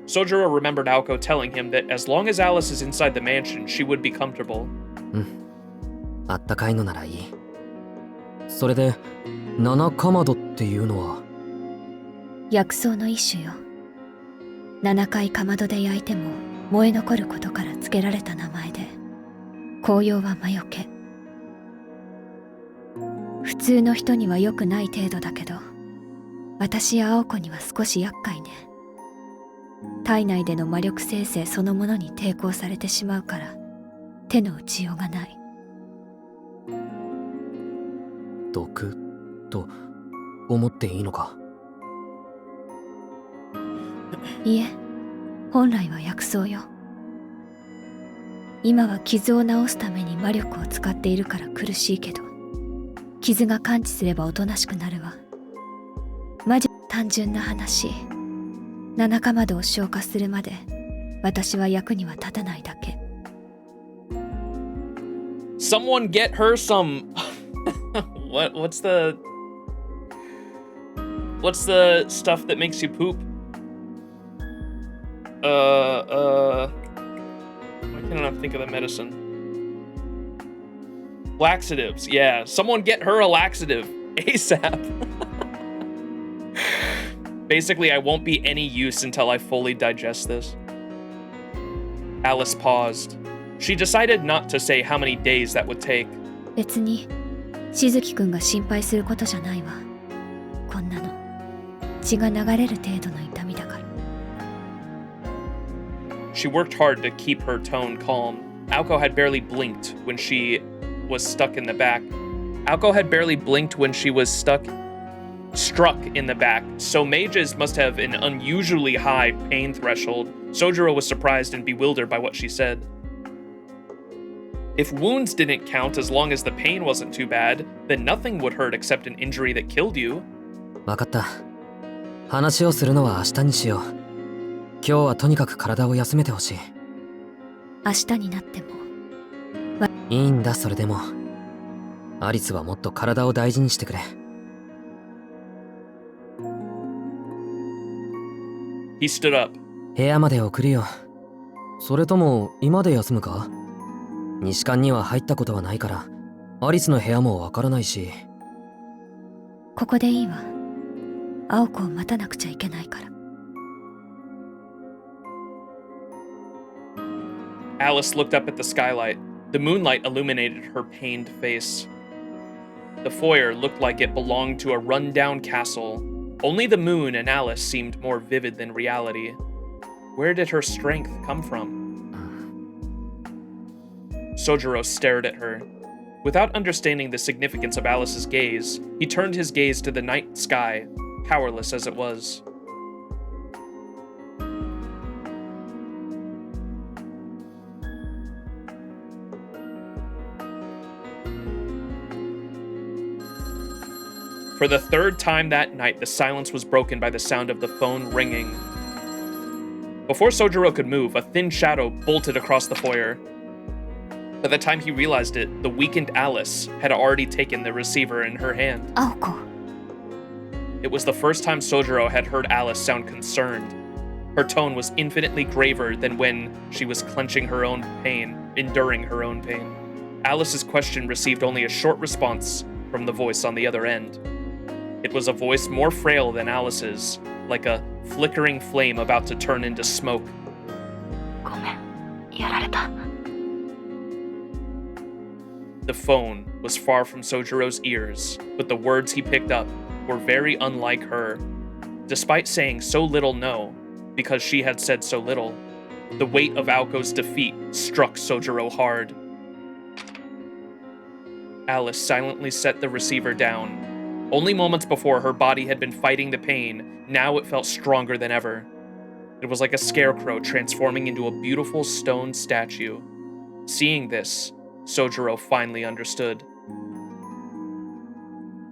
Soujuurou remembered Aoko telling him that as long as Alice is inside the mansion, she would be comfortable. うん。あったかいのならいい。それで、七かまどっていうのは薬草の一種よ。7回かまどで焼いても燃え残ることから付けられた名前で、効用は魔除け。普通の人には良くない程度だけど、私や青子には少し厄介ね。体内での魔力生成そのものに抵抗されてしまうから手の打ちようがない。毒と思っていいのか。いえ、本来は薬草よ。今は傷を治すために魔力を使っているから苦しいけど、傷が完治すればおとなしくなるわ。マジ単純な話。七かまどを消化するまで私は役には立たないだけ。Someone get her some what's the stuff that makes you poop? Why can't I think of the medicine? Laxatives, yeah. Someone get her a laxative ASAP. Basically, I won't be any use until I fully digest this. Alice paused. She decided not to say how many days that would take. 別に、しずきくんが心配することじゃないわ。こんなの、血が流れる程度の痛みだから。She worked hard to keep her tone calm. Aoko had barely blinked when she was stuck in the back. Aoko had barely blinked when she was struck in the back, so mages must have an unusually high pain threshold. Soujuurou was surprised and bewildered by what she said. If wounds didn't count as long as the pain wasn't too bad, then nothing would hurt except an injury that killed you. わかった。話をするのは明日にしよう。今日はとにかく体を休めてほしい。明日になってもいいんだ、それでも。アリスはもっと体を大事にしてくれ。He stood up. 部屋まで送るよ。それとも、今で休むか？西館には入ったことはないから、アリスの部屋もわからないし。ここでいいわ。青子を待たなくちゃいけないから。Alice looked up at the skylight. The moonlight illuminated her pained face. The foyer looked like it belonged to a run-down castle. Only the moon and Alice seemed more vivid than reality. Where did her strength come from? Soujuurou stared at her. Without understanding the significance of Alice's gaze, he turned his gaze to the night sky, powerless as it was. For the third time that night, the silence was broken by the sound of the phone ringing. Before Soujuurou could move, a thin shadow bolted across the foyer. By the time he realized it, the weakened Alice had already taken the receiver in her hand. 青子。 It was the first time Soujuurou had heard Alice sound concerned. Her tone was infinitely graver than when she was clenching her own pain, enduring her own pain. Alice's question received only a short response from the voice on the other end. It was a voice more frail than Alice's, like a flickering flame about to turn into smoke. ごめん。やられた。 The phone was far from Soujurou's ears, but the words he picked up were very unlike her. Despite saying so little no, because she had said so little, the weight of Aoko's defeat struck Soujuurou hard. Alice silently set the receiver down. Only moments before, her body had been fighting the pain. Now it felt stronger than ever. It was like a scarecrow transforming into a beautiful stone statue. Seeing this, Soujuurou finally understood.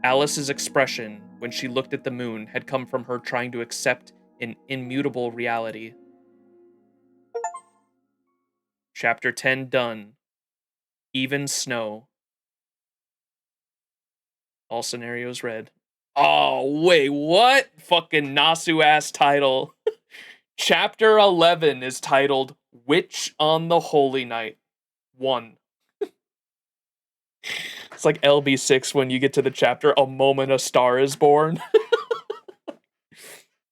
Alice's expression when she looked at the moon had come from her trying to accept an immutable reality. Chapter 10 done. Even snow. All scenarios read. Oh, wait, what? Fucking Nasu-ass title. Chapter 11 is titled Witch on the Holy Night 1. It's like LB6 when you get to the chapter, A Moment a Star is Born.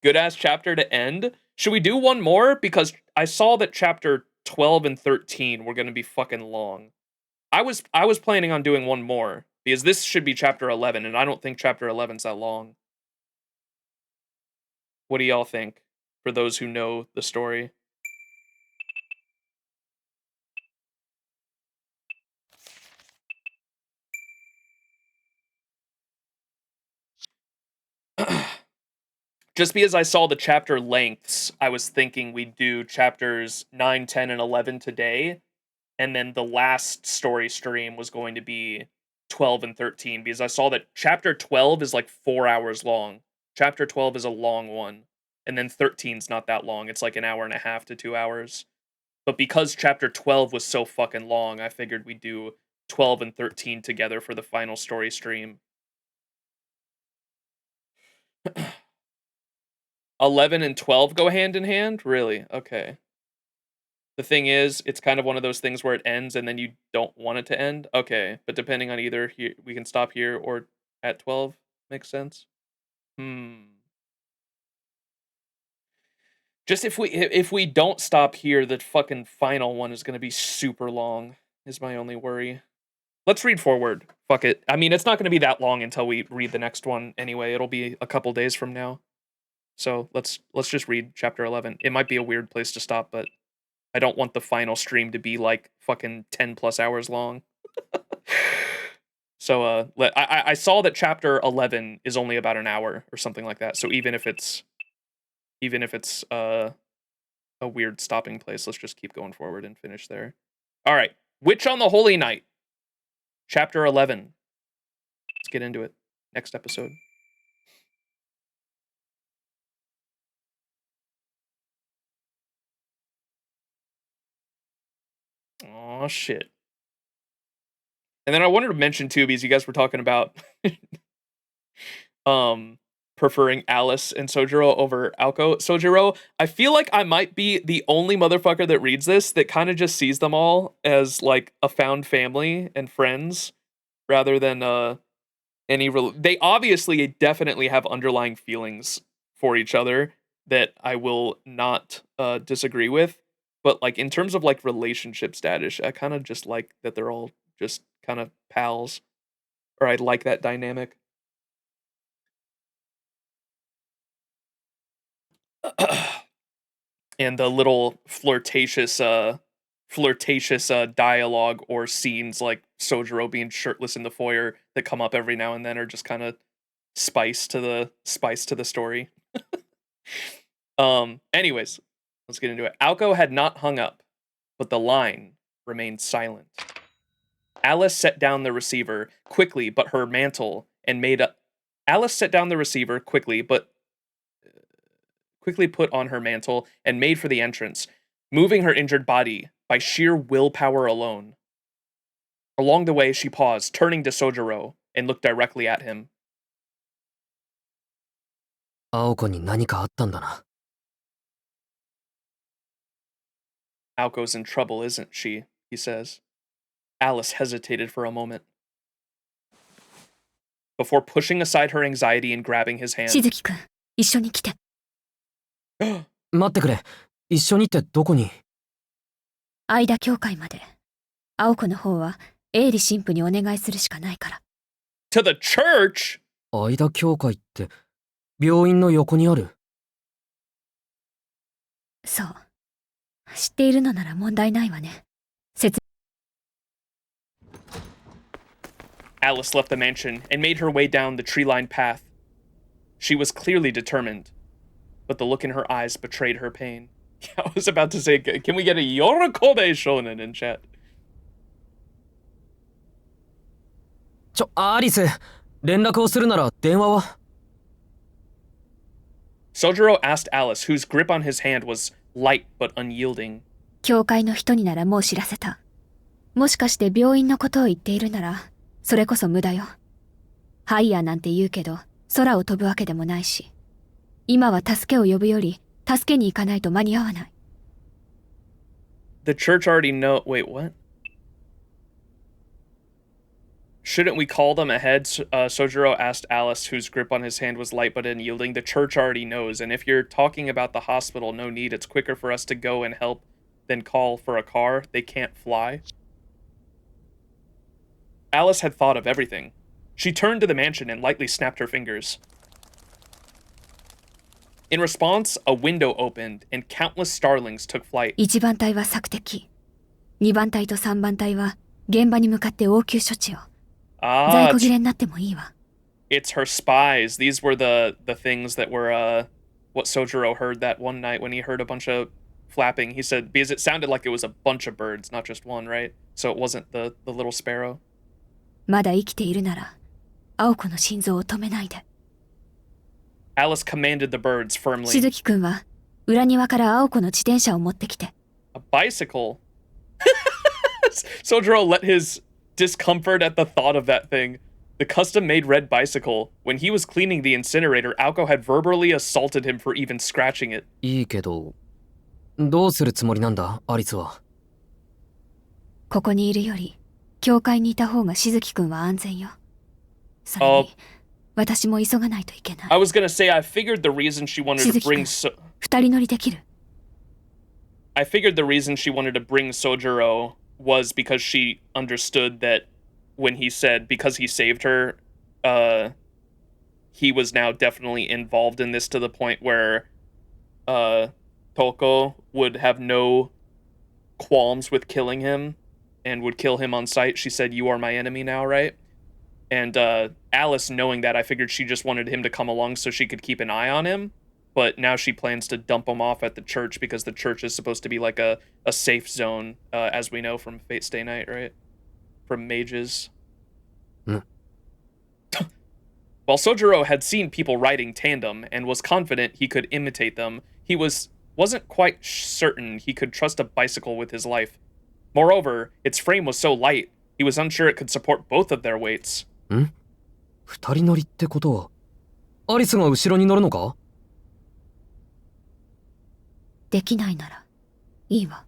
Good-ass chapter to end. Should we do one more? Because I saw that chapter 12 and 13 were going to be fucking long. I was planning on doing one more, because this should be chapter 11, and I don't think chapter 11's that long. What do y'all think, for those who know the story? Just because I saw the chapter lengths, I was thinking we'd do chapters 9, 10, and 11 today, and then the last story stream was going to be 12 and 13, because I saw that chapter 12 is like 4 hours long. Chapter 12 is a long one, and then 13's not that long. It's like an hour and a half to 2 hours. But because chapter 12 was so fucking long, I figured we'd do 12 and 13 together for the final story stream. 11 and 12 go hand in hand? Really? Okay. The thing is, it's kind of one of those things where it ends and then you don't want it to end. Okay, but depending on either here, we can stop here or at 12. Makes sense? Just if we don't stop here, the fucking final one is going to be super long, is my only worry. Let's read forward. Fuck it. I mean, it's not going to be that long until we read the next one anyway. It'll be a couple days from now. So let's just read chapter 11. It might be a weird place to stop, but I don't want the final stream to be like fucking 10 plus hours long. So I saw that chapter 11 is only about an hour or something like that. So even if it's a weird stopping place, let's just keep going forward and finish there. All right. Witch on the Holy Night. Chapter 11. Let's get into it. Next episode. Oh shit. And then I wanted to mention too, because you guys were talking about preferring Alice and Soujuurou over Aoko. Soujuurou, I feel like I might be the only motherfucker that reads this that kind of just sees them all as like a found family and friends rather than they obviously definitely have underlying feelings for each other that I will not disagree with, but like in terms of like relationship status, I kind of just like that they're all just kind of pals, or I like that dynamic. And the little flirtatious dialogue or scenes like Soujuurou being shirtless in the foyer that come up every now and then are just kind of spice to the story. Anyways, let's get into it. Aoko had not hung up, but the line remained silent. Alice set down the receiver quickly, but her mantle and made up. Alice set down the receiver quickly put on her mantle and made for the entrance, moving her injured body by sheer willpower alone. Along the way, she paused, turning to Soujuurou, and looked directly at him. 青子に何かあったんだな。 Aoko's in trouble, isn't she? He says. Alice hesitated for a moment. Before pushing aside her anxiety and grabbing his hand. しずきくん、一緒に来て。待ってくれ。一緒にってどこに？間教会まで。青子の方は営利神父にお願いするしかないから。To the church? 間教会って病院の横にある。そう。知っているのなら問題ないわね。Alice left the mansion and made her way down the tree-lined path. She was clearly determined, but the look in her eyes betrayed her pain. I was about to say, can we get a Yorokode shonen in chat? アリス、連絡をするなら電話は？ Soujuurou asked Alice, whose grip on his hand was light but unyielding. 教会の人にならもう知らせた。もしかして病院のことを言っているなら、それこそ無駄よ。ハイヤーなんて言うけど、空を飛ぶわけでもないし。今は助けを呼ぶより、助けに行かないと間に合わない。The church already know... Wait, what? Shouldn't we call them ahead? Soujuurou asked Alice, whose grip on his hand was light but unyielding. The church already knows, and if you're talking about the hospital, no need. It's quicker for us to go and help than call for a car. They can't fly. Alice had thought of everything. She turned to the mansion and lightly snapped her fingers. In response, a window opened, and countless starlings took flight. 1番隊は索敵。2番隊と3番隊は現場に向かって応急処置を。在庫切れになってもいいわ。It's her spies. These were the things that were what Soujuurou heard that one night when he heard a bunch of flapping. He said, because it sounded like it was a bunch of birds, not just one, right? So it wasn't the little sparrow. まだ生きているなら、青子の心臓を止めないで。Alice commanded the birds firmly. しずきくんは裏庭から青子の自転車を持ってきて。A bicycle? Soujuurou let his discomfort at the thought of that thing. The custom-made red bicycle. When he was cleaning the incinerator, Aoko had verbally assaulted him for even scratching it. いいけど、どうするつもりなんだ、アリスは。ここにいるより、教会にいた方がしずきくんは安全よ。それに、私も急がないといけない。I was gonna say, I figured the reason she wanted to bring 二人乗りできる。I figured the reason she wanted to bring Soujuurou was because she understood that when he said, because he saved her, he was now definitely involved in this to the point where Touko would have no qualms with killing him and would kill him on sight. She said, "You are my enemy now," right? And Alice, knowing that, I figured she just wanted him to come along so she could keep an eye on him. But now she plans to dump him off at the church because the church is supposed to be like a safe zone, as we know from Fate Stay Night, right? From mages. Mm. While Soujuurou had seen people riding tandem and was confident he could imitate them, he wasn't quite certain he could trust a bicycle with his life. Moreover, its frame was so light, He was unsure it could support both of their weights. 二人乗りってことは、アリスが後ろに乗るのか？できないならいいわ。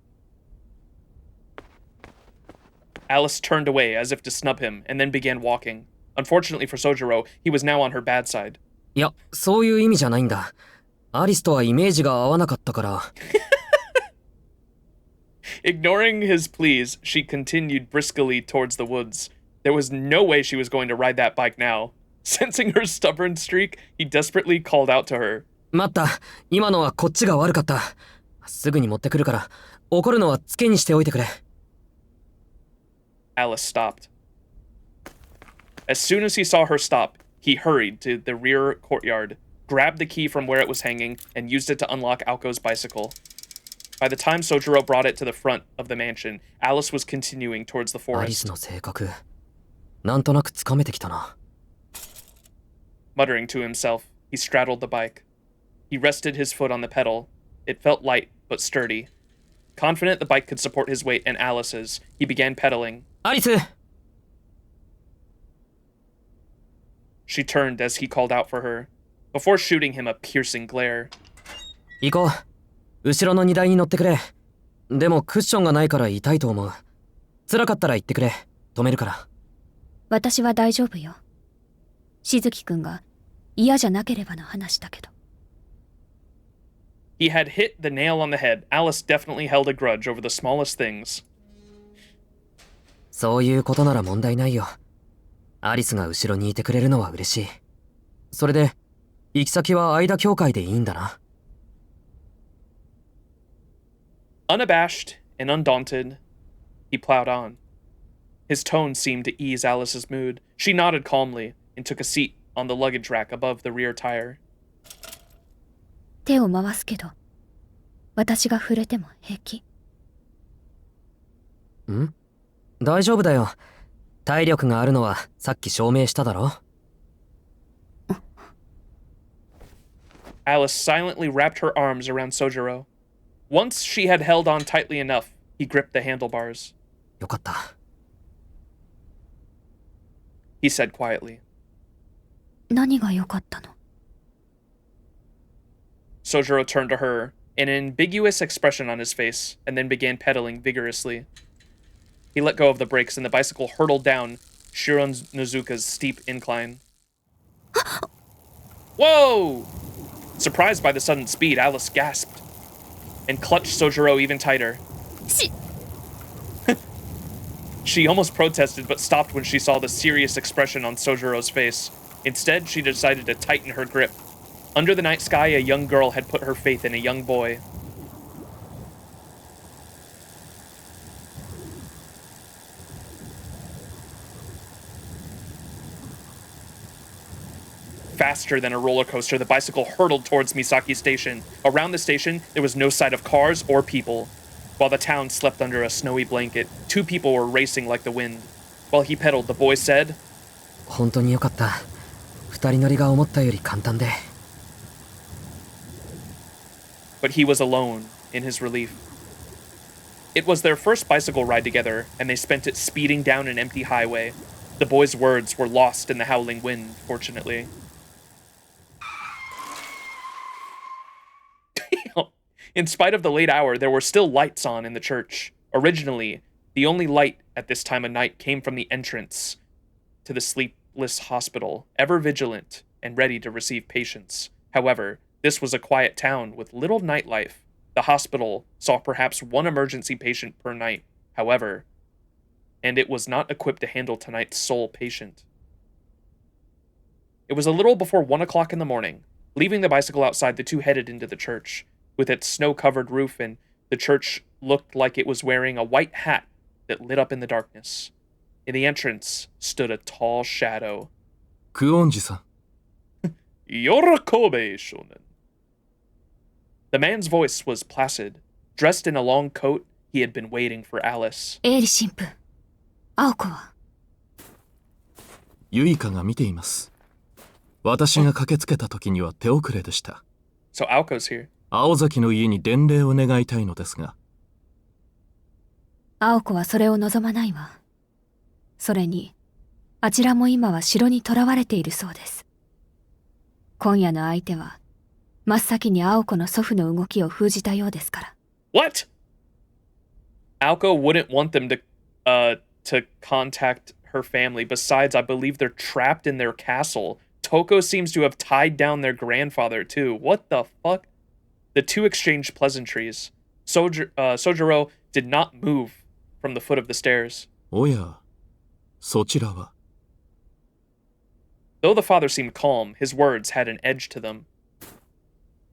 Alice turned away as if to snub him, and then began walking. Unfortunately for Soujuurou, he was now on her bad side. いや、そういう意味じゃないんだ。アリスとはイメージが合わなかったから。Ignoring his pleas, she continued briskly towards the woods. There was no way she was going to ride that bike now. Sensing her stubborn streak, he desperately called out to her. 待った。今のはこっちが悪かった。すぐに持ってくるから、怒るのはつけにしておいてくれ。Alice stopped. As soon as he saw her stop, he hurried to the rear courtyard, grabbed the key from where it was hanging, and used it to unlock Aoko's bicycle. By the time Soujuurou brought it to the front of the mansion, Alice was continuing towards the アリス forest. の性格、なんとなくつかめてきたな。Muttering to himself, he straddled the bike. He rested his foot on the pedal. It felt light, but sturdy. Confident the bike could support his weight and Alice's, he began pedaling. アリス！ She turned as he called out for her, before shooting him a piercing glare. 行こう。後ろの荷台に乗ってくれ。でもクッションがないから痛いと思う。辛かったら言ってくれ。止めるから。私は大丈夫よ。しずきくんが嫌じゃなければの話だけど。He had hit the nail on the head. Alice definitely held a grudge over the smallest things. そういうことなら問題ないよ。アリスが後ろにいてくれるのは嬉しい。それで、行き先は間境界でいいんだな。Unabashed and undaunted, he plowed on. His tone seemed to ease Alice's mood. She nodded calmly and took a seat on the luggage rack above the rear tire. 手を回すけど、私が触れても平気。ん？大丈夫だよ。体力があるのはさっき証明しただろ。Alice silently wrapped her arms around Soujuurou. Once she had held on tightly enough, he gripped the handlebars. よかった。He said quietly. 何が良かったの？ Soujuurou turned to her, an ambiguous expression on his face, and then began pedaling vigorously. He let go of the brakes and the bicycle hurtled down Shiron Nozuka's steep incline. Whoa! Surprised by the sudden speed, Alice gasped and clutched Soujuurou even tighter. She almost protested but stopped when she saw the serious expression on Soujurou's face. Instead, she decided to tighten her grip. Under the night sky, a young girl had put her faith in a young boy. Faster than a roller coaster, the bicycle hurtled towards Misaki Station. Around the station, there was no sight of cars or people. While the town slept under a snowy blanket, two people were racing like the wind. While he pedaled, the boy said, 本当によかった。二人乗りが思ったより簡単で。But he was alone in his relief. It was their first bicycle ride together, and they spent it speeding down an empty highway. The boy's words were lost in the howling wind, fortunately. In spite of the late hour, there were still lights on in the church. Originally, the only light at this time of night came from the entrance to the sleepless hospital, ever vigilant and ready to receive patients. However, this was a quiet town with little nightlife. The hospital saw perhaps one emergency patient per night, however, and it was not equipped to handle tonight's sole patient. It was a little before 1 o'clock in the morning. Leaving the bicycle outside, the two headed into the church. With its snow-covered roof, and the church looked like it was wearing a white hat that lit up in the darkness. In the entrance stood a tall shadow. Kuonjiさん。Yoru shonen. The man's voice was placid. Dressed in a long coat, he had been waiting for Alice. エイリ神父、青子は？ユイカが見ています。私が駆けつけた時には手遅れでした。So Aoko's here. 青崎の家に伝令を願いたいのですが。青子はそれを望まないわ。それに、あちらも今は城に囚われているそうです。今夜の相手は、真っ先に青子の祖父の動きを封じたようですから。What? Aoko wouldn't want them to contact her family. Besides, I believe they're trapped in their castle. Touko seems to have tied down their grandfather too. What the fuck? The two exchanged pleasantries. Soujuurou did not move from the foot of the stairs. おや、そちらは。Though the father seemed calm, his words had an edge to them.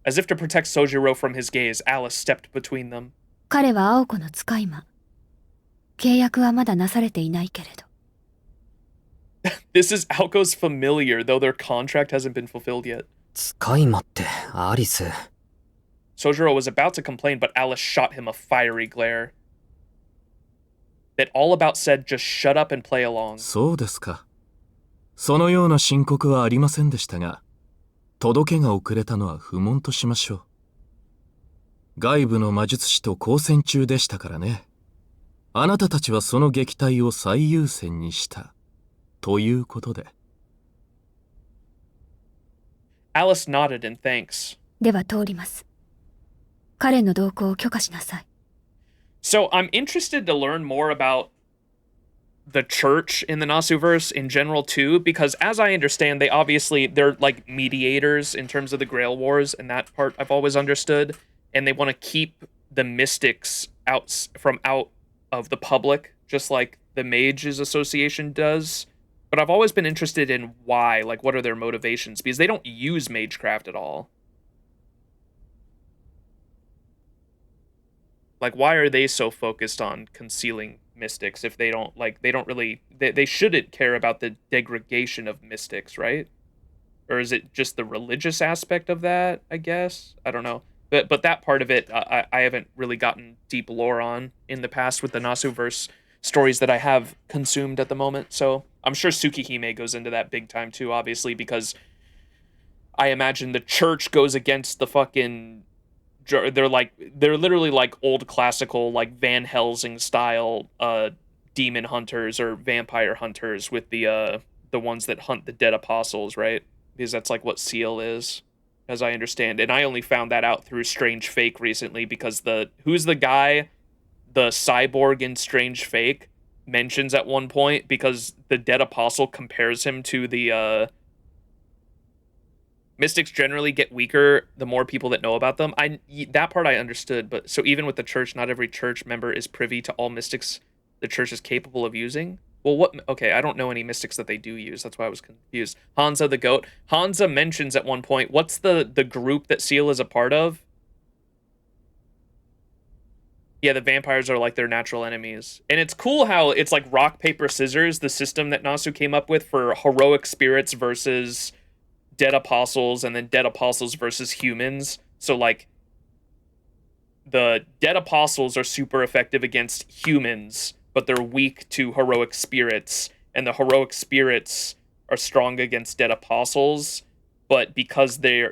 As if to protect Soujuurou from his gaze, Alice stepped between them. 彼は青子の使い魔。契約はまだなされていないけれど。This is Aoko's familiar, though their contract hasn't been fulfilled yet. 使い魔ってアリス。Soujuurou was about to complain, but Alice shot him a fiery glare. That all about said, just shut up and play along. そうですか。そのような申告はありませんでしたが、届けが遅れたのは不問としましょう。外部の魔術師と交戦中でしたからね。あなたたちはその撃退を最優先にした。ということで。Alice nodded in thanks. では通ります。彼の同行を許可しなさい。So I'm interested to learn more about the church in the Nasuverse in general too, because as I understand, they're like mediators in terms of the Grail Wars, and that part I've always understood, and they want to keep the mystics out of the public, just like the Mages Association does. But I've always been interested in why, like what are their motivations, because they don't use magecraft at all. Like, why are they so focused on concealing mystics if they don't really they shouldn't care about the degradation of mystics, right? Or is it just the religious aspect of that, I guess? I don't know. But that part of it I haven't really gotten deep lore on in the past with the Nasuverse stories that I have consumed at the moment. So I'm sure Tsukihime goes into that big time too, obviously, because I imagine the church goes against the fucking they're literally like old classical like Van Helsing style demon hunters or vampire hunters with the ones that hunt the dead apostles, right? Because that's like what Seal is, as I understand. And I only found that out through Strange Fake recently, because who's the guy, the cyborg in Strange Fake, mentions at one point, because the dead apostle compares him to the mystics generally get weaker the more people that know about them. That part I understood, but so even with the church, not every church member is privy to all mystics the church is capable of using. Well, okay, I don't know any mystics that they do use. That's why I was confused. Hansa the goat. Hansa mentions at one point, what's the group that Seal is a part of? Yeah, the vampires are like their natural enemies. And it's cool how it's like rock, paper, scissors, the system that Nasu came up with for heroic spirits versus dead apostles, and then dead apostles versus humans. So like the dead apostles are super effective against humans, but they're weak to heroic spirits, and the heroic spirits are strong against dead apostles, but because they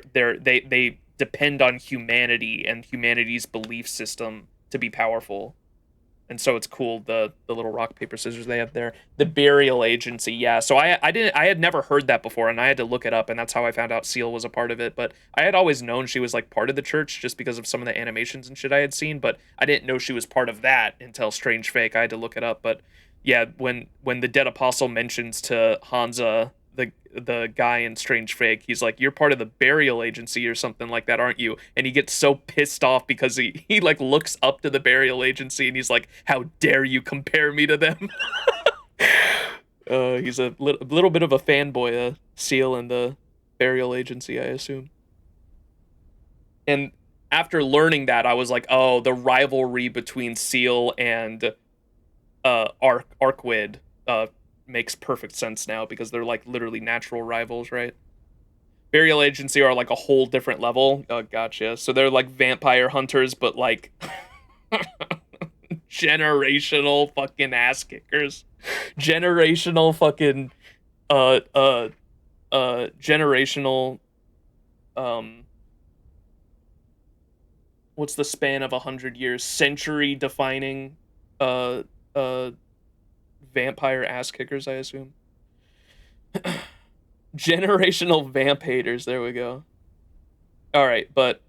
depend on humanity and humanity's belief system to be powerful. And so it's cool, the little rock, paper, scissors they have there. The burial agency, yeah. So I had never heard that before, and I had to look it up, and that's how I found out Seal was a part of it. But I had always known she was like part of the church just because of some of the animations and shit I had seen, but I didn't know she was part of that until Strange Fake. I had to look it up. But yeah, when the dead apostle mentions to Hansa, the guy in Strange Fake, he's like, you're part of the burial agency or something like that, aren't you? And he gets so pissed off because he like looks up to the burial agency, and he's like, how dare you compare me to them? He's a little bit of a fanboy, Seal and the burial agency, I assume. And after learning that, I was like, oh, the rivalry between Seal and Arkwid makes perfect sense now, because they're like literally natural rivals, right? Burial agency are like a whole different level. Oh, gotcha. So they're like vampire hunters, but like generational fucking ass kickers. Generational fucking generational what's the span of 100 years? Century defining vampire ass kickers, I assume. Generational vamp haters. There we go. All right, but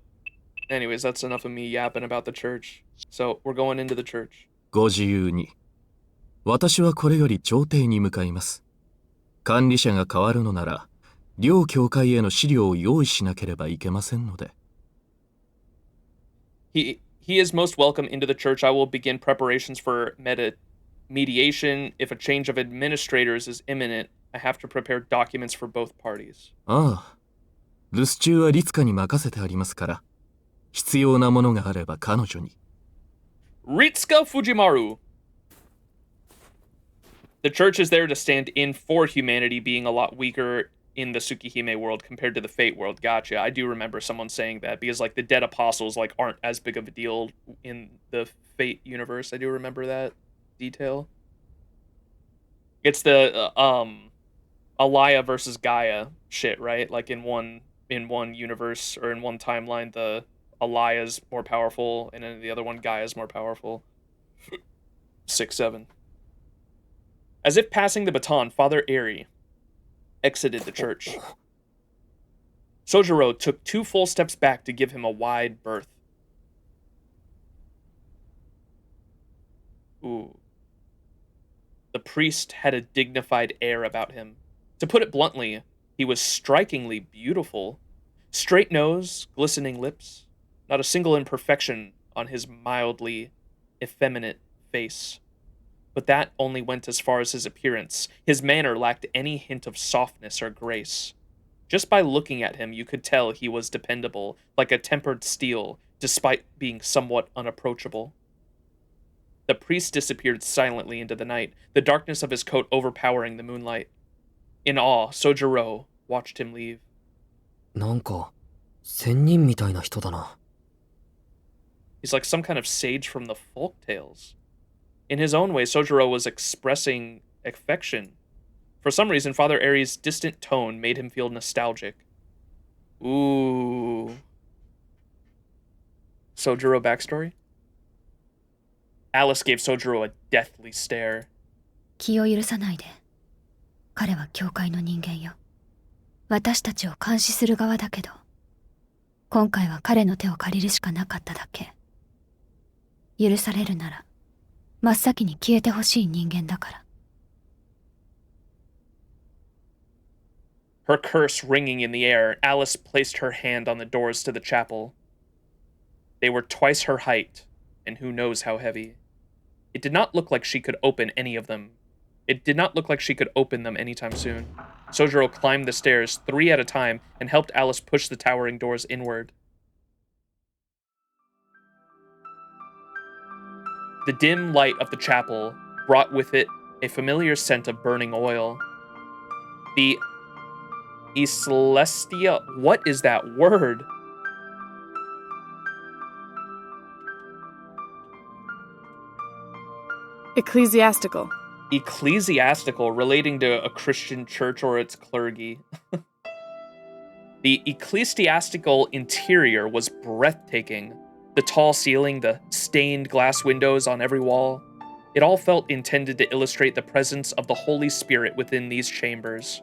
anyways, that's enough of me yapping about the church. So we're going into the church. ご自由に。私はこれより朝廷に向かいます。管理者が変わるのなら、両教会への資料を用意しなければいけませんので。He is most welcome into the church. I will begin preparations for mediation. If a change of administrators is imminent, I have to prepare documents for both parties. ああ、留守中は律香に任せてありますから、必要なものがあれば彼女に。Ritsuka Fujimaru. The church is there to stand in for humanity being a lot weaker in the Tsukihime world compared to the Fate world. Gotcha. I do remember someone saying that because like the dead apostles like aren't as big of a deal in the Fate universe. I do remember that detail. It's the Alaya versus Gaia shit, right? Like in one universe or in one timeline, the Alaya's more powerful, and in the other one, Gaia's more powerful. 6-7. As if passing the baton, Father Eri exited the church. Soujuurou took 2 full steps back to give him a wide berth. Ooh. The priest had a dignified air about him. To put it bluntly, he was strikingly beautiful. Straight nose, glistening lips, not a single imperfection on his mildly effeminate face. But that only went as far as his appearance. His manner lacked any hint of softness or grace. Just by looking at him, you could tell he was dependable, like a tempered steel, despite being somewhat unapproachable. The priest disappeared silently into the night, the darkness of his coat overpowering the moonlight. In awe, Soujuurou watched him leave. なんか、仙人みたいな人だな。 He's like some kind of sage from the folk tales. In his own way, Soujuurou was expressing affection. For some reason, Father Eri's distant tone made him feel nostalgic. Ooh. Soujuurou backstory? Alice gave Soujuurou a deathly stare. 気を許さないで。彼は教会の人間よ。私たちを監視する側だけど、今回は彼の手を借りるしかなかっただけ。許されるなら、真っ先に消えてほしい人間だから。Her curse ringing in the air, Alice placed her hand on the doors to the chapel. They were twice her height, and who knows how heavy. It did not look like she could open any of them. It did not look like she could open them anytime soon. Soujuurou climbed the stairs 3 at a time and helped Alice push the towering doors inward. The dim light of the chapel brought with it a familiar scent of burning oil. The Celestia... What is that word? Ecclesiastical. Ecclesiastical, relating to a Christian church or its clergy. The ecclesiastical interior was breathtaking. The tall ceiling, the stained glass windows on every wall. It all felt intended to illustrate the presence of the Holy Spirit within these chambers.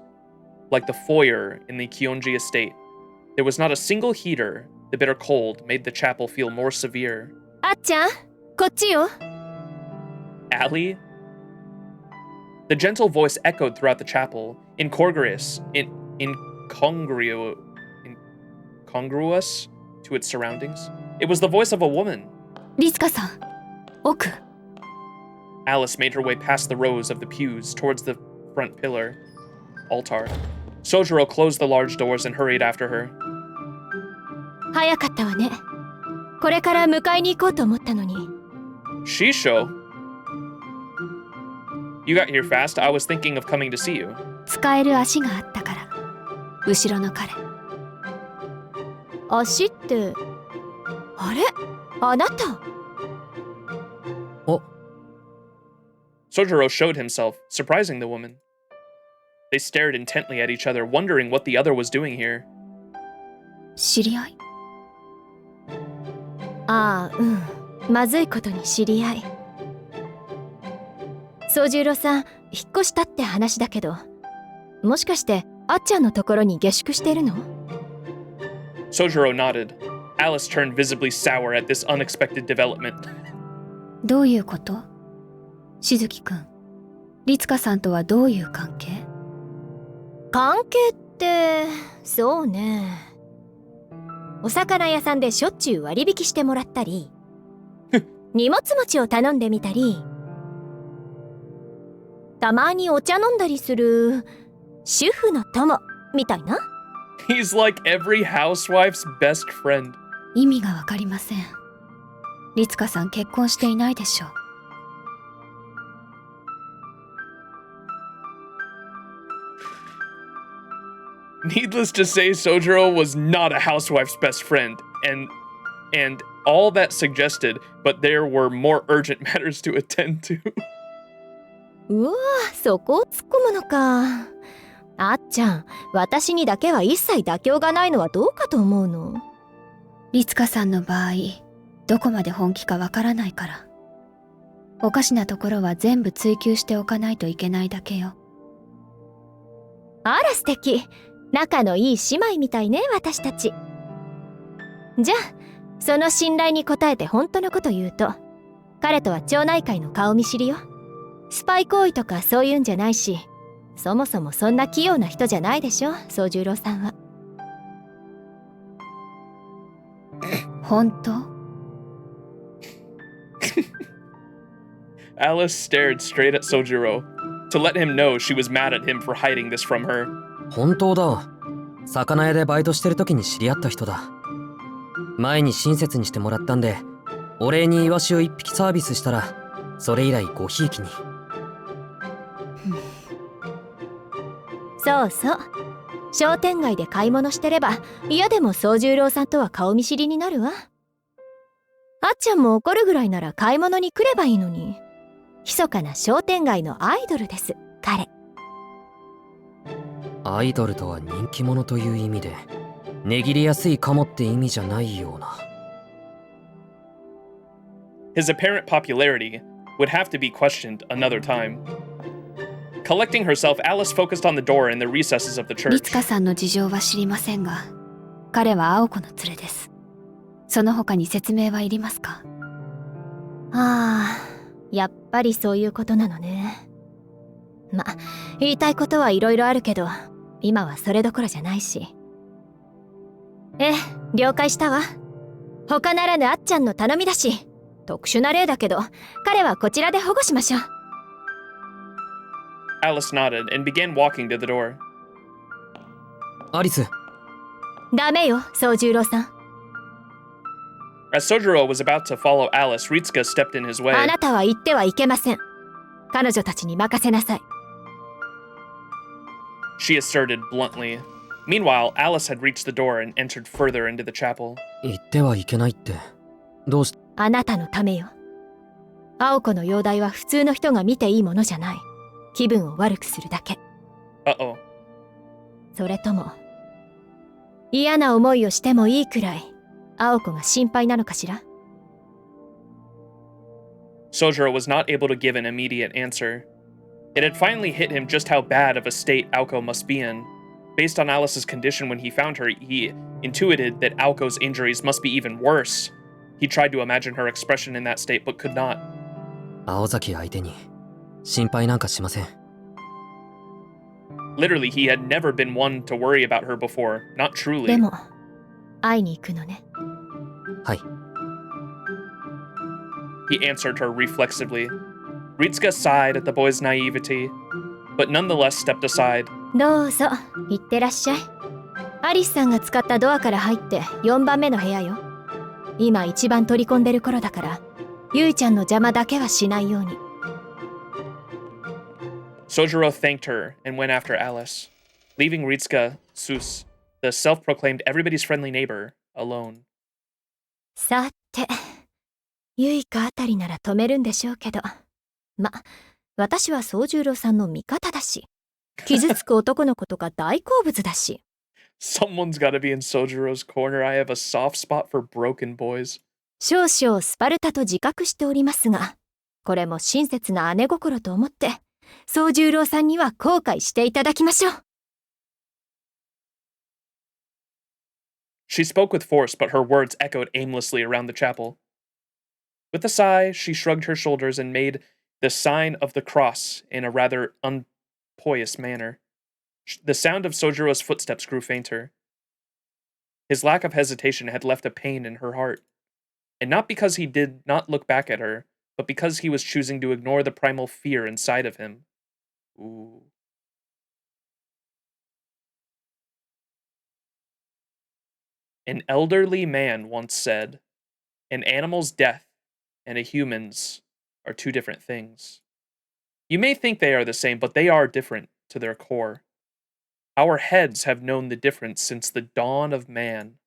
Like the foyer in the Kuonji estate, there was not a single heater. The bitter cold made the chapel feel more severe. あっちゃん、こっちよ。 Allie? The gentle voice echoed throughout the chapel, incongruous to its surroundings. It was the voice of a woman. リツカさん、奥。 Alice made her way past the rows of the pews towards the front altar. Soujuurou closed the large doors and hurried after her. 早かったわね。これから迎えに行こうと思ったのに。 Shisho? You got here fast. I was thinking of coming to see you. 使える足があったから。後ろの彼。足って、あれ？あなた。お。 Soujuurou showed himself, surprising the woman. They stared intently at each other, wondering what the other was doing here. 知り合い？ああ、うん。まずいことに知り合い。宗十郎さん、引っ越したって話だけど、もしかしてあっちゃんのところに下宿してるの？ Soujuurou nodded. Alice turned visibly sour at this unexpected development. どういうこと？しずきくん、律香さんとはどういう関係？関係って、そうね。お魚屋さんでしょっちゅう割引してもらったり、荷物持ちを頼んでみたり、たまにお茶飲んだりする主婦の友みたいな。He's like every housewife's best friend. 意味がわかりません。律香さん結婚していないでしょう。Needless to say, Soujuurou was not a housewife's best friend, and all that suggested, but there were more urgent matters to attend to. うわ、そこを突っ込むのか。あっちゃん、私にだけは一切妥協がないのはどうかと思うの。律香さんの場合、どこまで本気かわからないから。おかしなところは全部追求しておかないといけないだけよ。あら素敵。仲のいい姉妹みたいね、私たち。じゃあ、その信頼に応えて本当のこと言うと、彼とは町内会の顔見知りよ。スパイ行為とかそういうんじゃないし、そもそもそんな器用な人じゃないでしょ、宗十郎さんは。本当？ Alice stared straight at Soujuurou to let him know she was mad at him for hiding this from her. 本当だ。魚屋でバイトしてる時に知り合った人だ。前に親切にしてもらったんで、お礼にイワシを一匹サービスしたら、それ以来ごひいきに。そうそう。商店街で買い物してれば、嫌でも宗十郎さんとは顔見知りになるわ。あっちゃんも怒るぐらいなら買い物に来ればいいのに。密かな商店街のアイドルです、彼。アイドルとは人気者という意味で、値切りやすいかもって意味じゃないような。His apparent popularity would have to be questioned another time. Collecting herself, Alice focused on the door in the recesses of the 律 church. 香さんの事情は知りませんが、彼は青子の連れです。その他に説明はいりますか？ああ、やっぱりそういうことなのね。ま、言いたいことはいろいろあるけど、今はそれどころじゃないし。了解したわ。他ならぬあっちゃんの頼みだし、特殊な例だけど、彼はこちらで保護しましょう。Alice nodded and began walking to the door. アリス。ダメよ、宗十郎さん。As Soujuurou was about to follow Alice, Ritsuka stepped in his way. あなたは言ってはいけません。彼女たちに任せなさい。She asserted bluntly. Meanwhile, Alice had reached the door and entered further into the chapel. 言ってはいけないって。どうし…あなたのためよ。青子の容体は普通の人が見ていいものじゃない。気分を悪くするだけ。Uh-oh. それとも、嫌な思いをしてもいいくらい、青子が心配なのかしら？ Soujuurou was not able to give an immediate answer. It had finally hit him just how bad of a state Aoko must be in. Based on Alice's condition when he found her, he intuited that Aoko's injuries must be even worse. He tried to imagine her expression in that state, but could not. 青崎相手に心配なんかしません。Literally, he had never been one to worry about her before. Not truly. でも、会いに行くのね。はい。He answered her reflexively. Ritsuka sighed at the boy's naivety, but nonetheless stepped aside. どうぞ、行ってらっしゃい。アリスさんが使ったドアから入って4番目の部屋よ。今一番取り込んでる頃だから、ゆいちゃんの邪魔だけはしないように。Soujuurou thanked her and went after Alice, leaving Ritsuka, Sus, the self-proclaimed everybody's friendly neighbor, alone. さて、ゆいかあたりなら止めるんでしょうけど。ま、私は宗十郎さんの味方だし、傷つく男の子とか大好物だし。Someone's gotta be in Soujurou's corner. I have a soft spot for broken boys. 少々スパルタと自覚しておりますが、これも親切な姉心と思って、宗十郎さんには後悔していただきましょう。She spoke with force, but her words echoed aimlessly around the chapel. With a sigh, she shrugged her shoulders and made the sign of the cross in a rather unpoised manner. The sound of Soujurou's footsteps grew fainter. His lack of hesitation had left a pain in her heart, and not because he did not look back at her, but because he was choosing to ignore the primal fear inside of him. Ooh. An elderly man once said, "An animal's death and a human's are two different things. You may think they are the same, but they are different to their core. Our heads have known the difference since the dawn of man.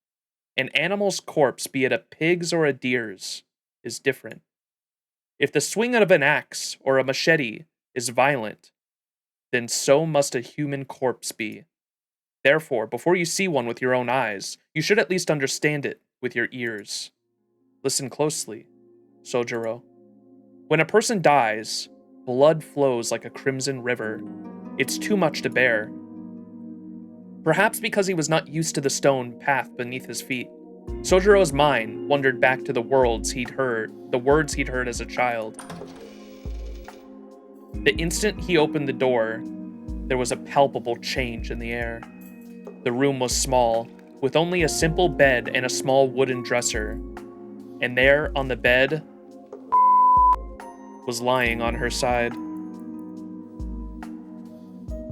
An animal's corpse, be it a pig's or a deer's, is different. If the swing of an axe or a machete is violent, then so must a human corpse be. Therefore, before you see one with your own eyes, you should at least understand it with your ears. Listen closely, Soujuurou. When a person dies, blood flows like a crimson river. It's too much to bear. Perhaps because he was not used to the stone path beneath his feet, Soujurou's mind wandered back to the words he'd heard as a child. The instant he opened the door, there was a palpable change in the air. The room was small, with only a simple bed and a small wooden dresser. And there, on the bed, was lying on her side.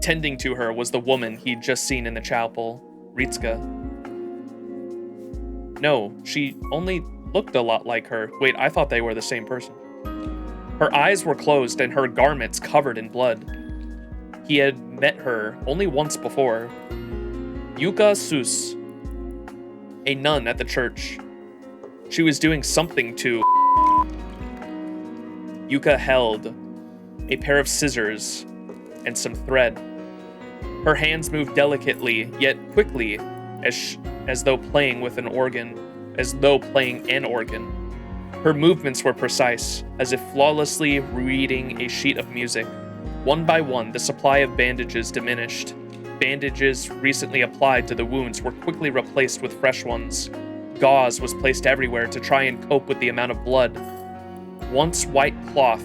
Tending to her was the woman he'd just seen in the chapel, Ritsuka. No, she only looked a lot like her. Wait, I thought they were the same person. Her eyes were closed and her garments covered in blood. He had met her only once before. Yuka Sus, a nun at the church. She was doing something to... Yuka held a pair of scissors and some thread. Her hands moved delicately, yet quickly, as though playing an organ. Her movements were precise, as if flawlessly reading a sheet of music. One by one, the supply of bandages diminished. Bandages recently applied to the wounds were quickly replaced with fresh ones. Gauze was placed everywhere to try and cope with the amount of blood. Once white cloth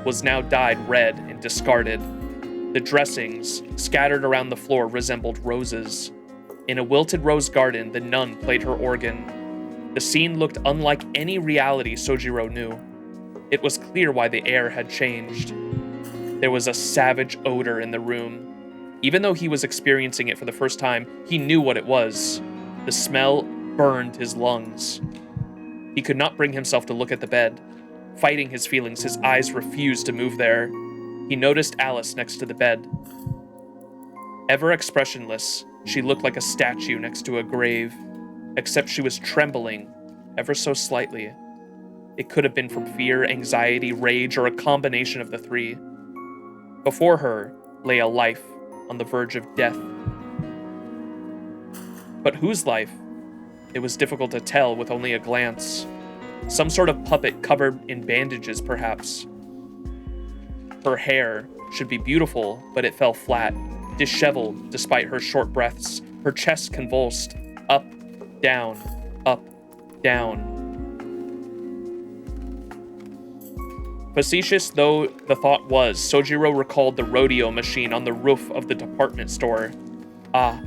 was now dyed red and discarded. The dressings, scattered around the floor, resembled roses. In a wilted rose garden, the nun played her organ. The scene looked unlike any reality Soujuurou knew. It was clear why the air had changed. There was a savage odor in the room. Even though he was experiencing it for the first time, he knew what it was. The smell burned his lungs. He could not bring himself to look at the bed. Fighting his feelings, his eyes refused to move there. He noticed Alice next to the bed. Ever expressionless, she looked like a statue next to a grave, except she was trembling ever so slightly. It could have been from fear, anxiety, rage, or a combination of the three. Before her lay a life on the verge of death. But whose life? It was difficult to tell with only a glance. Some sort of puppet covered in bandages, perhaps. Her hair should be beautiful, but it fell flat, disheveled despite her short breaths, her chest convulsed, up, down, up, down. Facetious though the thought was, Soujuurou recalled the rodeo machine on the roof of the department store. Ah,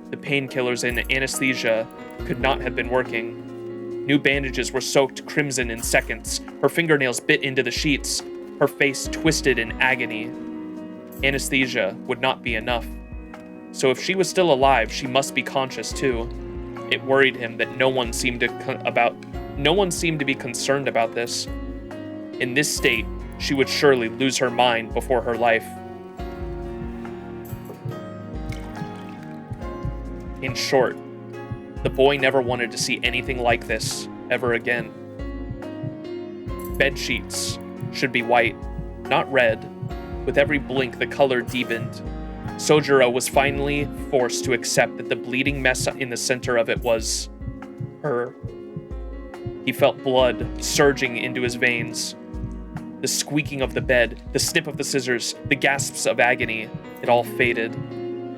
the painkillers and anesthesia could not have been working. New bandages were soaked crimson in seconds. Her fingernails bit into the sheets. Her face twisted in agony. Anesthesia would not be enough. So if she was still alive, she must be conscious too. It worried him that no one seemed to be concerned about this. In this state, she would surely lose her mind before her life. In short, the boy never wanted to see anything like this ever again. Bed sheets should be white, not red. With every blink, the color deepened. Soujuurou was finally forced to accept that the bleeding mess in the center of it was her. He felt blood surging into his veins. The squeaking of the bed, the snip of the scissors, the gasps of agony, it all faded.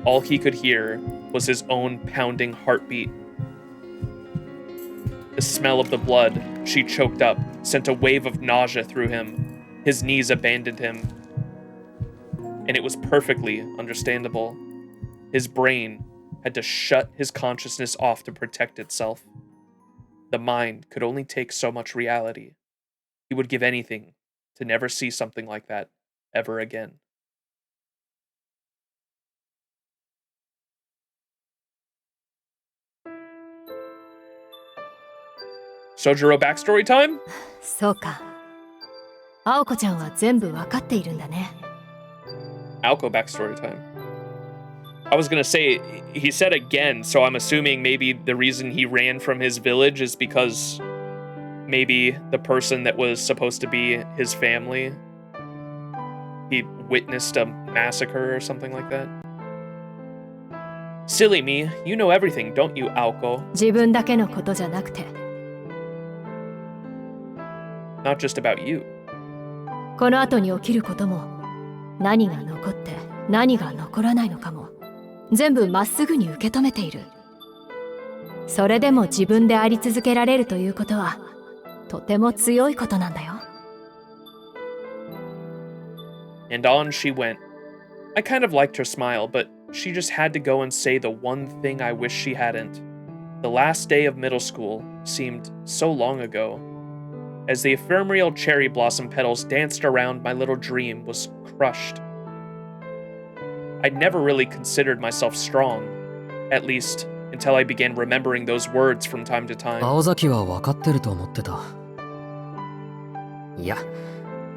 All he could hear was his own pounding heartbeat. The smell of the blood she choked up sent a wave of nausea through him. His knees abandoned him. And it was perfectly understandable. His brain had to shut his consciousness off to protect itself. The mind could only take so much reality. He would give anything to never see something like that ever again. Soujuurou backstory time? そうか。青子ちゃんは全部わかっているんだね。Aoko backstory time. I was gonna say, he said again, so I'm assuming maybe the reason he ran from his village is because maybe the person that was supposed to be his family, he witnessed a massacre or something like that. Silly me, you know everything, don't you, Aoko? 自分だけのことじゃなくて、 Not just about you. この後に起きることも、何が残って何が残らないのかも、全部まっすぐに受け止めている。それでも自分であり続けられるということは、とても強いことなんだよ。And on she went. I kind of liked her smile, but she just had to go and say the one thing I wish she hadn't. The last day of middle school seemed so long ago. As the ephemeral cherry blossom petals danced around, my little dream was crushed. I'd never really considered myself strong, at least until I began remembering those words from time to time. 青崎は分かってると思ってた。いや、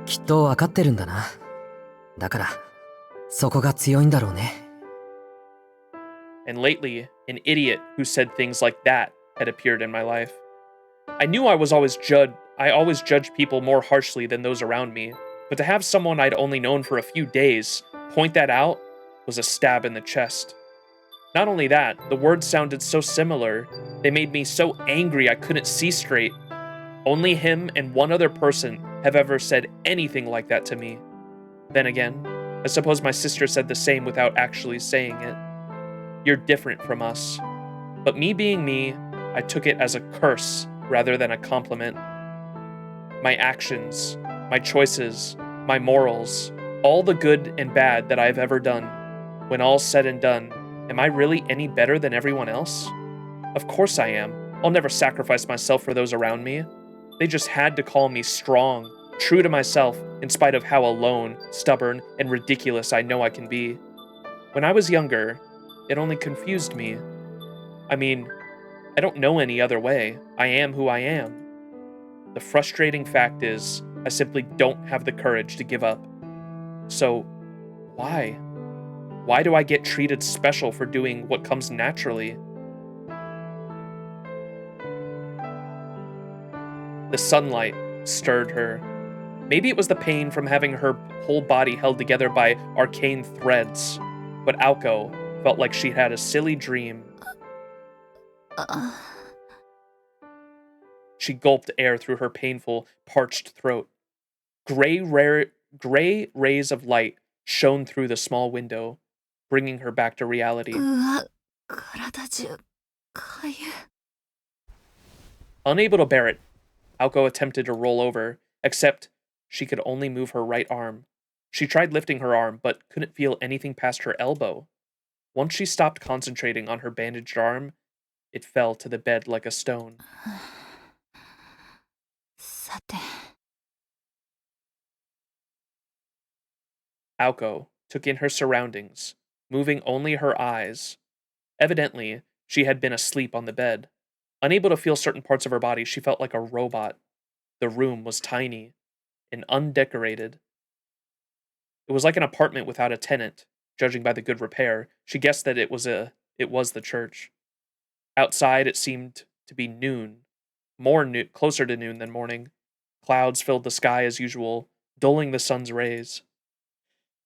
きっと分かってるんだな。だから、そこが強いんだろうね。And lately, an idiot who said things like that had appeared in my life. I knew I always judged people more harshly than those around me, but to have someone I'd only known for a few days point that out was a stab in the chest. Not only that, the words sounded so similar, they made me so angry I couldn't see straight. Only him and one other person have ever said anything like that to me. Then again, I suppose my sister said the same without actually saying it. You're different from us. But me being me, I took it as a curse rather than a compliment. My actions, my choices, my morals, all the good and bad that I've ever done, when all's said and done, am I really any better than everyone else? Of course I am. I'll never sacrifice myself for those around me. They just had to call me strong, true to myself, in spite of how alone, stubborn, and ridiculous I know I can be. When I was younger, it only confused me. I mean, I don't know any other way. I am who I am. The frustrating fact is, I simply don't have the courage to give up. So, why? Why do I get treated special for doing what comes naturally? The sunlight stirred her. Maybe it was the pain from having her whole body held together by arcane threads, but Aoko felt like she had a silly dream. She gulped air through her painful, parched throat. Gray rays of light shone through the small window, bringing her back to reality. Unable to bear it, Aoko attempted to roll over, except she could only move her right arm. She tried lifting her arm, but couldn't feel anything past her elbow. Once she stopped concentrating on her bandaged arm, it fell to the bed like a stone. Aoko took in her surroundings, moving only her eyes. Evidently, she had been asleep on the bed. Unable to feel certain parts of her body, she felt like a robot. The room was tiny and undecorated. It was like an apartment without a tenant. Judging by the good repair, she guessed that it was the church. Outside, it seemed to be noon, closer to noon than morning. Clouds filled the sky as usual, dulling the sun's rays.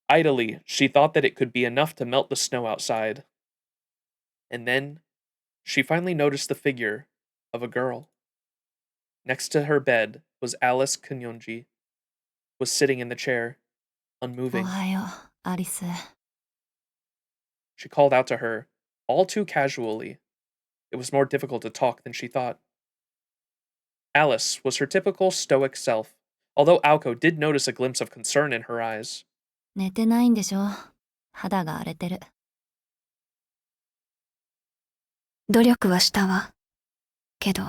Idly, she thought that it could be enough to melt the snow outside. And then, she finally noticed the figure of a girl. Next to her bed was Alice Kuonji. was sitting in the chair, お unmoving. はよう、アリス。 She called out to her, all too casually. It was more difficult to talk than she thought. Alice was her typical stoic self, although Aoko did notice a glimpse of concern in her eyes. 寝てないんでしょ。肌が荒れてる。努力はしたわ。けど、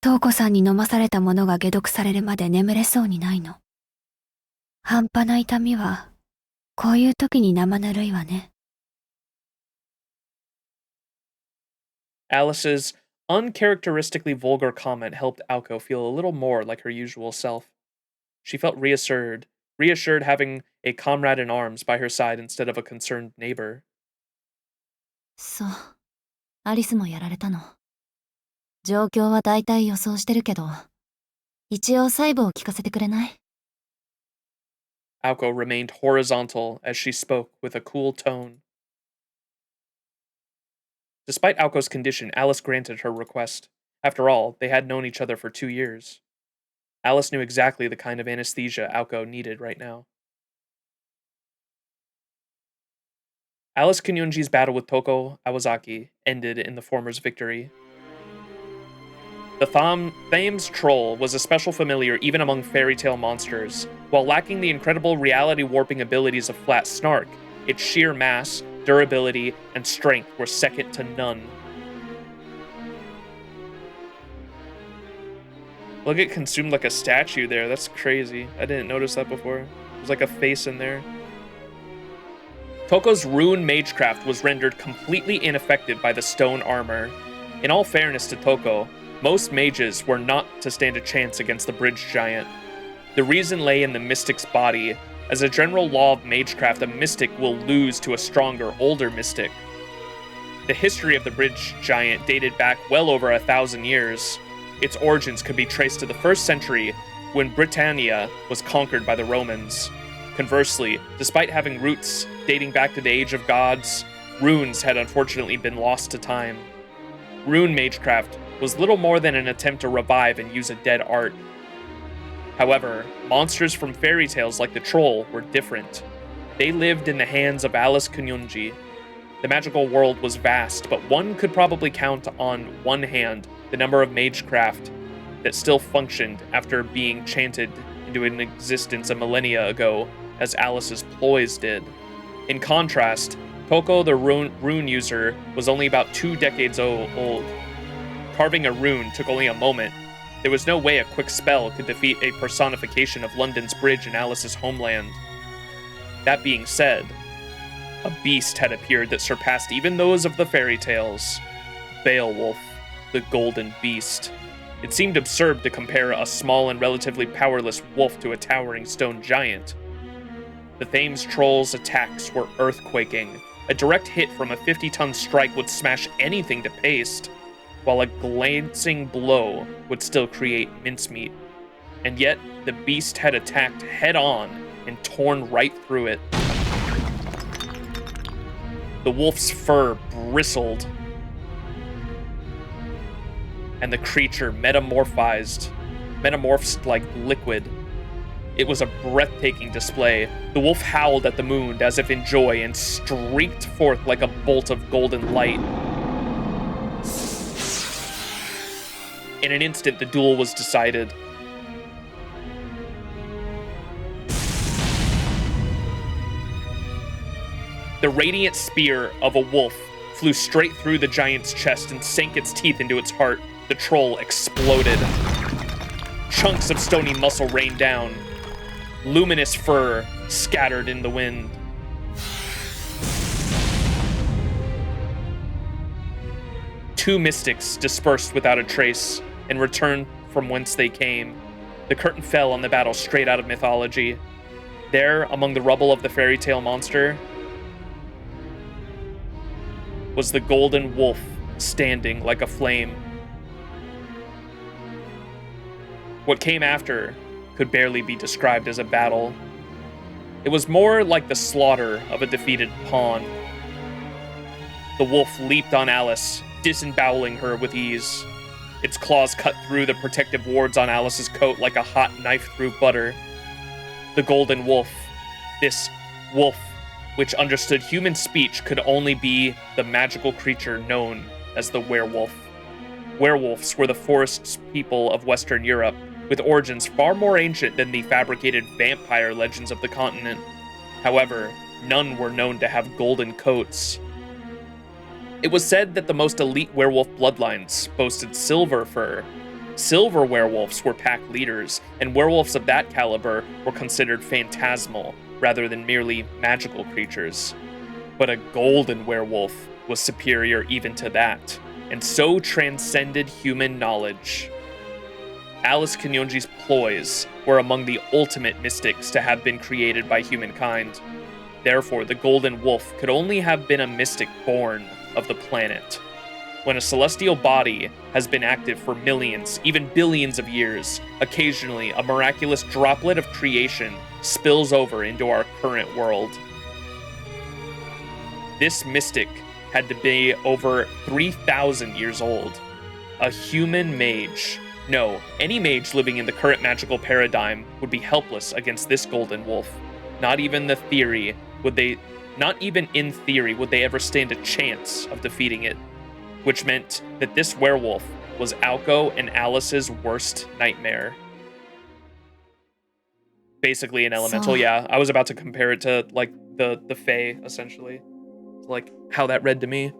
トウコさんに飲まされたものが解毒されるまで眠れそうにないの。半端な痛みは、こういう時に生ぬるいわね。Alice's uncharacteristically vulgar comment helped Aoko feel a little more like her usual self. She felt reassured having a comrade in arms by her side instead of a concerned neighbor. そう。アリスもやられたの。状況は大体予想してるけど、一応細部を聞かせてくれない？ Aoko remained horizontal as she spoke with a cool tone. Despite Aoko's condition, Alice granted her request. After all, they had known each other for 2 years. Alice knew exactly the kind of anesthesia Aoko needed right now. Alice Kuonji's battle with Aoko Aozaki ended in the former's victory. The Thames Troll was a special familiar even among fairy tale monsters. While lacking the incredible reality warping abilities of Flat Snark, its sheer mass, durability, and strength were second to none. Look, it consumed like a statue there. That's crazy. I didn't notice that before. There's like a face in there. Touko's rune magecraft was rendered completely ineffective by the stone armor. In all fairness to Touko, most mages were not to stand a chance against the bridge giant. The reason lay in the mystic's body. As a general law of magecraft, a mystic will lose to a stronger, older mystic. The history of the bridge giant dated back well over 1,000 years. Its origins could be traced to the 1st century, when Britannia was conquered by the Romans. Conversely, despite having roots dating back to the Age of Gods, runes had unfortunately been lost to time. Rune magecraft was little more than an attempt to revive and use a dead art. However, monsters from fairy tales like the troll were different. They lived in the hands of Alice Kuonji. The magical world was vast, but one could probably count on one hand the number of magecraft that still functioned after being chanted into an existence a millennia ago, as Alice's ploys did. In contrast, Touko the rune user was only about 2 decades old. Carving a rune took only a moment. There was no way a quick spell could defeat a personification of London's bridge in Alice's homeland. That being said, a beast had appeared that surpassed even those of the fairy tales. Beowulf, the Golden Beast. It seemed absurd to compare a small and relatively powerless wolf to a towering stone giant. The Thames Troll's attacks were earthquaking. A direct hit from a 50-ton strike would smash anything to paste, while a glancing blow would still create mincemeat. And yet, the beast had attacked head-on and torn right through it. The wolf's fur bristled, and the creature metamorphosed like liquid. It was a breathtaking display. The wolf howled at the moon as if in joy and streaked forth like a bolt of golden light. In an instant, the duel was decided. The radiant spear of a wolf flew straight through the giant's chest and sank its teeth into its heart. The troll exploded. Chunks of stony muscle rained down. Luminous fur scattered in the wind. Two mystics dispersed without a trace and returned from whence they came. The curtain fell on the battle straight out of mythology. There, among the rubble of the fairy tale monster, was the golden wolf standing like a flame. What came after could barely be described as a battle. It was more like the slaughter of a defeated pawn. The wolf leaped on Alice, disemboweling her with ease. Its claws cut through the protective wards on Alice's coat like a hot knife through butter. the golden wolf. This wolf, which understood human speech, could only be the magical creature known as the werewolf. Werewolves were the forest people of Western Europe, with origins far more ancient than the fabricated vampire legends of the continent. However, none were known to have golden coats. It was said that the most elite werewolf bloodlines boasted silver fur. Silver werewolves were pack leaders, and werewolves of that caliber were considered phantasmal rather than merely magical creatures. But a golden werewolf was superior even to that, and so transcended human knowledge. Alice Kuonji's ploys were among the ultimate mystics to have been created by humankind. Therefore, the golden wolf could only have been a mystic born of the planet. When a celestial body has been active for millions, even billions of years, occasionally a miraculous droplet of creation spills over into our current world. This mystic had to be over 3,000 years old. A human mage. No, any mage living in the current magical paradigm would be helpless against this golden wolf. Not even in theory would they ever stand a chance of defeating it. Which meant that this werewolf was Aoko and Alice's worst nightmare. Basically an elemental, So- yeah. I was about to compare it to like the Fae, essentially. Like how that read to me.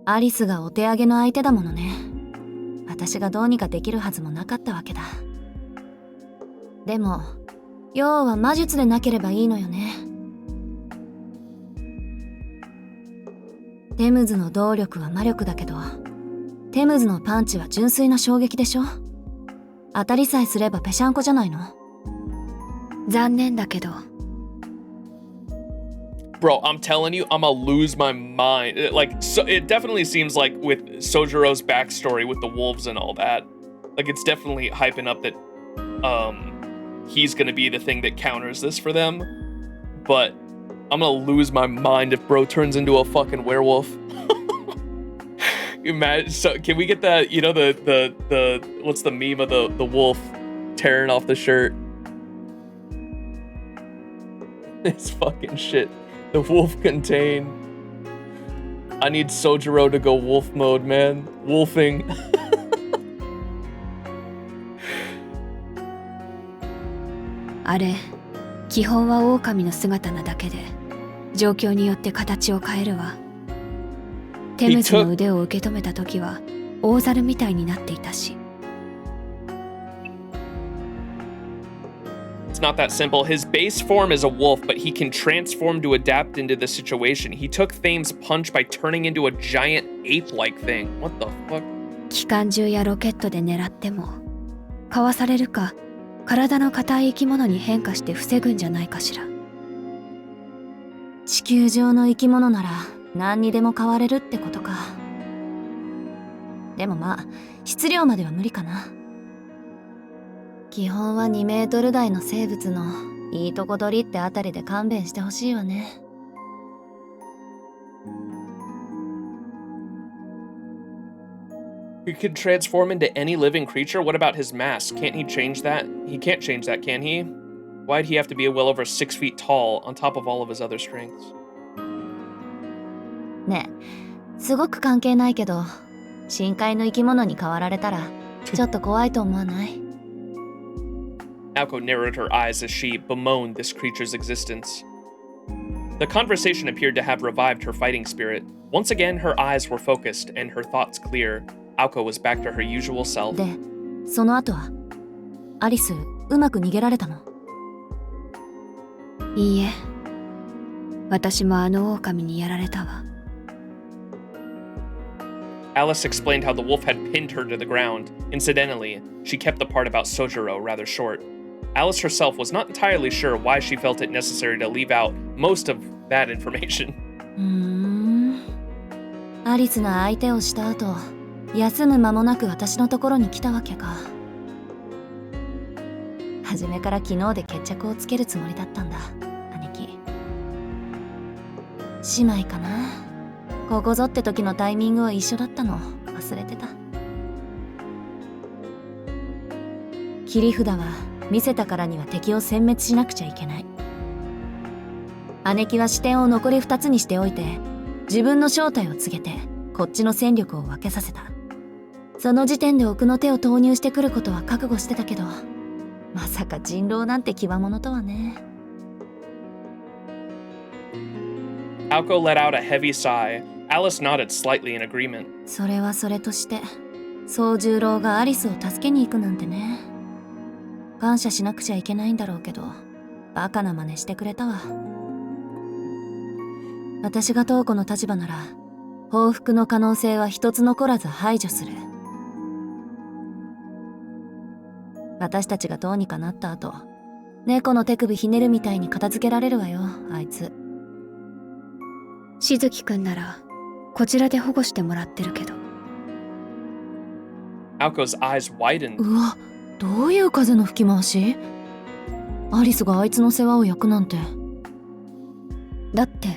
アリスがお手上げの相手だものね。私がどうにかできるはずもなかったわけだ。でも、要は魔術でなければいいのよね。テムズの動力は魔力だけど、テムズのパンチは純粋な衝撃でしょ。当たりさえすればぺしゃんこじゃないの。残念だけど Bro, I'm telling you, I'm gonna lose my mind. It definitely seems like with Soujurou's backstory with the wolves and all that, like it's definitely hyping up that he's gonna be the thing that counters this for them. But I'm gonna lose my mind if bro turns into a fucking werewolf. Imagine, so can we get that, you know, the what's the meme of the wolf tearing off the shirt? It's fucking shit. The wolf contain. I need Soujuurou to go wolf mode, man. Wolfing. あれ基本は狼の姿なだけで状況によって形を変えるわ。テムズの腕を受け止めた時は大猿みたいになっていたし。It's not that simple. His base form is a wolf, but he can transform to adapt into the situation. He took Thame's punch by turning into a giant ape-like thing. What the fuck? 機関銃やロケットで狙ってもかわされるか体の硬い生き物に変化して防ぐんじゃないかしら。地球上の生き物なら何にでも変われるってことか。でもまあ質量までは無理かな。基本は2メートル台の生物のいいとこ取りってあたりで勘弁してほしいわね。He could transform into any living creature? What about his mask? Can't he change that? He can't change that, can he? Why'd he have to be well over 6 feet tall on top of all of his other strengths? ねえ、すごく関係ないけど、深海の生き物に変わられたらちょっと怖いと思わない？ Aoko narrowed her eyes as she bemoaned this creature's existence. The conversation appeared to have revived her fighting spirit. Once again, her eyes were focused and her thoughts clear. Aoko was back to her usual self. で、その後はアリス、うまく逃げられたの？いいえ、私もあの狼にやられたわ。Alice explained how the wolf had pinned her to the ground. Incidentally, she kept the part about Soujuurou rather short. Alice herself was not entirely sure why she felt it necessary to leave out most of that information. アリスが相手をした後、休む間もなく私のところに来たわけか。初めから昨日で決着をつけるつもりだったんだ、兄貴。姉妹かな。ここぞって時のタイミングは一緒だったの忘れてた。切り札は見せたからには敵を殲滅しなくちゃいけない。姉貴は視点を残り2つにしておいて、自分の正体を告げてこっちの戦力を分けさせた。その時点で奥の手を投入してくることは覚悟してたけど、まさか人狼なんて極物とはね。Aoko let out a heavy sigh. Alice nodded slightly in agreement. それはそれとして、宗十郎がアリスを助けに行くなんてね。感謝しなくちゃいけないんだろうけど、バカな真似してくれたわ。私がトウコの立場なら、報復の可能性は一つ残らず排除する。私たちがどうにかなった後、猫の手首ひねるみたいに片付けられるわよ、あいつ。しずきくんならこちらで保護してもらってるけど。 Aoko's eyes widened. うわ、どういう風の吹き回し？アリスがあいつの世話を焼くなんて。だって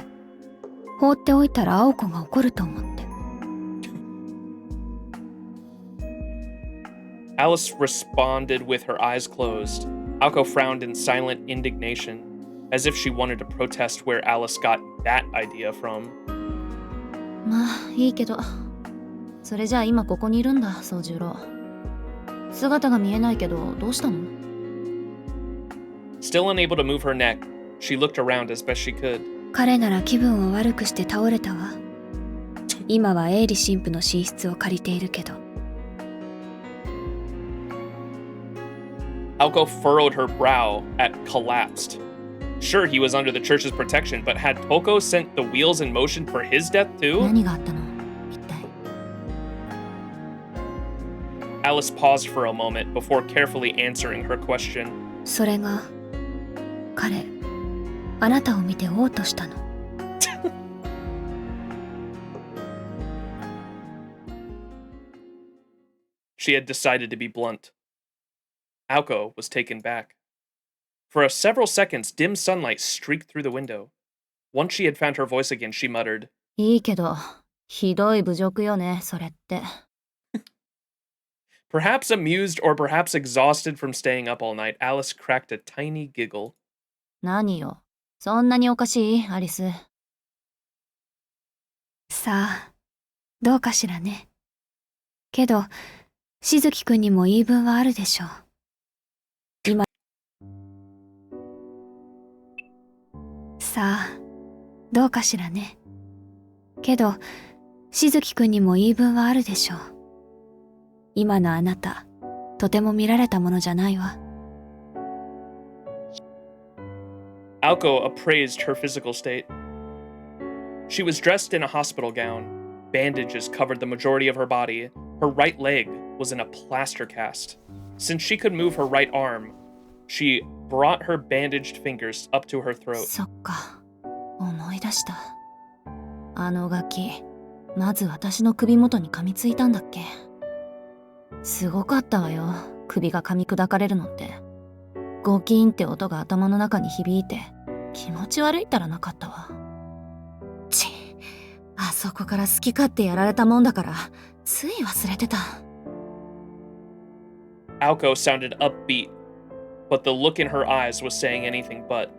放っておいたら青子が怒ると思って。Alice responded with her eyes closed. Aoko frowned in silent indignation, as if she wanted to protest where Alice got that idea from. まあいいけど、それじゃあ今ここにいるんだ、宗十郎。姿が見えないけどどうしたの？ Still unable to move her neck, she looked around as best she could. 彼なら気分を悪くして倒れたわ。今はエイリ神父の寝室を借りているけど。Aoko furrowed her brow at collapsed. Sure, he was under the church's protection, but had Touko sent the wheels in motion for his death too? 何があったの？一体。Alice paused for a moment before carefully answering her question. それが彼、あなたを見て嘔吐したの。She had decided to be blunt. Aoko was taken back. For several seconds, dim sunlight streaked through the window. Once she had found her voice again, she muttered, いいけど、ひどい侮辱よね、それって。Perhaps amused or perhaps exhausted from staying up all night, Alice cracked a tiny giggle. 何よ、そんなにおかしい、アリス。さあ、どうかしらね。けど、しずきくんにも言い分はあるでしょう。さあ、どうかしらね。けど、しずきくんにも言い分はあるでしょう。今のあなた、とても見られたものじゃないわ。Aoko appraised her physical state. She was dressed in a hospital gown. Bandages covered the majority of her body. Her right leg was in a plaster cast. Since she could move her right arm, she brought her bandaged fingers up to her throat. そっか、思い出した。あのガキ、まず私の首元に噛みついたんだっけ。すごかったわよ、首が噛み砕かれるのって。ゴキーンって音が頭の中に響いて、気持ち悪いったらなかったわ。ち、あそこから好き勝手やられたもんだから、つい忘れてた。Aoko sounded upbeat, but the look in her eyes was saying anything but.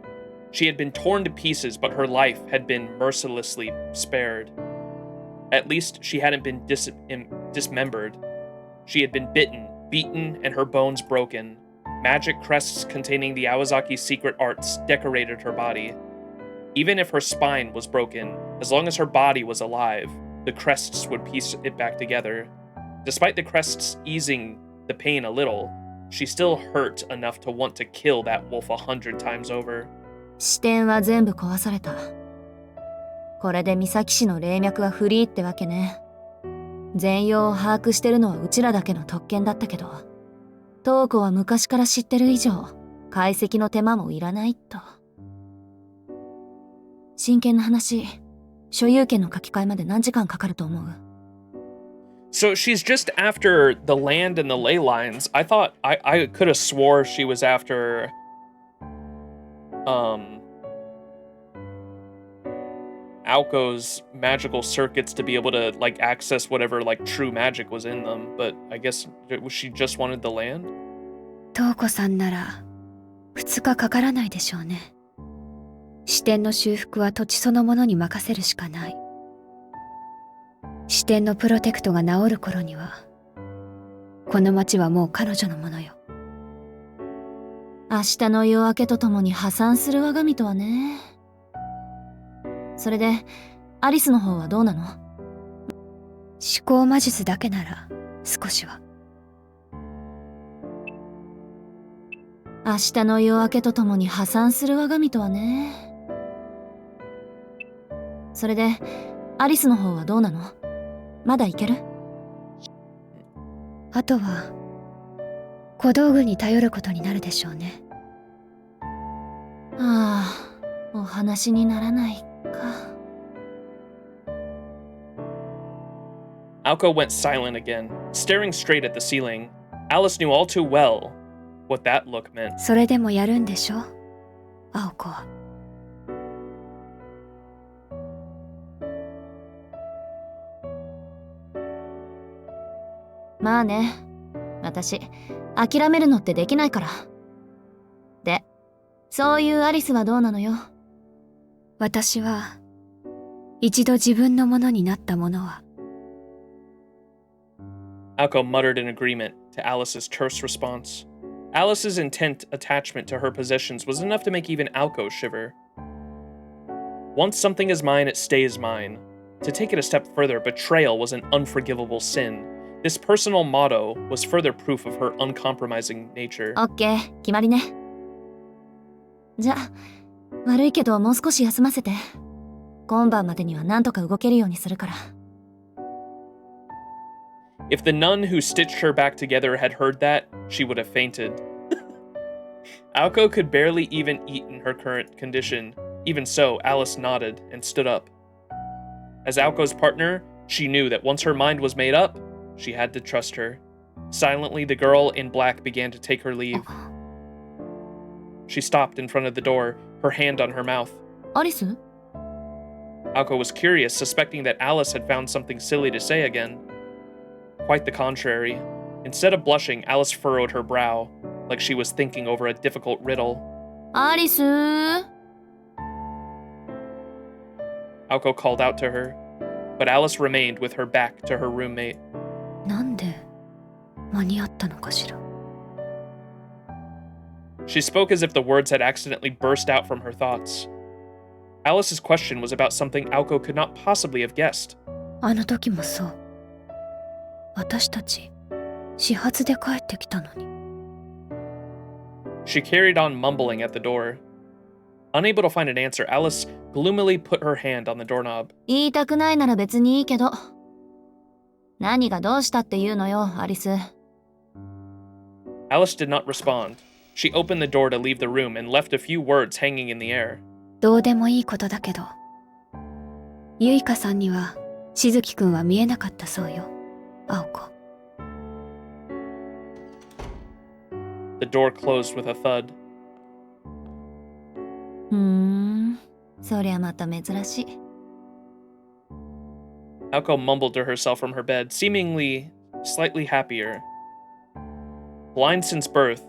She had been torn to pieces, but her life had been mercilessly spared. At least she hadn't been dismembered. She had been bitten, beaten, and her bones broken. Magic crests containing the Aozaki secret arts decorated her body. Even if her spine was broken, as long as her body was alive, the crests would piece it back together. Despite the crests easing the pain a little, she still hurt enough to want to kill that wolf 100 times over. 視点は全部壊された。これで三崎市の霊脈はフリーってわけね。全容を把握してるのはうちらだけの特権だったけど、トウコは昔から知ってる以上、解析の手間もいらないと。真剣な話、所有権の書き換えまで何時間かかると思う？ So she's just after the land and the ley lines. I thought I could have swore she was after Aoko's magical circuits to be able to like access whatever like true magic was in them, but I guess she just wanted the land. 瞳子さんなら2日かからないでしょうね。支店の修復は土地そのものに任せるしかない。支店のプロテクトが治る頃にはこの町はもう彼女のものよ。明日の夜明けとともに破産する我が身とはね。それでアリスの方はどうなの？思考魔術だけなら少しは。明日の夜明けとともに破産する我が身とはね。それでアリスの方はどうなの？まだいける？あとは小道具に頼ることになるでしょうね。ああ、お話にならないか。Aoko went silent again, staring straight at the ceiling. Alice knew all too well what that look meant. それでもやるんでしょ、青子は。まあね、私諦めるのってできないから。で、そういうアリスはどうなのよ。私は一度自分のものになったものは。Aoko muttered in agreement to Alice's terse response. Alice's intent attachment to her possessions was enough to make even Aoko shiver. Once something is mine, it stays mine. To take it a step further, betrayal was an unforgivable sin. This personal motto was further proof of her uncompromising nature. オッケー、決まりね。じゃ、悪いけどもう少し休ませて。今晩までには何とか動けるようにするから。If the nun who stitched her back together had heard that, she would have fainted. Aoko could barely even eat in her current condition. Even so, Alice nodded and stood up. As Aoko's partner, she knew that once her mind was made up, she had to trust her. Silently, the girl in black began to take her leave. She stopped in front of the door, her hand on her mouth. アリス？ Aoko was curious, suspecting that Alice had found something silly to say again. Quite the contrary. Instead of blushing, Alice furrowed her brow, like she was thinking over a difficult riddle. アリス？ Aoko called out to her, but Alice remained with her back to her roommate. なんで間に合ったのかしら。She spoke as if the words had accidentally burst out from her thoughts. Alice's question was about something Aoko could not possibly have guessed. あの時もそう。私たち始発で帰ってきたのに。She carried on mumbling at the door. Unable to find an answer, Alice gloomily put her hand on the doorknob. 言いたくないなら別にいいけど。何がどうしたっていうのよ、アリス。Alice did not respond. She opened the door to leave the room and left a few words hanging in the air. どうでもいいことだけど、ゆいかさんにはしずきくんは見えなかったそうよ、青子。The door closed with a thud. そりゃまた珍しい。Aoko mumbled to herself from her bed, seemingly slightly happier. Blind since birth,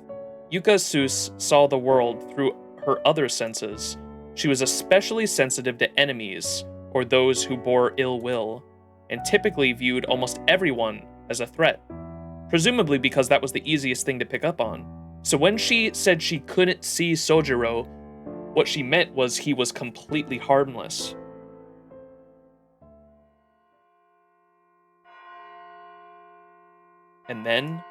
Yuka Sus saw the world through her other senses. She was especially sensitive to enemies or those who bore ill will, and typically viewed almost everyone as a threat, presumably because that was the easiest thing to pick up on. So when she said she couldn't see Soujuurou, what she meant was he was completely harmless. And then,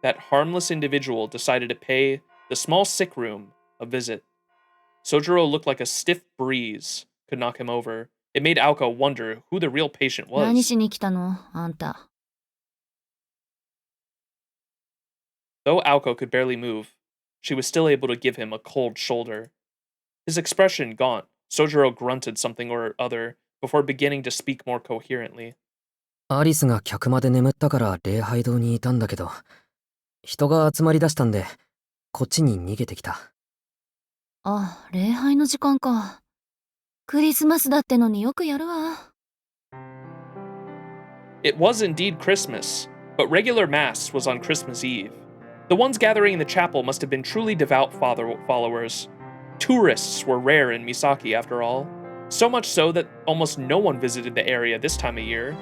that harmless individual decided to pay the small sick room a visit. Soujuurou looked like a stiff breeze could knock him over. It made Aoko wonder who the real patient 何 was. しに来たの、あんた。Though Aoko could barely move, she was still able to give him a cold shoulder. His expression gaunt, Soujuurou grunted something or other before beginning to speak more coherently. アリスが客間で眠ったから礼拝堂にいたんだけど、人が集まりだしたんで、こっちに逃げてきた。あ、礼拝の時間か。クリスマスだってのによくやるわ。It was indeed Christmas, but regular Mass was on Christmas Eve. The ones gathering in the chapel must have been truly devout followers. Tourists were rare in Misaki, after all. So much so that almost no one visited the area this time of year.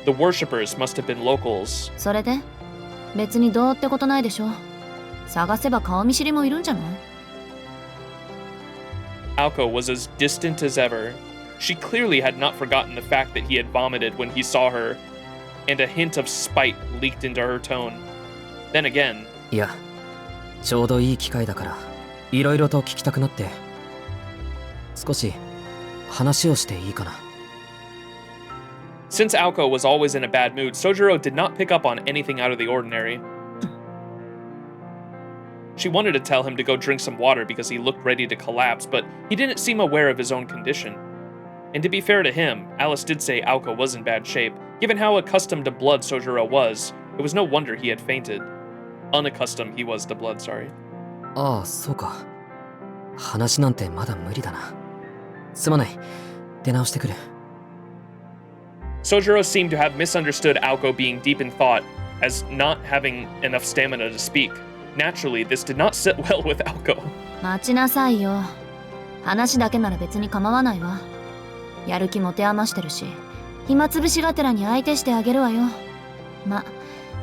The worshippers must have been locals. それで別にどうってことないでしょ。探せば顔見知りもいるんじゃない？ Aoko was as distant as ever. She clearly had not forgotten the fact that he had vomited when he saw her, and a hint of spite leaked into her tone. Then again, いや、ちょうどいい機会だから、いろいろと聞きたくなって、少し話をしていいかな。since Aoko was always in a bad mood, Soujuurou did not pick up on anything out of the ordinary. She wanted to tell him to go drink some water because he looked ready to collapse, but he didn't seem aware of his own condition. And to be fair to him, Alice did say Aoko was in bad shape. Given how accustomed to blood Soujuurou was, it was no wonder he had fainted. Unaccustomed he was to blood, sorry. ああ、そうか。話なんてまだ無理だな。すまない。出直してくる。Soujuurou seemed to have misunderstood Aoko being deep in thought as not having enough stamina to speak. Naturally, this did not sit well with Aoko. 待ちなさいよ。話だけなら別に構わないわ。やる気持て余してるし、暇つぶしがてらに相手してあげるわよ。ま、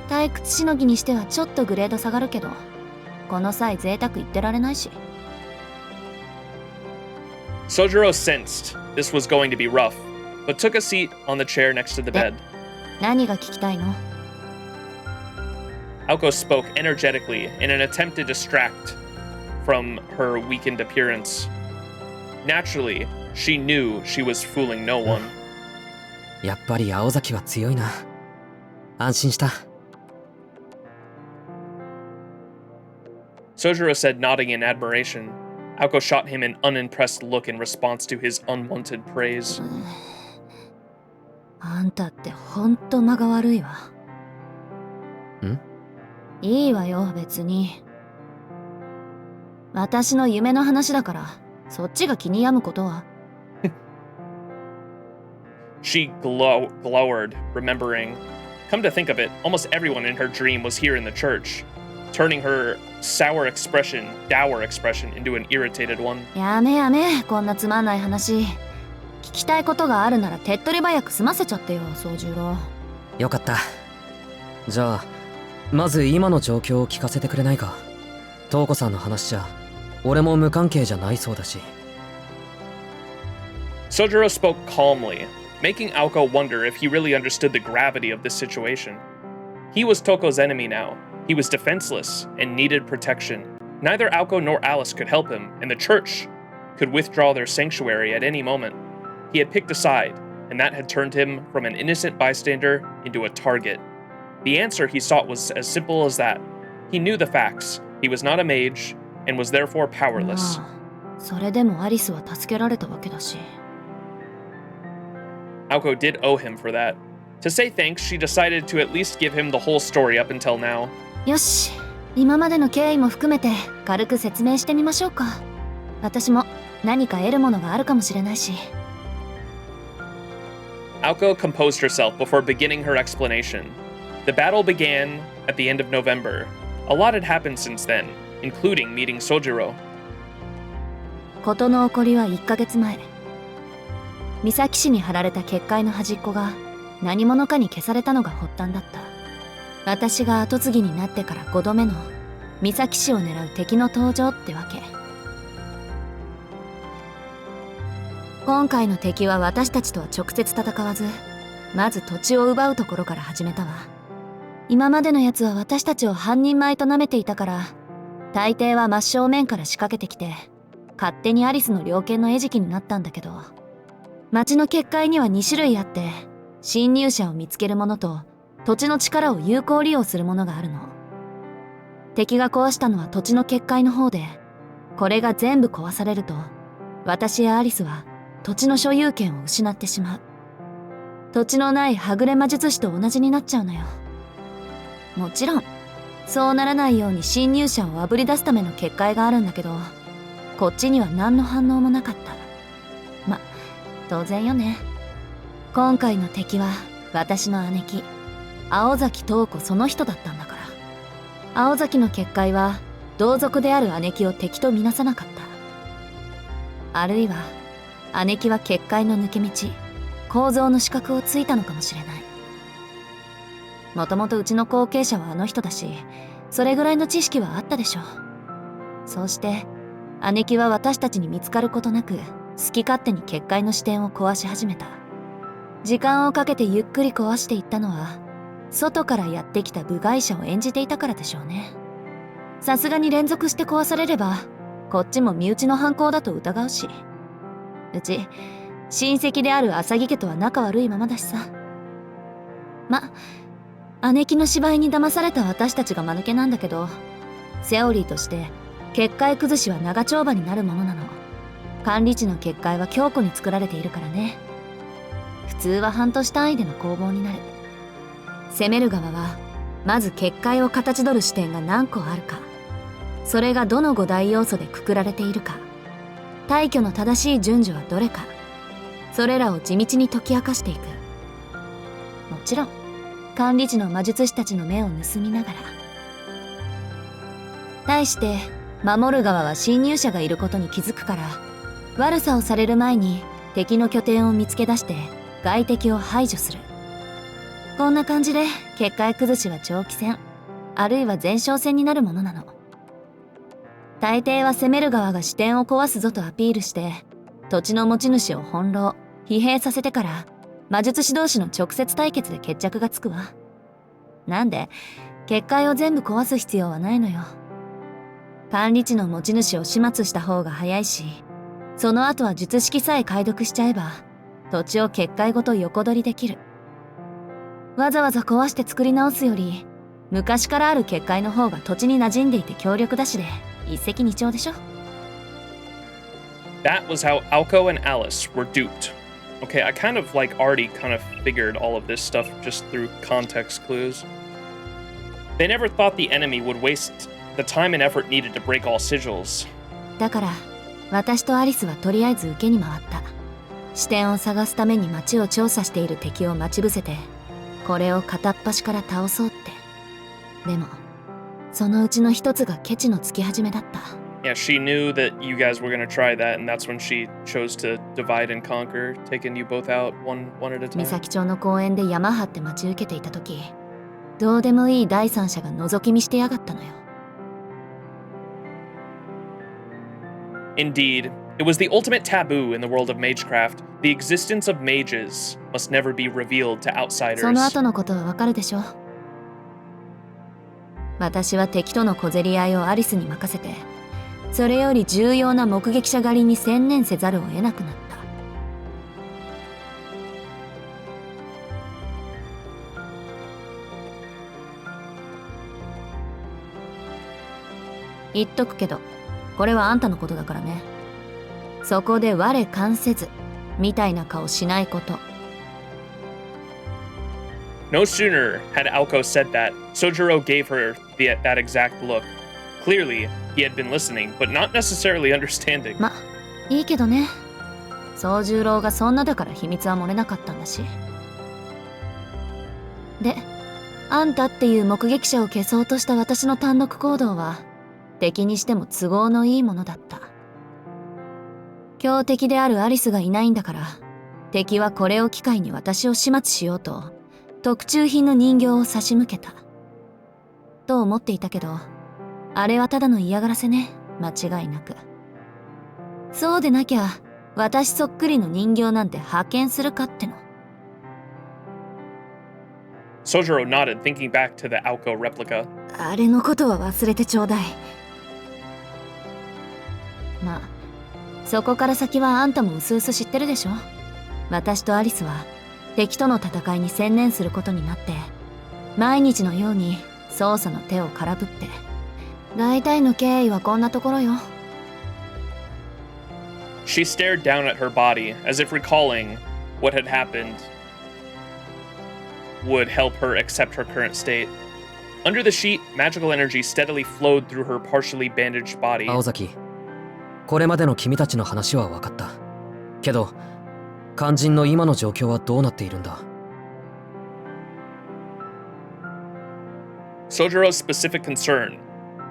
退屈しのぎにしてはちょっとグレード下がるけど、この際贅沢言ってられないし。Soujuurou sensed this was going to be rough, but took a seat on the chair next to the bed. 何が聞きたいの？ Aoko spoke energetically in an attempt to distract from her weakened appearance. Naturally, she knew she was fooling no one. やっぱり青崎は強いな。安心した。Soujuurou said, nodding in admiration. Aoko shot him an unimpressed look in response to his unwanted praise. あんたってほんと間が悪いわ。ん？いいわよ、別に。私の夢の話だから、そっちが気に病むことは。She glowered, remembering. Come to think of it, almost everyone in her dream was here in the church, turning her dour expression into an irritated one. やめやめ、こんなつまんない話。聞きたいことがあるなら手っ取り早く済ませちゃってよ、宗十郎。よかった。じゃあ、まず今の状況を聞かせてくれないか。東子さんの話じゃ、俺も無関係じゃないそうだし。Soujuurou spoke calmly, making Aoko wonder if he really understood the gravity of this situation. He was Toko's enemy now. He was defenseless and needed protection. Neither Aoko nor Alice could help him, and the church could withdraw their sanctuary at any moment. He had picked a side, and that had turned him from an innocent bystander into a target. The answer he sought was as simple as that. He knew the facts. He was not a mage, and was therefore powerless. それでもアリスは助けられたわけだし。Aoko did owe him for that. To say thanks, she decided to at least give him the whole story up until now. よし、今までの経緯も含めて軽く説明してみましょうか。私も何か得るものがあるかもしれないし。Aoko composed herself before beginning her explanation. The battle began at the end of November. A lot had happened since then, including meeting Soujuurou. 事の起こりは1ヶ月前。三崎市に貼られた結界の端っこが何者かに消されたのが発端だった。私が跡継ぎになってから5度目の三崎市を狙う敵の登場ってわけ。今回の敵は私たちとは直接戦わず、まず土地を奪うところから始めたわ。今までのやつは私たちを半人前と舐めていたから、大抵は真正面から仕掛けてきて、勝手にアリスの猟犬の餌食になったんだけど、町の結界には2種類あって、侵入者を見つけるものと土地の力を有効利用するものがあるの。敵が壊したのは土地の結界の方で、これが全部壊されると、私やアリスは土地の所有権を失ってしまう。土地のないはぐれ魔術師と同じになっちゃうのよ。もちろんそうならないように侵入者をあぶり出すための結界があるんだけど、こっちには何の反応もなかった。ま、当然よね。今回の敵は私の姉貴青崎東子その人だったんだから。青崎の結界は同族である姉貴を敵とみなさなかった。あるいは姉貴は結界の抜け道、構造の資格をついたのかもしれない。もともとうちの後継者はあの人だし、それぐらいの知識はあったでしょう。そうして姉貴は私たちに見つかることなく好き勝手に結界の視点を壊し始めた。時間をかけてゆっくり壊していったのは外からやってきた部外者を演じていたからでしょうね。さすがに連続して壊されればこっちも身内の犯行だと疑うし、うち親戚である浅木家とは仲悪いままだしさ。姉貴の芝居に騙された私たちが間抜けなんだけど、セオリーとして結界崩しは長丁場になるものなの。管理地の結界は強固に作られているからね。普通は半年単位での攻防になる。攻める側はまず結界を形取る視点が何個あるか、それがどの5大要素でくくられているか、退去の正しい順序はどれか、それらを地道に解き明かしていく。もちろん管理地の魔術師たちの目を盗みながら。対して守る側は侵入者がいることに気づくから、悪さをされる前に敵の拠点を見つけ出して外敵を排除する。こんな感じで結界崩しは長期戦、あるいは前哨戦になるものなの。大抵は攻める側が視点を壊すぞとアピールして土地の持ち主を翻弄疲弊させてから、魔術師同士の直接対決で決着がつくわ。なんで結界を全部壊す必要はないのよ。管理地の持ち主を始末した方が早いし、その後は術式さえ解読しちゃえば土地を結界ごと横取りできる。わざわざ壊して作り直すより昔からある結界の方が土地に馴染んでいて強力だしで一石二鳥でしょ。 That was how Aoko and Alice were duped. Okay, I kind of already kind of figured all of this stuff just through context clues. They never thought the enemy would waste the time and effort needed to break all sigils. だから私とアリスはとりあえず受けに回った。視点を探すために街を調査している敵を待ち伏せて、これを片っ端から倒そうって。でもそのうちの一つがケチのつき始めだった。Yeah, she knew that you guys were gonna try that, and that's when she chose to divide and conquer, taking you both out one at a time. 三崎町の公園で山張って待ち受けていた時、どうでもいい第三者が覗き見してやがったのよ。Indeed, it was the ultimate taboo in the world of magecraft. The existence of mages must never be revealed to outsiders. その後のことはわかるでしょ。私は敵との小競り合いをアリスに任せて、それより重要な目撃者狩りに専念せざるを得なくなった。言っとくけど、これはあんたのことだからね。そこで我関せずみたいな顔しないこと。No sooner had Aoko said that, Soujuurou gave her that exact look. Clearly, he had been listening, but not necessarily understanding. いいけどね。宗十郎がそんなだから秘密は漏れなかったんだし。で、あんたっていう目撃者を消そうとした私の単独行動は、敵にしても都合のいいものだった。強敵であるアリスがいないんだから、敵はこれを機会に私を始末しようと、特注品の人形を差し向けた。と思っていたけど、あれはただの嫌がらせね、間違いなく。そうでなきゃ、私そっくりの人形なんて派遣するかっての。Soujuurou nodded, thinking back to the Aoko replica. あれのことは忘れてちょうだい。まあ、そこから先はあんたもうすうす知ってるでしょ。私とアリスは敵との戦いに専念することになって、毎日のように捜査の手を空振って。大体の経緯はこんなところよ。She stared down at her body, as if recalling what had happened would help her accept her current state. Under the sheet, magical energy steadily flowed through her partially bandaged body. 青崎、これまでの君たちの話は分かった。けど、肝心の今の状況はどうなっているんだ？ Soujurou's specific concern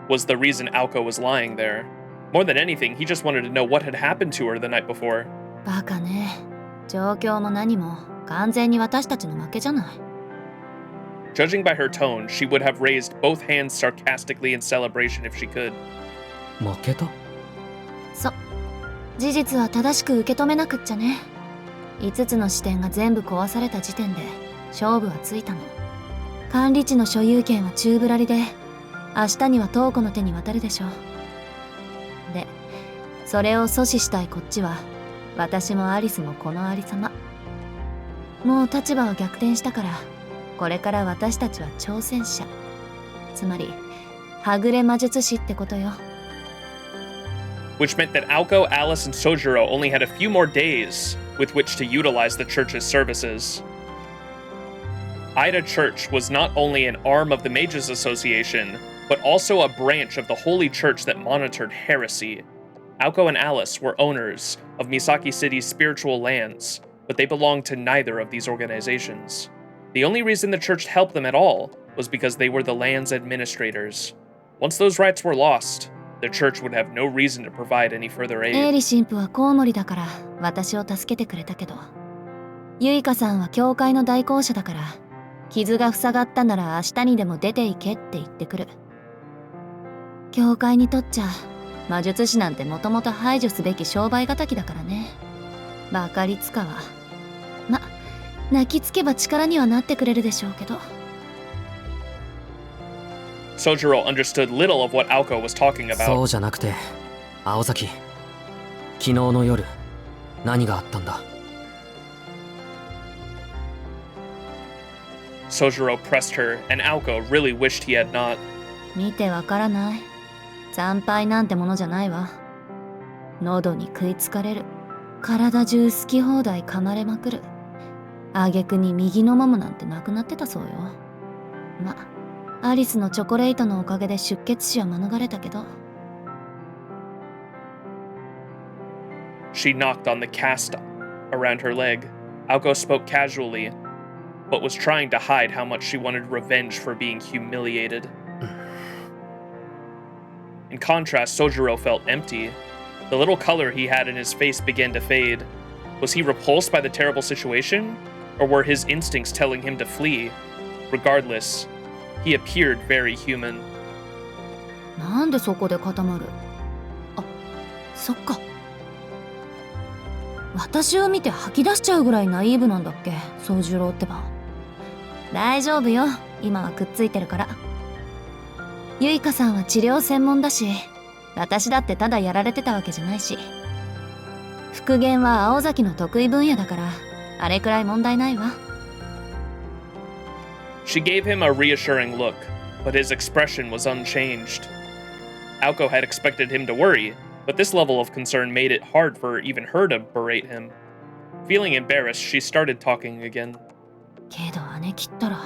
was the reason Aoko was lying there. More than anything, he just wanted to know what had happened to her the night before. バカね。状況も何も完全に私たちの負けじゃない。Judging by her tone, she would have raised both hands sarcastically in celebration if she could. 負けた？そう。事実は正しく受け止めなくっちゃね。5つの視点が全部壊された時点で勝負はついたの。管理地の所有権は宙ぶらりで、明日にはトーコの手に渡るでしょう。で、それを阻止したいこっちは、私もアリスもこのありさま。もう立場は逆転したから、これから私たちは挑戦者。つまり、はぐれ魔術師ってことよ。Which meant that Aoko, Alice, and Soujuurou only had a few more days with which to utilize the church's services. Ida Church was not only an arm of the Mages Association, but also a branch of the Holy Church that monitored heresy. Aoko and Alice were owners of Misaki City's spiritual lands, but they belonged to neither of these organizations. The only reason the church helped them at all was because they were the land's administrators. Once those rights were lost, the church would have no reason to provide any further aid. エリ神父はコウモリだから私を助けてくれたけど、ユイカさんは教会の代行者だから、傷が塞がったなら明日にでも出ていけって言ってくる。教会にとっちゃ魔術師なんてもともと排除すべき商売敵だからね。バカリツカはま、泣きつけば力にはなってくれるでしょうけど。Soujuurou understood little of what Aoko was talking about. そうじゃなくて、青崎。昨日の夜、何があったんだ？ Soujuurou pressed her, and Aoko really wished he had not. 見てわからない。惨敗なんてものじゃないわ。喉に食いつかれる。体中好き放題噛まれまくる。挙句に右のももなんてなくなってたそうよ。ま、アリスのチョコレートのおかげで出血死は免れたけど。She knocked on the cast around her leg. Aoko spoke casually, but was trying to hide how much she wanted revenge for being humiliated. In contrast, Soujuurou felt empty. The little color he had in his face began to fade. Was he repulsed by the terrible situation? Or were his instincts telling him to flee? Regardless, he appeared very human. なんでそこで固まる？あ、そっか。私を見て吐き出しちゃうぐらいナイーブなんだっけ、宗十郎ってば。大丈夫よ、今はくっついてるから。ユイカさんは治療専門だし、私だってただやられてたわけじゃないし。復元は青崎の得意分野だから、あれくらい問題ないわ。She gave him a reassuring look, but his expression was unchanged. Aoko had expected him to worry, but this level of concern made it hard for even her to berate him. Feeling embarrassed, she started talking again. けど姉切ったら、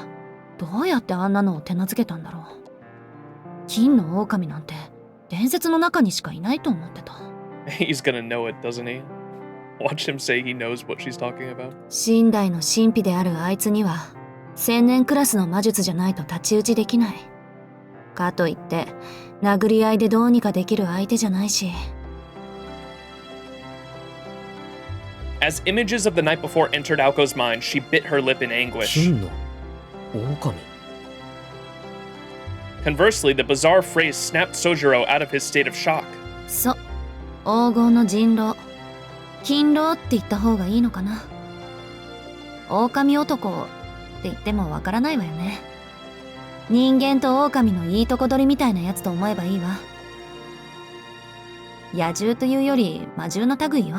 どうやってあんなのを手なずけたんだろう。金の狼なんて伝説の中にしかいないと思ってた。He's gonna know it, doesn't he? Watch him say he knows what she's talking about. 神代の神秘であるあいつには、千年クラスの魔術じゃないと太刀打ちできない。かといって、殴り合いでどうにかできる相手じゃないし。As images of the night before entered Aoko's mind, she bit her lip in anguish. 金の狼。Conversely, the bizarre phrase snapped Soujuurou out of his state of shock. そう、黄金の人狼。金狼って言った方がいいのかな。狼男って言ってもわからないわよね。人間と狼のいいとこ取りみたいなやつと思えばいいわ。野獣というより魔獣の類よ。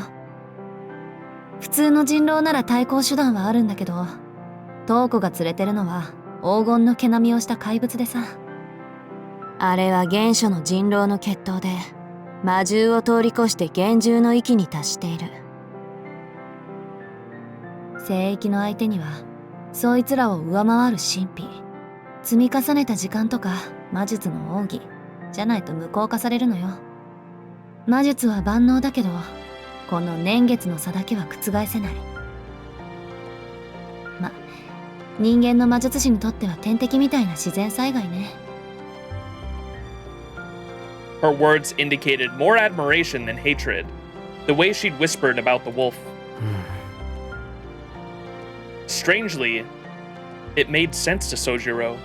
普通の人狼なら対抗手段はあるんだけど、トーコが連れてるのは黄金の毛並みをした怪物でさ。あれは原初の人狼の血統で、魔獣を通り越して幻獣の域に達している。聖域の相手には、そいつらを上回る神秘、積み重ねた時間とか魔術の奥義じゃないと無効化されるのよ。魔術は万能だけど、この年月の差だけは覆せない。ま、人間の魔術師にとっては天敵みたいな自然災害ね。Her words indicated more admiration than hatred. The way she'd whispered about the wolf. Strangely, it made sense to Soujuurou.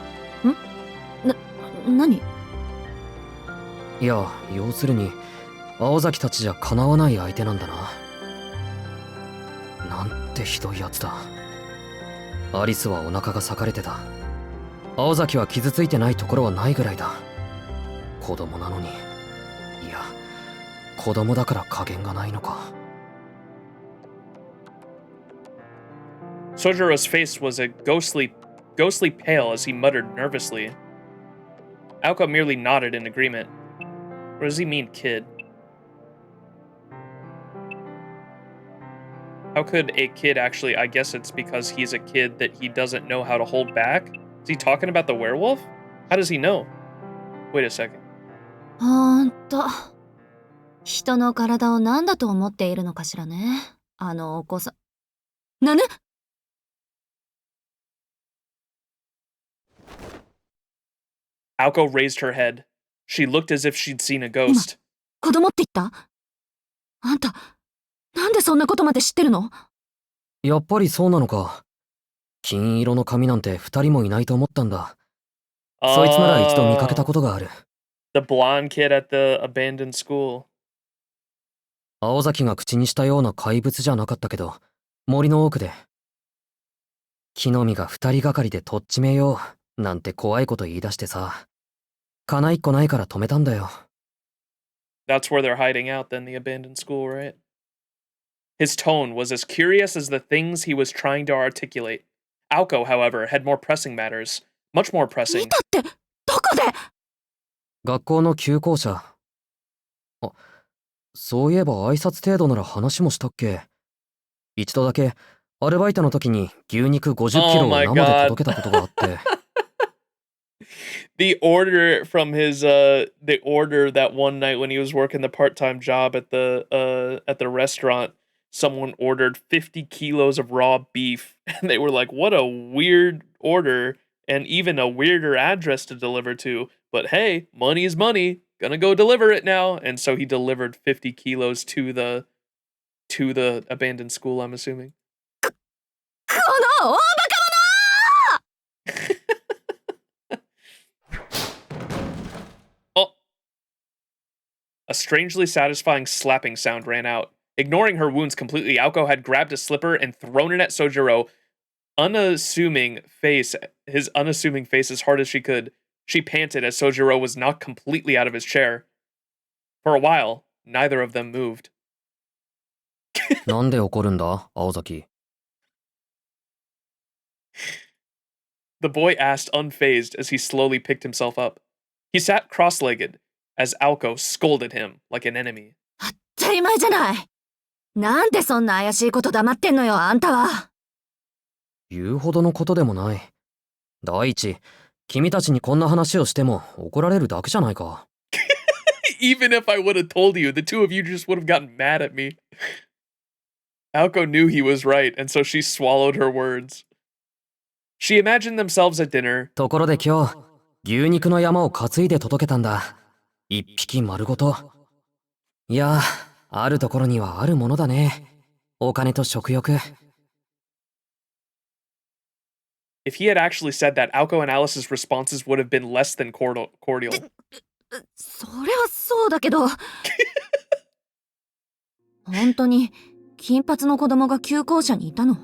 何？いや、要するに青崎たちじゃかなわない相手なんだな。なんてひどいやつだ。アリスはお腹が裂かれてた。青崎は傷ついてないところはないぐらいだ。子供なのに。いや、子供だから加減がないのか。Soujurou's face was a ghostly pale as he muttered nervously. Aoko merely nodded in agreement. What does he mean, kid? How could a kid actually... I guess it's because he's a kid that he doesn't know how to hold back? Is he talking about the werewolf? How does he know? Wait a second. ほんと。人の体を何だと思っているのかしらね。あのお子さん。なぬ？ Aoko raised her head. She looked as if she'd seen a ghost. 子供って言った？あんた、なんでそんなことまで知ってるの？やっぱりそうなのか。金色の髪なんて2人もいないと思ったんだ。そいつなら一度見かけたことがある。The blonde kid at the abandoned school. 青崎が口にしたような怪物じゃなかったけど、森の奥で。木の実が2人がかりでとっちめようなんて怖いこと言い出してさ。金一個ないから止めたんだよ。That's where they're hiding out then, the abandoned school, right? His tone was as curious as the things he was trying to articulate. Aoko, however, had more pressing matters. Much more pressing. 見たって、どこで？学校の旧校舎。あ、そういえば挨拶程度なら話もしたっけ。一度だけアルバイトの時に牛肉50キロを生で届けたことがあって。The order from his the order that one night when he was working the part-time job at the restaurant, someone ordered 50 kilos of raw beef and they were like, what a weird order and even a weirder address to deliver to, but hey, money is money, gonna go deliver it now. And so he delivered 50 kilos to the abandoned school, I'm assuming. この大バカ者！ Oh! A strangely satisfying slapping sound ran out. Ignoring her wounds completely, Aoko had grabbed a slipper and thrown it at Soujuurou. His unassuming face as hard as she could. She panted as Soujuurou was knocked completely out of his chair. For a while, neither of them moved. なんで怒るんだ、青崎。The boy asked unfazed as he slowly picked himself up. He sat cross-legged as Aoko scolded him like an enemy. 当たり前じゃない。なんでそんな怪しいこと黙ってんのよ、あんたは。言うほどのことでもない。第一、君たちにこんな話をしても怒られるだけじゃないか。Even if I would have told you, the two of you just would have gotten mad at me. Aoko knew he was right, and so she swallowed her words. She imagined themselves at dinner. ところで今日、牛肉の山を担いで届けたんだ。一匹丸ごと。いや、あるところにはあるものだね。お金と食欲。If he had actually said that, Aoko and Alice's responses would have been less than cordial. それはそうだけど。本当に金髪の子供が旧校舎にいたの？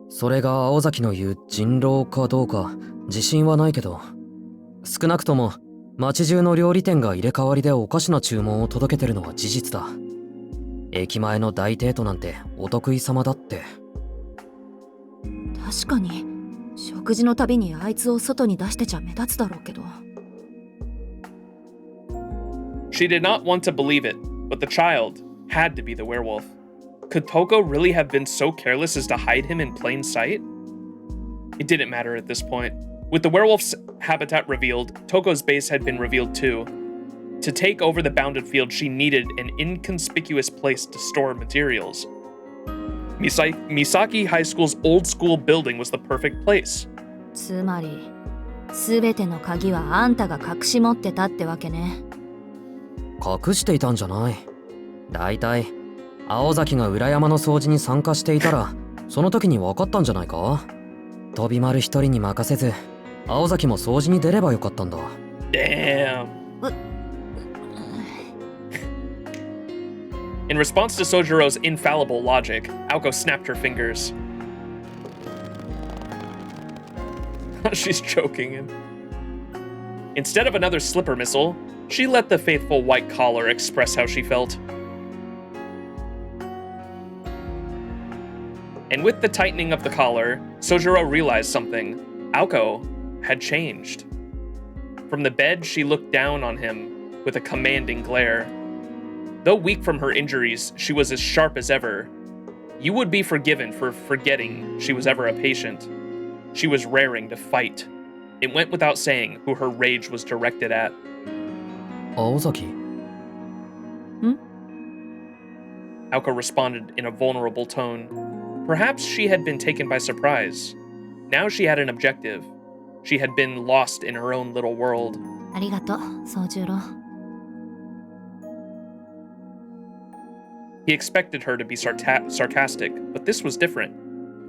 それが青崎の言う人狼かどうか自信はないけど、少なくとも町中の料理店が入れ替わりでおかしな注文を届けてるのは事実だ。駅前の大デートなんてお得意様だって。確かに食事のたびにあいつを外に出してちゃ目立つだろうけど。She did not want to believe it, but the child had to be the werewolf. Could Touko really have been so careless as to hide him in plain sight? It didn't matter at this point. With the werewolf's habitat revealed, Touko's base had been revealed too. To take over the bounded field, she needed an inconspicuous place to store materials. Misaki High School's old school building was the perfect place. つまり全ての鍵はあんたが隠し持ってたってわけね。隠していたんじゃない。だいたい青崎が裏山の掃除に参加していたらその時に分かったんじゃないか。飛び丸一人に任せず青崎も掃除に出ればよかったんだ。 Damn. In response to Soujurou's infallible logic, Aoko snapped her fingers. She's choking him. Instead of another slipper missile, she let the faithful white collar express how she felt. And with the tightening of the collar, Soujuurou realized something. Aoko had changed. From the bed, she looked down on him with a commanding glare. Though weak from her injuries, she was as sharp as ever. You would be forgiven for forgetting she was ever a patient. She was raring to fight. It went without saying who her rage was directed at. Aozaki? Aoko responded in a vulnerable tone. Perhaps she had been taken by surprise. Now she had an objective. She had been lost in her own little world. ありがとう、宗十郎。He expected her to be sarcastic, but this was different.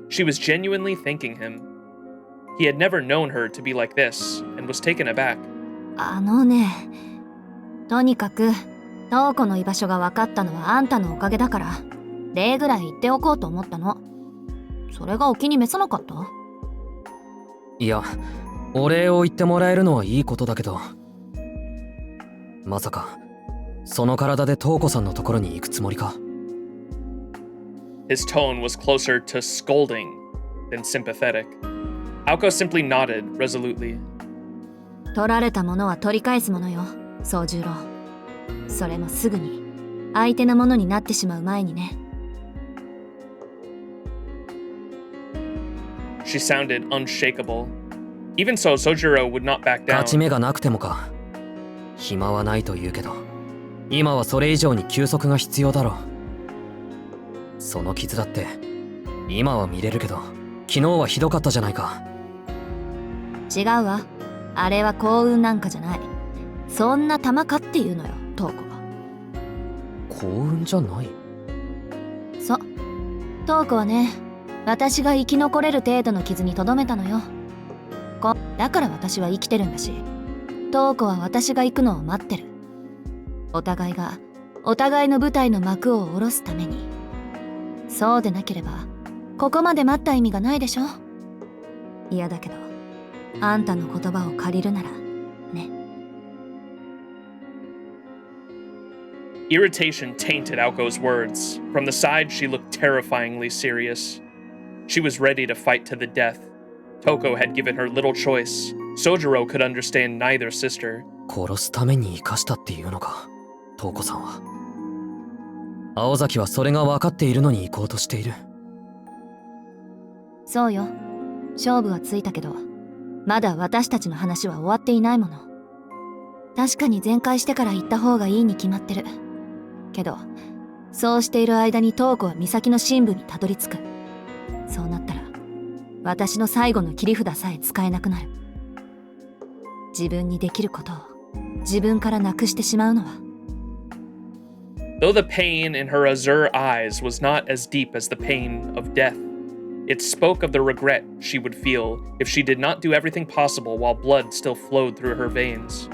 She was genuinely thanking him. He had never known her to be like this, and was taken aback. とにかくトウコの居場所が分かったのはあんたのおかげだから礼ぐらい言っておこうと思ったの。それがお気に召さなかった？いや、お礼を言ってもらえるのはいいことだけど、まさかその体でトウコさんのところに行くつもりか。 His tone was closer to scolding than sympathetic. Aoko simply nodded resolutely. 取られたものは取り返すものよ、宗十郎。それもすぐに相手のものになってしまう前にね。She sounded unshakable. Even so, Soujuurou would not back down. 勝ち目がなくてもか。暇はないと言うけど、今はそれ以上に休息が必要だろう。その傷だって今は見れるけど、昨日はひどかったじゃないか。違うわ。あれは幸運なんかじゃない。そんな玉かっていうのよ、トウコが。幸運じゃない？そう。トウコはね、私が生き残れる程度の傷にとどめたのよ。だから私は生きてるんだし、トウコは私が行くのを待ってる。お互いがお互いの舞台の幕を下ろすために。そうでなければここまで待った意味がないでしょ。いやだけどあんたの言葉を借りるならね。 Irritation tainted Aoko's words. From the side, she looked terrifyingly serious. She was ready to fight to the death. Touko had given her little choice. Soujuurou could understand neither sister. 殺すために生かしたっていうのか、トウコさんは。青崎はそれが分かっているのに行こうとしている。そうよ。勝負はついたけど、まだ私たちの話は終わっていないもの。確かに全開してから行った方がいいに決まってる。けど、そうしている間にトウコは岬の深部にたどり着く。そうなったら、私の最後の切り札さえ使えなくなる。自分にできることを自分からなくしてしまうのは。Though the pain in her azure eyes was not as deep as the pain of death, it spoke of the regret she would feel if she did not do everything possible while blood still flowed through her veins.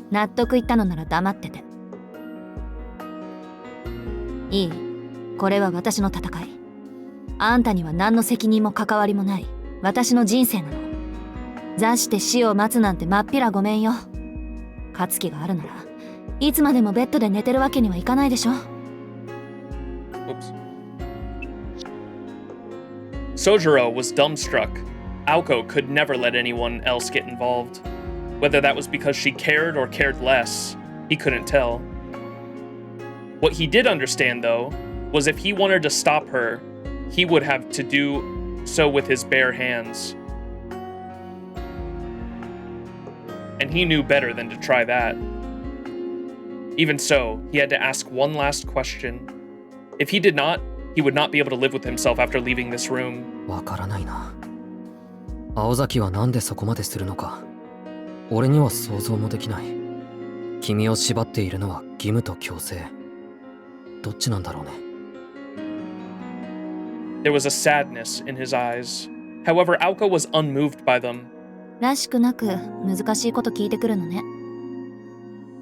納得いったのなら黙ってて。いい？これは私の戦い。あんたには何の責任も関わりもない私の人生なの。座して死を待つなんてまっぴらごめんよ。勝つ気があるならいつまでもベッドで寝てるわけにはいかないでしょ。 Oops. Soujuurou was dumbstruck. Aoko could never let anyone else get involved. Whether that was because she cared or cared less, he couldn't tell. What he did understand, though, was if he wanted to stop her, he would have to do so with his bare hands. And he knew better than to try that. Even so, he had to ask one last question. If he did not, he would not be able to live with himself after leaving this room. わからないな。青崎はなんでそこまでするのか。俺には想像もできない。君を縛っているのは義務と強制。どっちなんだろうね。There was a sadness in his eyes. However, Aoko was unmoved by them. らしくなく難しいこと聞いてくるのね。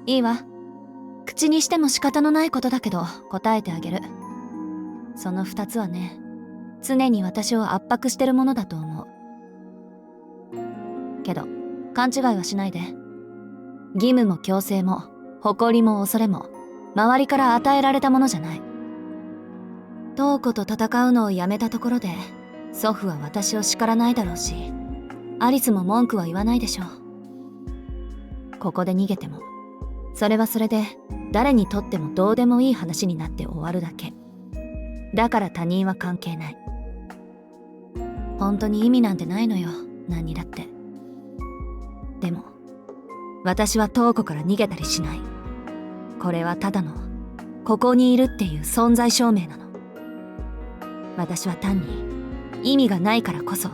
いいわ。口にしても仕方のないことだけど答えてあげる。その2つはね、常に私を圧迫してるものだと思う。けど勘違いはしないで。義務も強制も誇りも恐れも周りから与えられたものじゃない。トウコと戦うのをやめたところで祖父は私を叱らないだろうし、アリスも文句は言わないでしょう。ここで逃げてもそれはそれで誰にとってもどうでもいい話になって終わるだけ。だから他人は関係ない。本当に意味なんてないのよ、何にだって。でも私はトウコから逃げたりしない。これはただのここにいるっていう存在証明なの。私は単に意味がないからこそ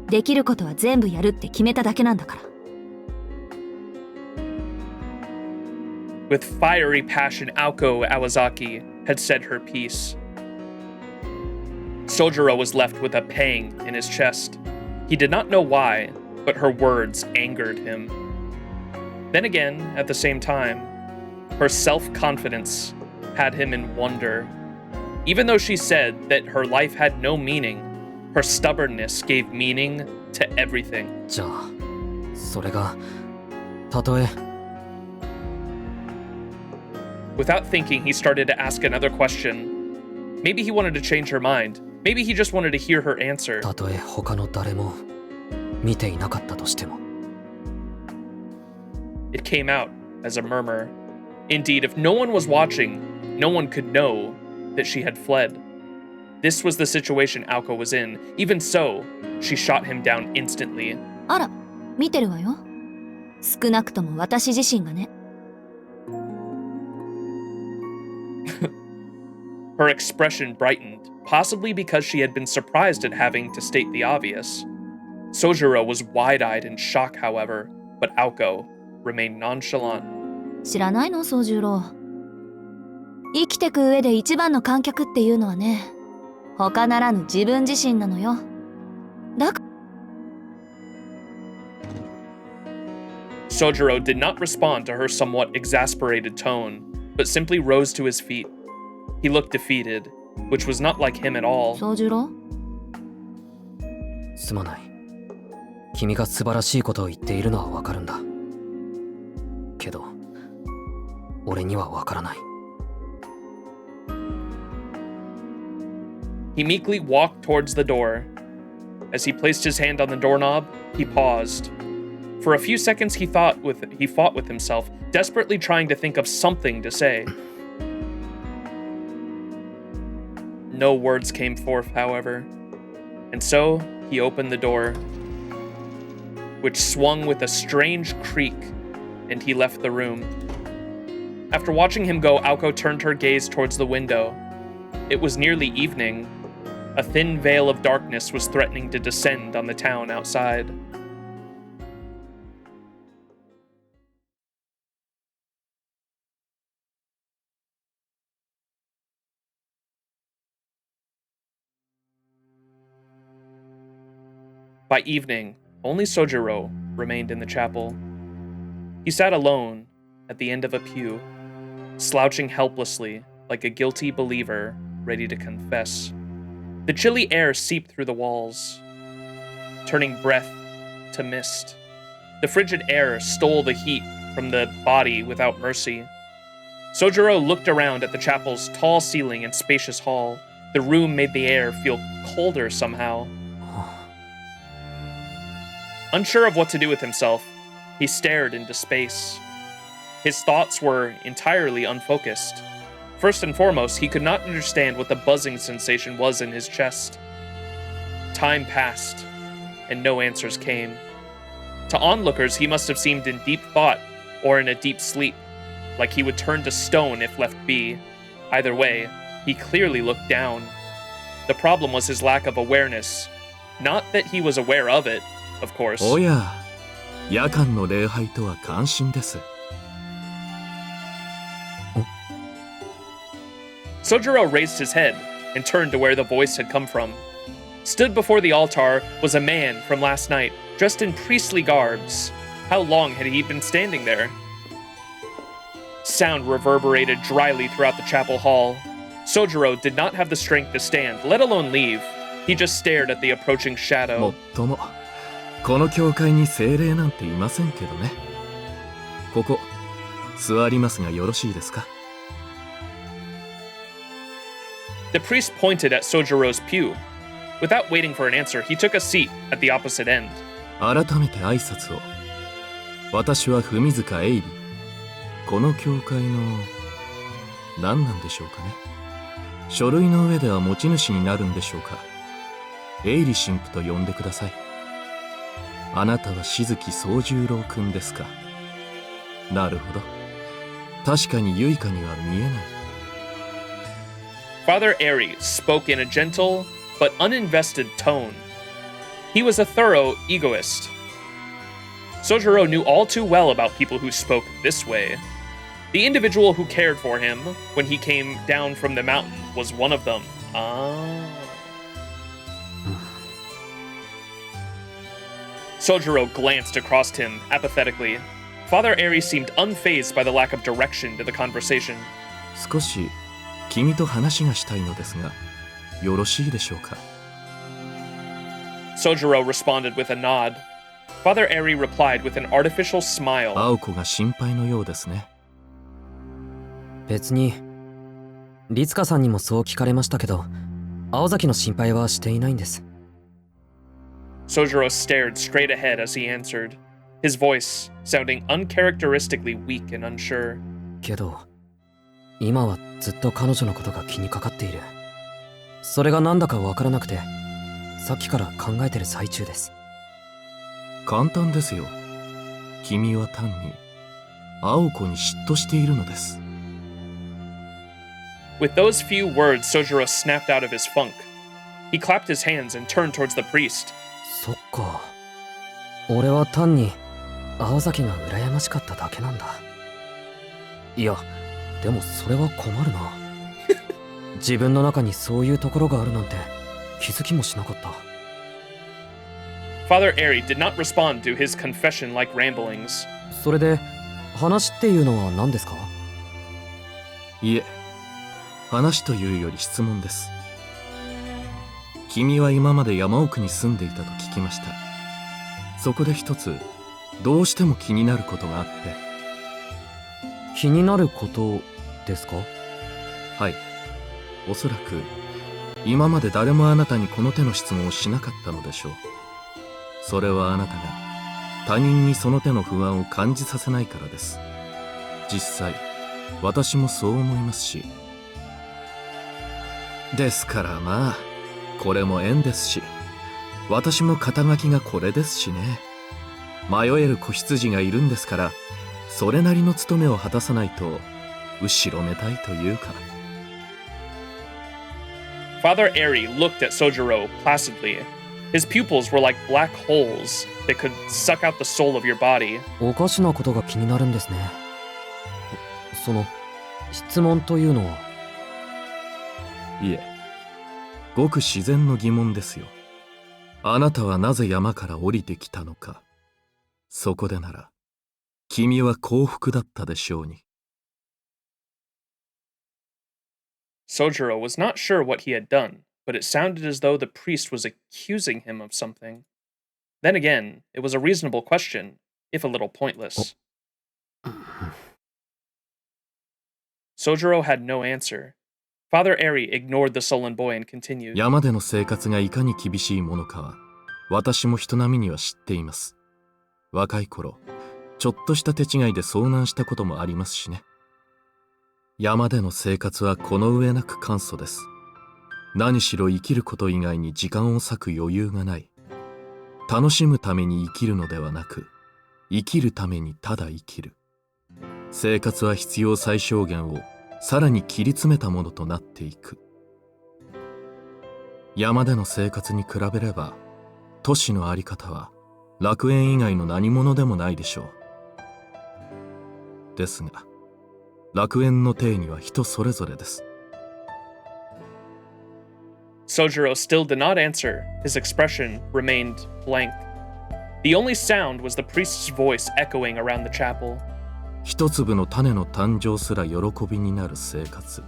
できることは全部やるって決めただけなんだから。With fiery passion, Aoko Aozaki had said her piece. Soujuurou was left with a pang in his chest. He did not know why, but her words angered him. Then again, at the same time, her self-confidence had him in wonder. Even though she said that her life had no meaning, her stubbornness gave meaning to everything. じゃあ、それが、たとえ。Without thinking, he started to ask another question. Maybe he wanted to change her mind. Maybe he just wanted to hear her answer. たとえ他の誰も見ていなかったとしても。It came out as a murmur. Indeed, if no one was watching, no one could know that she had fled. This was the situation Aoko was in. Even so, she shot him down instantly. あら、見てるわよ。少なくとも私自身がね。Her expression brightened, possibly because she had been surprised at having to state the obvious. Soujuurou was wide-eyed in shock, however, but Aoko remained nonchalant. 知らないの、宗十郎。生きてく上で一番の観客っていうのはね、他ならぬ自分自身なのよ。だから。Soujuurou did not respond to her somewhat exasperated tone, but simply rose to his feet. He looked defeated, which was not like him at all. 宗十郎？すまない。君が素晴らしいことを言っているのはわかるんだ。けど、俺にはわからない。He meekly walked towards the door. As he placed his hand on the doorknob, he paused. For a few seconds he fought with himself, desperately trying to think of something to say. No words came forth, however, and so he opened the door, which swung with a strange creak, and he left the room. After watching him go, Aoko turned her gaze towards the window. It was nearly evening. A thin veil of darkness was threatening to descend on the town outside. By evening, only Soujuurou remained in the chapel. He sat alone at the end of a pew, slouching helplessly like a guilty believer ready to confess. The chilly air seeped through the walls, turning breath to mist. The frigid air stole the heat from the body without mercy. Soujuurou looked around at the chapel's tall ceiling and spacious hall. The room made the air feel colder somehow. Unsure of what to do with himself, he stared into space. His thoughts were entirely unfocused. First and foremost, he could not understand what the buzzing sensation was in his chest. Time passed, and no answers came. To onlookers, he must have seemed in deep thought or in a deep sleep, like he would turn to stone if left be. Either way, He clearly looked down. The problem was his lack of awareness. Not that he was aware of it, of course. おや、夜間の礼拝とは感心です。Soujuurou raised his head and turned to where the voice had come from. Stood before the altar was a man from last night, dressed in priestly garbs. How long had he been standing there? Sound reverberated dryly throughout the chapel hall. Soujuurou did not have the strength to stand, let alone leave. He just stared at the approaching も shadow. っとも、この教会に精霊なんていませんけどね。ここ、座りますがよろしいですか？ The priest pointed at Soujuurou's pew. Without waiting for an answer, he took a seat at the opposite end. 改めて挨拶を。私は文塚エイリ。この教会の何なんでしょうかね。書類の上では持ち主になるんでしょうか。エイリ神父と呼んでください。あなたは静木宗十郎くんですか。なるほど。確かに結花には見えない。Father Airy spoke in a gentle but uninvested tone. He was a thorough egoist. Soujuurou knew all too well about people who spoke this way. The individual who cared for him when he came down from the mountain was one of them. Soujuurou glanced across him apathetically. Father Airy seemed unfazed by the lack of direction to the conversation. 少し君と話がしたいのですが、よろしいでしょうか。Soujuurou responded with a nod. Father Airy replied with an artificial smile. 青子が心配のようですね。別に律香さんにもそう聞かれましたけど、青崎の心配はしていないんです。Soujuurou stared straight ahead as he answered, his voice sounding uncharacteristically weak and unsure. けど今はずっと彼女のことが気にかかっている。それがなんだかわからなくて、さっきから考えてる最中です。簡単ですよ。君は単に青子に嫉妬しているのです。With those few words, Soujuurou snapped out of his funk. He clapped his hands and turned towards the priest. そっか。俺は単に青崎が羨ましかっただけなんだ。いや、でもそれは困るな。自分の中にそういうところがあるなんて気づきもしなかった。Father Airy did not respond to his confession-like ramblings. それで話っていうのは何ですか？いえ、話というより質問です。君は今まで山奥に住んでいたと聞きました。そこで一つどうしても気になることがあって。気になることですか？はい。おそらく今まで誰もあなたにこの手の質問をしなかったのでしょう。それはあなたが他人にその手の不安を感じさせないからです。実際私もそう思いますし。ですからまあこれも縁ですし、私も肩書きがこれですしね。迷える子羊がいるんですから、それなりの務めを果たさないと後ろめたいというか。Father Airy looked at Soujuurou placidly. His pupils were like black holes that could suck out the soul of your body. おかしなことが気になるんですね。その質問というのは。いえ、ごく自然の疑問ですよ。あなたはなぜ山から降りてきたのか。そこでなら君は幸福だったでしょうに。Soujuurou was not sure what he had done, but it sounded as though the priest was accusing him of something. Then again, it was a reasonable question, if a little pointless. Soujuurou had no answer. Father Airy ignored the sullen boy and continued. 山での生活がいかに厳しいものかは、私も人並みには知っています。若い頃、ちょっとした手違いで遭難したこともありますしね。山での生活はこの上なく簡素です。何しろ生きること以外に時間を割く余裕がない。楽しむために生きるのではなく、生きるためにただ生きる。生活は必要最小限をさらに切り詰めたものとなっていく。山での生活に比べれば都市のあり方は楽園以外の何者でもないでしょう。ですが楽園の定義は人それぞれです。Soujuurou still did not answer. His expression remained blank. The only sound was the priest's voice echoing around the chapel. 一粒の種の誕生すら喜びになる生活。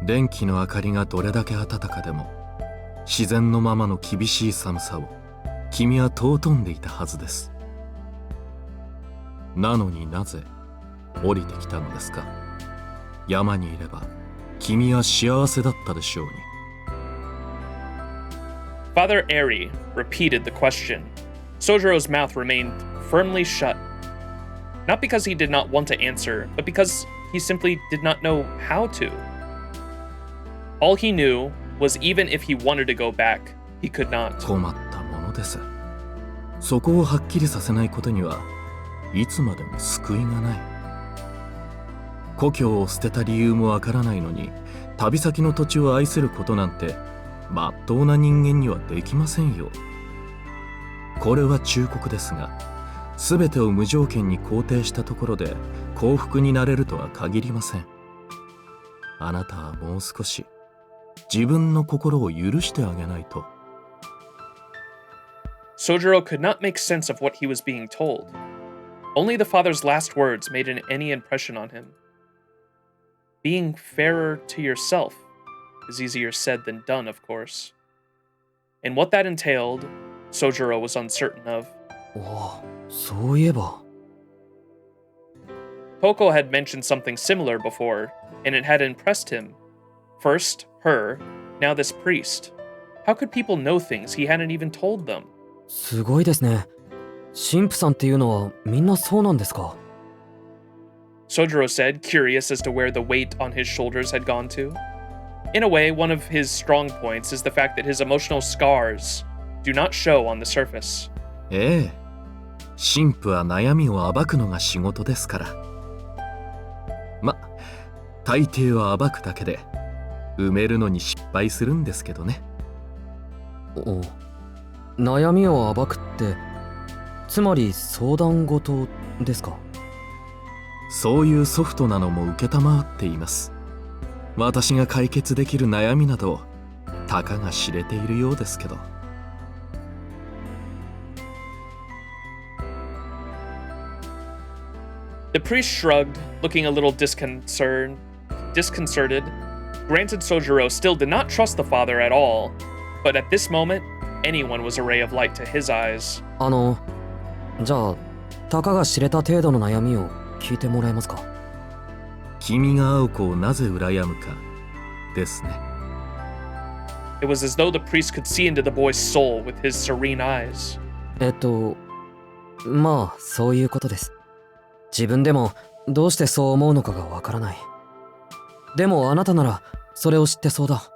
電気の明かりがどれだけ暖かでも自然のままの厳しい寒さを君は尊んでいたはずです。なのになぜ降りてきたのですか。山にいれば君は幸せだったでしょうに。Father Eri repeated the question. Soujurou's mouth remained firmly shut. Not because he did not want to answer, but because he simply did not know how to. All he knew was even if he wanted to go back, he could not. 困ったものです。そこをはっきりさせないことにはいつまでも救いがない。故郷を捨てた理由もわからないのに旅先の土地を愛することなんてまっとうな人間にはできませんよ。これは忠告ですが、すべてを無条件に肯定したところで幸福になれるとは限りません。あなたはもう少し自分の心を許してあげないと。Soujuurou could not make sense of what he was being told. Only the father's last words made any impression on him. Being fairer to yourself is easier said than done, of course. And what that entailed, Soujuurou was uncertain of. おお、そういえば。Touko had mentioned something similar before, and it had impressed him. First, her, now this priest. How could people know things he hadn't even told them? すごいですね。神父さんっていうのはみんなそうなんですか。Soujuurou said, curious as to where the weight on his shoulders had gone to. In a way, one of his strong points is the fact that his emotional scars do not show on the surface. ええ、神父は悩みを暴くのが仕事ですから。ま、大抵は暴くだけで埋めるのに失敗するんですけどね。お、悩みを暴くってつまり相談事ですか。そういうソフトなのも承っています。私が解決できる悩みなどたかが知れているようですけど。The priest shrugged, looking a little disconcerted. Granted, Soujuurou still did not trust the father at all, but at this moment, anyone was a ray of light to his eyes. じゃあ、たかが知れた程度の悩みを聞いてもらえますか。君が青子をなぜ羨むかですね。It was as though the priest could see into the boy's soul with his serene eyes. まあ、そういうことです。自分でもどうしてそう思うのかがわからない。でもあなたならそれを知ってそうだ。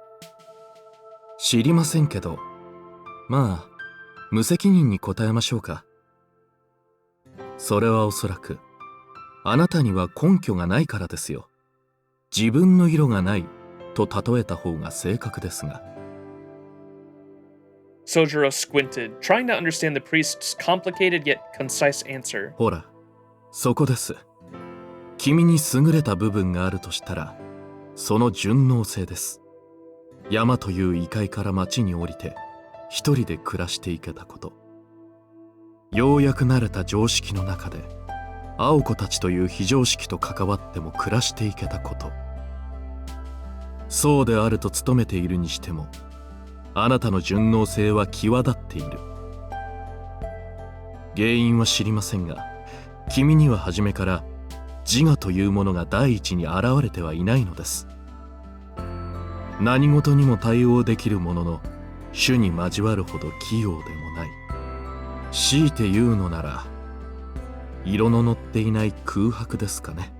知りませんけど、まあ無責任に答えましょうか。それはおそらくあなたには根拠がないからですよ。自分の色がないと例えた方が正確ですが。Soujuurou squinted, trying to understand the priest's complicated yet concise answer. ほら、そこです。君に優れた部分があるとしたら、その順応性です。山という異界から町に降りて、一人で暮らしていけたこと。ようやく慣れた常識の中で、青子たちという非常識と関わっても暮らしていけたこと。そうであると努めているにしても、あなたの順応性は際立っている。原因は知りませんが、君には初めから自我というものが第一に現れてはいないのです。何事にも対応できるものの種に交わるほど器用でもない。強いて言うのなら色の乗っていない空白ですかね。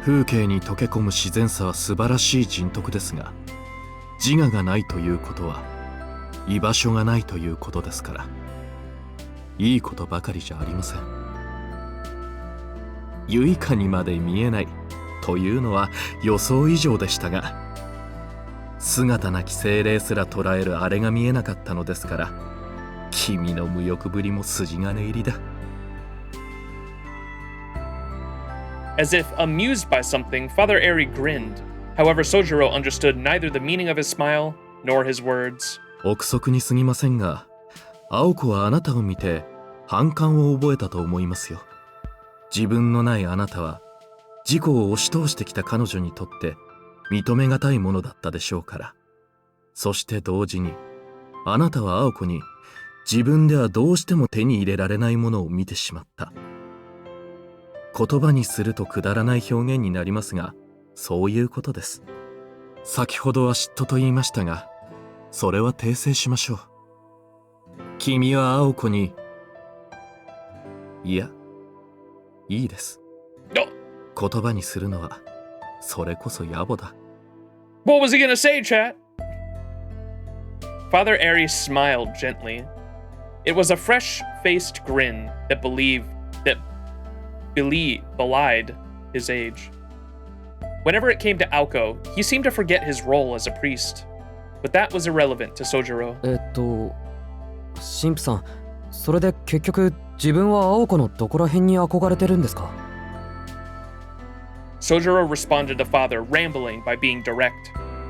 風景に溶け込む自然さは素晴らしい人徳ですが、自我がないということは居場所がないということですから、いいことばかりじゃありません。ユイカにまで見えないというのは予想以上でしたが、姿なき精霊すら捉えるあれが見えなかったのですから、君の無欲ぶりも筋金入りだ。As if amused by something, Father Airy grinned. However, Soujuurou understood neither the meaning of his smile nor his words. 憶測に過ぎませんが、青子はあなたを見て反感を覚えたと思いますよ。自分のないあなたは自己を押し通してきた彼女にとって認めがたいものだったでしょうから。そして同時にあなたは青子に自分ではどうしても手に入れられないものを見てしまった。言葉にするとくだらない表現になりますが、そういうことです。先ほどは嫉妬と言いましたが、それは訂正しましょう。君は青子に、いや、いいです。言葉にするのはそれこそ野暮だ。 What was he gonna say, chat? Father Airy smiled gently. It was a fresh-faced grin that belied his age. Whenever it came to Aoko, he seemed to forget his role as a priest. But that was irrelevant to Soujuurou. 神父さん、それで結局自分は青子のどこら辺に憧れてるんですか？ Soujuurou responded to Father, rambling by being direct.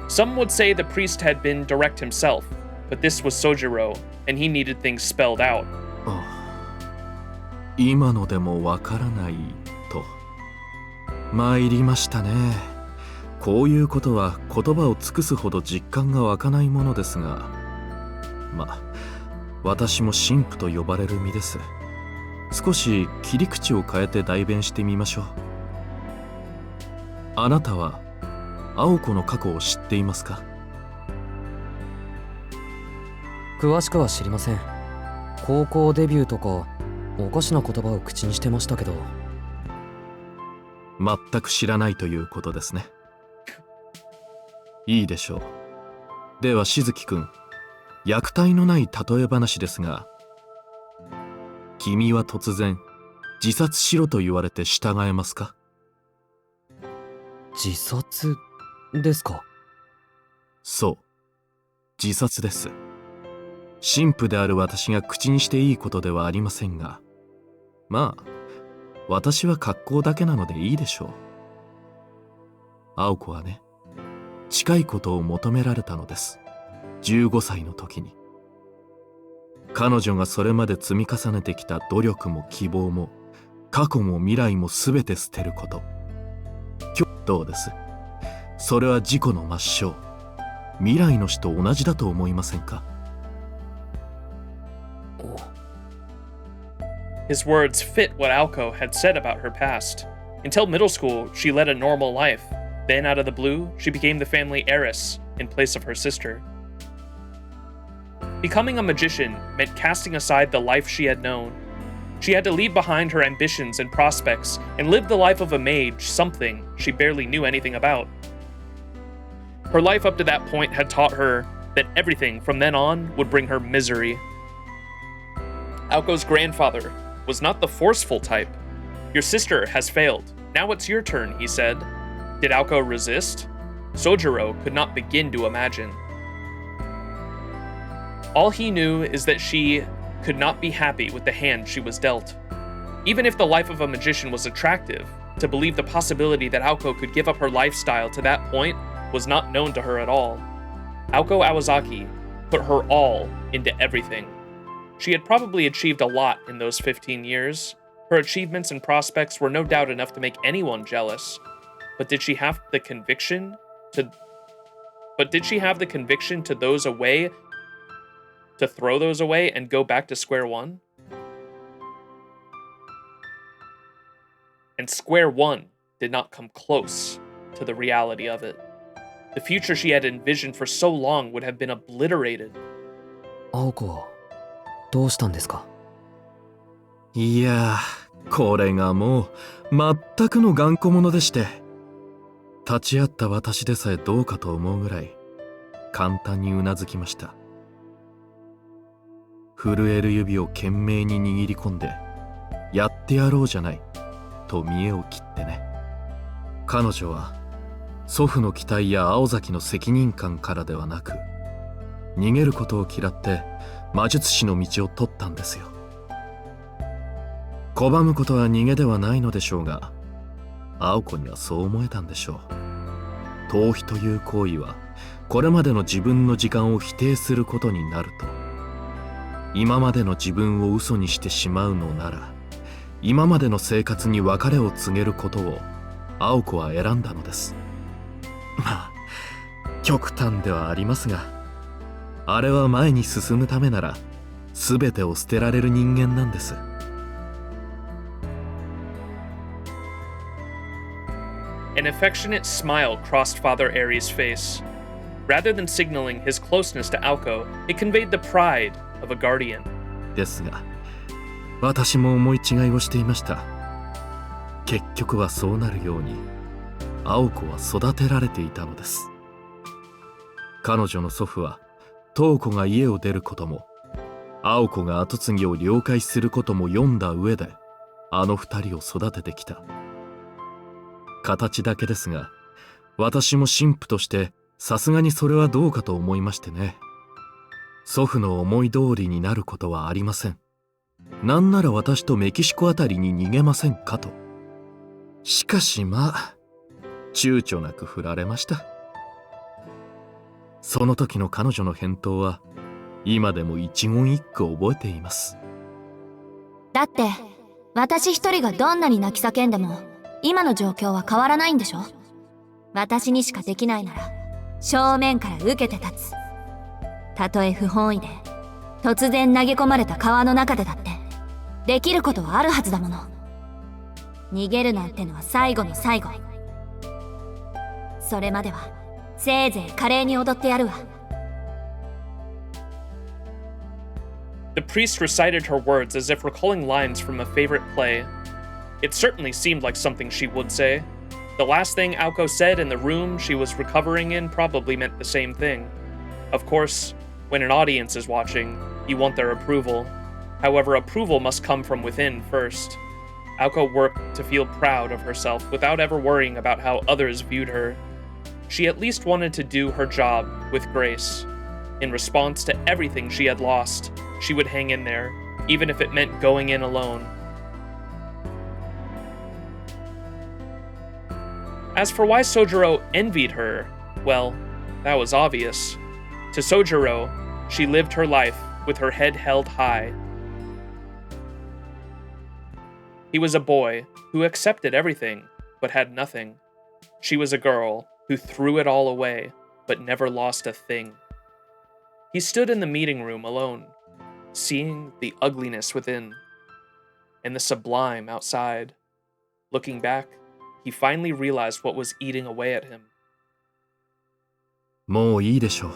Some would say the priest had been direct himself, but this was Soujuurou, and he needed things spelled out. 今のでもわからないと。参りましたね。こういうことは言葉を尽くすほど実感が湧かないものですが、まあ私も神父と呼ばれる身です。少し切り口を変えて代弁してみましょう。あなたは青子の過去を知っていますか？詳しくは知りません。高校デビューとかおかしな言葉を口にしてましたけど。全く知らないということですね。いいでしょう。ではしずきくん、虐待のない例え話ですが、君は突然自殺しろと言われて従えますか？自殺ですか？そう、自殺です。神父である私が口にしていいことではありませんが、まあ私は格好だけなのでいいでしょう。青子はね、近いことを求められたのです。15歳の時に。彼女がそれまで積み重ねてきた努力も希望も過去も未来も全て捨てること。どうです？それは自己の抹消。未来の死と同じだと思いませんか？His words fit what Aoko had said about her past. Until middle school, she led a normal life. Then, out of the blue, she became the family heiress in place of her sister. Becoming a magician meant casting aside the life she had known. She had to leave behind her ambitions and prospects and live the life of a mage, something she barely knew anything about. Her life up to that point had taught her that everything from then on would bring her misery. Aoko's grandfather was not the forceful type. Your sister has failed. Now it's your turn, he said. Did Aoko resist? Soujuurou could not begin to imagine. All he knew is that she could not be happy with the hand she was dealt. Even if the life of a magician was attractive, to believe the possibility that Aoko could give up her lifestyle to that point was not known to her at all. Aoko Aozaki put her all into everything. She had probably achieved a lot in those 15 years. Her achievements and prospects were no doubt enough to make anyone jealous. But did she have the conviction to throw those away and go back to square one? And square one did not come close to the reality of it. The future she had envisioned for so long would have been obliterated. 青子はどうしたんですか？いやー、これがもう全くの頑固者でして、立ち会った私でさえどうかと思うぐらい簡単にうなずきました。震える指を懸命に握り込んで、やってやろうじゃないと見栄を切ってね。彼女は祖父の期待や青崎の責任感からではなく、逃げることを嫌って魔術師の道を取ったんですよ。拒むことは逃げではないのでしょうが、青子にはそう思えたんでしょう。逃避という行為はこれまでの自分の時間を否定することになると、今までの自分を嘘にしてしまうのなら、今までの生活に別れを告げることを青子は選んだのです。まあ極端ではありますが、あれは前に進むためなら全てを捨てられる人間なんです。An affectionate smile crossed Father Aries' face. Rather than signaling his closeness to Aoko, it conveyed the pride of a guardian. ですが、私も思い違いをしていました。結局はそうなるように、青子は育てられていたのです。彼女の祖父は、東子が家を出ることも、青子が跡継ぎを了解することも読んだ上で、あの二人を育ててきた。形だけですが、私も神父としてさすがにそれはどうかと思いましてね。祖父の思い通りになることはありません。なんなら私とメキシコあたりに逃げませんかと。しかしまあ、躊躇なく振られました。その時の彼女の返答は、今でも一言一句覚えています。だって私一人がどんなに泣き叫んでも今の状況は変わらないんでしょ。私にしかできないなら正面から受けて立つ。たとえ不本意で突然投げ込まれた川の中でだってできることはあるはずだもの。逃げるなんてのは最後の最後。それまではせいぜい華麗に踊ってやるわ。The priest recited her words as if recalling lines from a favorite play. It certainly seemed like something she would say. The last thing Aoko said in the room she was recovering in probably meant the same thing. Of course, when an audience is watching, you want their approval. However, approval must come from within first. Aoko worked to feel proud of herself without ever worrying about how others viewed her. She at least wanted to do her job with grace. In response to everything she had lost, she would hang in there, even if it meant going in alone. As for why Soujuurou envied her, well, that was obvious. To Soujuurou, she lived her life with her head held high. He was a boy who accepted everything, but had nothing. She was a girl who threw it all away, but never lost a thing. He stood in the meeting room alone, seeing the ugliness within, and the sublime outside. Looking back, he finally realized what was eating away at him. もういいでしょう。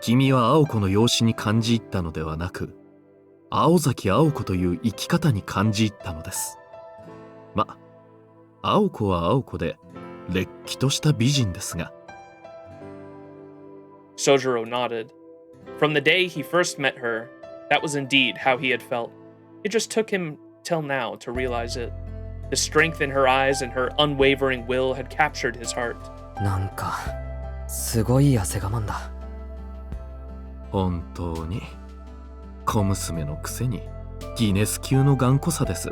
君は青子の養子に感じ入ったのではなく、青崎青子という生き方に感じ入ったのです。ま、青子は青子で、れっきとした美人ですが。Soujuurou nodded. From the day he first met her, that was indeed how he had felt. It just took him till now to realize it. The strength in her eyes and her unwavering will had captured his heart. なんかすごい汗我慢だ。本当に小娘のくせにギネス級の頑固さです。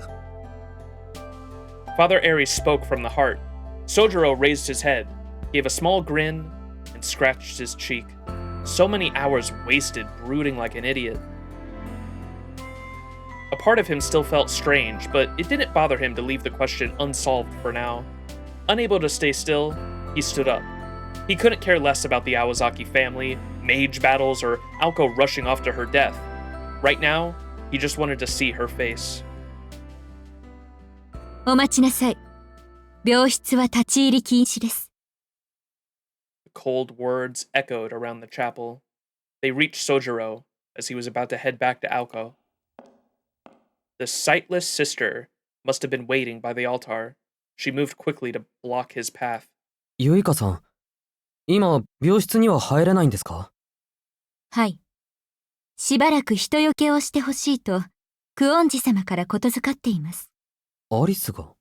Father Aries spoke from the heart. Soujuurou raised his head, gave a small grin, and scratched his cheek. So many hours wasted brooding like an idiot. A part of him still felt strange, but it didn't bother him to leave the question unsolved for now. Unable to stay still, he stood up. He couldn't care less about the Aozaki family, mage battles, or Aoko rushing off to her death. Right now, he just wanted to see her face. お待ちなさい。病室は立ち入り禁止です。The cold words echoed around the chapel. They reached Soujuurou as he was about to head back to Aoko. The sightless sister must have been waiting by the altar. She moved quickly to block his path. ゆいかさん、今病室には入れないんですか？はい。しばらく人よけをしてほしいと、クオンジ様からことづかっています。アリスが？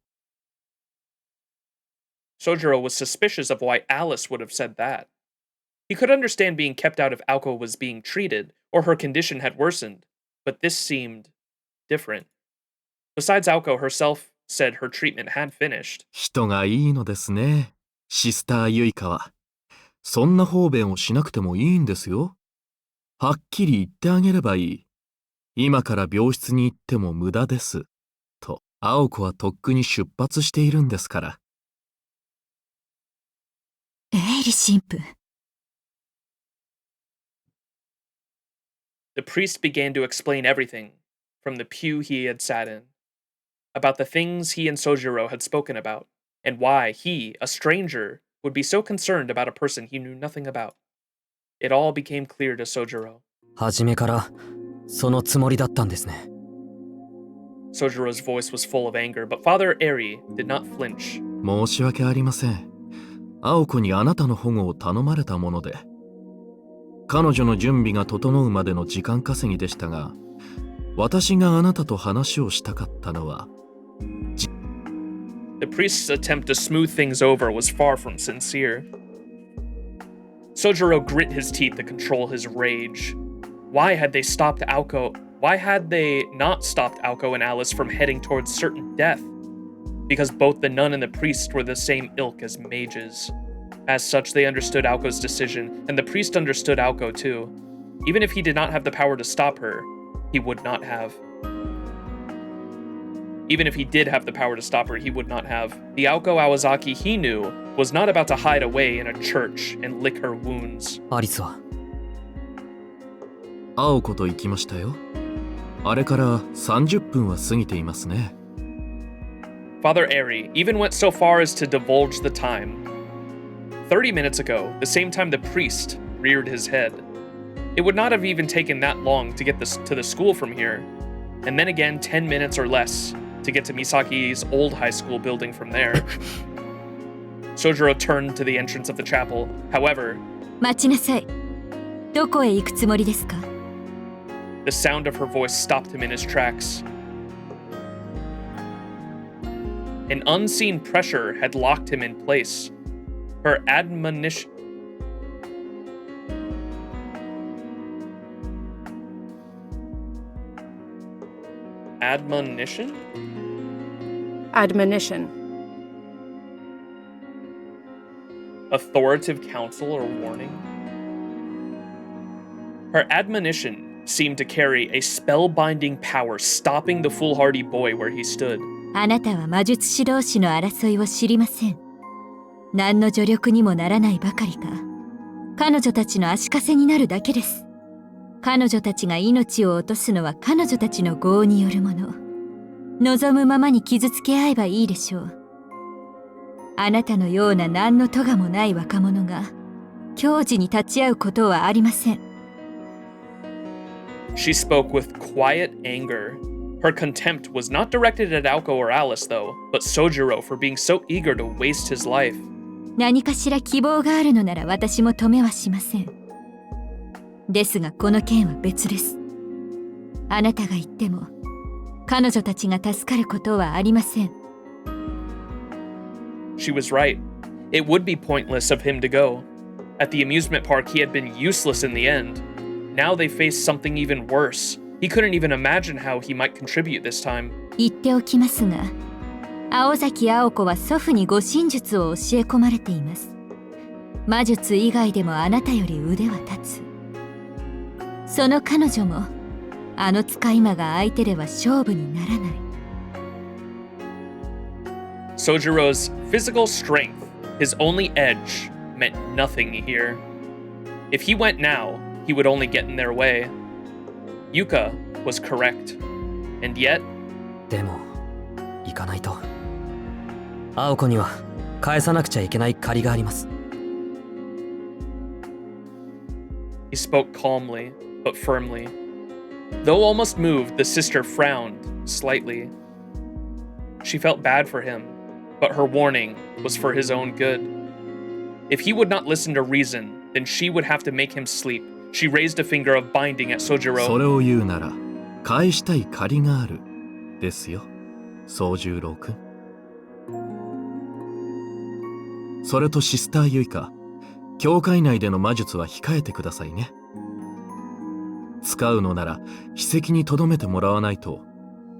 Soujuurou was suspicious of why Alice would have said that. He could understand being kept out if Aoko was being treated, or her condition had worsened, but this seemed different. Besides, Aoko herself said her treatment had finished. 人がいいのですね、シスターユイカは。そんな方便をしなくてもいいんですよ。はっきり言ってあげればいい。今から病室に行っても無駄です。と、青子はとっくに出発しているんですから。エイリ神父。The priest began to explain everything, from the pew he had sat in, about the things he and Soujuurou had spoken about, and why he, a stranger, would be so concerned about a person he knew nothing about. It all became clear to Soujuurou. 初めからそのつもりだったんですね。Soujurou's voice was full of anger, but Father Eri did not flinch. 申し訳ありません。青子にあなたの保護を頼まれたもので。彼女の準備が整うまでの時間稼ぎでしたが、私があなたと話をしたかったのは。The priest's attempt to smooth things over was far from sincere. Soujuurou grit his teeth to control his rage. Why had they stopped Aoko? Why had they not stopped Aoko and Alice from heading towards certain death? Because both the nun and the priest were the same ilk as mages. As such, they understood Aoko's decision, and the priest understood Aoko too. Even if he did not have the power to stop her, he would not have. Even if he did have the power to stop her, he would not have. The Aoko Aozaki he knew was not about to hide away in a church and lick her wounds. アリスは青子と行きましたよ。あれから30分は過ぎていますね。Father Eri even went so far as to divulge the time. 30 minutes ago, the same time the priest reared his head. It would not have even taken that long to get to the school from here, and then again 10 minutes or less to get to Misaki's old high school building from there. Soujuurou turned to the entrance of the chapel. However, 待ちなさい。どこへ行くつもりですか？ the sound of her voice stopped him in his tracks. An unseen pressure had locked him in place. Her admonition. Admonition? Admonition. Authoritative counsel or warning? Her admonition seemed to carry a spellbinding power, stopping the foolhardy boy where he stood. あなたは魔術師同士の争いを知りません。何の助力にもならないばかりか、彼女たちの足かせになるだけです。彼女たちが命を落とすのは彼女たちの業によるもの。望むままに傷つけ合えばいいでしょう。あなたのような何の咎もない若者が教示に立ち会うことはありません。She spoke with quiet anger. Her contempt was not directed at Aoko or Alice, though, but Soujuurou for being so eager to waste his life. 何かしら希望があるのなら私も止めはしません。ですがこの件は別です。あなたが言っても彼女たちが助かることはありません。She was right. It would be pointless of him to go. At the amusement park, he had been useless in the end. Now they faced something even worse. He couldn't even imagine how he might contribute this time. 言っておきますが、青崎青子は祖父に護身術を教え込まれています。魔術以外でもあなたより腕は立つ。その彼女もあの使い魔が相手では勝負にならない。Soujuurou's physical strength, his only edge, meant nothing here. If he went now, he would only get in their way. Yuka was correct. And yet... でも行かないと。青子には返さなくちゃいけない借りがあります。He spoke calmly, but firmly. Though almost moved, the sister frowned slightly. She felt bad for him, but her warning was for his own good. If he would not listen to reason, then she would have to make him sleep. She raised a finger of binding at Soujuurou. それを言うなら、返したい借りがある。ですよ、宗十郎君。それとシスターユイカ、教会内での魔術は控えてくださいね。使うのなら秘跡に留めてもらわないと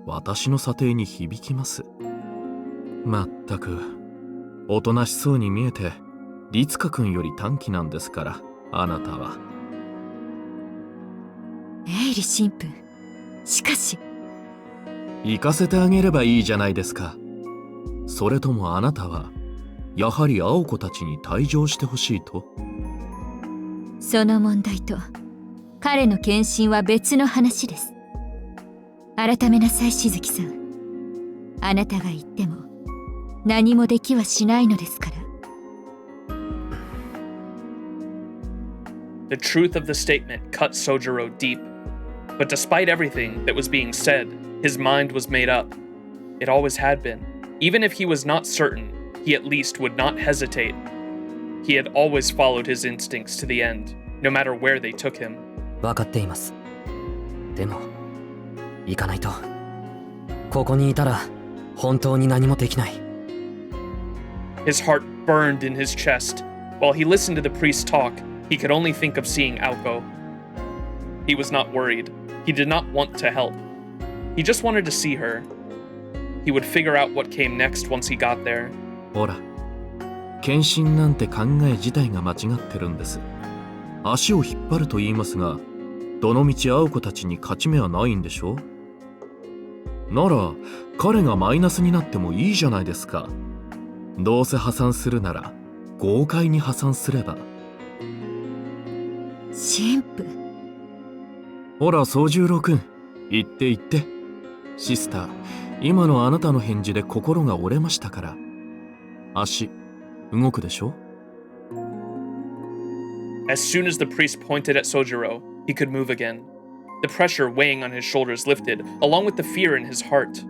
私の査定に響きます。まったくおとなしそうに見えて律香君より短気なんですから、あなたは。エイリ神父、しかし行かせてあげればいいじゃないですか。それともあなたはやはり青子たちに退場してほしいと？その問題と彼の献身は別の話です。改めなさい、しずきさん。あなたが言っても何もできはしないのですから。 The truth of the statement cut Soujuurou deep. But despite everything that was being said, his mind was made up. It always had been. Even if he was not certain, he at least would not hesitate. He had always followed his instincts to the end, no matter where they took him. 分かっています。でも行かないと。ここにいたら本当に何もできない。His heart burned in his chest. While he listened to the priest talk, he could only think of seeing Aoko. He was not worried. He did not want to help. He just wanted to see her. He would figure out what came next once he got there. ほら、献身なんて考え自体が間違ってるんです。足を引っ張ると言いますが、どのみち青子たちに勝ち目はないんでしょ？なら彼がマイナスになってもいいじゃないですか。どうせ破産するなら豪快に破産すれば。神父、ほら宗十郎くん、言って言って。シスター、今のあなたの返事で心が折れましたから。足動くでしょ？ As soon as the priest pointed at Soujuurou, he could move again. The pressure weighing on his shoulders lifted, along with the fear in his heart.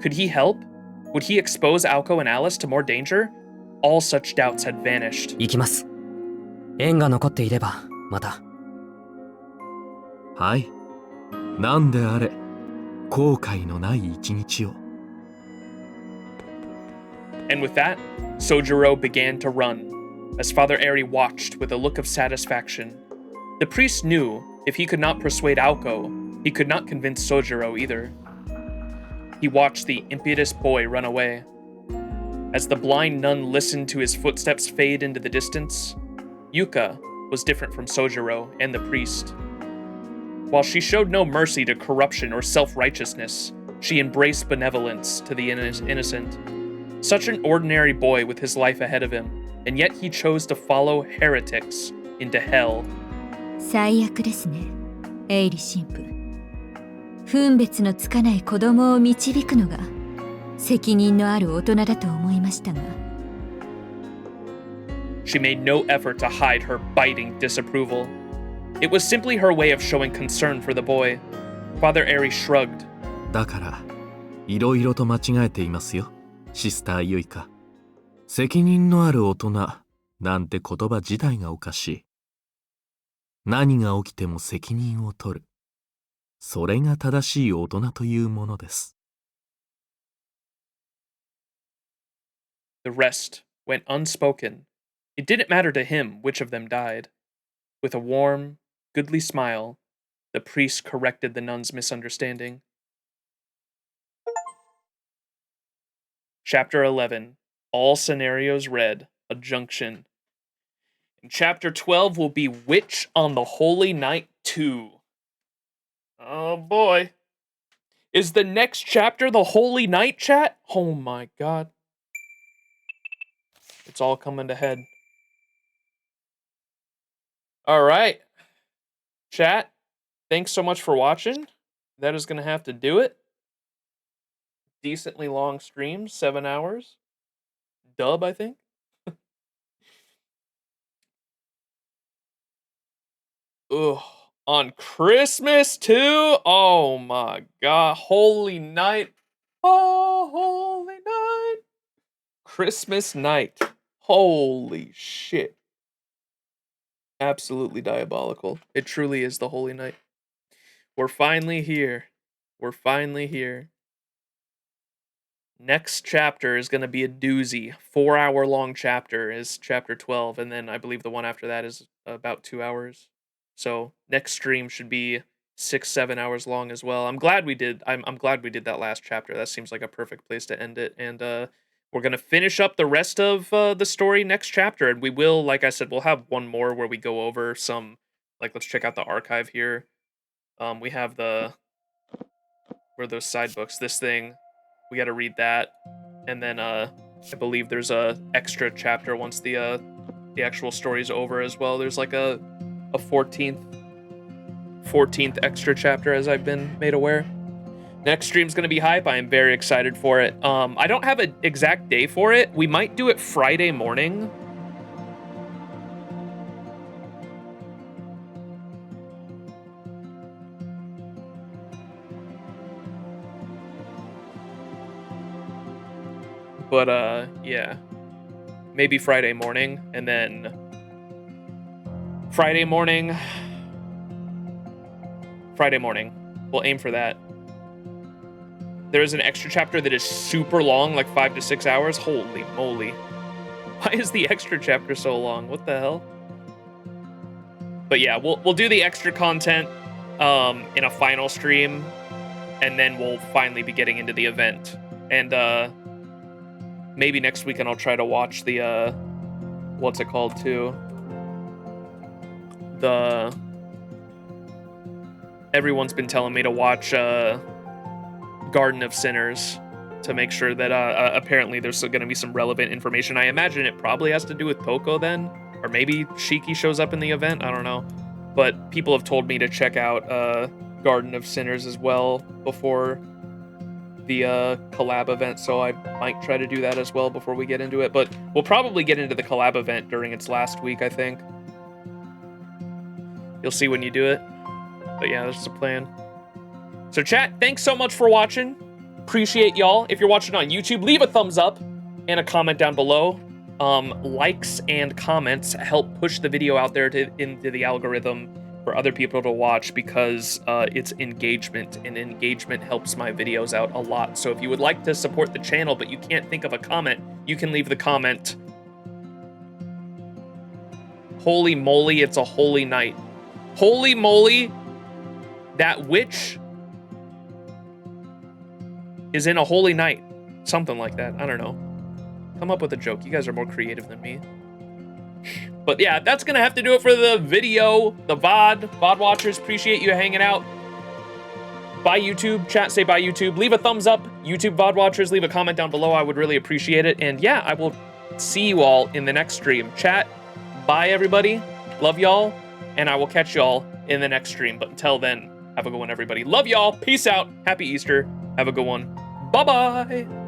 Could he help? Would he expose Aoko and Alice to more danger? All such doubts had vanished. 行きます。縁が残っていればまた。はい。なんであれ、後悔のない一日を。And with that, Soujuurou began to run, as Father Eri watched with a look of satisfaction. The priest knew if he could not persuade Aoko, he could not convince Soujuurou either. He watched the impetuous boy run away. As the blind nun listened to his footsteps fade into the distance, Yuka was different from Soujuurou and the priest. While she showed no mercy to corruption or self-righteousness, she embraced benevolence to the innocent. Such an ordinary boy with his life ahead of him, and yet he chose to follow heretics into hell. 最悪ですね、エイリ神父。分別のつかない子供を導くのが責任のある大人だと思いましたが。She made no effort to hide her biting disapproval. It was simply her way of showing concern for the boy. Father Eri shrugged. だから、いろいろと間違えていますよ、シスターユイカ。責任のある大人なんて言葉自体がおかしい。何が起きても責任を取る。それが正しい大人というものです。The rest went unspoken. It didn't matter to him which of them died. With a warm, goodly smile, the priest corrected the nun's misunderstanding. Chapter 11. All scenarios read. A junction. And Chapter 12 will be Witch on the Holy Night 2. Oh boy. Is the next chapter the Holy Night, chat? Oh my god. It's all coming to head. Alright. Chat, thanks so much for watching. That is going to have to do it. Decently long stream, 7 hours. Dub, I think. Ugh. On Christmas too? Oh my god. Holy night. Oh, holy night. Christmas night. Holy shit. Absolutely diabolical. It truly is the holy night. We're finally here. We're finally here. Next chapter is going to be a doozy. 4-hour long chapter is chapter 12, and then I believe the one after that is about 2 hours. So next stream should be 6-7 hours long as well. I'm glad we did that last chapter. That seems like a perfect place to end it. And we're going to finish up the rest of the story next chapter, and we will, like I said, we'll have one more where we go over some, like, let's check out the archive here. We have where are those side books? This thing, we got to read that, and then I believe there's a extra chapter once the actual story's over as well. There's like a 14th extra chapter, as I've been made aware. Next stream's gonna be hype. I am very excited for it. I don't have an exact day for it. We might do it Friday morning. But yeah, maybe Friday morning, and then Friday morning, we'll aim for that. There is an extra chapter that is super long, like 5 to 6 hours. Holy moly. Why is the extra chapter so long? What the hell? But yeah, we'll do the extra content in a final stream, and then we'll finally be getting into the event. And maybe next weekend I'll try to watch the what's it called too? Everyone's been telling me to watch Garden of Sinners to make sure that apparently there's going to be some relevant information. I imagine it probably has to do with Touko then, or maybe Shiki shows up in the event, I don't know. But people have told me to check out Garden of Sinners as well before the collab event, so I might try to do that as well before we get into it. But we'll probably get into the collab event during its last week, I think. You'll see when you do it. But yeah, that's the plan. So chat, thanks so much for watching. Appreciate y'all. If you're watching on YouTube, leave a thumbs up and a comment down below. Likes and comments help push the video out there into the algorithm for other people to watch, because it's engagement, and engagement helps my videos out a lot. So if you would like to support the channel but you can't think of a comment, you can leave the comment. Holy moly, it's a holy night. Holy moly, that witch is in a holy night. Something like that. I don't know. Come up with a joke. You guys are more creative than me. But yeah, that's gonna have to do it for the video. The VOD watchers, appreciate you hanging out. Bye YouTube. Chat, say bye YouTube. Leave a thumbs up. YouTube VOD watchers, leave a comment down below. I would really appreciate it. And yeah, I will see you all in the next stream. Chat, bye everybody. Love y'all. And I will catch y'all in the next stream. But until then, have a good one, everybody. Love y'all. Peace out. Happy Easter. Have a good one. Bye-bye.